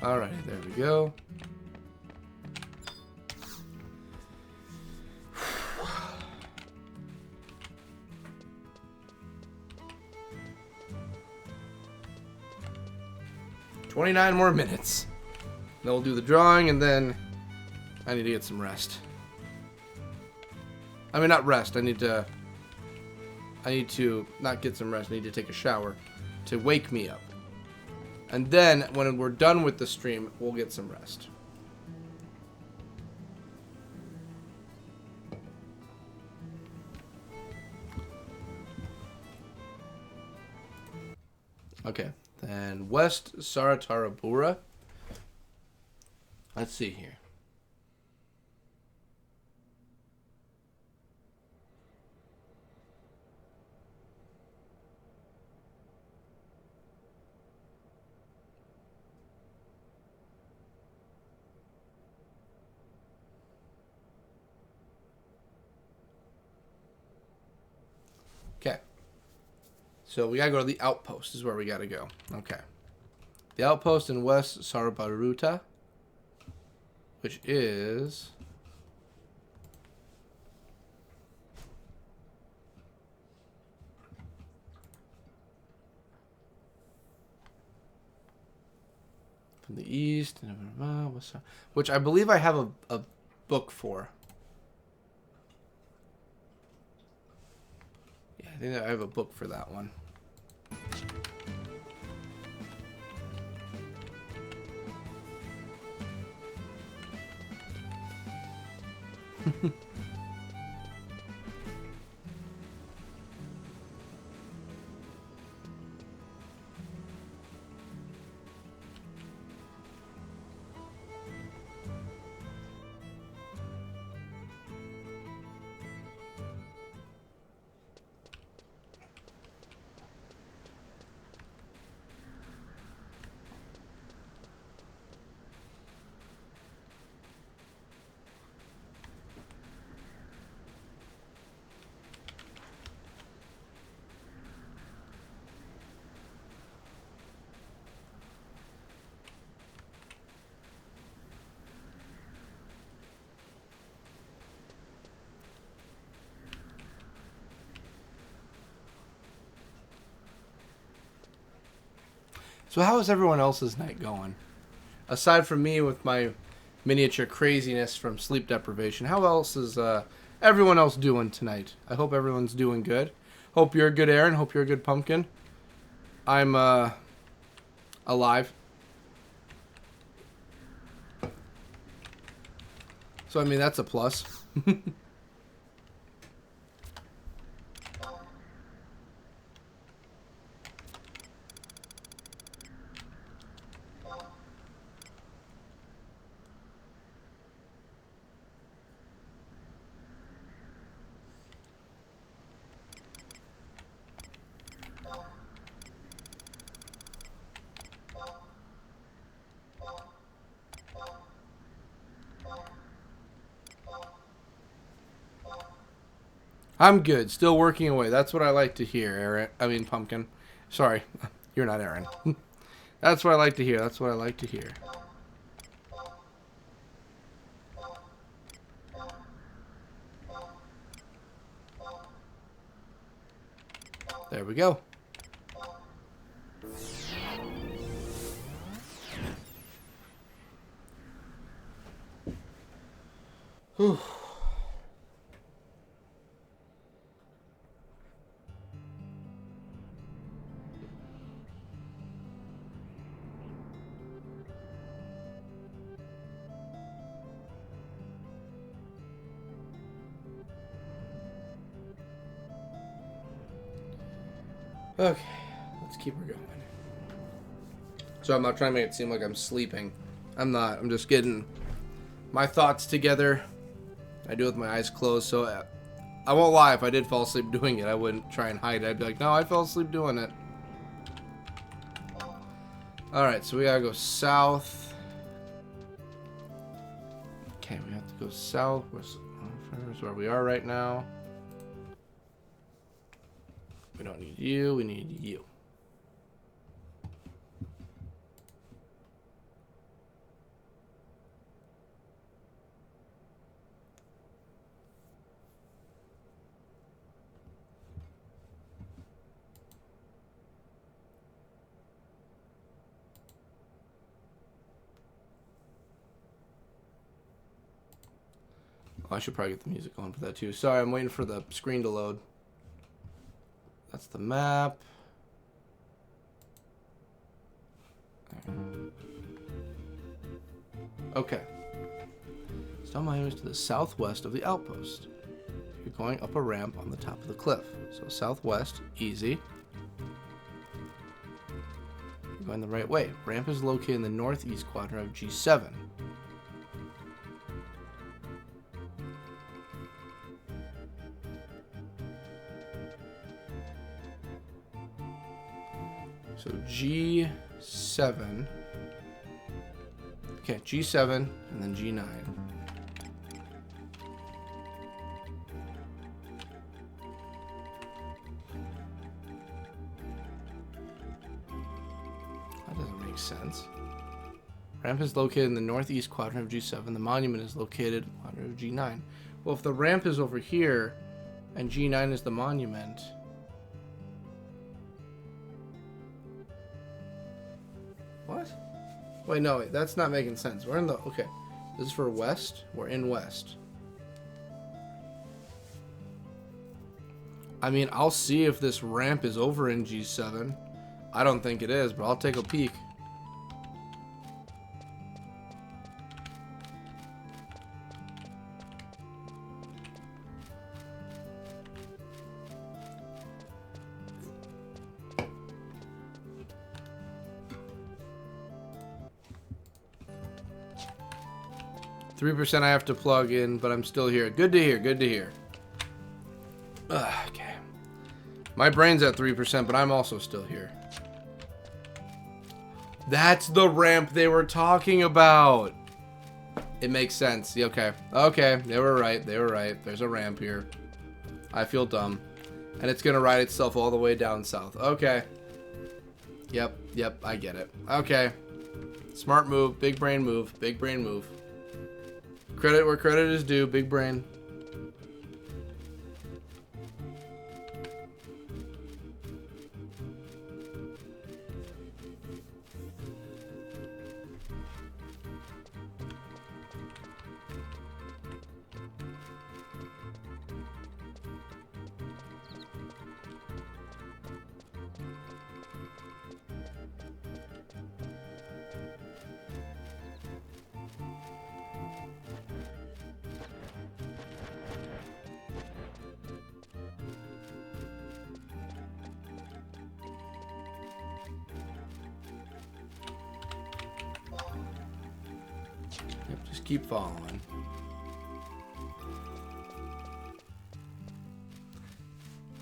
Alrighty, there we go. $29 more minutes. Then we'll do the drawing, and then I need to get some rest. I mean, not rest. I need to not get some rest. I need to take a shower to wake me up. And then, when we're done with the stream, we'll get some rest. Okay. Then West Saratarabura. Let's see here. So we gotta go to the outpost is where we gotta go. Okay. The outpost in West Sarbaruta, which is... from the east, which I believe I have a book for. Yeah, I think I have a book for that one. So how is everyone else's night going? Aside from me with my miniature craziness from sleep deprivation, how else is everyone else doing tonight? I hope everyone's doing good. Hope you're good, Aaron. Hope you're a good, Pumpkin. I'm alive. So, I mean, that's a plus. I'm good. Still working away. That's what I like to hear, Aaron. I mean, Pumpkin. Sorry. You're not Aaron. That's what I like to hear. That's what I like to hear. There we go. Whew. Okay, let's keep her going. So I'm not trying to make it seem like I'm sleeping. I'm not. I'm just getting my thoughts together. I do it with my eyes closed, so I won't lie. If I did fall asleep doing it, I wouldn't try and hide it. I'd be like, no, I fell asleep doing it. Alright, so we gotta go south. Okay, we have to go south. Where's where we are right now. We don't need you, we need you. Oh, I should probably get the music on for that too. Sorry, I'm waiting for the screen to load. That's the map. Okay. Stone mine is to the southwest of the outpost. You're going up a ramp on the top of the cliff. So southwest, easy. You're going the right way. Ramp is located in the northeast quadrant of G7. So G7. Okay, G7 and then G9. makes sense. Ramp is located in the northeast quadrant of G7. The monument is located in the quadrant of G9. Well, if the ramp is over here and G9 is the monument... What? Wait, no, wait, that's not making sense. We're in the... Okay. This is for west. We're in west. I mean, I'll see if this ramp is over in G7. I don't think it is, but I'll take a peek. %, I have to plug in, but I'm still here. Good to hear, good to hear. Okay. My brain's at 3%, but I'm also still here. That's the ramp they were talking about. It makes sense. Okay. Okay, they were right. They were right. There's a ramp here. I feel dumb. And it's going to ride itself all the way down south. Okay. Yep, I get it. Okay. Smart move. Big brain move. Big brain move. Credit where credit is due. Big brain. 'Cause just keep following.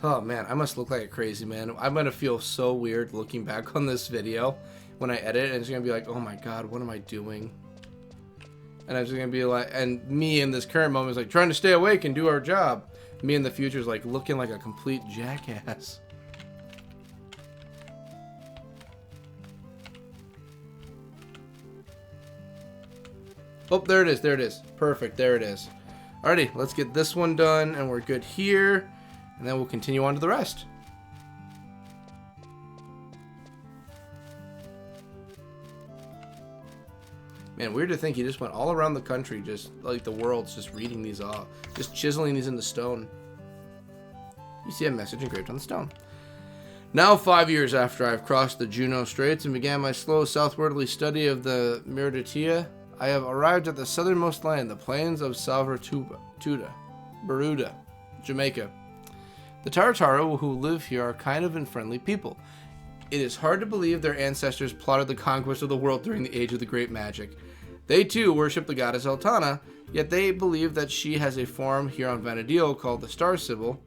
Oh man, I must look like a crazy man. I'm gonna feel so weird looking back on this video when I edit, and it's gonna be like, oh my god, what am I doing? And I'm just gonna be like, and me in this current moment is like trying to stay awake and do our job. Me in the future is like looking like a complete jackass. Oh, there it is, there it is. Perfect, there it is. Alrighty, let's get this one done, and we're good here. And then we'll continue on to the rest. Man, weird to think he just went all around the country, just like the world's just reading these off. Just chiseling these into stone. You see a message engraved on the stone. Now 5 years after I've crossed the Juno Straits and began my slow southwardly study of the Meriditia, I have arrived at the southernmost land, the plains of Salvatruda, Beruda, Jamaica. The Tartaro who live here are kind of and friendly people. It is hard to believe their ancestors plotted the conquest of the world during the age of the great magic. They too worship the goddess Eltana, yet they believe that she has a form here on Vanadil called the Star Sibyl,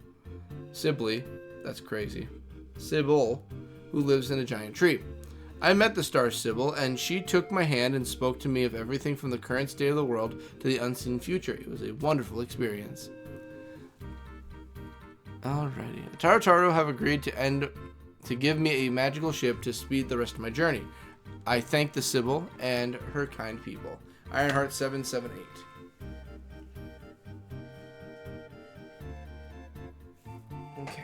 that's crazy, Sibyl, who lives in a giant tree. I met the Star Sibyl, and she took my hand and spoke to me of everything from the current state of the world to the unseen future. It was a wonderful experience. Alrighty. The Tartaro have agreed to give me a magical ship to speed the rest of my journey. I thank the Sibyl and her kind people. Ironheart 778. Okay.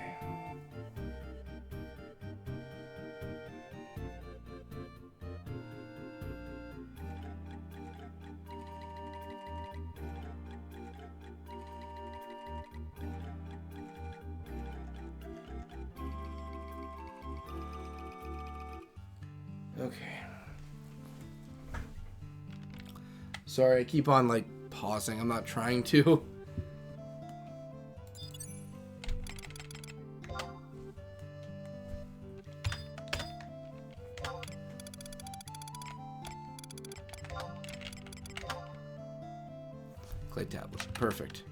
Okay. Sorry, I keep on like pausing. I'm not trying to. Clay tablets. Perfect.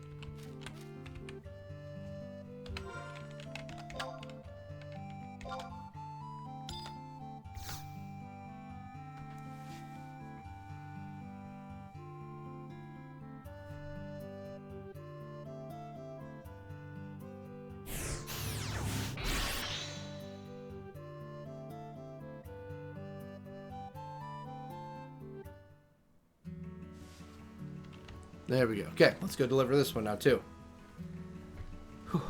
There we go. Okay, let's go deliver this one now, too. Whew.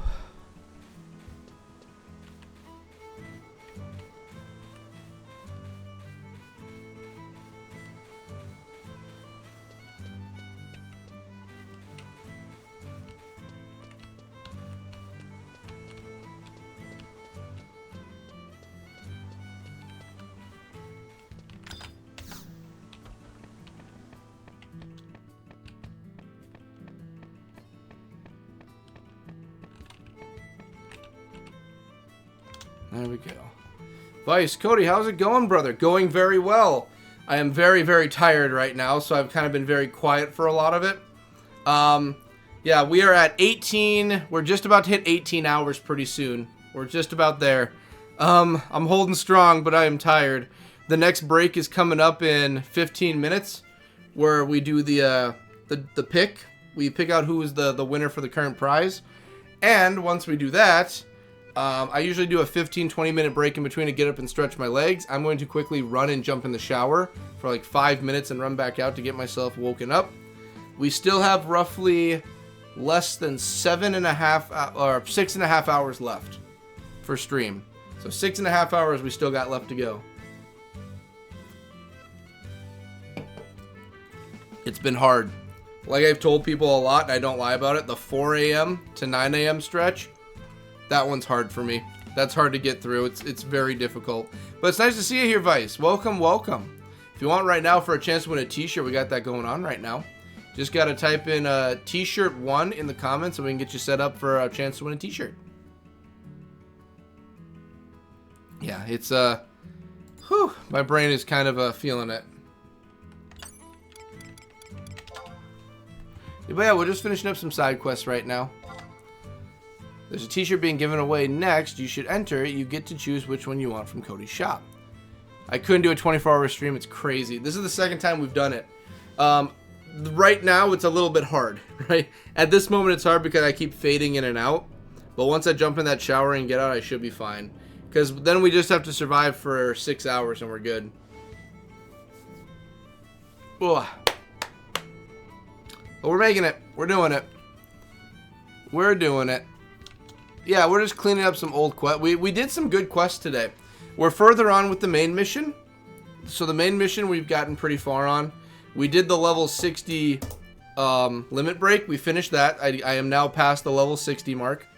There we go. Vice, Cody, how's it going, brother? Going very well. I am very, very tired right now, so I've kind of been very quiet for a lot of it. Yeah, we are at 18. We're just about to hit 18 hours pretty soon. We're just about there. I'm holding strong, but I am tired. The next break is coming up in 15 minutes, where we do the pick. We pick out who is the winner for the current prize. And once we do that, I usually do a 15-20 minute break in between to get up and stretch my legs. I'm going to quickly run and jump in the shower for like 5 minutes and run back out to get myself woken up. We still have roughly less than 6.5 hours left for stream. So 6.5 hours we still got left to go. It's been hard. Like I've told people a lot, and I don't lie about it, the 4 a.m. to 9 a.m. stretch, that one's hard for me. That's hard to get through. It's very difficult. But it's nice to see you here, Vice. Welcome, welcome. If you want right now for a chance to win a t-shirt, we got that going on right now. Just got to type in t-shirt 1 in the comments and we can get you set up for a chance to win a t-shirt. Yeah, it's, whew, my brain is kind of feeling it. But yeah, we're just finishing up some side quests right now. There's a t-shirt being given away next. You should enter it. You get to choose which one you want from Cody's shop. I couldn't do a 24-hour stream. It's crazy. This is the second time we've done it. Right now, it's a little bit hard, right? At this moment, it's hard because I keep fading in and out. But once I jump in that shower and get out, I should be fine. Because then we just have to survive for 6 hours and we're good. Ugh. But we're making it. We're doing it. We're doing it. Yeah, we're just cleaning up some old quests. We did some good quests today. We're further on with the main mission. So the main mission we've gotten pretty far on. We did the level 60 limit break. We finished that. I am now past the level 60 mark.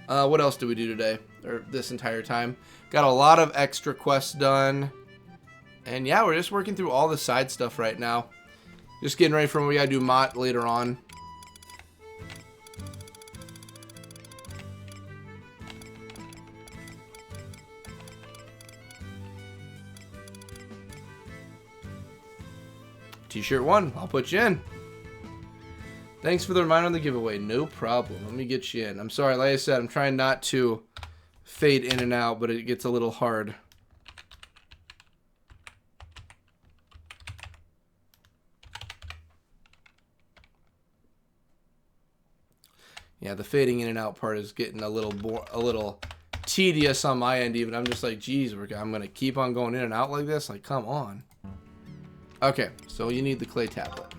What else did we do today? Or this entire time? Got a lot of extra quests done. And yeah, we're just working through all the side stuff right now. Just getting ready for when we gotta do Mott later on. T-shirt 1, I'll put you in. Thanks for the reminder on the giveaway. No problem. Let me get you in. I'm sorry, like I said, I'm trying not to fade in and out, but it gets a little hard. Yeah, the fading in and out part is getting a little tedious on my end even. I'm just like, geez, I'm going to keep on going in and out like this? Like, come on. Okay, so you need the clay tablet.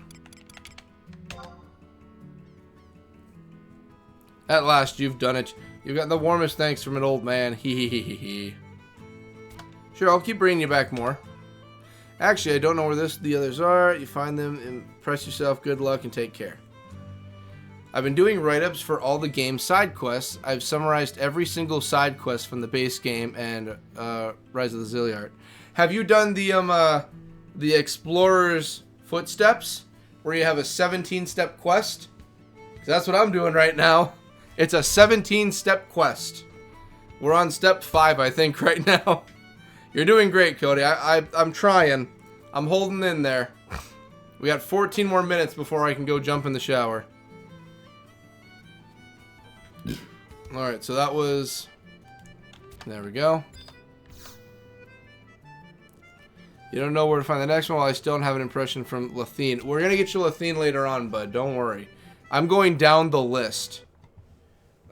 At last, you've done it. You've got the warmest thanks from an old man. Hee. Sure, I'll keep bringing you back more. Actually, I don't know where the others are. You find them, impress yourself, good luck, and take care. I've been doing write-ups for all the game side quests. I've summarized every single side quest from the base game and Rise of the Zilliard. Have you done the Explorer's Footsteps, where you have a 17-step quest? 'Cause that's what I'm doing right now. It's a 17-step quest. We're on step 5, I think, right now. You're doing great, Cody. I'm trying. I'm holding in there. We got 14 more minutes before I can go jump in the shower. Alright, so that was... There we go. You don't know where to find the next one? Well, I still don't have an impression from Lathine. We're going to get you Lathine later on, bud. Don't worry. I'm going down the list.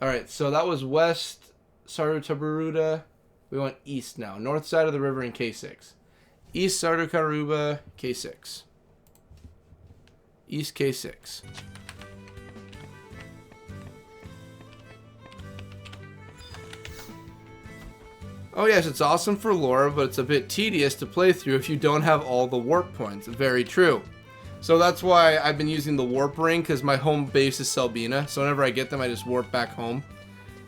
Alright, so that was west Sarutabaruda. We went east now. North side of the river in K6. East Sarutabaruda, K6. East K6. Oh yes, it's awesome for lore, but it's a bit tedious to play through if you don't have all the warp points. Very true. So that's why I've been using the warp ring, because my home base is Selbina. So whenever I get them, I just warp back home.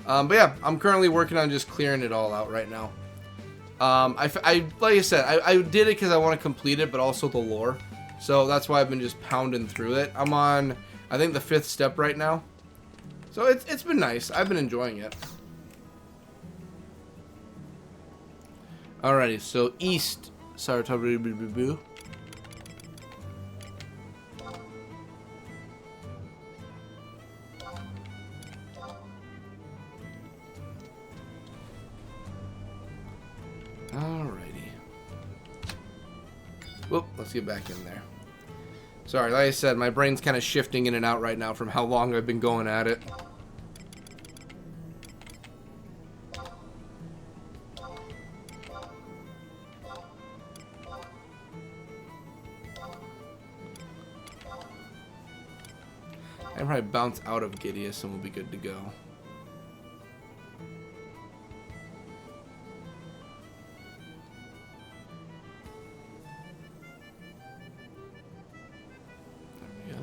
But yeah, I'm currently working on just clearing it all out right now. Like I said, I did it because I want to complete it, but also the lore. So that's why I've been just pounding through it. I'm on, I think, the 5th step right now. So it's been nice. I've been enjoying it. Alrighty, so East Saratoga. Alrighty. Whoop, let's get back in there. Sorry, like I said, my brain's kind of shifting in and out right now from how long I've been going at it. I can probably bounce out of Gideus and we'll be good to go. There we go.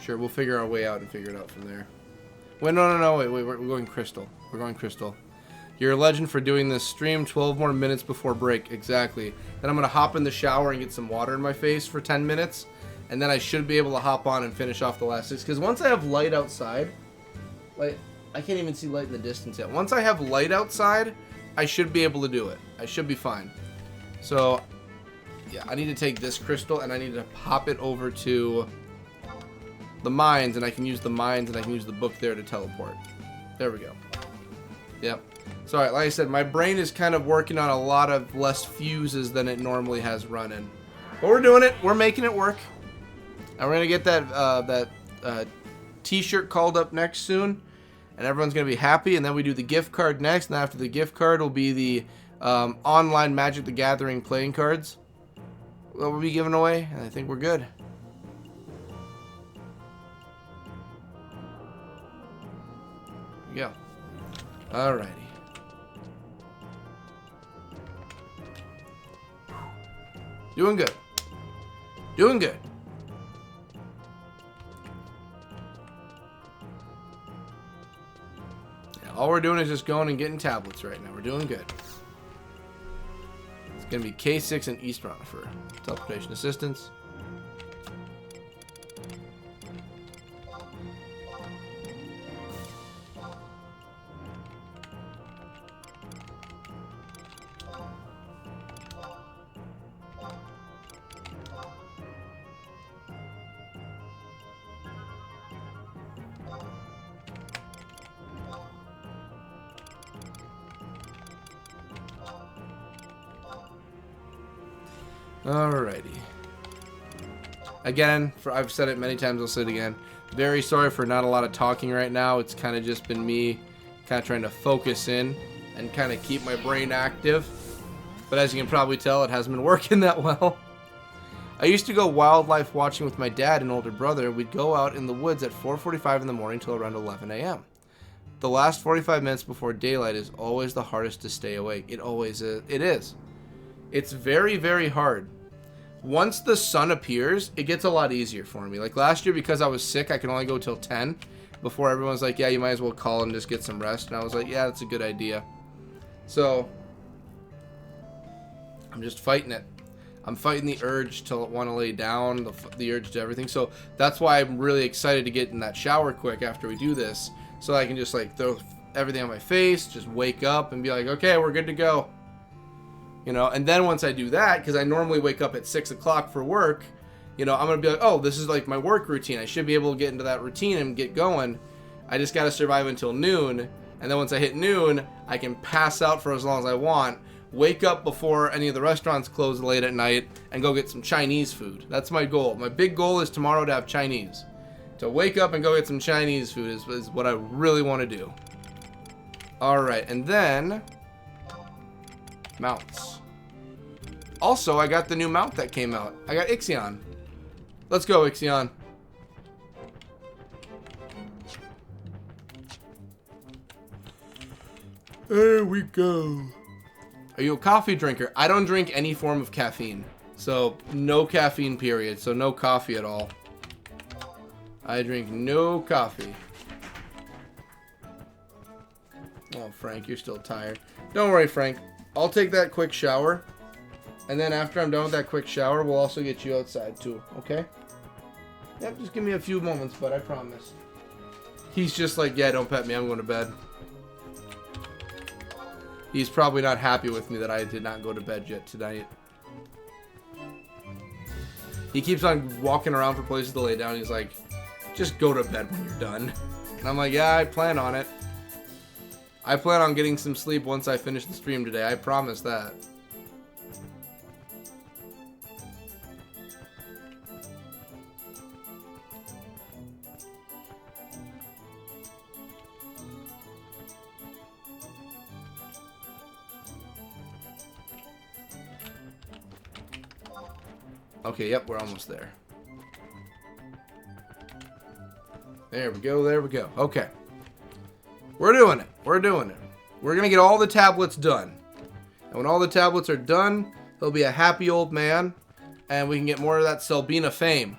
Sure, we'll figure our way out and figure it out from there. Wait, no, wait, we're going Crystal. We're going Crystal. You're a legend for doing this stream. 12 more minutes before break. Exactly. Then I'm going to hop in the shower and get some water in my face for 10 minutes. And then I should be able to hop on and finish off the last 6. Because once I have light outside, like, I can't even see light in the distance yet. Once I have light outside, I should be able to do it. I should be fine. So, yeah, I need to take this crystal and I need to pop it over to the mines. And I can use the mines and I can use the book there to teleport. There we go. Yep. Sorry, like I said, my brain is kind of working on a lot of less fuses than it normally has running. But we're doing it. We're making it work. And we're going to get that t-shirt called up next soon. And everyone's going to be happy. And then we do the gift card next. And after the gift card will be the online Magic the Gathering playing cards that we'll be giving away. And I think we're good. There we go. Alrighty. Doing good. Doing good. Yeah, all we're doing is just going and getting tablets right now. We're doing good. It's going to be K6 and East Run for teleportation assistance. Alrighty. Again, I've said it many times, I'll say it again. Very sorry for not a lot of talking right now. It's kind of just been me kind of trying to focus in and kind of keep my brain active. But as you can probably tell, it hasn't been working that well. I used to go wildlife watching with my dad and older brother. We'd go out in the woods at 4:45 in the morning till around 11 a.m. The last 45 minutes before daylight is always the hardest to stay awake. It always is. It is. It's very, very hard. Once the sun appears, it gets a lot easier for me. Like last year, because I was sick, I could only go till 10 before everyone's like, yeah, you might as well call and just get some rest. And I was like, yeah, that's a good idea. So I'm just fighting it. I'm fighting the urge to want to lay down, the urge to everything. So that's why I'm really excited to get in that shower quick after we do this. So I can just like throw everything on my face, just wake up and be like, okay, we're good to go. You know, and then once I do that, because I normally wake up at 6 o'clock for work, you know, I'm going to be like, oh, this is like my work routine. I should be able to get into that routine and get going. I just got to survive until noon. And then once I hit noon, I can pass out for as long as I want, wake up before any of the restaurants close late at night, and go get some Chinese food. That's my goal. My big goal is tomorrow to have Chinese. To wake up and go get some Chinese food is what I really want to do. All right, and then Mounts. Also, I got the new mount that came out. I got Ixion. Let's go, Ixion. There we go. Are you a coffee drinker? I don't drink any form of caffeine. So, no caffeine, period. So, no coffee at all. I drink no coffee. Oh, Frank, you're still tired. Don't worry, Frank. I'll take that quick shower. And then after I'm done with that quick shower, we'll also get you outside, too. Okay? Yep, just give me a few moments, but I promise. He's just like, yeah, don't pet me. I'm going to bed. He's probably not happy with me that I did not go to bed yet tonight. He keeps on walking around for places to lay down. He's like, just go to bed when you're done. And I'm like, yeah, I plan on it. I plan on getting some sleep once I finish the stream today. I promise that. Okay, yep, we're almost there. There we go, there we go. Okay. We're doing it. We're doing it. We're going to get all the tablets done. And when all the tablets are done, he'll be a happy old man. And we can get more of that Selbina fame.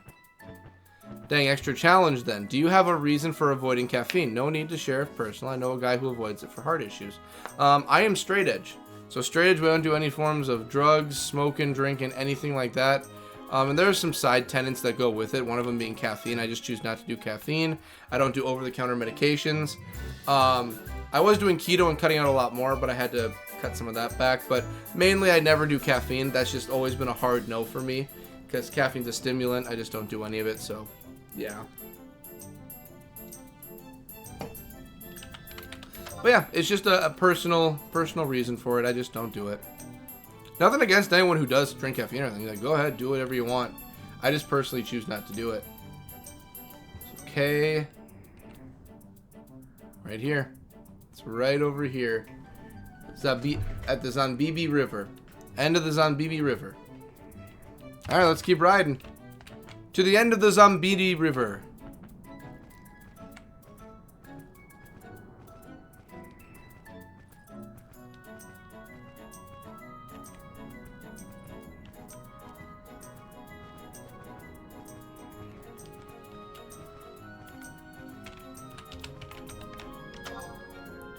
Dang, extra challenge then. Do you have a reason for avoiding caffeine? No need to share if personal. I know a guy who avoids it for heart issues. I am straight edge. So straight edge, we don't do any forms of drugs, smoking, drinking, anything like that. And there's some side tenets that go with it. One of them being caffeine. I just choose not to do caffeine. I don't do over-the-counter medications. I was doing keto and cutting out a lot more, but I had to cut some of that back. But mainly, I never do caffeine. That's just always been a hard no for me because caffeine's a stimulant. I just don't do any of it. So, yeah. But yeah, it's just a personal reason for it. I just don't do it. Nothing against anyone who does drink caffeine or anything. Like, go ahead, do whatever you want. I just personally choose not to do it. Okay. Right here. It's right over here. At the Zanbibi River. End of the Zanbibi River. Alright, let's keep riding. To the end of the Zambidi River.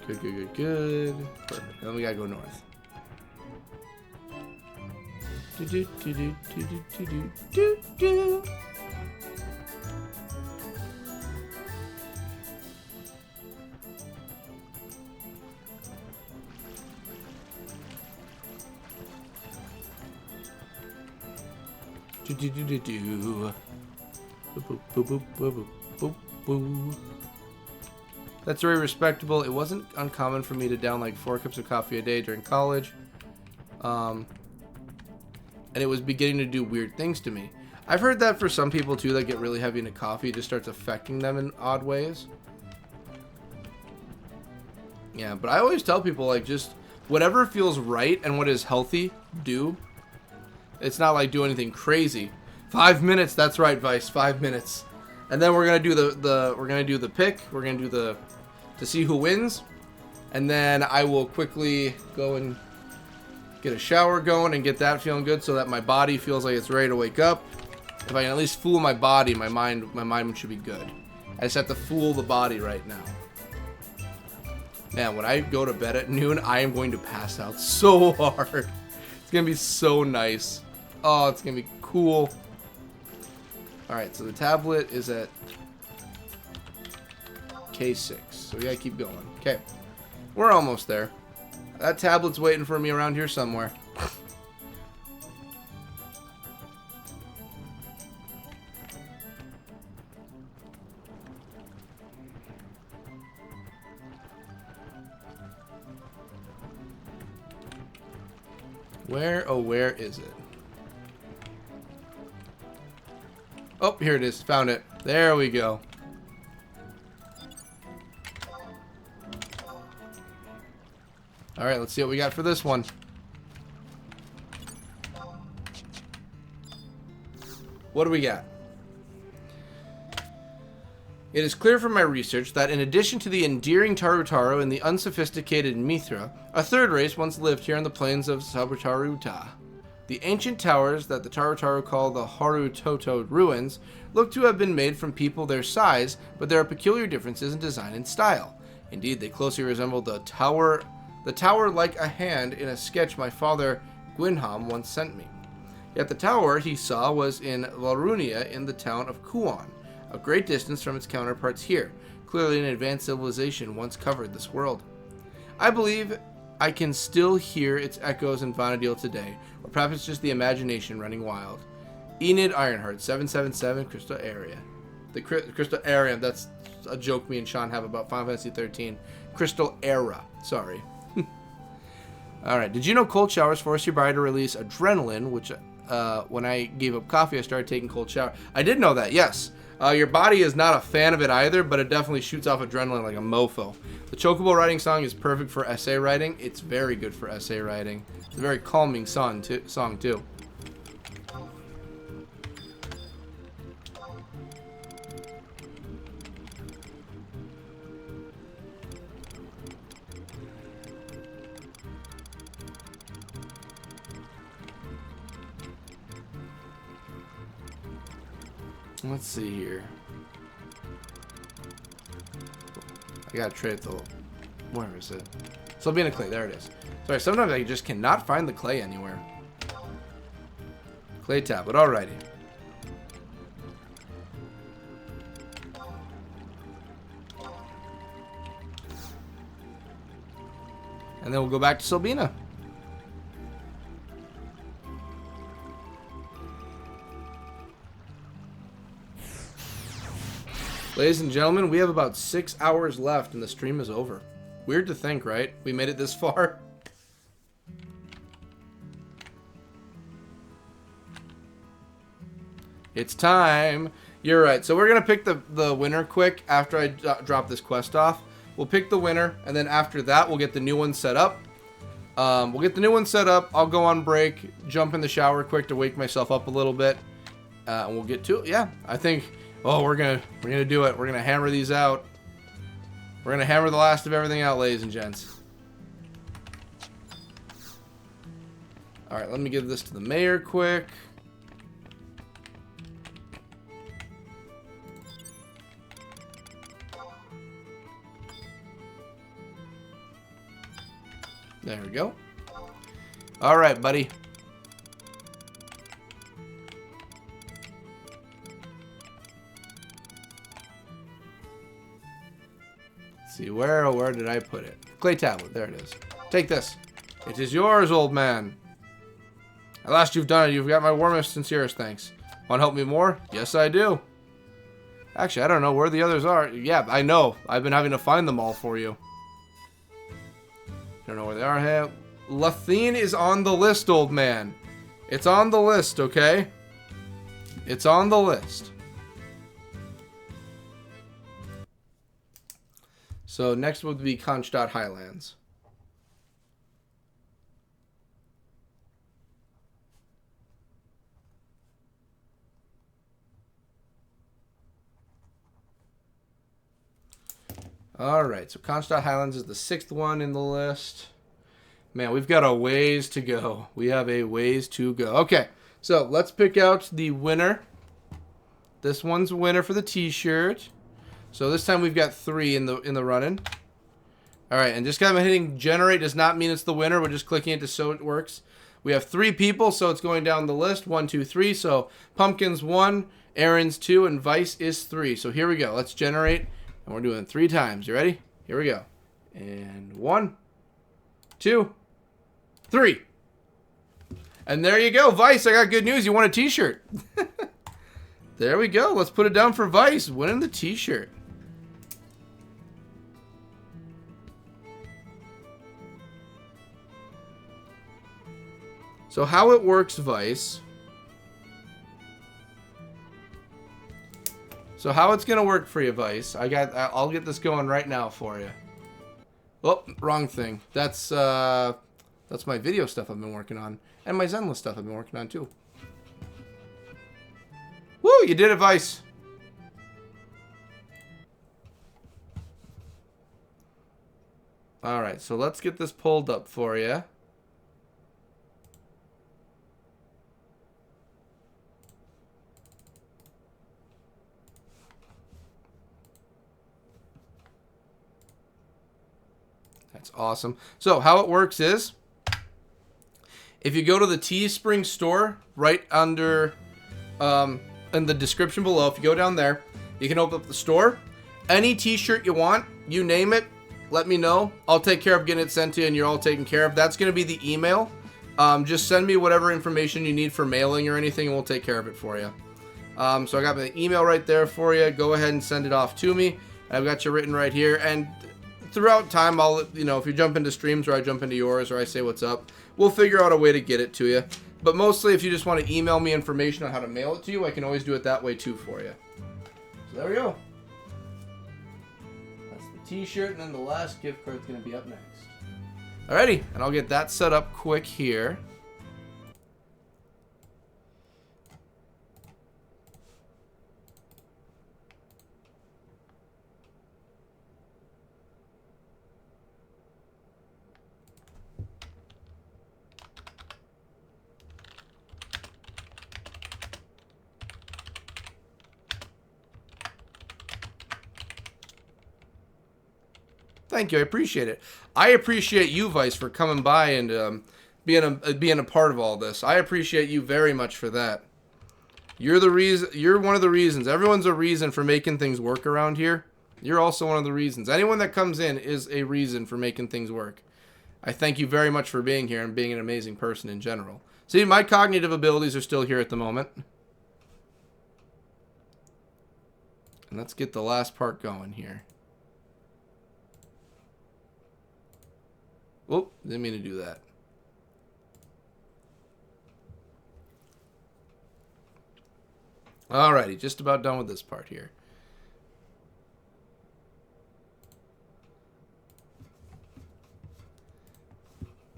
Good, good, good, good. Perfect. Then we gotta go north. That's very respectable. It wasn't uncommon for me to down like 4 cups of coffee a day during college. And it was beginning to do weird things to me. I've heard that for some people too that get really heavy into coffee, it just starts affecting them in odd ways. Yeah, but I always tell people like just whatever feels right and what is healthy, do. It's not like do anything crazy. 5 minutes, that's right, Vice, 5 minutes. And then we're gonna do the pick. We're gonna do to see who wins, and then I will quickly go and get a shower going and get that feeling good, so that my body feels like it's ready to wake up. If I can at least fool my body, my mind should be good. I just have to fool the body right now. Man, when I go to bed at noon, I am going to pass out so hard. It's gonna be so nice. Oh, it's gonna be cool. Alright, so the tablet is at K6. So we gotta keep going. Okay. We're almost there. That tablet's waiting for me around here somewhere. Where is it? Oh, here it is. Found it. There we go. Alright, let's see what we got for this one. What do we got? It is clear from my research that in addition to the endearing Tarutaru and the unsophisticated Mithra, a third race once lived here on the plains of Sabutaruta. The ancient towers that the Tarutaru call the Harutoto ruins look to have been made from people their size, but there are peculiar differences in design and style. Indeed, they closely resemble the tower like a hand in a sketch my father Gwynham once sent me. Yet the tower he saw was in Varunia in the town of Kuon, a great distance from its counterparts here. Clearly an advanced civilization once covered this world. I believe I can still hear its echoes in Vanadil today, or perhaps it's just the imagination running wild. Enid Ironheart, 777, Crystal Area. The Crystal Area, that's a joke me and Sean have about Final Fantasy 13. Crystal Era, sorry. Alright, did you know cold showers force your body to release adrenaline, which when I gave up coffee, I started taking cold shower. I did know that, yes. Your body is not a fan of it either, but it definitely shoots off adrenaline like a mofo. The Chocobo writing song is perfect for essay writing. It's very good for essay writing. It's a very calming song too. Let's see here. I gotta trade the... Where is it? Sylvina clay, there it is. Sorry, sometimes I just cannot find the clay anywhere. Clay tablet, alrighty. And then we'll go back to Sylvina. Ladies and gentlemen, we have about 6 hours left and the stream is over. Weird to think, right? We made it this far. It's time. You're right. So we're going to pick the winner quick after I drop this quest off. We'll pick the winner, and then after that, we'll get the new one set up. We'll get the new one set up. I'll go on break, jump in the shower quick to wake myself up a little bit, and we'll get to it. Yeah, I think... Oh, we're gonna do it. We're gonna hammer these out. We're gonna hammer the last of everything out, ladies and gents. All right, let me give this to the mayor quick. There we go. All right, buddy. See, where did I put it? Clay tablet, there it is. Take this. It is yours, old man. At last you've done it. You've got my warmest, sincerest thanks. Want to help me more? Yes, I do. Actually, I don't know where the others are. Yeah, I know. I've been having to find them all for you. Don't know where they are. Hey, Lathine is on the list, old man. It's on the list, okay? It's on the list. So next would be Kronstadt Highlands. Alright, so Kronstadt Highlands is the 6th one in the list. Man, we've got a ways to go. We have a ways to go. Okay, so let's pick out the winner. This one's winner for the t-shirt. So this time we've got 3 in the running. All right, and just kind of hitting generate does not mean it's the winner. We're just clicking it to so it works. We have 3 people, so it's going down the list. 1, 2, 3. So Pumpkin's 1, Aaron's 2, and Vice is 3. So here we go. Let's generate, and we're doing it 3 times. You ready? Here we go. And 1, 2, 3. And there you go, Vice. I got good news. You won a t-shirt. There we go. Let's put it down for Vice winning the t-shirt. So how it works, Vice. So how it's gonna work for you, Vice? I'll get this going right now for you. Oh, wrong thing. That's my video stuff I've been working on, and my Zenless stuff I've been working on too. you did it, Vice. All right, so let's get this pulled up for you. That's awesome. So how it works is, if you go to the Teespring store right under in the description below, if you go down there, you can open up the store. Any t-shirt you want, you name it, let me know. I'll take care of getting it sent to you, and you're all taken care of. That's going to be the email. Just send me whatever information you need for mailing or anything, and we'll take care of it for you. So I got my email right there for you. Go ahead and send it off to me. I've got you written right here, and throughout time, I'll, you know, if you jump into streams or I jump into yours or I say what's up, we'll figure out a way to get it to you. But mostly, if you just want to email me information on how to mail it to you, I can always do it that way too for you. So there we go. That's the t-shirt, and then the last gift card's going to be up next. Alrighty, and I'll get that set up quick here. Thank you. I appreciate it. I appreciate you, Vice, for coming by and being a part of all this. I appreciate you very much for that. You're the reason. You're one of the reasons. Everyone's a reason for making things work around here. You're also one of the reasons. Anyone that comes in is a reason for making things work. I thank you very much for being here and being an amazing person in general. See, my cognitive abilities are still here at the moment. And let's get the last part going here. Whoop, didn't mean to do that. Alrighty, just about done with this part here.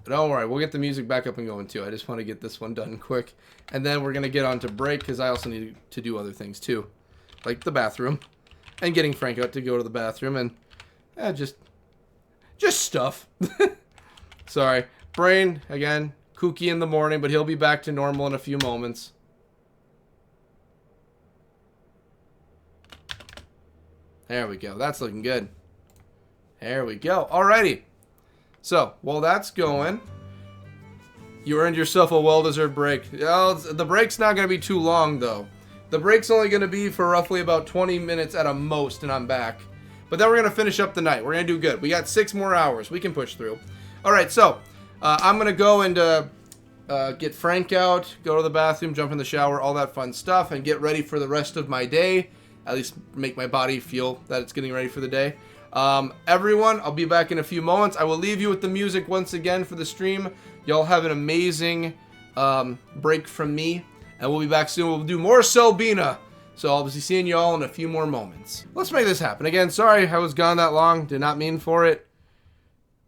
But don't worry, we'll get the music back up and going too. I just want to get this one done quick. And then we're going to get on to break because I also need to do other things too. Like the bathroom. And getting Frank out to go to the bathroom and just stuff. Sorry. Brain, again, kooky in the morning, but he'll be back to normal in a few moments. There we go. That's looking good. There we go. Alrighty. So, while that's going, you earned yourself a well-deserved break. Well, the break's not going to be too long, though. The break's only going to be for roughly about 20 minutes at a most, and I'm back. But then we're going to finish up the night. We're going to do good. We got 6 more hours. We can push through. Alright, so, I'm going to go and get Frank out, go to the bathroom, jump in the shower, all that fun stuff, and get ready for the rest of my day. At least make my body feel that it's getting ready for the day. Everyone, I'll be back in a few moments. I will leave you with the music once again for the stream. Y'all have an amazing break from me, and we'll be back soon. We'll do more Selbina. So I'll be seeing y'all in a few more moments. Let's make this happen. Again, sorry I was gone that long. Did not mean for it.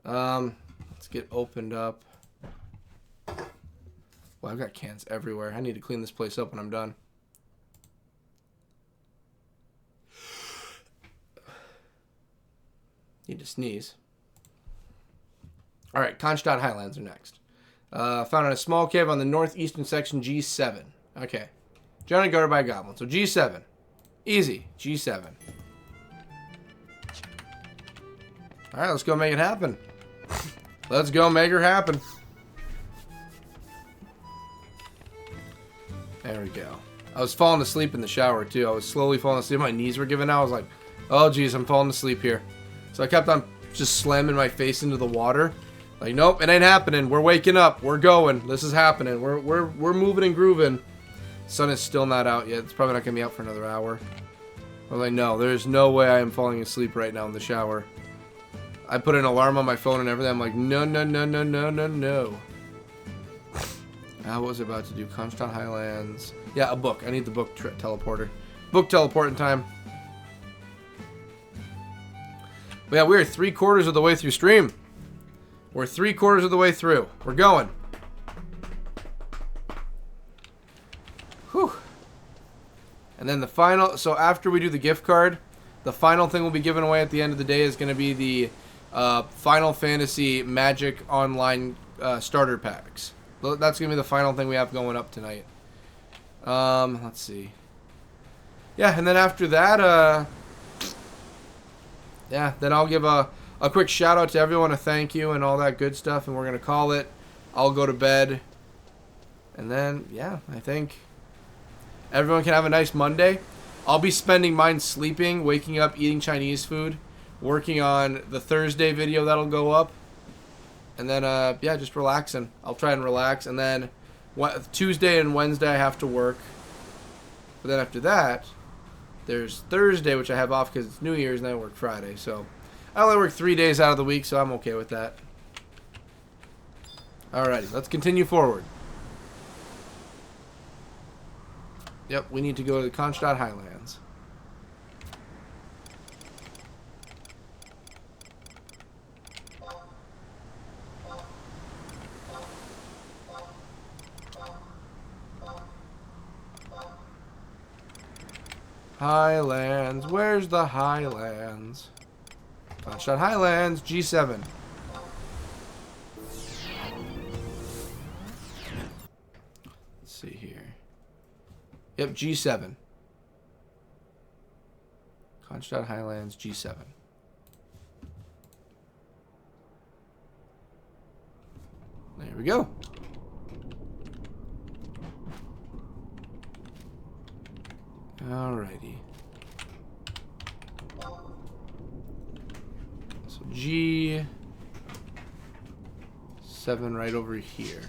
Let's get opened up. Well, I've got cans everywhere. I need to clean this place up when I'm done. Need to sneeze. Alright, Konstadt Highlands are next. Found in a small cave on the northeastern section, G7. Okay. Generally guarded by a goblin. So G7. Easy. G7. Alright, let's go make it happen. Let's go make her happen. There we go. I was falling asleep in the shower, too. I was slowly falling asleep. My knees were giving out. I was like, oh, geez, I'm falling asleep here. So I kept on just slamming my face into the water. Like, nope, it ain't happening. We're waking up. We're going. This is happening. We're moving and grooving. Sun is still not out yet. It's probably not going to be out for another hour. I was like, no, there's no way I am falling asleep right now in the shower. I put an alarm on my phone and everything. I'm like, no, no, no, no, no, no, no. What was I about to do? Konstadt Highlands. Yeah, a book. I need the book teleporter. Book teleporting time. But yeah, we're 3/4 of the way through stream. We're 3/4 of the way through. We're going. Whew. And then the final, so after we do the gift card, the final thing we'll be giving away at the end of the day is going to be the Final Fantasy Magic Online starter packs. That's going to be the final thing we have going up tonight. Let's see. Yeah, and then after that, yeah, then I'll give a quick shout out to everyone, a thank you and all that good stuff, and we're going to call it. I'll go to bed. And then, yeah, I think everyone can have a nice Monday. I'll be spending mine sleeping, waking up, eating Chinese food, working on the Thursday video that'll go up. And then, yeah, just relaxing. I'll try and relax. And then Tuesday and Wednesday I have to work. But then after that, there's Thursday, which I have off because it's New Year's, and then I work Friday. So I only work 3 days out of the week, so I'm okay with that. Alrighty, let's continue forward. Yep, we need to go to the Kronstadt Highlands. Highlands, where's the Highlands? Kronstadt Highlands, G7. Let's see here. Yep, G7. Kronstadt Highlands, G7. There we go. Alrighty. So G7 right over here.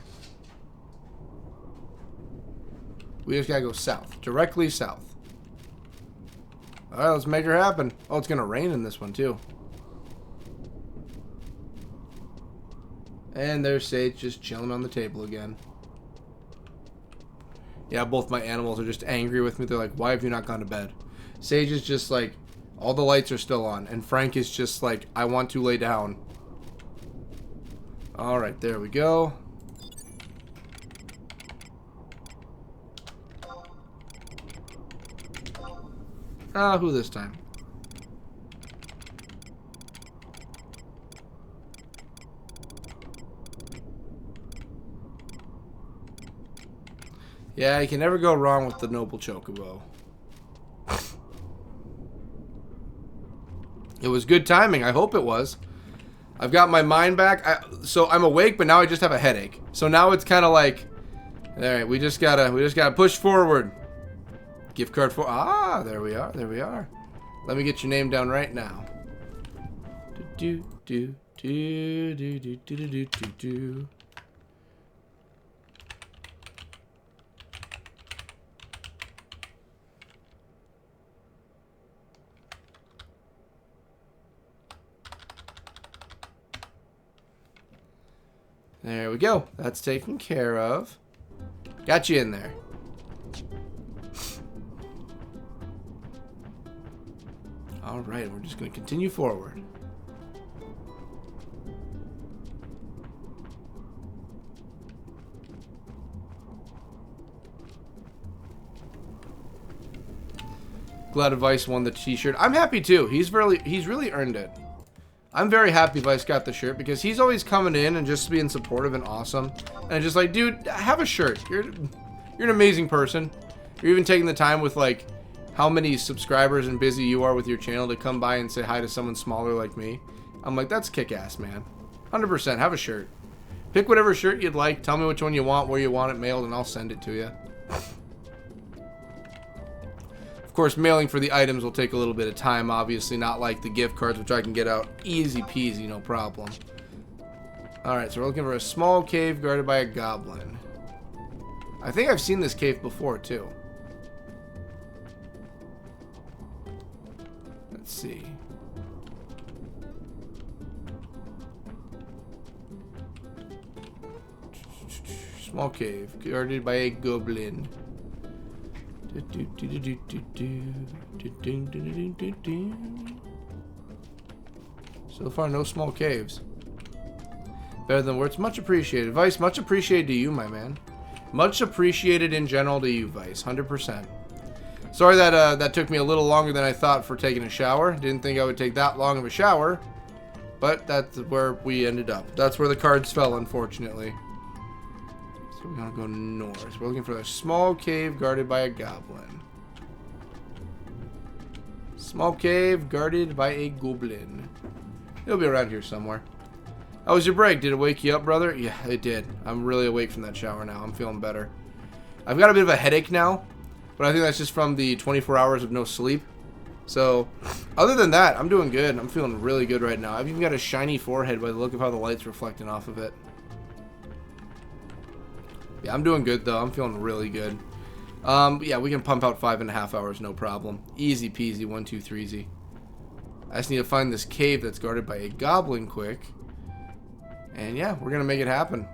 We just gotta go south. Directly south. Alright, let's make her happen. Oh, it's gonna rain in this one too. And there's Sage just chilling on the table again. Yeah, both my animals are just angry with me. They're like, why have you not gone to bed? Sage is just like, all the lights are still on. And Frank is just like, I want to lay down. Alright, there we go. Who this time? Yeah, you can never go wrong with the Noble Chocobo. It was good timing. I hope it was. I've got my mind back. So I'm awake, but now I just have a headache. So now it's kind of like, all right, we just gotta push forward. Gift card for there we are. There we are. Let me get your name down right now. Do do do do do do do do do do. There we go. That's taken care of. Got you in there. Alright, we're just going to continue forward. Glad Vice won the t-shirt. I'm happy too. He's really earned it. I'm very happy Vice got the shirt because he's always coming in and just being supportive and awesome. And just like, dude, have a shirt. You're an amazing person. You're even taking the time with like how many subscribers and busy you are with your channel to come by and say hi to someone smaller like me. I'm like, that's kick-ass, man. 100%. Have a shirt. Pick whatever shirt you'd like. Tell me which one you want, where you want it mailed, and I'll send it to you. Of course, mailing for the items will take a little bit of time, obviously, not like the gift cards, which I can get out easy peasy, no problem. Alright, so we're looking for a small cave guarded by a goblin. I think I've seen this cave before, too. Let's see. Small cave guarded by a goblin. So far, no small caves. Better than words. Much appreciated. Vice, much appreciated to you, my man. Much appreciated in general to you, Vice. 100%. Sorry that that took me a little longer than I thought for taking a shower. Didn't think I would take that long of a shower. But that's where we ended up. That's where the cards fell, unfortunately. So we're going to go north. We're looking for a small cave guarded by a goblin. Small cave guarded by a goblin. He'll be around here somewhere. How was your break? Did it wake you up, brother? Yeah, it did. I'm really awake from that shower now. I'm feeling better. I've got a bit of a headache now, but I think that's just from the 24 hours of no sleep. So, other than that, I'm doing good. I'm feeling really good right now. I've even got a shiny forehead by the look of how the light's reflecting off of it. Yeah, I'm doing good, though. I'm feeling really good. Yeah, we can pump out 5.5 hours, no problem. Easy peasy, 1, 2, 3 easy. I just need to find this cave that's guarded by a goblin quick. And yeah, we're going to make it happen.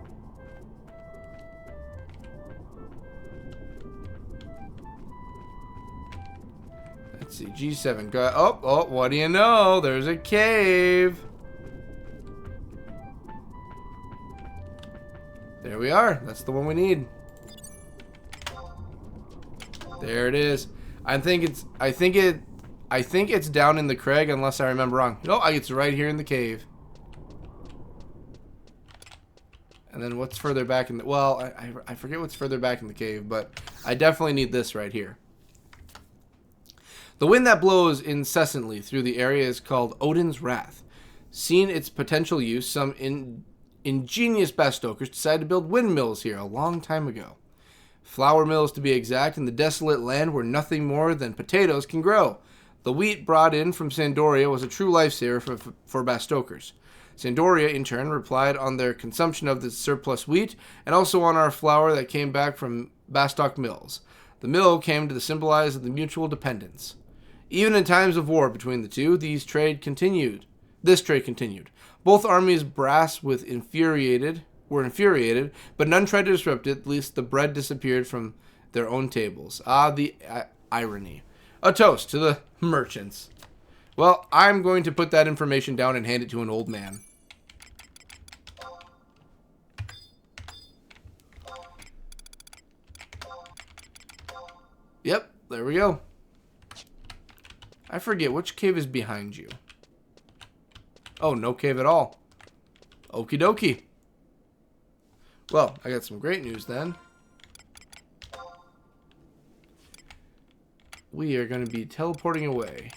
Let's see, G7. Oh, what do you know? There's a cave. There we are. That's the one we need. There it is. I think it's down in the crag unless I remember wrong. No, it's right here in the cave. And then what's further back in the... Well, I forget what's further back in the cave, but I definitely need this right here. The wind that blows incessantly through the area is called Odin's Wrath. Seeing its potential use, some ingenious Bastokers decided to build windmills here a long time ago. Flour mills, to be exact, in the desolate land where nothing more than potatoes can grow. The wheat brought in from Sandoria was a true lifesaver for Bastokers. Sandoria, in turn, replied on their consumption of the surplus wheat and also on our flour that came back from Bastok mills. The mill came to symbolize the mutual dependence. Even in times of war between the two, this trade continued. Both armies were infuriated, but none tried to disrupt it, at least the bread disappeared from their own tables. Ah, the irony. A toast to the merchants. Well, I'm going to put that information down and hand it to an old man. Yep, there we go. I forget, which cave is behind you? Oh, no cave at all. Okie dokie. Well, I got some great news then. We are going to be teleporting away.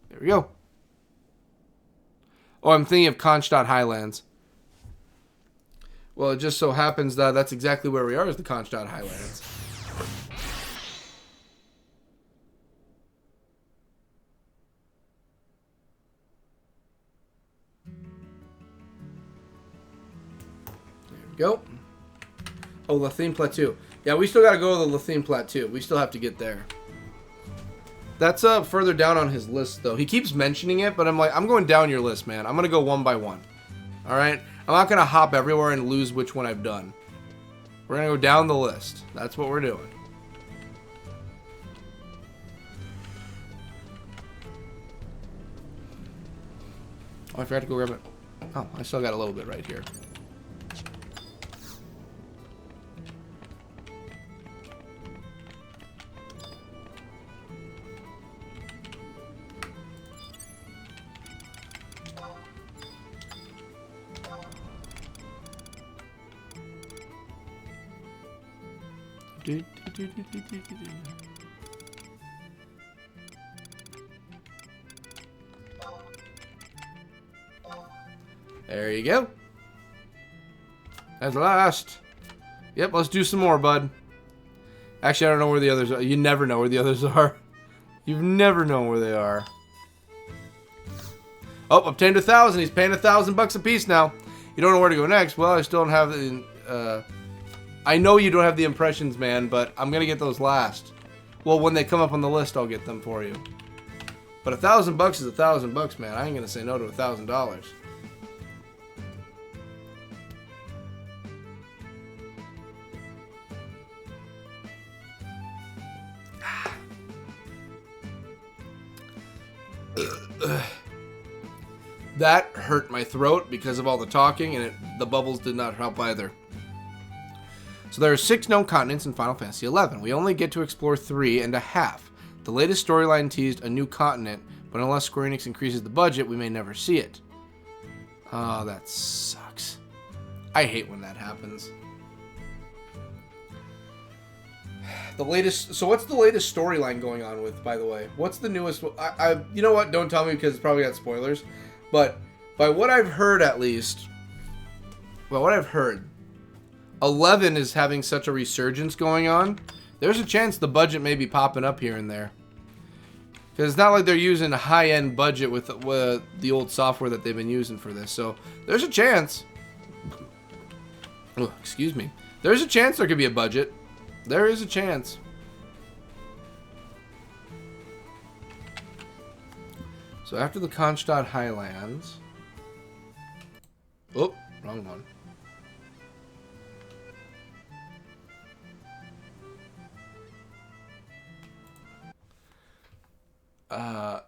There we go. Oh, I'm thinking of Kronstadt Highlands. Well, it just so happens that that's exactly where we are, is the Kronstadt Highlands. There we go. Oh, Lethine Plateau. Yeah, we still got to go to the Lethine Plateau. We still have to get there. That's further down on his list, though. He keeps mentioning it, but I'm like, I'm going down your list, man. I'm going to go one by one. All right? I'm not going to hop everywhere and lose which one I've done. We're going to go down the list. That's what we're doing. Oh, I forgot to go grab it. Oh, I still got a little bit right here. There you go. At last. Yep, let's do some more, bud. Actually, I don't know where the others are. You never know where the others are. You've never known where they are. Oh, obtained 1,000. He's paying $1,000 a piece now. You don't know where to go next. Well, I still don't have the... I know you don't have the impressions, man, but I'm going to get those last. Well, when they come up on the list, I'll get them for you. But $1,000 is $1,000, man. I ain't going to say no to $1,000. That hurt my throat because of all the talking, and the bubbles did not help either. So there are 6 known continents in Final Fantasy XI. We only get to explore 3.5. The latest storyline teased a new continent, but unless Square Enix increases the budget, we may never see it. Oh, that sucks. I hate when that happens. The latest. So what's the latest storyline going on with, by the way? What's the newest? You know what? Don't tell me because it's probably got spoilers. But by what I've heard, at least, well, what I've heard, 11 is having such a resurgence going on. There's a chance the budget may be popping up here and there. Because it's not like they're using a high-end budget with the old software that they've been using for this. So there's a chance. Oh, excuse me. There's a chance there could be a budget. There is a chance. So after the Kronstadt Highlands... Oh, wrong one.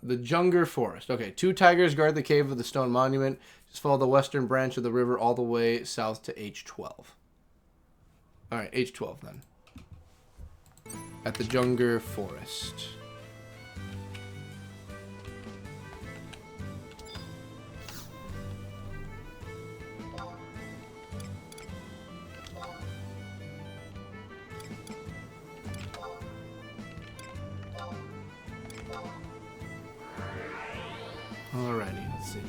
The Junger Forest. Okay, 2 tigers guard the cave of the stone monument. Just follow the western branch of the river all the way south to H12. Alright, H12 then. At the Junger Forest. Alrighty, let's see.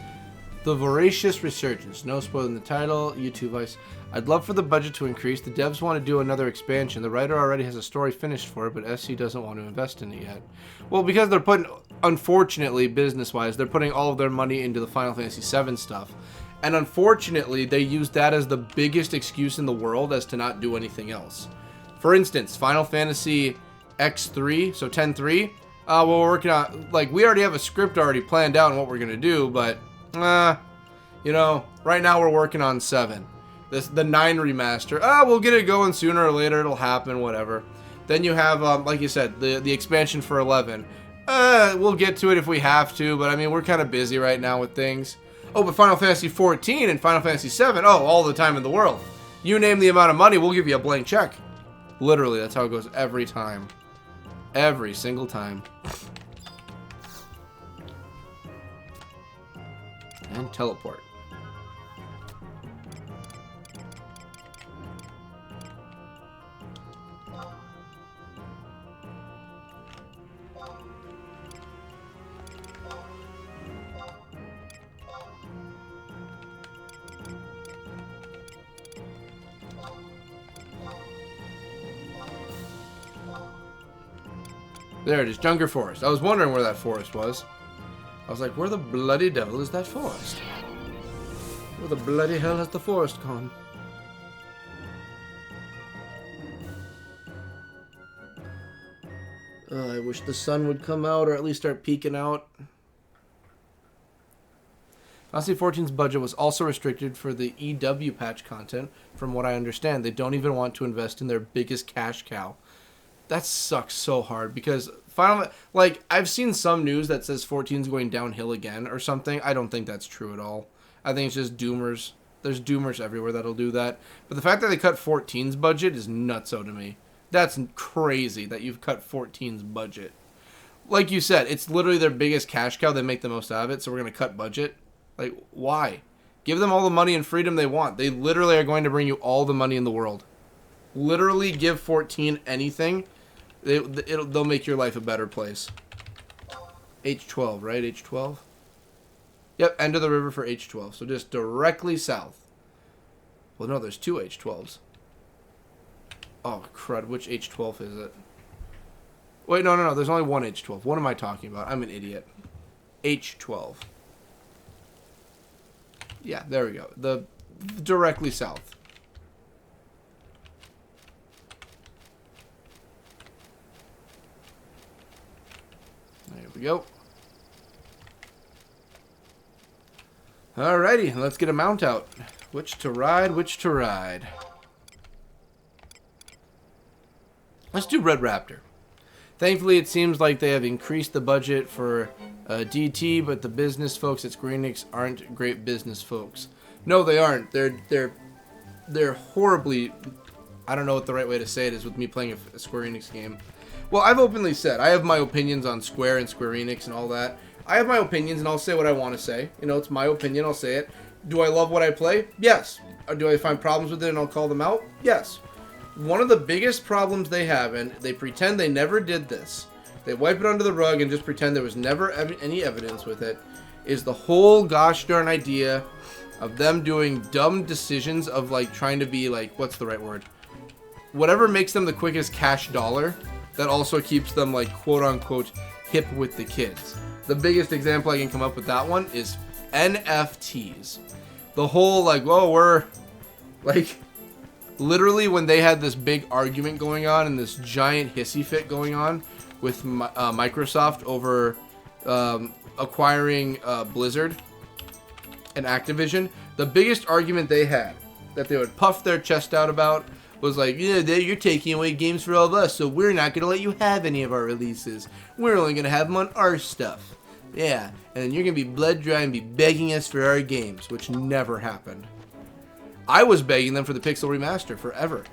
The Voracious Resurgence. No spoiling the title. YouTube Vice. I'd love for the budget to increase. The devs want to do another expansion. The writer already has a story finished for it, but SC doesn't want to invest in it yet. Well, because they're putting, unfortunately, business-wise, they're putting all of their money into the Final Fantasy VII stuff. And unfortunately, they use that as the biggest excuse in the world as to not do anything else. For instance, Final Fantasy X3, so 10.3, well, we're working on, like, we already have a script already planned out on what we're going to do, but, you know, right now we're working on 7. The 9 remaster. We'll get it going sooner or later. It'll happen, whatever. Then you have, like you said, the expansion for 11. We'll get to it if we have to, but I mean, we're kind of busy right now with things. Oh, but Final Fantasy 14 and Final Fantasy 7, oh, all the time in the world. You name the amount of money, we'll give you a blank check. Literally, that's how it goes every time. Every single time. And teleport. There it is, Junger Forest. I was wondering where that forest was. I was like, where the bloody devil is that forest? Where the bloody hell has the forest gone? I wish the sun would come out or at least start peeking out. Fantasy 14's budget was also restricted for the EW patch content. From what I understand, they don't even want to invest in their biggest cash cow. That sucks so hard because I've seen some news that says 14's going downhill again or something. I don't think that's true at all. I think it's just doomers. There's doomers everywhere that'll do that. But the fact that they cut 14's budget is nutso to me. That's crazy that you've cut 14's budget. Like you said, it's literally their biggest cash cow. They make the most out of it, so we're going to cut budget. Like, why? Give them all the money and freedom they want. They literally are going to bring you all the money in the world. Literally give 14 anything. They'll make your life a better place. H12, right? H12? Yep, end of the river for H12. So just directly south. Well, no, there's 2 H12s. Oh, crud. Which H12 is it? Wait, no. There's only one H12. What am I talking about? I'm an idiot. H12. Yeah, there we go. The directly south. There we go. Alrighty, let's get a mount out. Which to ride, which to ride. Let's do Red Raptor. Thankfully, it seems like they have increased the budget for DT, but the business folks at Square Enix aren't great business folks. No, they aren't. They're horribly I don't know what the right way to say it is with me playing a Square Enix game. Well, I've openly said I have my opinions on Square and Square Enix and all that. I have my opinions, and I'll say what I want to say. You know, it's my opinion. I'll say it. Do I love what I play? Yes. Or do I find problems with it and I'll call them out? Yes. One of the biggest problems they have, and they pretend they never did this, they wipe it under the rug and just pretend there was never any evidence with it, is the whole gosh darn idea of them doing dumb decisions of like trying to be like, what's the right word? Whatever makes them the quickest cash dollar that also keeps them like quote unquote hip with the kids. The biggest example I can come up with that one is NFTs. The whole like, oh, we're like literally when they had this big argument going on and this giant hissy fit going on with Microsoft over acquiring Blizzard and Activision, the biggest argument they had that they would puff their chest out about was like, yeah, you're taking away games for all of us, so we're not going to let you have any of our releases. We're only going to have them on our stuff. Yeah, and you're going to be blood dry and be begging us for our games, which never happened. I was begging them for the Pixel Remaster forever.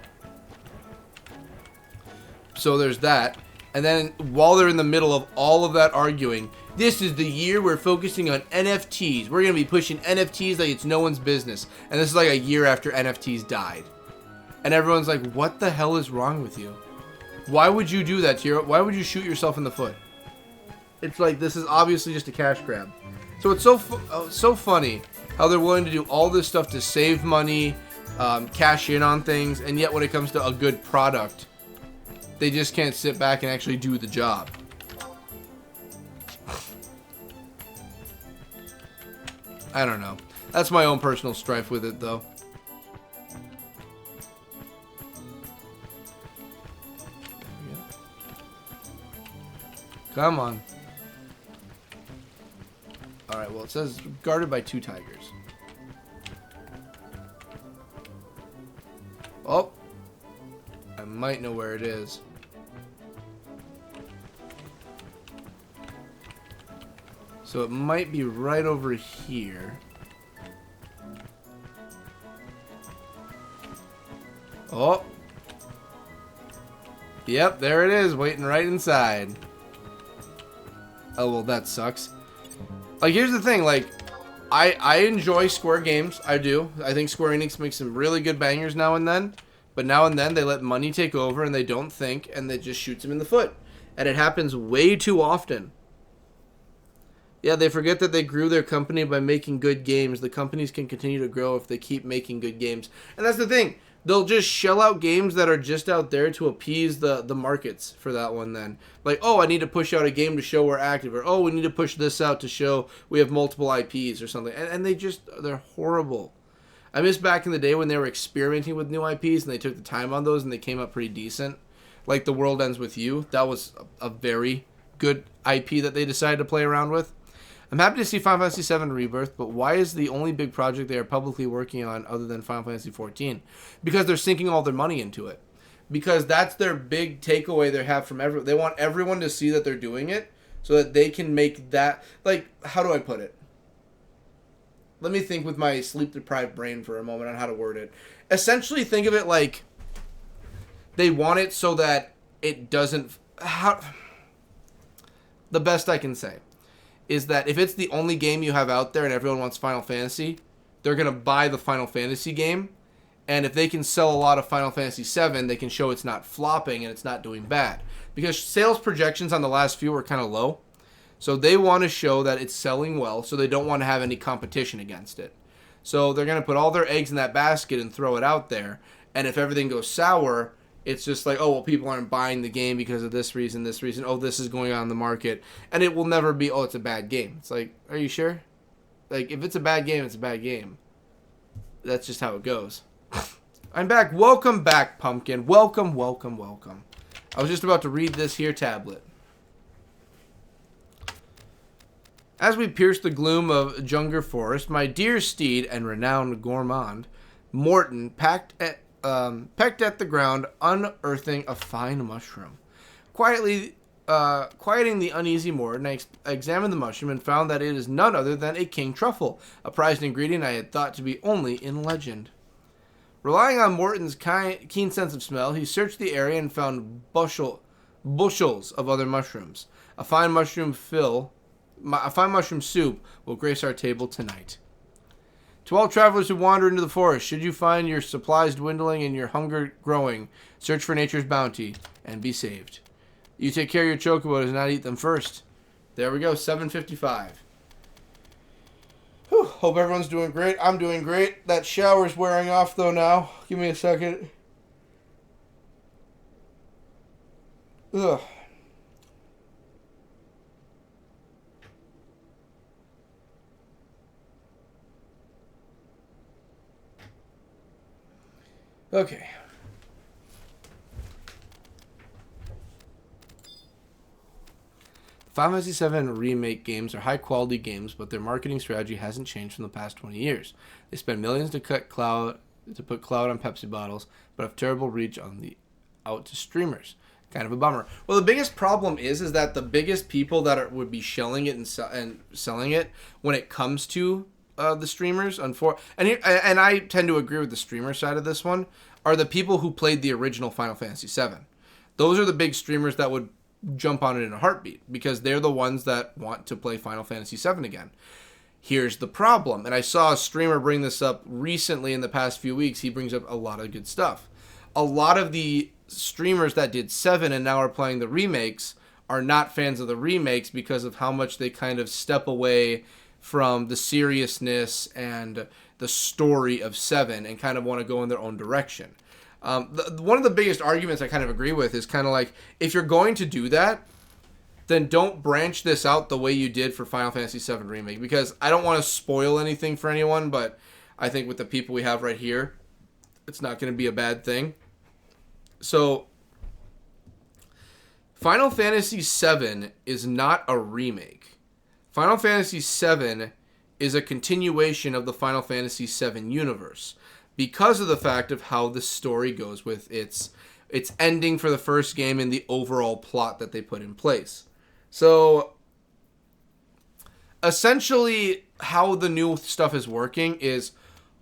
So there's that. And then while they're in the middle of all of that arguing, this is the year we're focusing on NFTs. We're going to be pushing NFTs like it's no one's business. And this is like a year after NFTs died. And everyone's like, what the hell is wrong with you? Why would you do that to your... Why would you shoot yourself in the foot? It's like, this is obviously just a cash grab. So it's so funny how they're willing to do all this stuff to save money, cash in on things, and yet when it comes to a good product, they just can't sit back and actually do the job. I don't know. That's my own personal strife with it, though. Come on. Alright, well, it says guarded by 2 tigers. Oh. I might know where it is. So it might be right over here. Oh. Yep, there it is, waiting right inside. Oh, well, that sucks. Like, here's the thing, like, I enjoy Square games. I do. I think Square Enix makes some really good bangers now and then. But now and then, they let money take over, and they don't think, and it just shoots them in the foot. And it happens way too often. Yeah, they forget that they grew their company by making good games. The companies can continue to grow if they keep making good games. And that's the thing. They'll just shell out games that are just out there to appease the markets for that one then. Like, oh, I need to push out a game to show we're active. Or, oh, we need to push this out to show we have multiple IPs or something. And they're horrible. I miss back in the day when they were experimenting with new IPs and they took the time on those and they came up pretty decent. Like The World Ends With You. That was a very good IP that they decided to play around with. I'm happy to see Final Fantasy VII Rebirth, but why is the only big project they are publicly working on other than Final Fantasy XIV? Because they're sinking all their money into it. Because that's their big takeaway they have from everyone. They want everyone to see that they're doing it so that they can make that... Like, how do I put it? Let me think with my sleep-deprived brain for a moment on how to word it. Essentially, think of it like they want it so that it doesn't... The best I can say is that if it's the only game you have out there and everyone wants Final Fantasy, they're going to buy the Final Fantasy game. And if they can sell a lot of Final Fantasy VII, they can show it's not flopping and it's not doing bad. Because sales projections on the last few were kind of low. So they want to show that it's selling well, so they don't want to have any competition against it. So they're going to put all their eggs in that basket and throw it out there. And if everything goes sour, it's just like, oh, well, people aren't buying the game because of this reason. Oh, this is going on in the market. And it will never be, oh, it's a bad game. It's like, are you sure? Like, if it's a bad game, it's a bad game. That's just how it goes. I'm back. Welcome back, Pumpkin. Welcome, welcome, welcome. I was just about to read this here tablet. As we pierce the gloom of Junger Forest, my dear steed and renowned gourmand, Morton, pecked at the ground, unearthing a fine mushroom. Quieting the uneasy Morton, I examined the mushroom and found that it is none other than a king truffle, a prized ingredient I had thought to be only in legend. Relying on Morton's keen sense of smell, he searched the area and found bushels of other mushrooms. A fine mushroom soup will grace our table tonight. To all travelers who wander into the forest, should you find your supplies dwindling and your hunger growing, search for nature's bounty and be saved. You take care of your chocobos and not eat them first. There we go, 7:55. Whew, hope everyone's doing great. I'm doing great. That shower's wearing off though now. Give me a second. Ugh. Okay. Final Fantasy VII Remake games are high-quality games, but their marketing strategy hasn't changed from the past 20 years. They spend millions to put cloud on Pepsi bottles, but have terrible reach out to streamers. Kind of a bummer. Well, the biggest problem is that the biggest people that would be shelling it and selling it when it comes to the streamers, and I tend to agree with the streamer side of this one, are the people who played the original Final Fantasy VII. Those are the big streamers that would jump on it in a heartbeat because they're the ones that want to play Final Fantasy VII again. Here's the problem, and I saw a streamer bring this up recently in the past few weeks. He brings up a lot of good stuff. A lot of the streamers that did 7 and now are playing the remakes are not fans of the remakes because of how much they kind of step away from the seriousness and the story of 7 and kind of want to go in their own direction. One of the biggest arguments I kind of agree with is kind of like, if you're going to do that, then don't branch this out the way you did for Final Fantasy VII Remake, because I don't want to spoil anything for anyone, but I think with the people we have right here, it's not going to be a bad thing. So, Final Fantasy VII is not a remake. Final Fantasy VII is a continuation of the Final Fantasy VII universe because of the fact of how the story goes with its ending for the first game and the overall plot that they put in place. So, essentially, how the new stuff is working is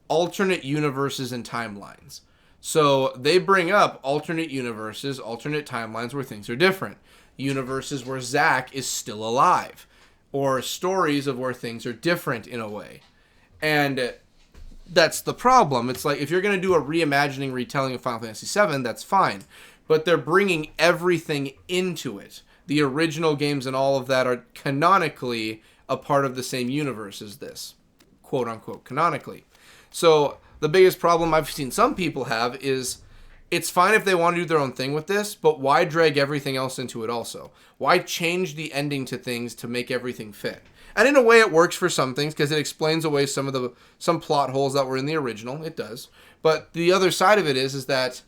alternate universes and timelines. So, they bring up alternate universes, alternate timelines where things are different. Universes where Zack is still alive. Or stories of where things are different in a way. And that's the problem. It's like, if you're going to do a reimagining, retelling of Final Fantasy VII, that's fine. But they're bringing everything into it. The original games and all of that are canonically a part of the same universe as this. Quote unquote, canonically. So, the biggest problem I've seen some people have is, it's fine if they want to do their own thing with this, but why drag everything else into it also? Why change the ending to things to make everything fit? And in a way it works for some things because it explains away some plot holes that were in the original. It does. But the other side of it is that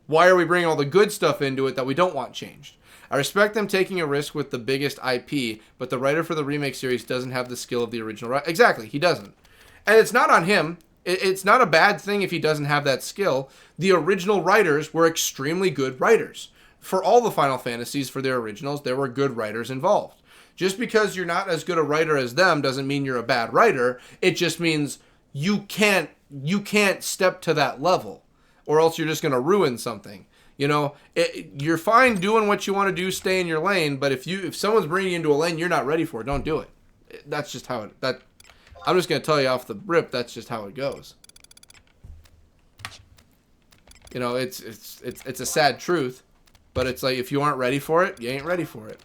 why are we bringing all the good stuff into it that we don't want changed? I respect them taking a risk with the biggest IP, but the writer for the remake series doesn't have the skill of the original. Exactly, he doesn't. And it's not on him. It's not a bad thing if he doesn't have that skill. The original writers were extremely good writers. For all the Final Fantasies, for their originals, there were good writers involved. Just because you're not as good a writer as them doesn't mean you're a bad writer. It just means you can't step to that level, or else you're just going to ruin something. You know, you're fine doing what you want to do, stay in your lane, but if someone's bringing you into a lane you're not ready for, don't do it. That's just how I'm just going to tell you off the rip, that's just how it goes. You know, it's a sad truth, but it's like, if you aren't ready for it, you ain't ready for it.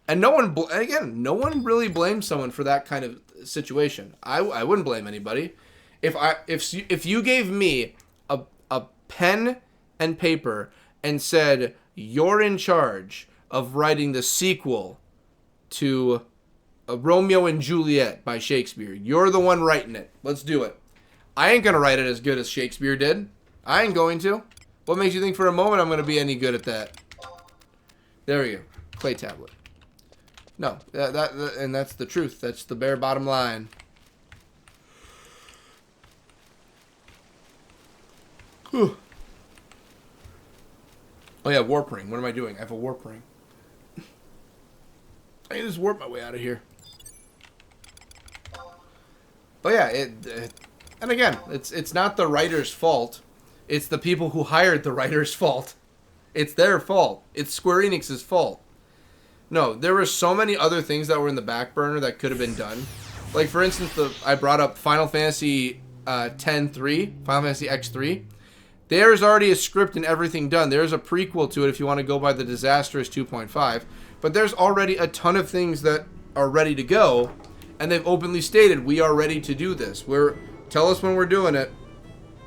And no one really blames someone for that kind of situation. I wouldn't blame anybody. If you gave me a pen and paper and said, you're in charge of writing the sequel to Romeo and Juliet by Shakespeare. You're the one writing it. Let's do it. I ain't going to write it as good as Shakespeare did. I ain't going to. What makes you think for a moment I'm going to be any good at that? There we go. Clay tablet. No, and that's the truth. That's the bare bottom line. Whew. Oh yeah, warp ring. What am I doing? I have a warp ring. I can just warp my way out of here. But yeah, And again, it's not the writer's fault. It's the people who hired the writer's fault. It's their fault. It's Square Enix's fault. No, there were so many other things that were in the back burner that could have been done. Like, for instance, I brought up Final Fantasy X-3. There's already a script and everything done. There's a prequel to it if you want to go by the disastrous 2.5. But there's already a ton of things that are ready to go. And they've openly stated, we are ready to do this. Tell us when we're doing it.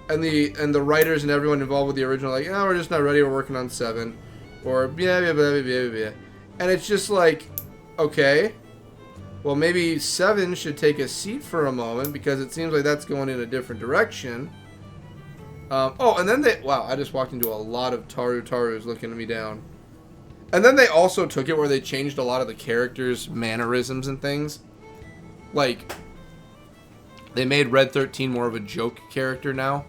And the writers and everyone involved with the original like, yeah, we're just not ready. We're working on 7. Or, yeah. And it's just like, okay. Well, maybe 7 should take a seat for a moment because it seems like that's going in a different direction. And then wow, I just walked into a lot of Tarus looking at me down. And then they also took it where they changed a lot of the characters' mannerisms and things. Like, they made Red 13 more of a joke character now.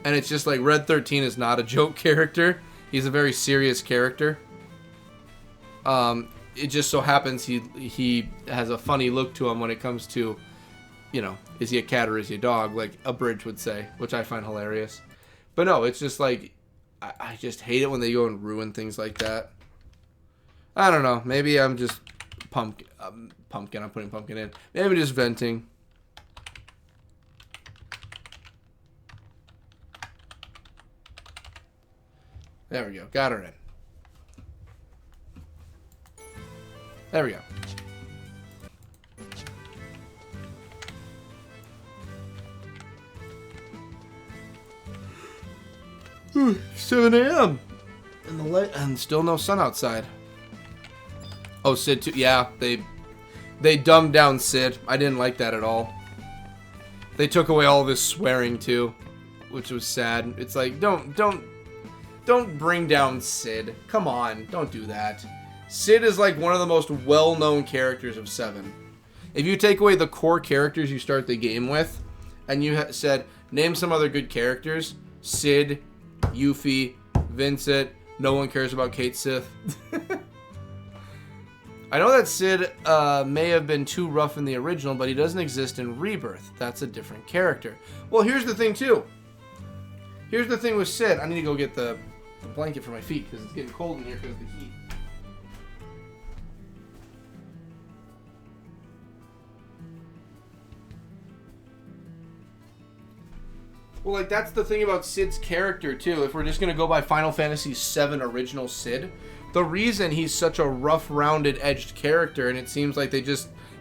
And it's just like, Red 13 is not a joke character. He's a very serious character. It just so happens he has a funny look to him when it comes to, is he a cat or is he a dog, like a Bridge would say, which I find hilarious. But no, it's just like, I just hate it when they go and ruin things like that. I don't know. Maybe I'm just pumpkin. I'm putting pumpkin in. Maybe I'm just venting. There we go. Got her in. There we go. 7 a.m. And still no sun outside. Oh, Sid too. Yeah, they dumbed down Sid. I didn't like that at all. They took away all of his swearing too, which was sad. It's like, don't bring down Sid. Come on, don't do that. Sid is like one of the most well-known characters of 7. If you take away the core characters you start the game with, and you said, name some other good characters, Sid, Yuffie, Vincent, no one cares about Kate Sith. I know that Sid may have been too rough in the original, but he doesn't exist in Rebirth. That's a different character. Well, here's the thing, too. Here's the thing with Sid. I need to go get the blanket for my feet, because it's getting cold in here because of the heat. Well, like, that's the thing about Sid's character, too. If we're just going to go by Final Fantasy VII original Sid, the reason he's such a rough, rounded, edged character, and it seems like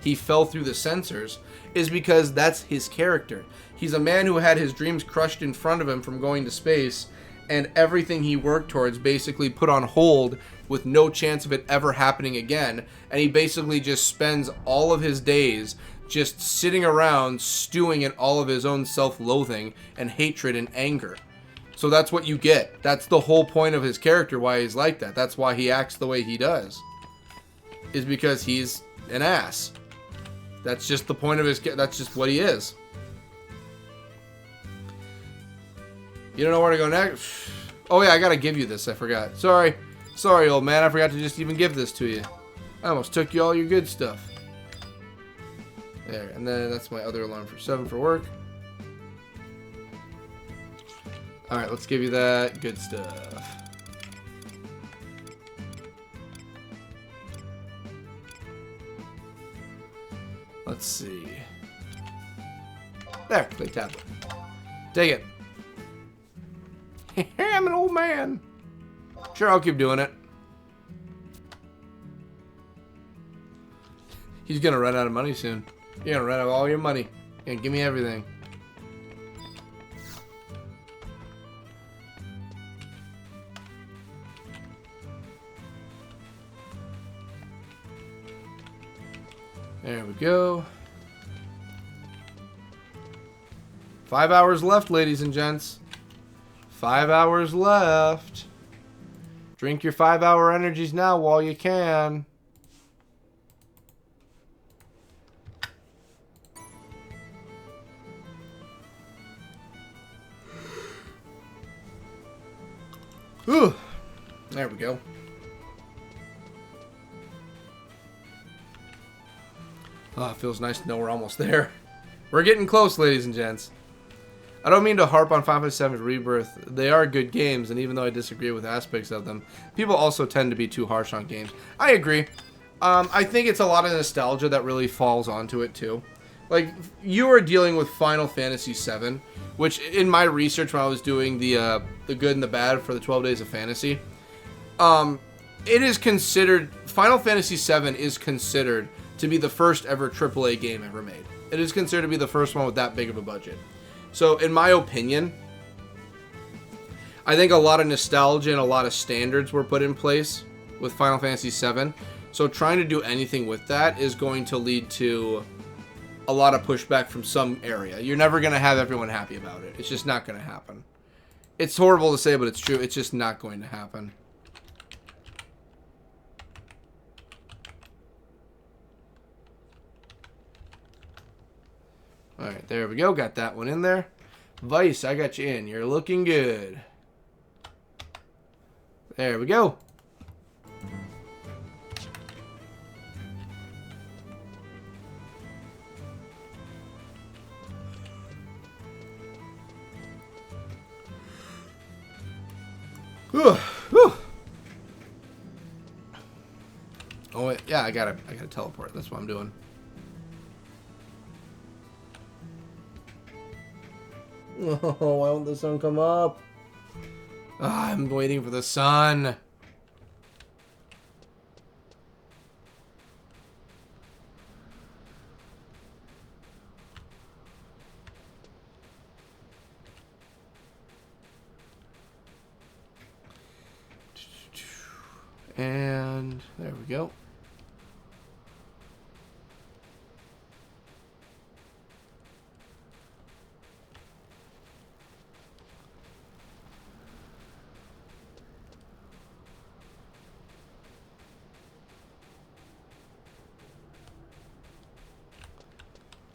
he fell through the censors, is because that's his character. He's a man who had his dreams crushed in front of him from going to space, and everything he worked towards basically put on hold with no chance of it ever happening again, and he basically just spends all of his days just sitting around stewing in all of his own self-loathing and hatred and anger. So that's what you get. That's the whole point of his character, why he's like that. That's why he acts the way he does. Is because he's an ass. That's just the point of that's just what he is. You don't know where to go next? Oh yeah, I gotta give you this, I forgot. Sorry, old man, I forgot to just even give this to you. I almost took you all your good stuff. There, and then that's my other alarm for 7 for work. Alright, let's give you that good stuff. Let's see. There, play tablet. Take it. I'm an old man. Sure, I'll keep doing it. He's gonna run out of money soon. You're gonna run out of all your money. You're gonna give me everything. There we go. 5 hours left, ladies and gents. 5 hours left. Drink your 5-hour energies now while you can. Ooh, there we go. Oh, it feels nice to know we're almost there. We're getting close, ladies and gents. I don't mean to harp on Final Fantasy VII Rebirth. They are good games, and even though I disagree with aspects of them, people also tend to be too harsh on games. I agree. I think it's a lot of nostalgia that really falls onto it, too. Like, you are dealing with Final Fantasy VII, which, in my research when I was doing the good and the bad for the 12 Days of Fantasy, it is considered, Final Fantasy VII is considered to be the first ever AAA game ever made. It is considered to be the first one with that big of a budget. So, in my opinion, I think a lot of nostalgia and a lot of standards were put in place with Final Fantasy VII. So, trying to do anything with that is going to lead to a lot of pushback from some area. You're never going to have everyone happy about it. It's just not going to happen. It's horrible to say, but it's true. It's just not going to happen. Alright, there we go. Got that one in there. Vice, I got you in. You're looking good. There we go. Whew, whew. Oh wait, yeah, I gotta teleport. That's what I'm doing. Oh, why won't the sun come up? Oh, I'm waiting for the sun. And there we go.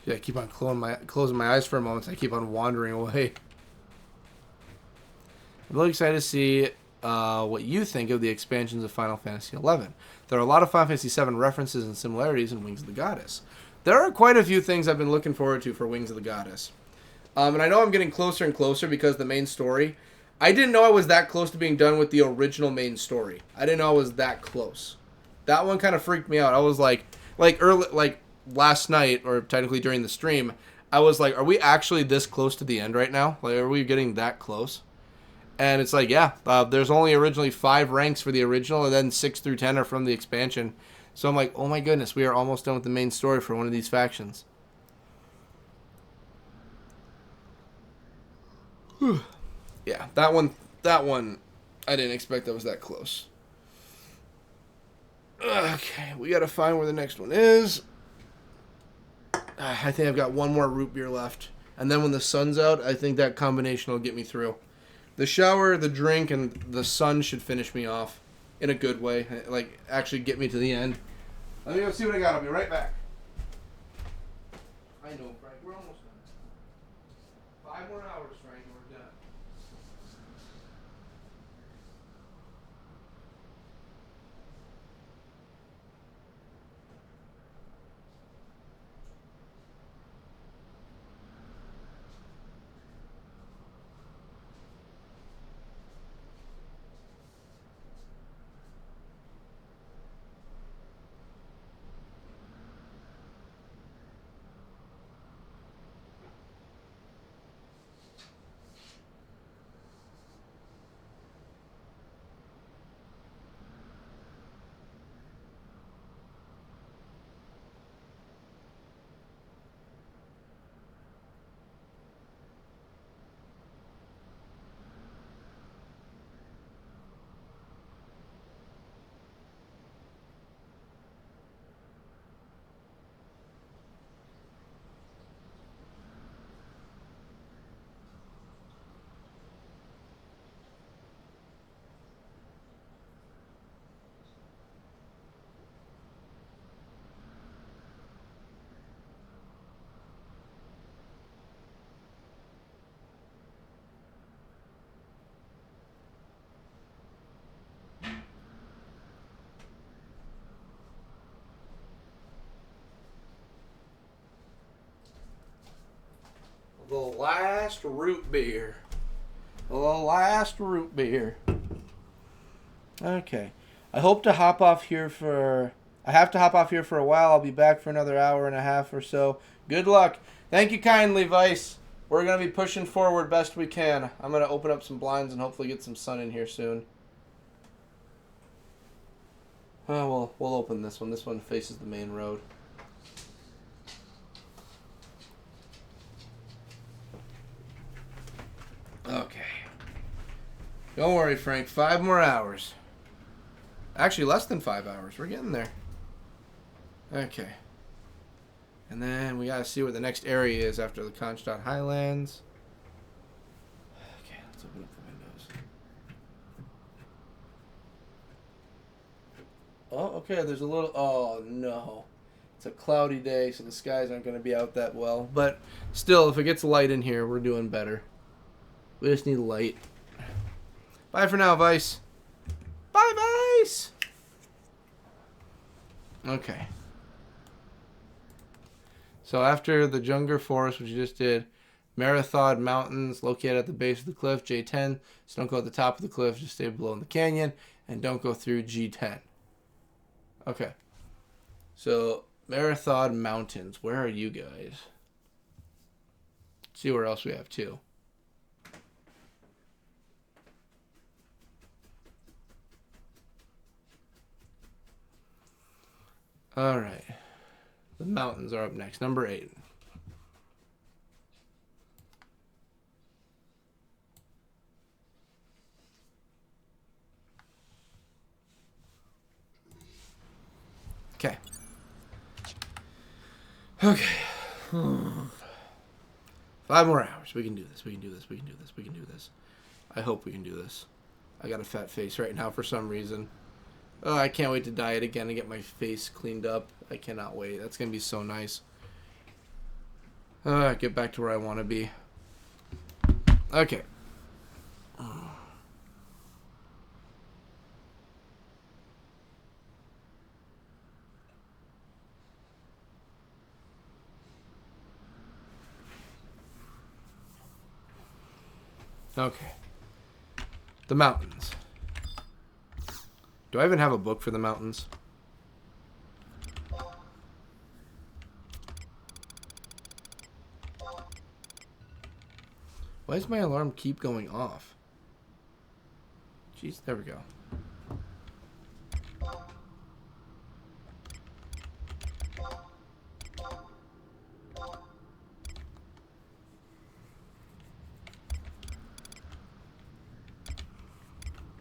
Yeah, I keep on closing my eyes for a moment. So I keep on wandering away. I'm really excited to see what you think of the expansions of Final Fantasy XI. There are a lot of Final Fantasy VII references and similarities in Wings of the Goddess. There are quite a few things I've been looking forward to for Wings of the Goddess. And I know I'm getting closer and closer because the main story... I didn't know I was that close to being done with the original main story. I didn't know I was that close. That one kind of freaked me out. I was like last night, or technically during the stream, I was like, are we actually this close to the end right now? Like, are we getting that close? And it's like, yeah, there's only originally 5 ranks for the original, and then 6 through 10 are from the expansion. So I'm like, oh my goodness, we are almost done with the main story for one of these factions. Yeah, that one, I didn't expect that was that close. Okay, we gotta find where the next one is. I think I've got one more root beer left. And then when the sun's out, I think that combination will get me through. The shower, the drink, and the sun should finish me off in a good way. Like, actually get me to the end. Let me go see what I got. I'll be right back. I know, Frank. We're almost done. 5 more hours, Frank, and we're done. The last root beer. The last root beer. Okay. I hope to hop off here for... I have to hop off here for a while. I'll be back for another hour and a half or so. Good luck. Thank you kindly, Vice. We're going to be pushing forward best we can. I'm going to open up some blinds and hopefully get some sun in here soon. Oh, well, we'll open this one. This one faces the main road. Okay. Don't worry, Frank. 5 more hours. Actually, less than 5 hours. We're getting there. Okay. And then we gotta see where the next area is after the Constadt Highlands. Okay, let's open up the windows. Oh, okay, there's a little... Oh, no. It's a cloudy day, so the skies aren't going to be out that well. But still, if it gets light in here, we're doing better. We just need light. Bye for now, Vice. Bye, Vice! Okay. So after the Junger Forest, which you just did, Marathon Mountains, located at the base of the cliff, J10. So don't go at the top of the cliff, just stay below in the canyon, and don't go through G10. Okay. So, Marathon Mountains, where are you guys? Let's see where else we have too. Alright. The mountains are up next. Number 8. Okay. Okay. 5 more hours. We can do this. We can do this. We can do this. We can do this. I hope we can do this. I got a fat face right now for some reason. Oh, I can't wait to diet again and get my face cleaned up. I cannot wait. That's going to be so nice. Get back to where I want to be. Okay. Okay. The mountains. Do I even have a book for the mountains? Why does my alarm keep going off? Jeez, there we go.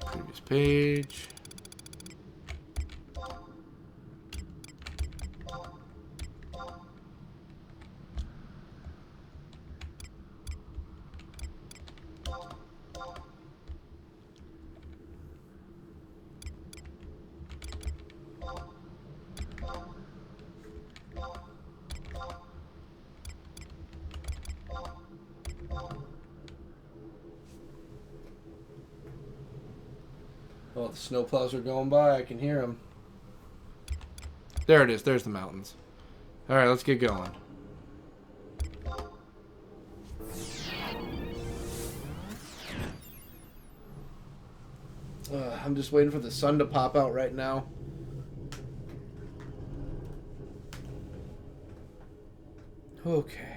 Previous page. Oh, the snowplows are going by. I can hear them. There it is. There's the mountains. All right, let's get going. I'm just waiting for the sun to pop out right now. Okay.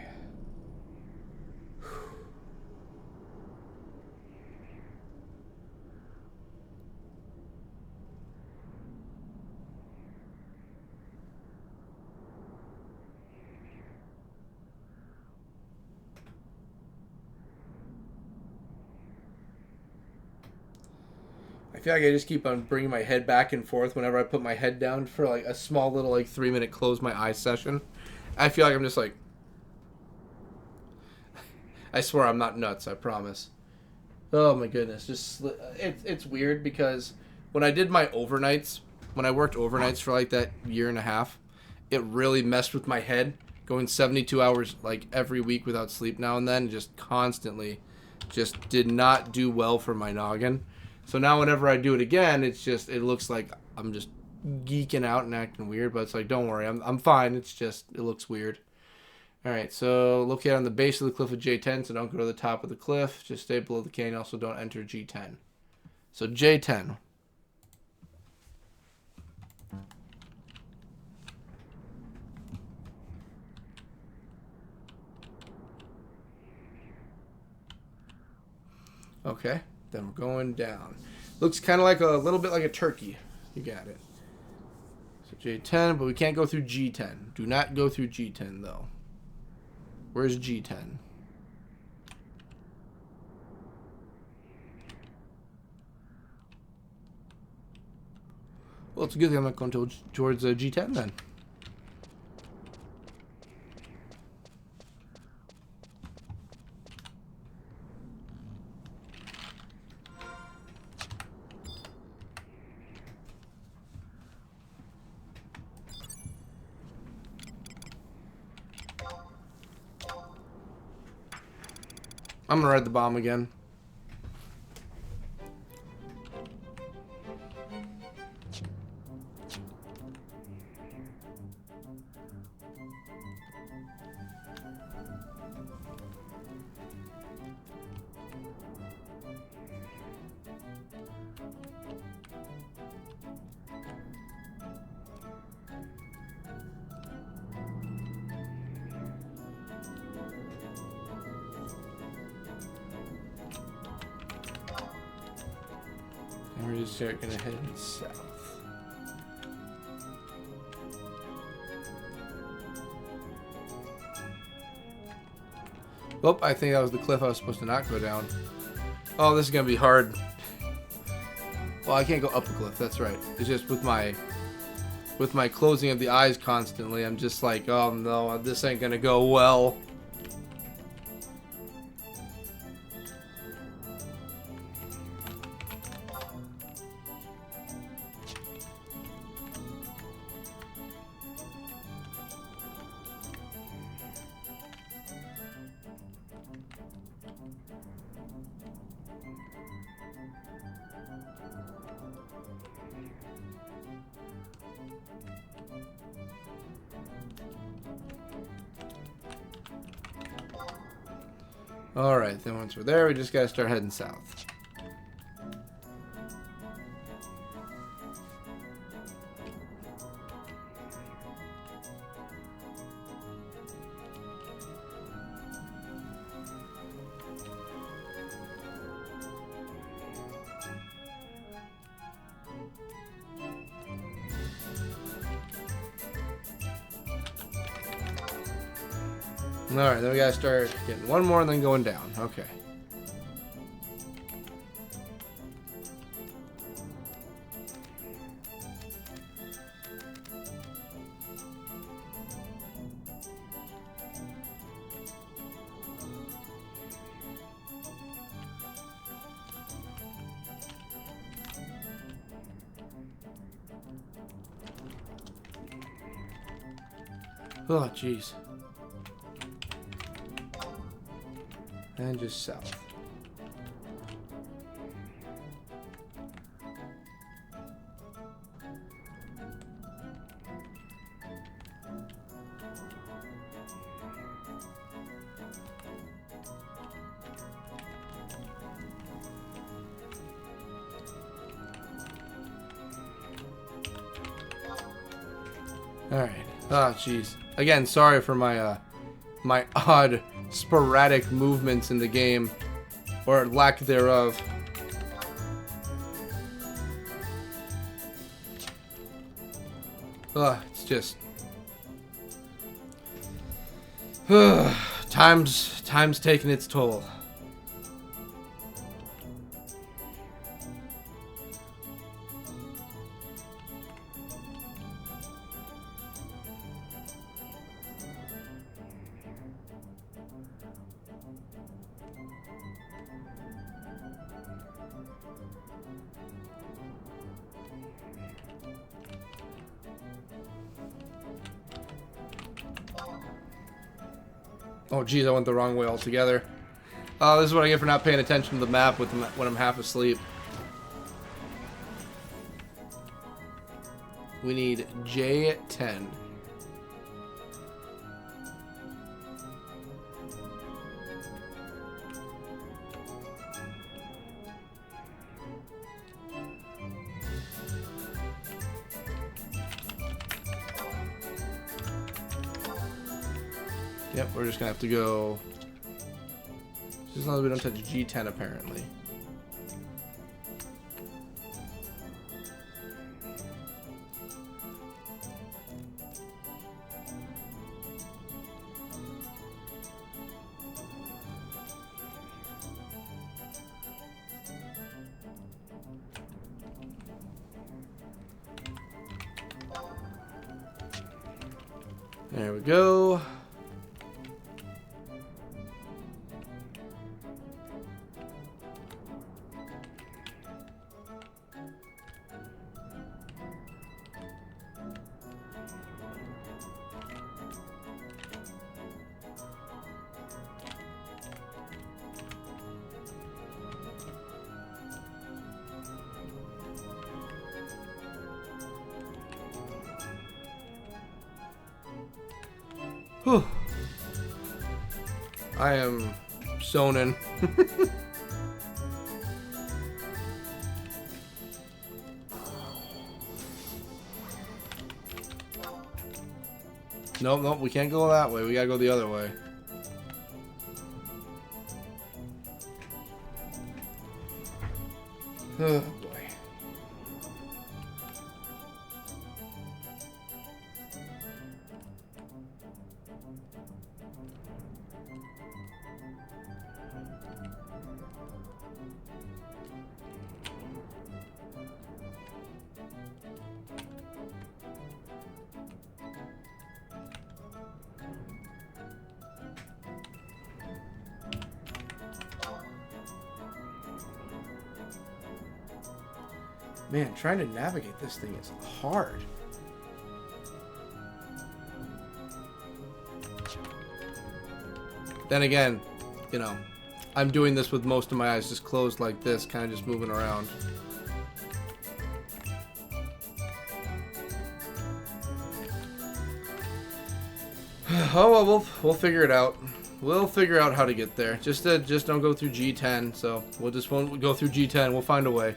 I feel like I just keep on bringing my head back and forth whenever I put my head down for like a small little like 3-minute close my eyes session. I feel like I'm just like... I swear I'm not nuts, I promise. Oh my goodness. Just it's weird because when I did my overnights, when I worked overnights for like that year and a half, it really messed with my head. Going 72 hours like every week without sleep now and then, just constantly just did not do well for my noggin. So now whenever I do it again, it's just, it looks like I'm just geeking out and acting weird, but it's like, don't worry, I'm fine. It's just, it looks weird. Alright, so locate on the base of the cliff of J10, so don't go to the top of the cliff. Just stay below the canyon. Also, don't enter G10. So J10. Okay, then we're going down. Looks kind of like a little bit like a turkey. You got it. So J10, but we can't go through G10. Do not go through G10, though. Where's G10? Well, it's a good thing I'm not going towards G10 then. I'm gonna ride the bomb again. And we're just gonna head south. Oh, I think that was the cliff I was supposed to not go down. Oh, this is gonna be hard. Well, I can't go up the cliff, that's right. It's just with my closing of the eyes constantly, I'm just like, oh no, this ain't gonna go well. Alright, then once we're there, we just gotta start heading south. Alright, then we gotta start getting one more and then going down. Okay. Oh, jeez. And just south. All right. Oh, jeez. Again, sorry for my my odd sporadic movements in the game, or lack thereof. It's just time's taking its toll. Oh, geez, I went the wrong way altogether. This is what I get for not paying attention to the map when I'm half asleep. We need J10. Yep, we're just gonna have to go. Just as long as we don't touch G10 apparently. There we go. Whew. I am sewn in. Nope, nope, we can't go that way. We gotta go the other way. Oh boy. Man, trying to navigate this thing is hard. Then again, you know, I'm doing this with most of my eyes just closed like this, kind of just moving around. Oh well, we'll figure it out. We'll figure out how to get there. Just don't go through G10. So we'll just won't go through G10. We'll find a way.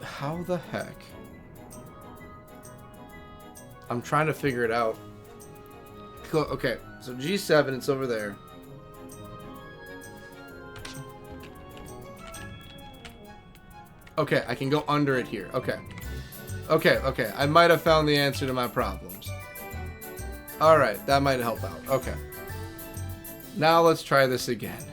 How the heck? I'm trying to figure it out. Okay, so G7, it's over there. Okay, I can go under it here. Okay. Okay. I might have found the answer to my problems. Alright, that might help out. Okay. Now let's try this again.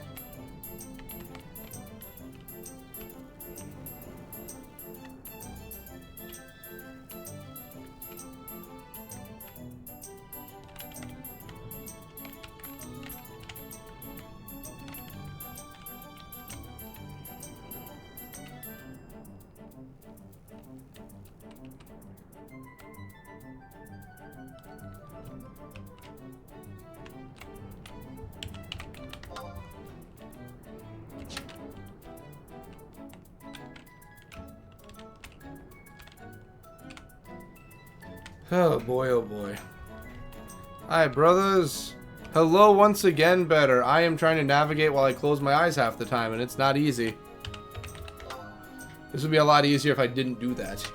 Oh boy, oh boy. Hi, brothers. Hello once again, better. I am trying to navigate while I close my eyes half the time, and it's not easy. This would be a lot easier if I didn't do that.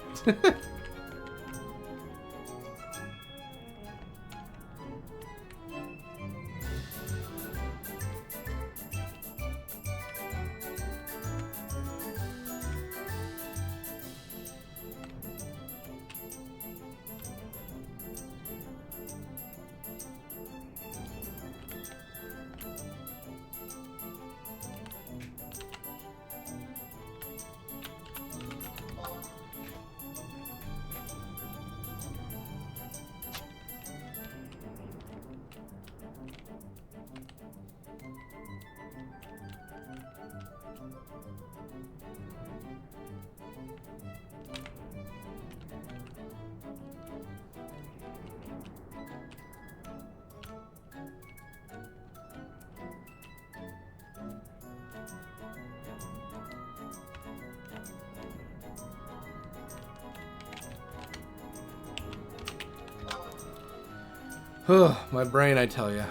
My brain, I tell you.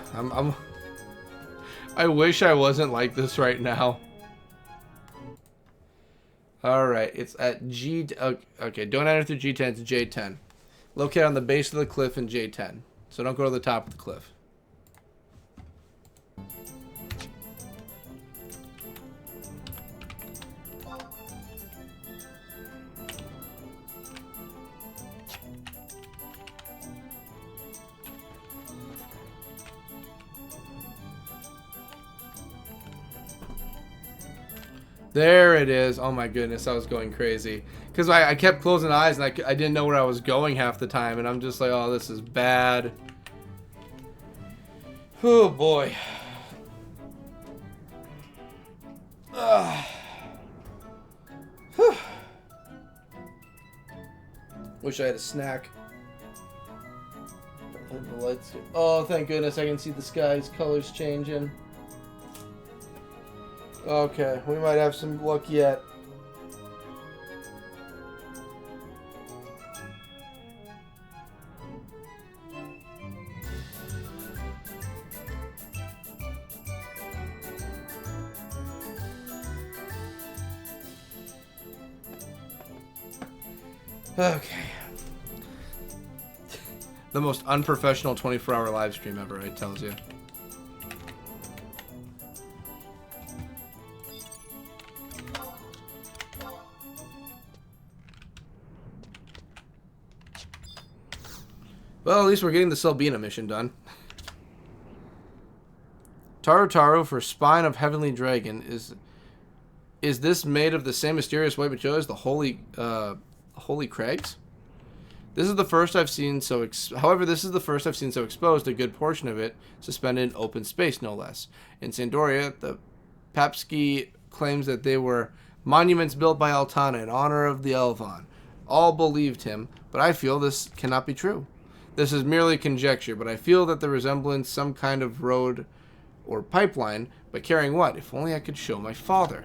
I wish I wasn't like this right now. Alright, it's at G... Okay, don't enter through G10, it's J10. Located on the base of the cliff in J10. So don't go to the top of the cliff. There it is. Oh my goodness, I was going crazy. Because I kept closing eyes and I didn't know where I was going half the time. And I'm just like, oh, this is bad. Oh boy. Wish I had a snack. The lights. Oh, thank goodness I can see the sky's colors changing. Okay, we might have some luck yet. Okay. The most unprofessional 24-hour live stream ever, it tells you. Well, at least we're getting the Selbina mission done. Taru for Spine of Heavenly Dragon. Is this made of the same mysterious white material as the Holy Crags? This is the first I've seen so... However, this is the first I've seen so exposed, a good portion of it suspended in open space, no less. In Sandoria, the Papsky claims that they were monuments built by Altana in honor of the Elvon. All believed him, but I feel this cannot be true. This is merely conjecture, but I feel that the resemblance some kind of road or pipeline, but carrying what? If only I could show my father.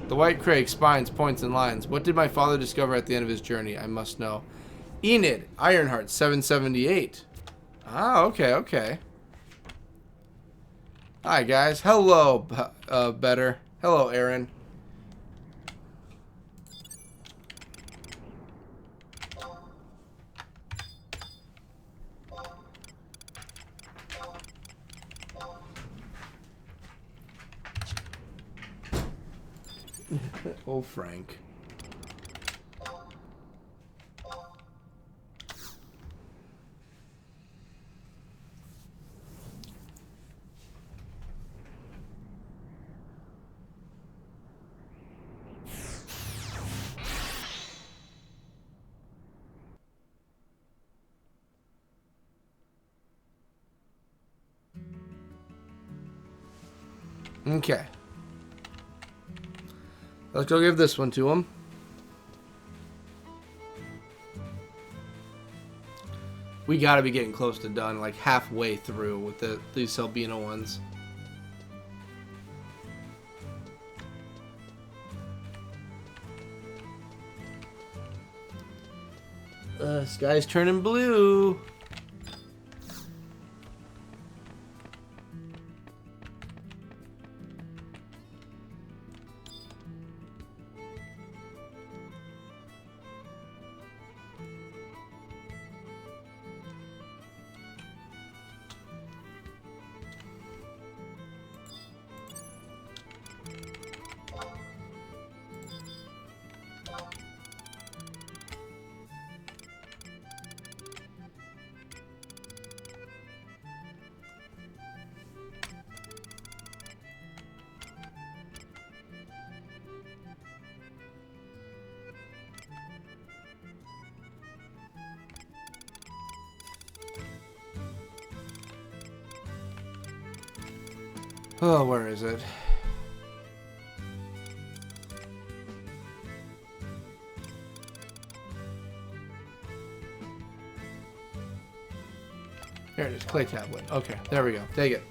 The White Crag, spines, points, and lines. What did my father discover at the end of his journey? I must know. Enid, Ironheart, 778. Ah, okay, okay. Hi, guys. Hello, Better. Hello, Aaron. Oh, Frank. Okay. Let's go give this one to him. We gotta be getting close to done, like halfway through with these Selbina ones. Sky's turning blue. Oh, where is it? Here it is, clay tablet. Okay, there we go. Take it.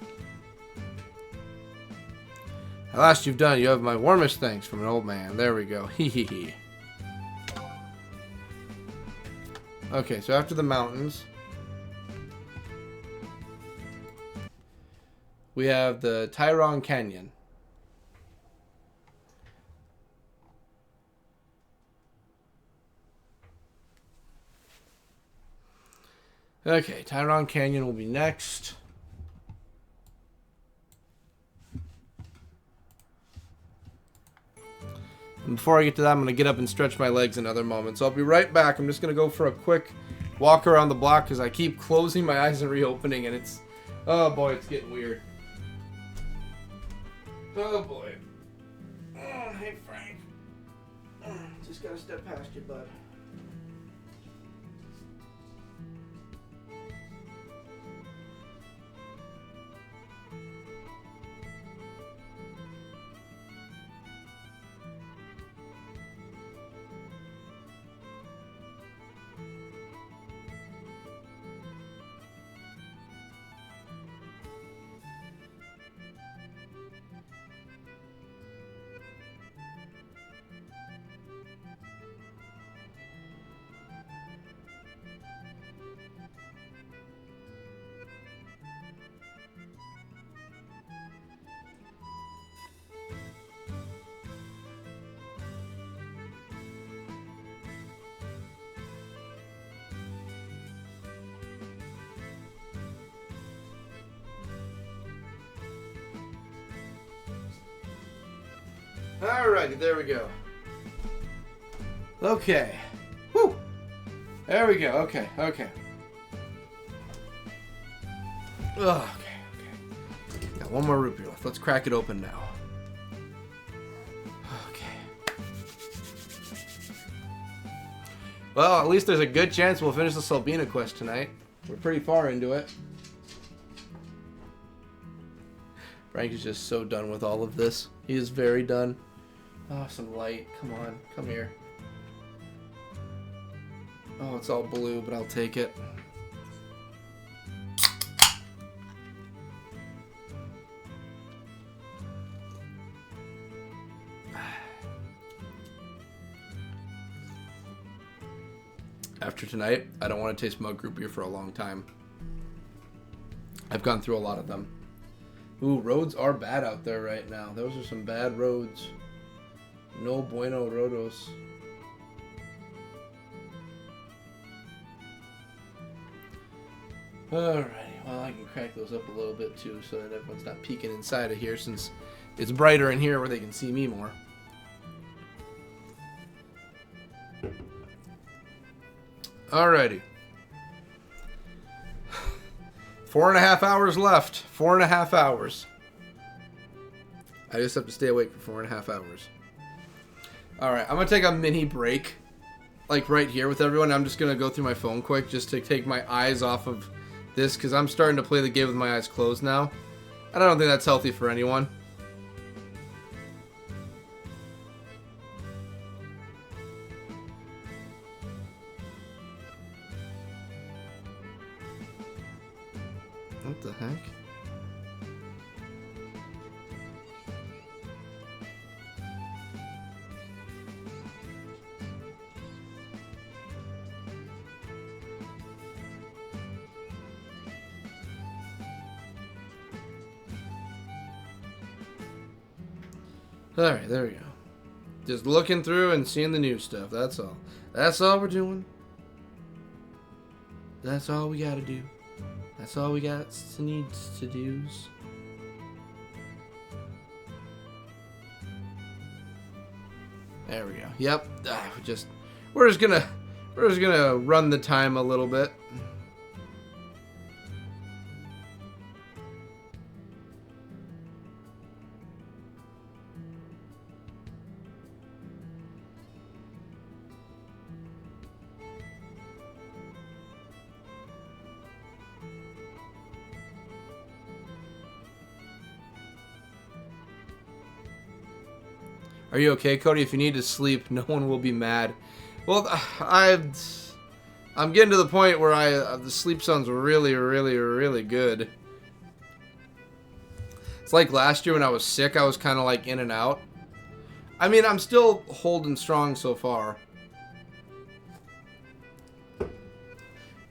At last you've done it. You have my warmest thanks from an old man. There we go. Hee hee hee. Okay, so after the mountains... We have the Tyrone Canyon. Okay, Tyrone Canyon will be next. And before I get to that, I'm going to get up and stretch my legs another moment. So I'll be right back. I'm just going to go for a quick walk around the block because I keep closing my eyes and reopening, and it's... Oh, boy, it's getting weird. Oh, boy. Oh, hey, Frank. Just got to step past you, bud. Alrighty, there we go. Okay. Whew. There we go. Okay. Ugh, okay. Got one more root beer left. Let's crack it open now. Okay. Well, at least there's a good chance we'll finish the Salbina quest tonight. We're pretty far into it. Frank is just so done with all of this. He is very done. Oh, some light. Come on. Come here. Oh, it's all blue, but I'll take it. After tonight, I don't want to taste mug root beer for a long time. I've gone through a lot of them. Ooh, roads are bad out there right now. Those are some bad roads. No bueno roados. Alrighty, well I can crack those up a little bit too so that everyone's not peeking inside of here since it's brighter in here where they can see me more. Alrighty. 4.5 hours left. 4.5 hours. I just have to stay awake for 4.5 hours. Alright, I'm going to take a mini break. Like right here with everyone. I'm just going to go through my phone quick just to take my eyes off of this. Because I'm starting to play the game with my eyes closed now. And I don't think that's healthy for anyone. What the heck? Alright, there we go. Just looking through and seeing the new stuff, that's all. That's all we're doing. That's all we gotta do. That's all we got to needs to do's. There we go. Yep. We're just gonna run the time a little bit. Are you okay, Cody? If you need to sleep, no one will be mad. Well, I'm getting to the point where the sleep sounds really, really, really good. It's like last year when I was sick, I was kind of like in and out. I mean, I'm still holding strong so far.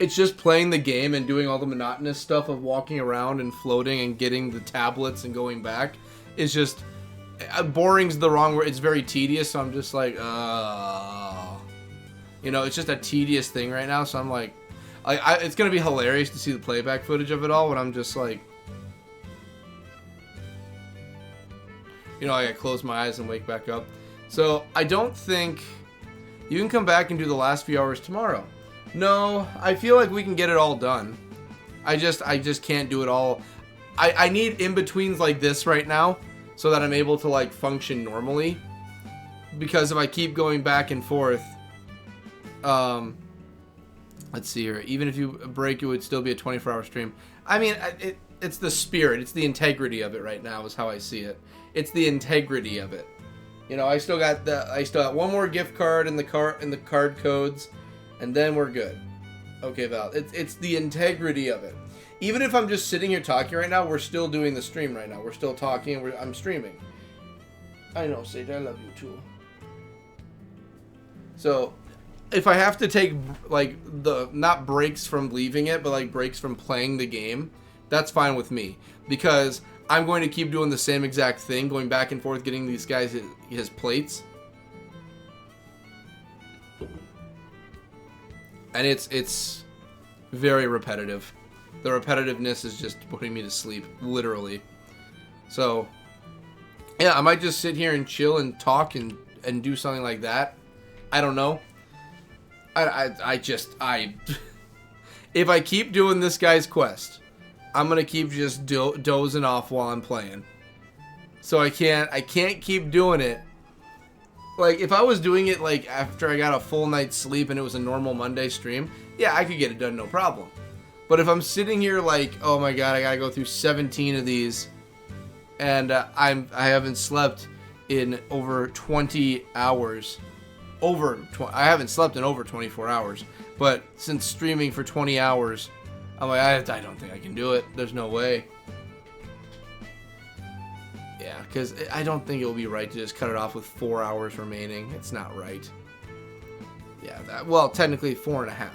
it's just playing the game and doing all the monotonous stuff of walking around and floating and getting the tablets and going back. It's just, boring's the wrong word. It's very tedious, so I'm just like, you know, it's just a tedious thing right now, so I'm like, it's going to be hilarious to see the playback footage of it all when I'm just like, you know, I close my eyes and wake back up. So I don't think you can come back and do the last few hours tomorrow. No, I feel like we can get it all done. I just can't do it all. I need in-betweens like this right now so that I'm able to like function normally. Because if I keep going back and forth, let's see here. Even if you break, it would still be a 24-hour stream. I mean, it's the spirit. It's the integrity of it right now is how I see it. It's the integrity of it. You know, I still got one more gift card in the card codes, and then we're good. Okay, Val. It's the integrity of it. Even if I'm just sitting here talking right now, we're still doing the stream right now. We're still talking, and I'm streaming. I know, Sage. I love you too. So, if I have to take like not breaks from leaving it, but like breaks from playing the game, that's fine with me because I'm going to keep doing the same exact thing, going back and forth, getting these guys his plates. And it's very repetitive. The repetitiveness is just putting me to sleep, literally. So, yeah, I might just sit here and chill and talk and do something like that. I don't know. If I keep doing this guy's quest, I'm gonna keep just dozing off while I'm playing. So I can't keep doing it. Like, if I was doing it, like, after I got a full night's sleep and it was a normal Monday stream, yeah, I could get it done, no problem. But if I'm sitting here like, oh my god, I gotta go through 17 of these, and I haven't slept in over 20 hours. I haven't slept in over 24 hours. But since streaming for 20 hours, I'm like, I don't think I can do it. There's no way. Yeah, because I don't think it will be right to just cut it off with 4 hours remaining. It's not right. Yeah, well, technically 4.5.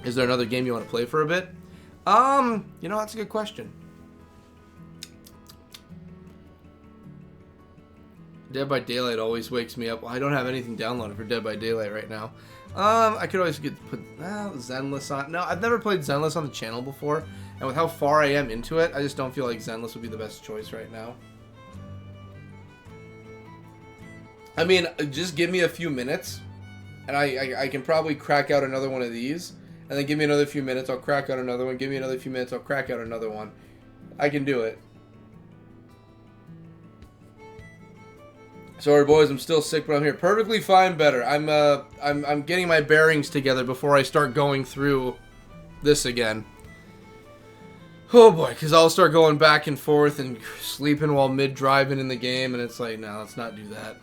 Is there another game you want to play for a bit? You know, that's a good question. Dead by Daylight always wakes me up. Well, I don't have anything downloaded for Dead by Daylight right now. I could always put Zenless on. No, I've never played Zenless on the channel before. And with how far I am into it, I just don't feel like Zenless would be the best choice right now. I mean, just give me a few minutes, and I can probably crack out another one of these. And then give me another few minutes, I'll crack out another one. Give me another few minutes, I'll crack out another one. I can do it. Sorry, boys, I'm still sick, but I'm here. Perfectly fine, better. I'm getting my bearings together before I start going through this again. Oh boy, because I'll start going back and forth and sleeping while mid-driving in the game, and it's like, no, let's not do that.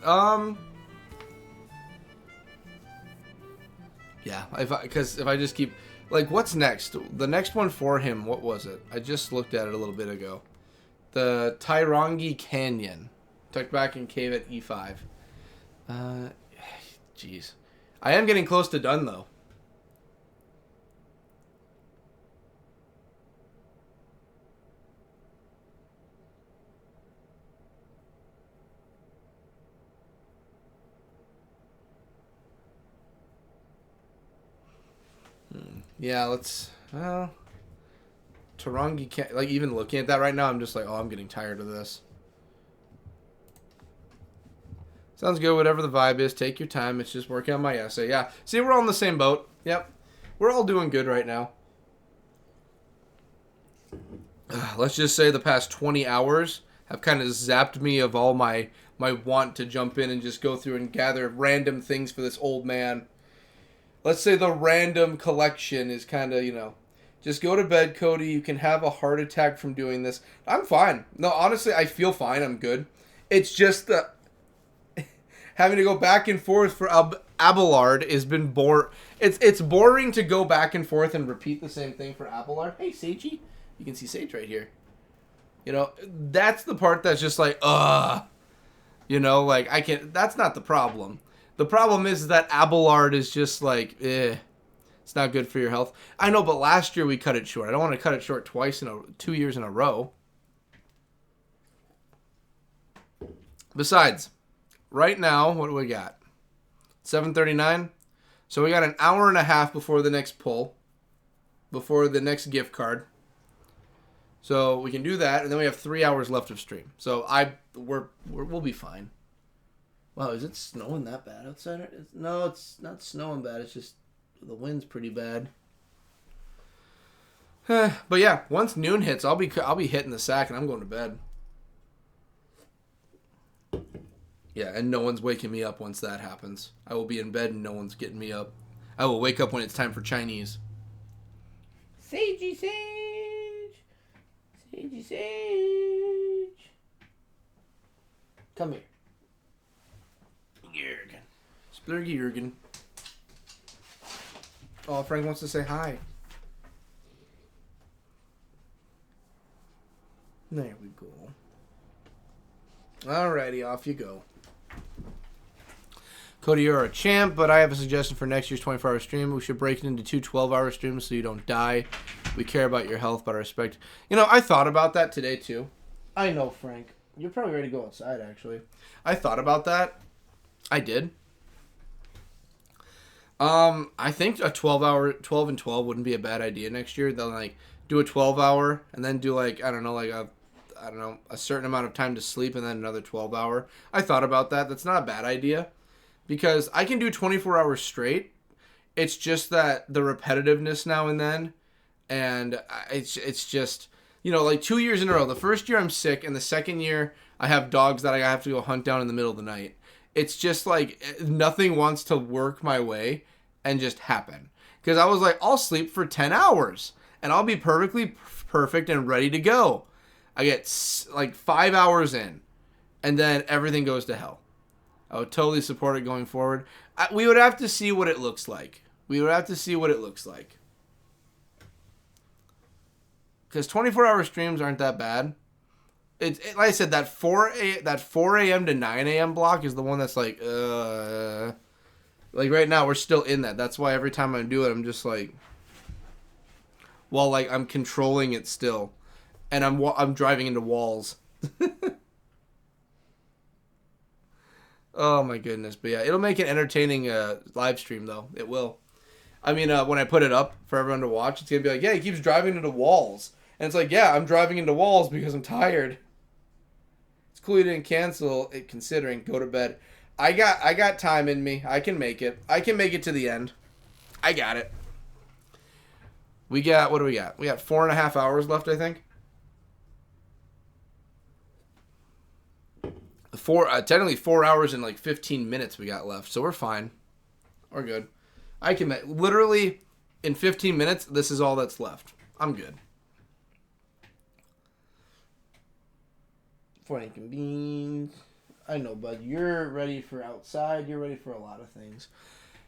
Yeah, because if I just keep, like, what's next? The next one for him, what was it? I just looked at it a little bit ago. The Tairangi Canyon. Tucked back in cave at E5. Jeez. I am getting close to done, though. Yeah, let's... Tarangi can't... Like, even looking at that right now, I'm just like, oh, I'm getting tired of this. Sounds good, whatever the vibe is. Take your time. It's just working on my essay. Yeah. See, we're all in the same boat. Yep. We're all doing good right now. Let's just say the past 20 hours have kind of zapped me of all my want to jump in and just go through and gather random things for this old man. Let's say the random collection is kind of, you know, just go to bed, Cody. You can have a heart attack from doing this. I'm fine. No, honestly, I feel fine. I'm good. It's just the... having to go back and forth for Abelard has been It's boring to go back and forth and repeat the same thing for Abelard. Hey, Sagey. You can see Sage right here. You know, that's the part that's just like, you know, like, that's not the problem. The problem is that Abelard is just like, it's not good for your health. I know, but last year we cut it short. I don't want to cut it short twice in 2 years in a row. Besides, right now, what do we got? 7:39. So we got an hour and a half before the next pull, before the next gift card. So we can do that, and then we have 3 hours left of stream. So we'll be fine. Wow, is it snowing that bad outside? No, it's not snowing bad. It's just the wind's pretty bad. But yeah, once noon hits, I'll be hitting the sack, and I'm going to bed. Yeah, and no one's waking me up once that happens. I will be in bed, and no one's getting me up. I will wake up when it's time for Chinese. Sagey sage, sagey sage. Come here. Jurgen. Splurgy Jurgen. Oh, Frank wants to say hi. There we go. Alrighty, off you go. Cody, you're a champ, but I have a suggestion for next year's 24-hour stream. We should break it into 2 12-hour streams so you don't die. We care about your health, but I respect... You know, I thought about that today, too. I know, Frank. You're probably ready to go outside, actually. I thought about that. I did. I think a 12 and 12 wouldn't be a bad idea next year. They'll like do a 12-hour and then do like a certain amount of time to sleep and then another 12-hour. I thought about that. That's not a bad idea because I can do 24 hours straight. It's just that the repetitiveness now and then, and it's just, you know, like 2 years in a row. The first year I'm sick, and the second year I have dogs that I have to go hunt down in the middle of the night. It's just like nothing wants to work my way and just happen. Because I was like, I'll sleep for 10 hours and I'll be perfectly perfect and ready to go. I get like 5 hours in and then everything goes to hell. I would totally support it going forward. We would have to see what it looks like. Because 24-hour streams aren't that bad. Like I said, that 4 a.m. to 9 a.m. block is the one that's like right now we're still in that. That's why every time I do it, I'm just like, well, like I'm controlling it still, and I'm driving into walls. Oh my goodness, but yeah, it'll make an entertaining live stream though. It will. I mean, when I put it up for everyone to watch, it's gonna be like, yeah, he keeps driving into walls, and it's like, yeah, I'm driving into walls because I'm tired. Cool you didn't cancel it considering. Go to bed. I got time in me. I can make it. I can make it to the end. I got it. What do we got? We got 4.5 hours left, I think. Technically 4 hours and like 15 minutes we got left, so we're fine. We're good. I can make, literally in 15 minutes, this is all that's left. I'm good. Frank and beans. I know, bud. You're ready for outside. You're ready for a lot of things.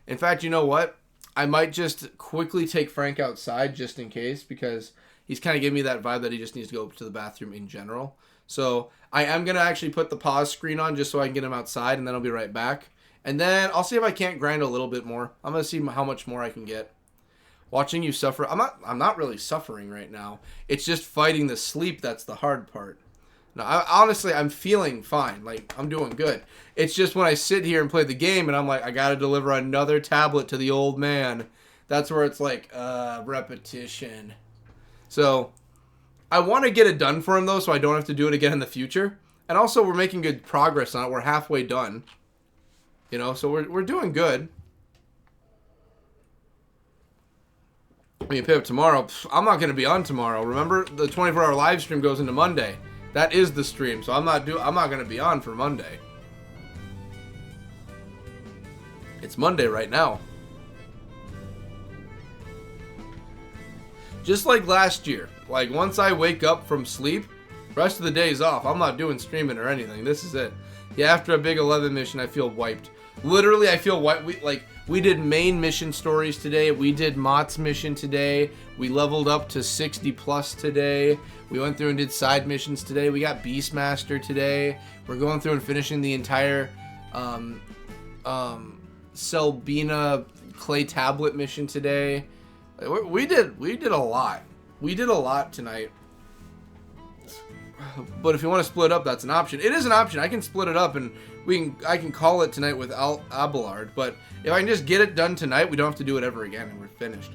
In fact, you know what? I might just quickly take Frank outside just in case because he's kind of giving me that vibe that he just needs to go to the bathroom in general. So I am going to actually put the pause screen on just so I can get him outside, and then I'll be right back. And then I'll see if I can't grind a little bit more. I'm going to see how much more I can get. Watching you suffer. I'm not really suffering right now. It's just fighting the sleep that's the hard part. No, honestly, I'm feeling fine. Like, I'm doing good. It's just when I sit here and play the game and I'm like, I gotta deliver another tablet to the old man. That's where it's like, repetition. So, I want to get it done for him, though, so I don't have to do it again in the future. And also, we're making good progress on it. We're halfway done. You know, so we're doing good. When you pick up tomorrow, I'm not going to be on tomorrow. Remember, the 24-hour live stream goes into Monday. That is the stream, so I'm not going to be on for Monday. It's Monday right now. Just like last year. Like, once I wake up from sleep, rest of the day's off. I'm not doing streaming or anything. This is it. Yeah, after a big 11 mission, I feel wiped. Literally, I feel wiped. We did main mission stories today. We did Mott's mission today. We leveled up to 60 plus today. We went through and did side missions today. We got Beastmaster today. We're going through and finishing the entire Selbina clay tablet mission today. We did a lot. We did a lot tonight. But if you want to split up, that's an option. It is an option. I can split it up and I can call it tonight with Abelard. But if I can just get it done tonight, we don't have to do it ever again and we're finished.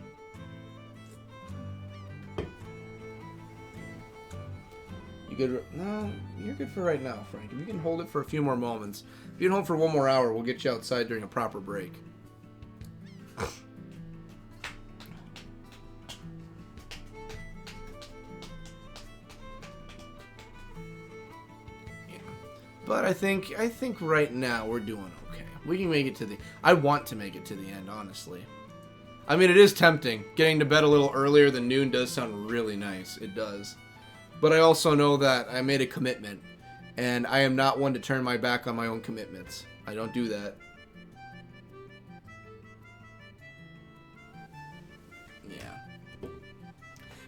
You good? No, you're good for right now, Frank. If you can hold it for a few more moments. If you can hold for 1 more hour, we'll get you outside during a proper break. But I think right now we're doing okay. We can make it to the... I want to make it to the end, honestly. I mean, it is tempting. Getting to bed a little earlier than noon does sound really nice. It does. But I also know that I made a commitment. And I am not one to turn my back on my own commitments. I don't do that. Yeah.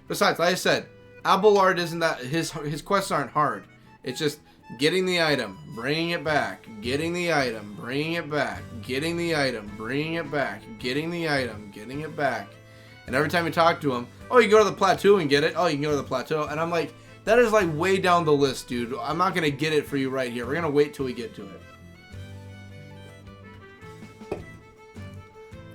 Besides, like I said, Abelard isn't that... His quests aren't hard. It's just... getting the item, bringing it back, getting the item, bringing it back, getting the item, bringing it back, getting the item, getting it back. And every time you talk to him, oh, you can go to the plateau and get it. Oh, you can go to the plateau. And I'm like, that is like way down the list, dude. I'm not going to get it for you right here. We're going to wait till we get to it.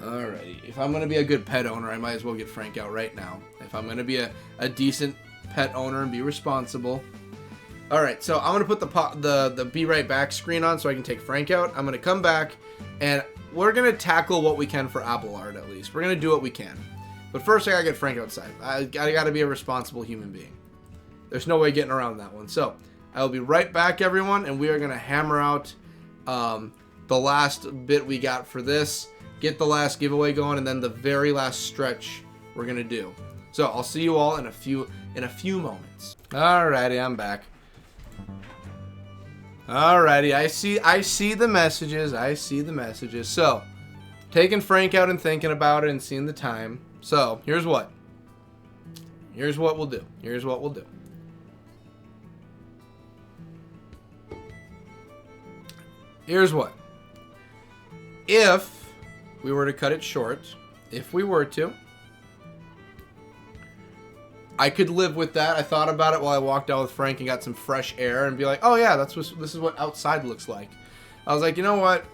Alrighty. If I'm going to be a good pet owner, I might as well get Frank out right now. If I'm going to be a decent pet owner and be responsible... Alright, so I'm going to put the Be Right Back screen on so I can take Frank out. I'm going to come back, and we're going to tackle what we can for Abelard, at least. We're going to do what we can. But first, I got to get Frank outside. I got to be a responsible human being. There's no way getting around that one. So, I'll be right back, everyone, and we are going to hammer out the last bit we got for this, get the last giveaway going, and then the very last stretch we're going to do. So, I'll see you all in a few moments. Alrighty, I'm back. Alrighty, I see the messages. I see the messages. So, taking Frank out and thinking about it and seeing the time. So, here's what we'll do. Here's what we'll do. Here's what. If we were to cut it short, if we were to, I could live with that. I thought about it while I walked out with Frank and got some fresh air and be like, oh yeah, this is what outside looks like. I was like, you know what?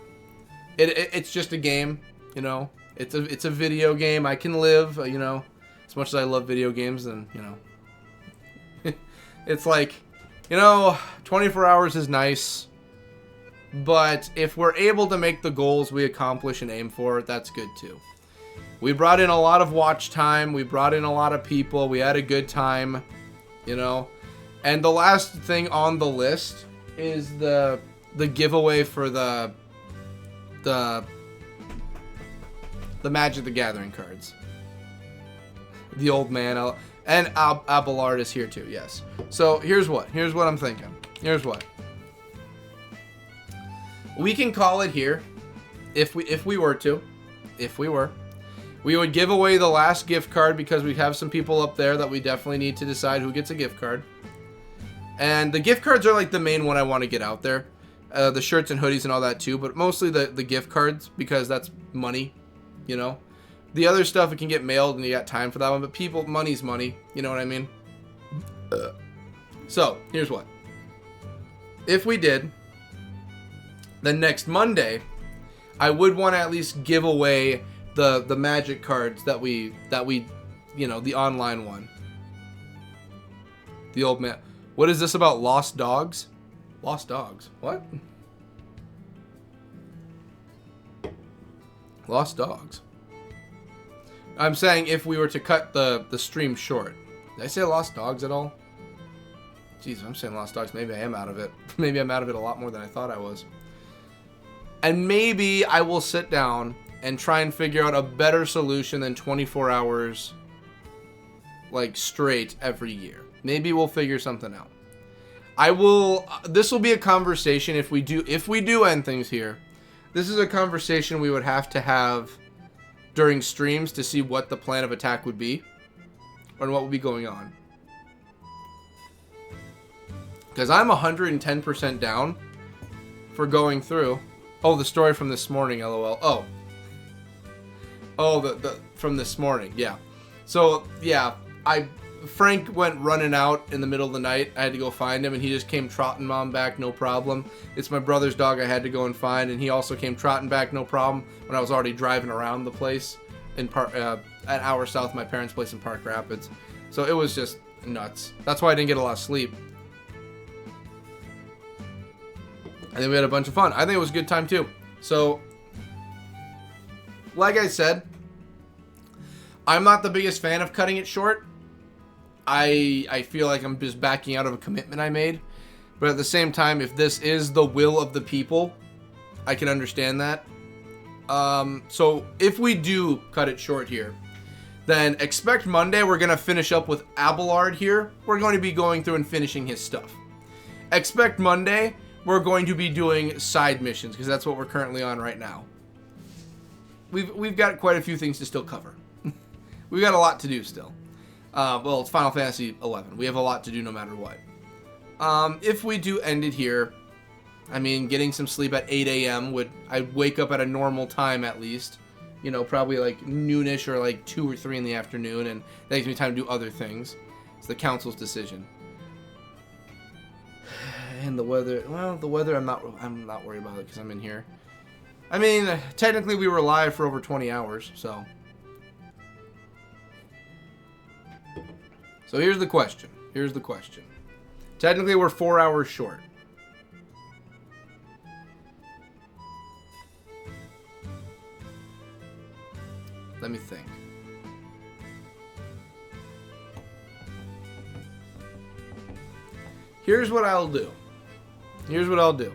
It's just a game, you know. It's a video game. I can live, you know, as much as I love video games, and you know, it's like, you know, 24 hours is nice, but if we're able to make the goals we accomplish and aim for, that's good too. We brought in a lot of watch time. We brought in a lot of people. We had a good time, you know. And the last thing on the list is the giveaway for the Magic the Gathering cards. The old man and Abelard is here too. Yes. So here's what I'm thinking. Here's what. We can call it here, if we were. We would give away the last gift card because we have some people up there that we definitely need to decide who gets a gift card. And the gift cards are like the main one I want to get out there. The shirts and hoodies and all that too, but mostly the gift cards because that's money, you know. The other stuff, it can get mailed and you got time for that one, but money's money, you know what I mean? So, here's what. If we did, then next Monday, I would want to at least give away the Magic cards that we you know, the online one. The old man. What is this about lost dogs? Lost dogs. What? Lost dogs. I'm saying if we were to cut the stream short. Did I say lost dogs at all? Jeez, I'm saying lost dogs. Maybe I am out of it. Maybe I'm out of it a lot more than I thought I was. And maybe I will sit down and try and figure out a better solution than 24 hours like straight every year. Maybe we'll figure something out. This will be a conversation if we do end things here. This is a conversation we would have to have during streams to see what the plan of attack would be and what would be going on. Because I'm 110% down for going through. Oh, the story from this morning, LOL. Oh. Oh, the from this morning, yeah. So, yeah, Frank went running out in the middle of the night. I had to go find him, and he just came trotting Mom back, no problem. It's my brother's dog I had to go and find, and he also came trotting back, no problem, when I was already driving around the place in an hour south of my parents' place in Park Rapids. So it was just nuts. That's why I didn't get a lot of sleep. I think we had a bunch of fun. I think it was a good time, too. So, like I said, I'm not the biggest fan of cutting it short. I feel like I'm just backing out of a commitment I made. But at the same time, if this is the will of the people, I can understand that. So if we do cut it short here, then expect Monday we're going to finish up with Abelard here. We're going to be going through and finishing his stuff. Expect Monday we're going to be doing side missions, because that's what we're currently on right now. We've got quite a few things to still cover. We've got a lot to do still. Well, it's Final Fantasy 11. We have a lot to do no matter what. If we do end it here, I mean, getting some sleep at 8 a.m. I'd wake up at a normal time at least. You know, probably like noonish or like 2 or 3 in the afternoon, and that gives me time to do other things. It's the council's decision. And the weather, well, the weather I'm not worried about it because I'm in here. I mean, technically we were live for over 20 hours, so. So here's the question. Here's the question. Technically we're 4 hours short. Let me think. Here's what I'll do. Here's what I'll do.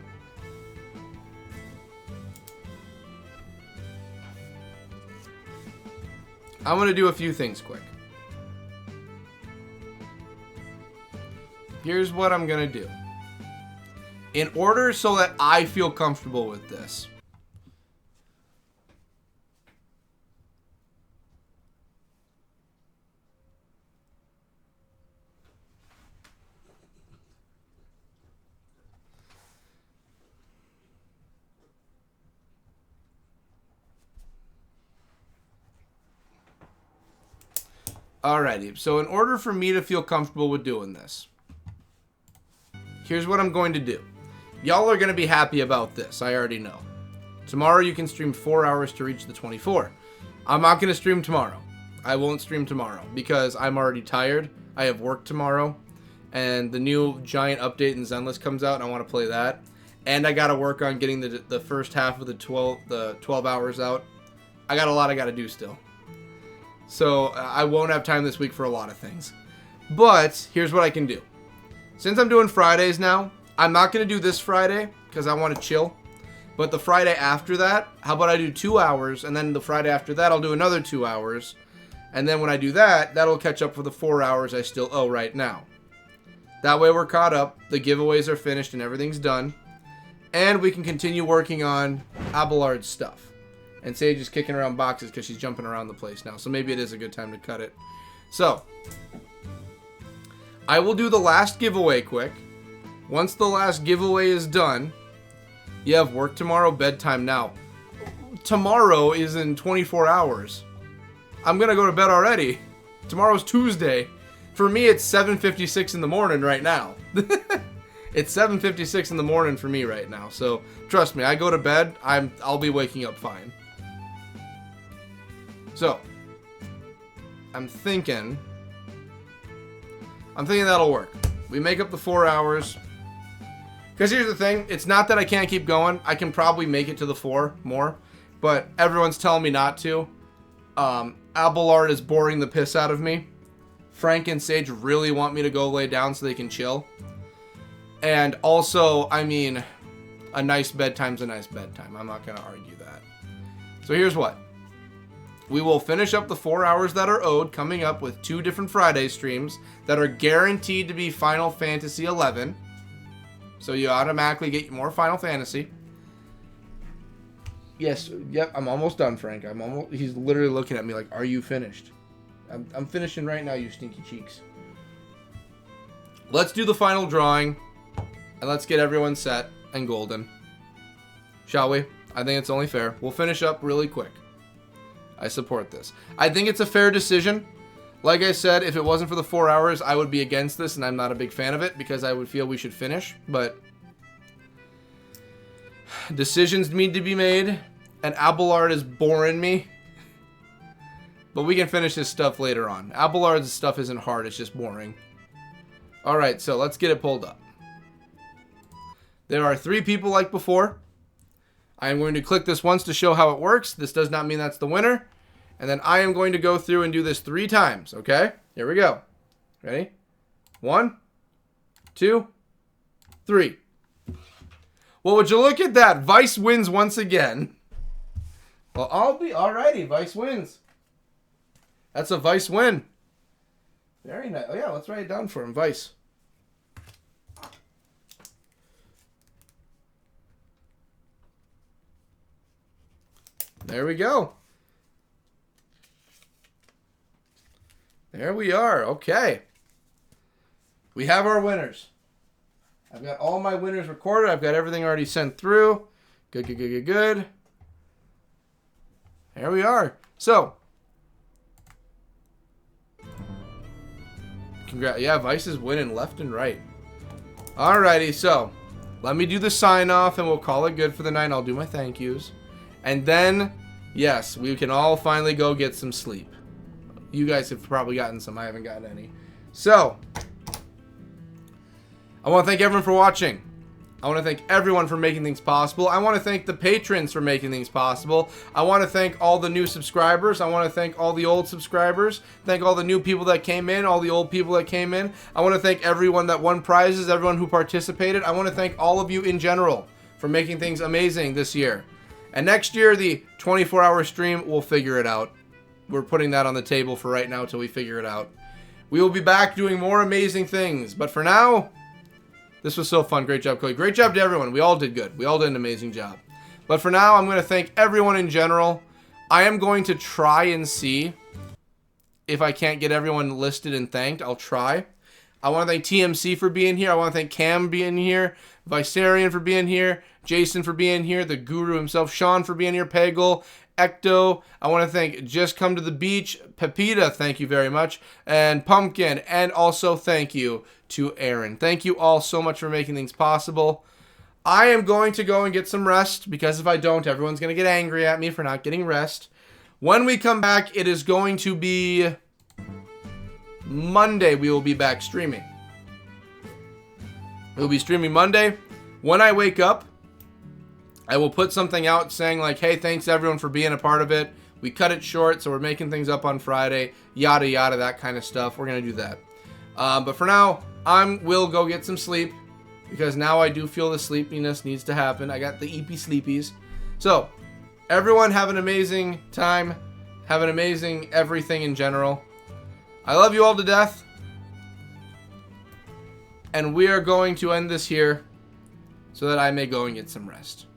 I'm going to do a few things quick. Here's what I'm going to do. In order so that I feel comfortable with this. Alrighty, so in order for me to feel comfortable with doing this, here's what I'm going to do. Y'all are going to be happy about this, I already know. Tomorrow you can stream 4 hours to reach the 24. I'm not going to stream tomorrow. I won't stream tomorrow because I'm already tired. I have work tomorrow, and the new giant update in Zenless comes out, and I want to play that. And I got to work on getting the first half of the 12 hours out. I got a lot I got to do still. So I won't have time this week for a lot of things. But here's what I can do. Since I'm doing Fridays now, I'm not going to do this Friday because I want to chill. But the Friday after that, how about I do 2 hours, and then the Friday after that I'll do another 2 hours. And then when I do that, that'll catch up for the 4 hours I still owe right now. That way we're caught up, the giveaways are finished, and everything's done. And we can continue working on Abelard's stuff. And Sage is kicking around boxes because she's jumping around the place now. So maybe it is a good time to cut it. So, I will do the last giveaway quick. Once the last giveaway is done, you have work tomorrow, bedtime now. Tomorrow is in 24 hours. I'm going to go to bed already. Tomorrow's Tuesday. For me, it's 7:56 in the morning right now. It's 7:56 in the morning for me right now. So, trust me, I go to bed, I'll be waking up fine. So, I'm thinking that'll work. We make up the 4 hours. Because here's the thing, it's not that I can't keep going. I can probably make it to the 4 more. But everyone's telling me not to. Abelard is boring the piss out of me. Frank and Sage really want me to go lay down so they can chill. And also, I mean, a nice bedtime's a nice bedtime. I'm not going to argue that. So here's what. We will finish up the 4 hours that are owed, coming up with 2 different Friday streams that are guaranteed to be Final Fantasy 11. So you automatically get more Final Fantasy. Yes, yep, I'm almost done, Frank. He's literally looking at me like, are you finished? I'm finishing right now, you stinky cheeks. Let's do the final drawing, and let's get everyone set and golden. Shall we? I think it's only fair. We'll finish up really quick. I support this. I think it's a fair decision. Like I said, if it wasn't for the 4 hours, I would be against this, and I'm not a big fan of it because I would feel we should finish. But decisions need to be made, and Abelard is boring me. But we can finish this stuff later on. Abelard's stuff isn't hard, it's just boring. Alright, so let's get it pulled up. There are 3 people like before. I am going to click this once to show how it works. This does not mean that's the winner. And then I am going to go through and do this 3 times, okay? Here we go. Ready? 1, 2, 3. Well, would you look at that? Vice wins once again. Well, I'll be alrighty. Vice wins. That's a Vice win. Very nice. Oh, yeah, let's write it down for him. Vice. There we go. There we are. Okay. We have our winners. I've got all my winners recorded. I've got everything already sent through. Good, good, good, good, good. There we are. So, congrats. Yeah, Vice is winning left and right. Alrighty, so let me do the sign off and we'll call it good for the night. I'll do my thank yous. And then, yes, we can all finally go get some sleep. You guys have probably gotten some. I haven't gotten any. So, I want to thank everyone for watching. I want to thank everyone for making things possible. I want to thank the patrons for making things possible. I want to thank all the new subscribers. I want to thank all the old subscribers. Thank all the new people that came in, all the old people that came in. I want to thank everyone that won prizes, everyone who participated. I want to thank all of you in general for making things amazing this year. And next year, the 24-hour stream, we'll figure it out. We're putting that on the table for right now till we figure it out. We will be back doing more amazing things. But for now, this was so fun. Great job, Cody. Great job to everyone. We all did good. We all did an amazing job. But for now, I'm going to thank everyone in general. I am going to try and see if I can't get everyone listed and thanked. I'll try. I want to thank TMC for being here. I want to thank Cam being here. Vicerian for being here. Jason for being here. The Guru himself. Sean for being here. Peggle. Ecto. I want to thank Just Come to the Beach. Pepita, thank you very much. And Pumpkin. And also thank you to Aaron. Thank you all so much for making things possible. I am going to go and get some rest because if I don't, everyone's going to get angry at me for not getting rest. When we come back, it is going to be Monday. We will be back streaming. We'll be streaming Monday. When I wake up, I will put something out saying like, hey, thanks everyone for being a part of it. We cut it short, so we're making things up on Friday. Yada, yada, that kind of stuff. We're going to do that. But for now, will go get some sleep because now I do feel the sleepiness needs to happen. I got the EP sleepies. So, everyone have an amazing time. Have an amazing everything in general. I love you all to death. And we are going to end this here so that I may go and get some rest.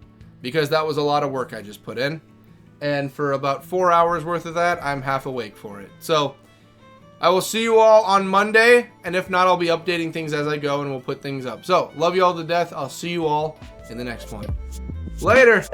Because that was a lot of work I just put in. And for about 4 hours worth of that, I'm half awake for it. So, I will see you all on Monday. And if not, I'll be updating things as I go and we'll put things up. So, love you all to death. I'll see you all in the next one. Later!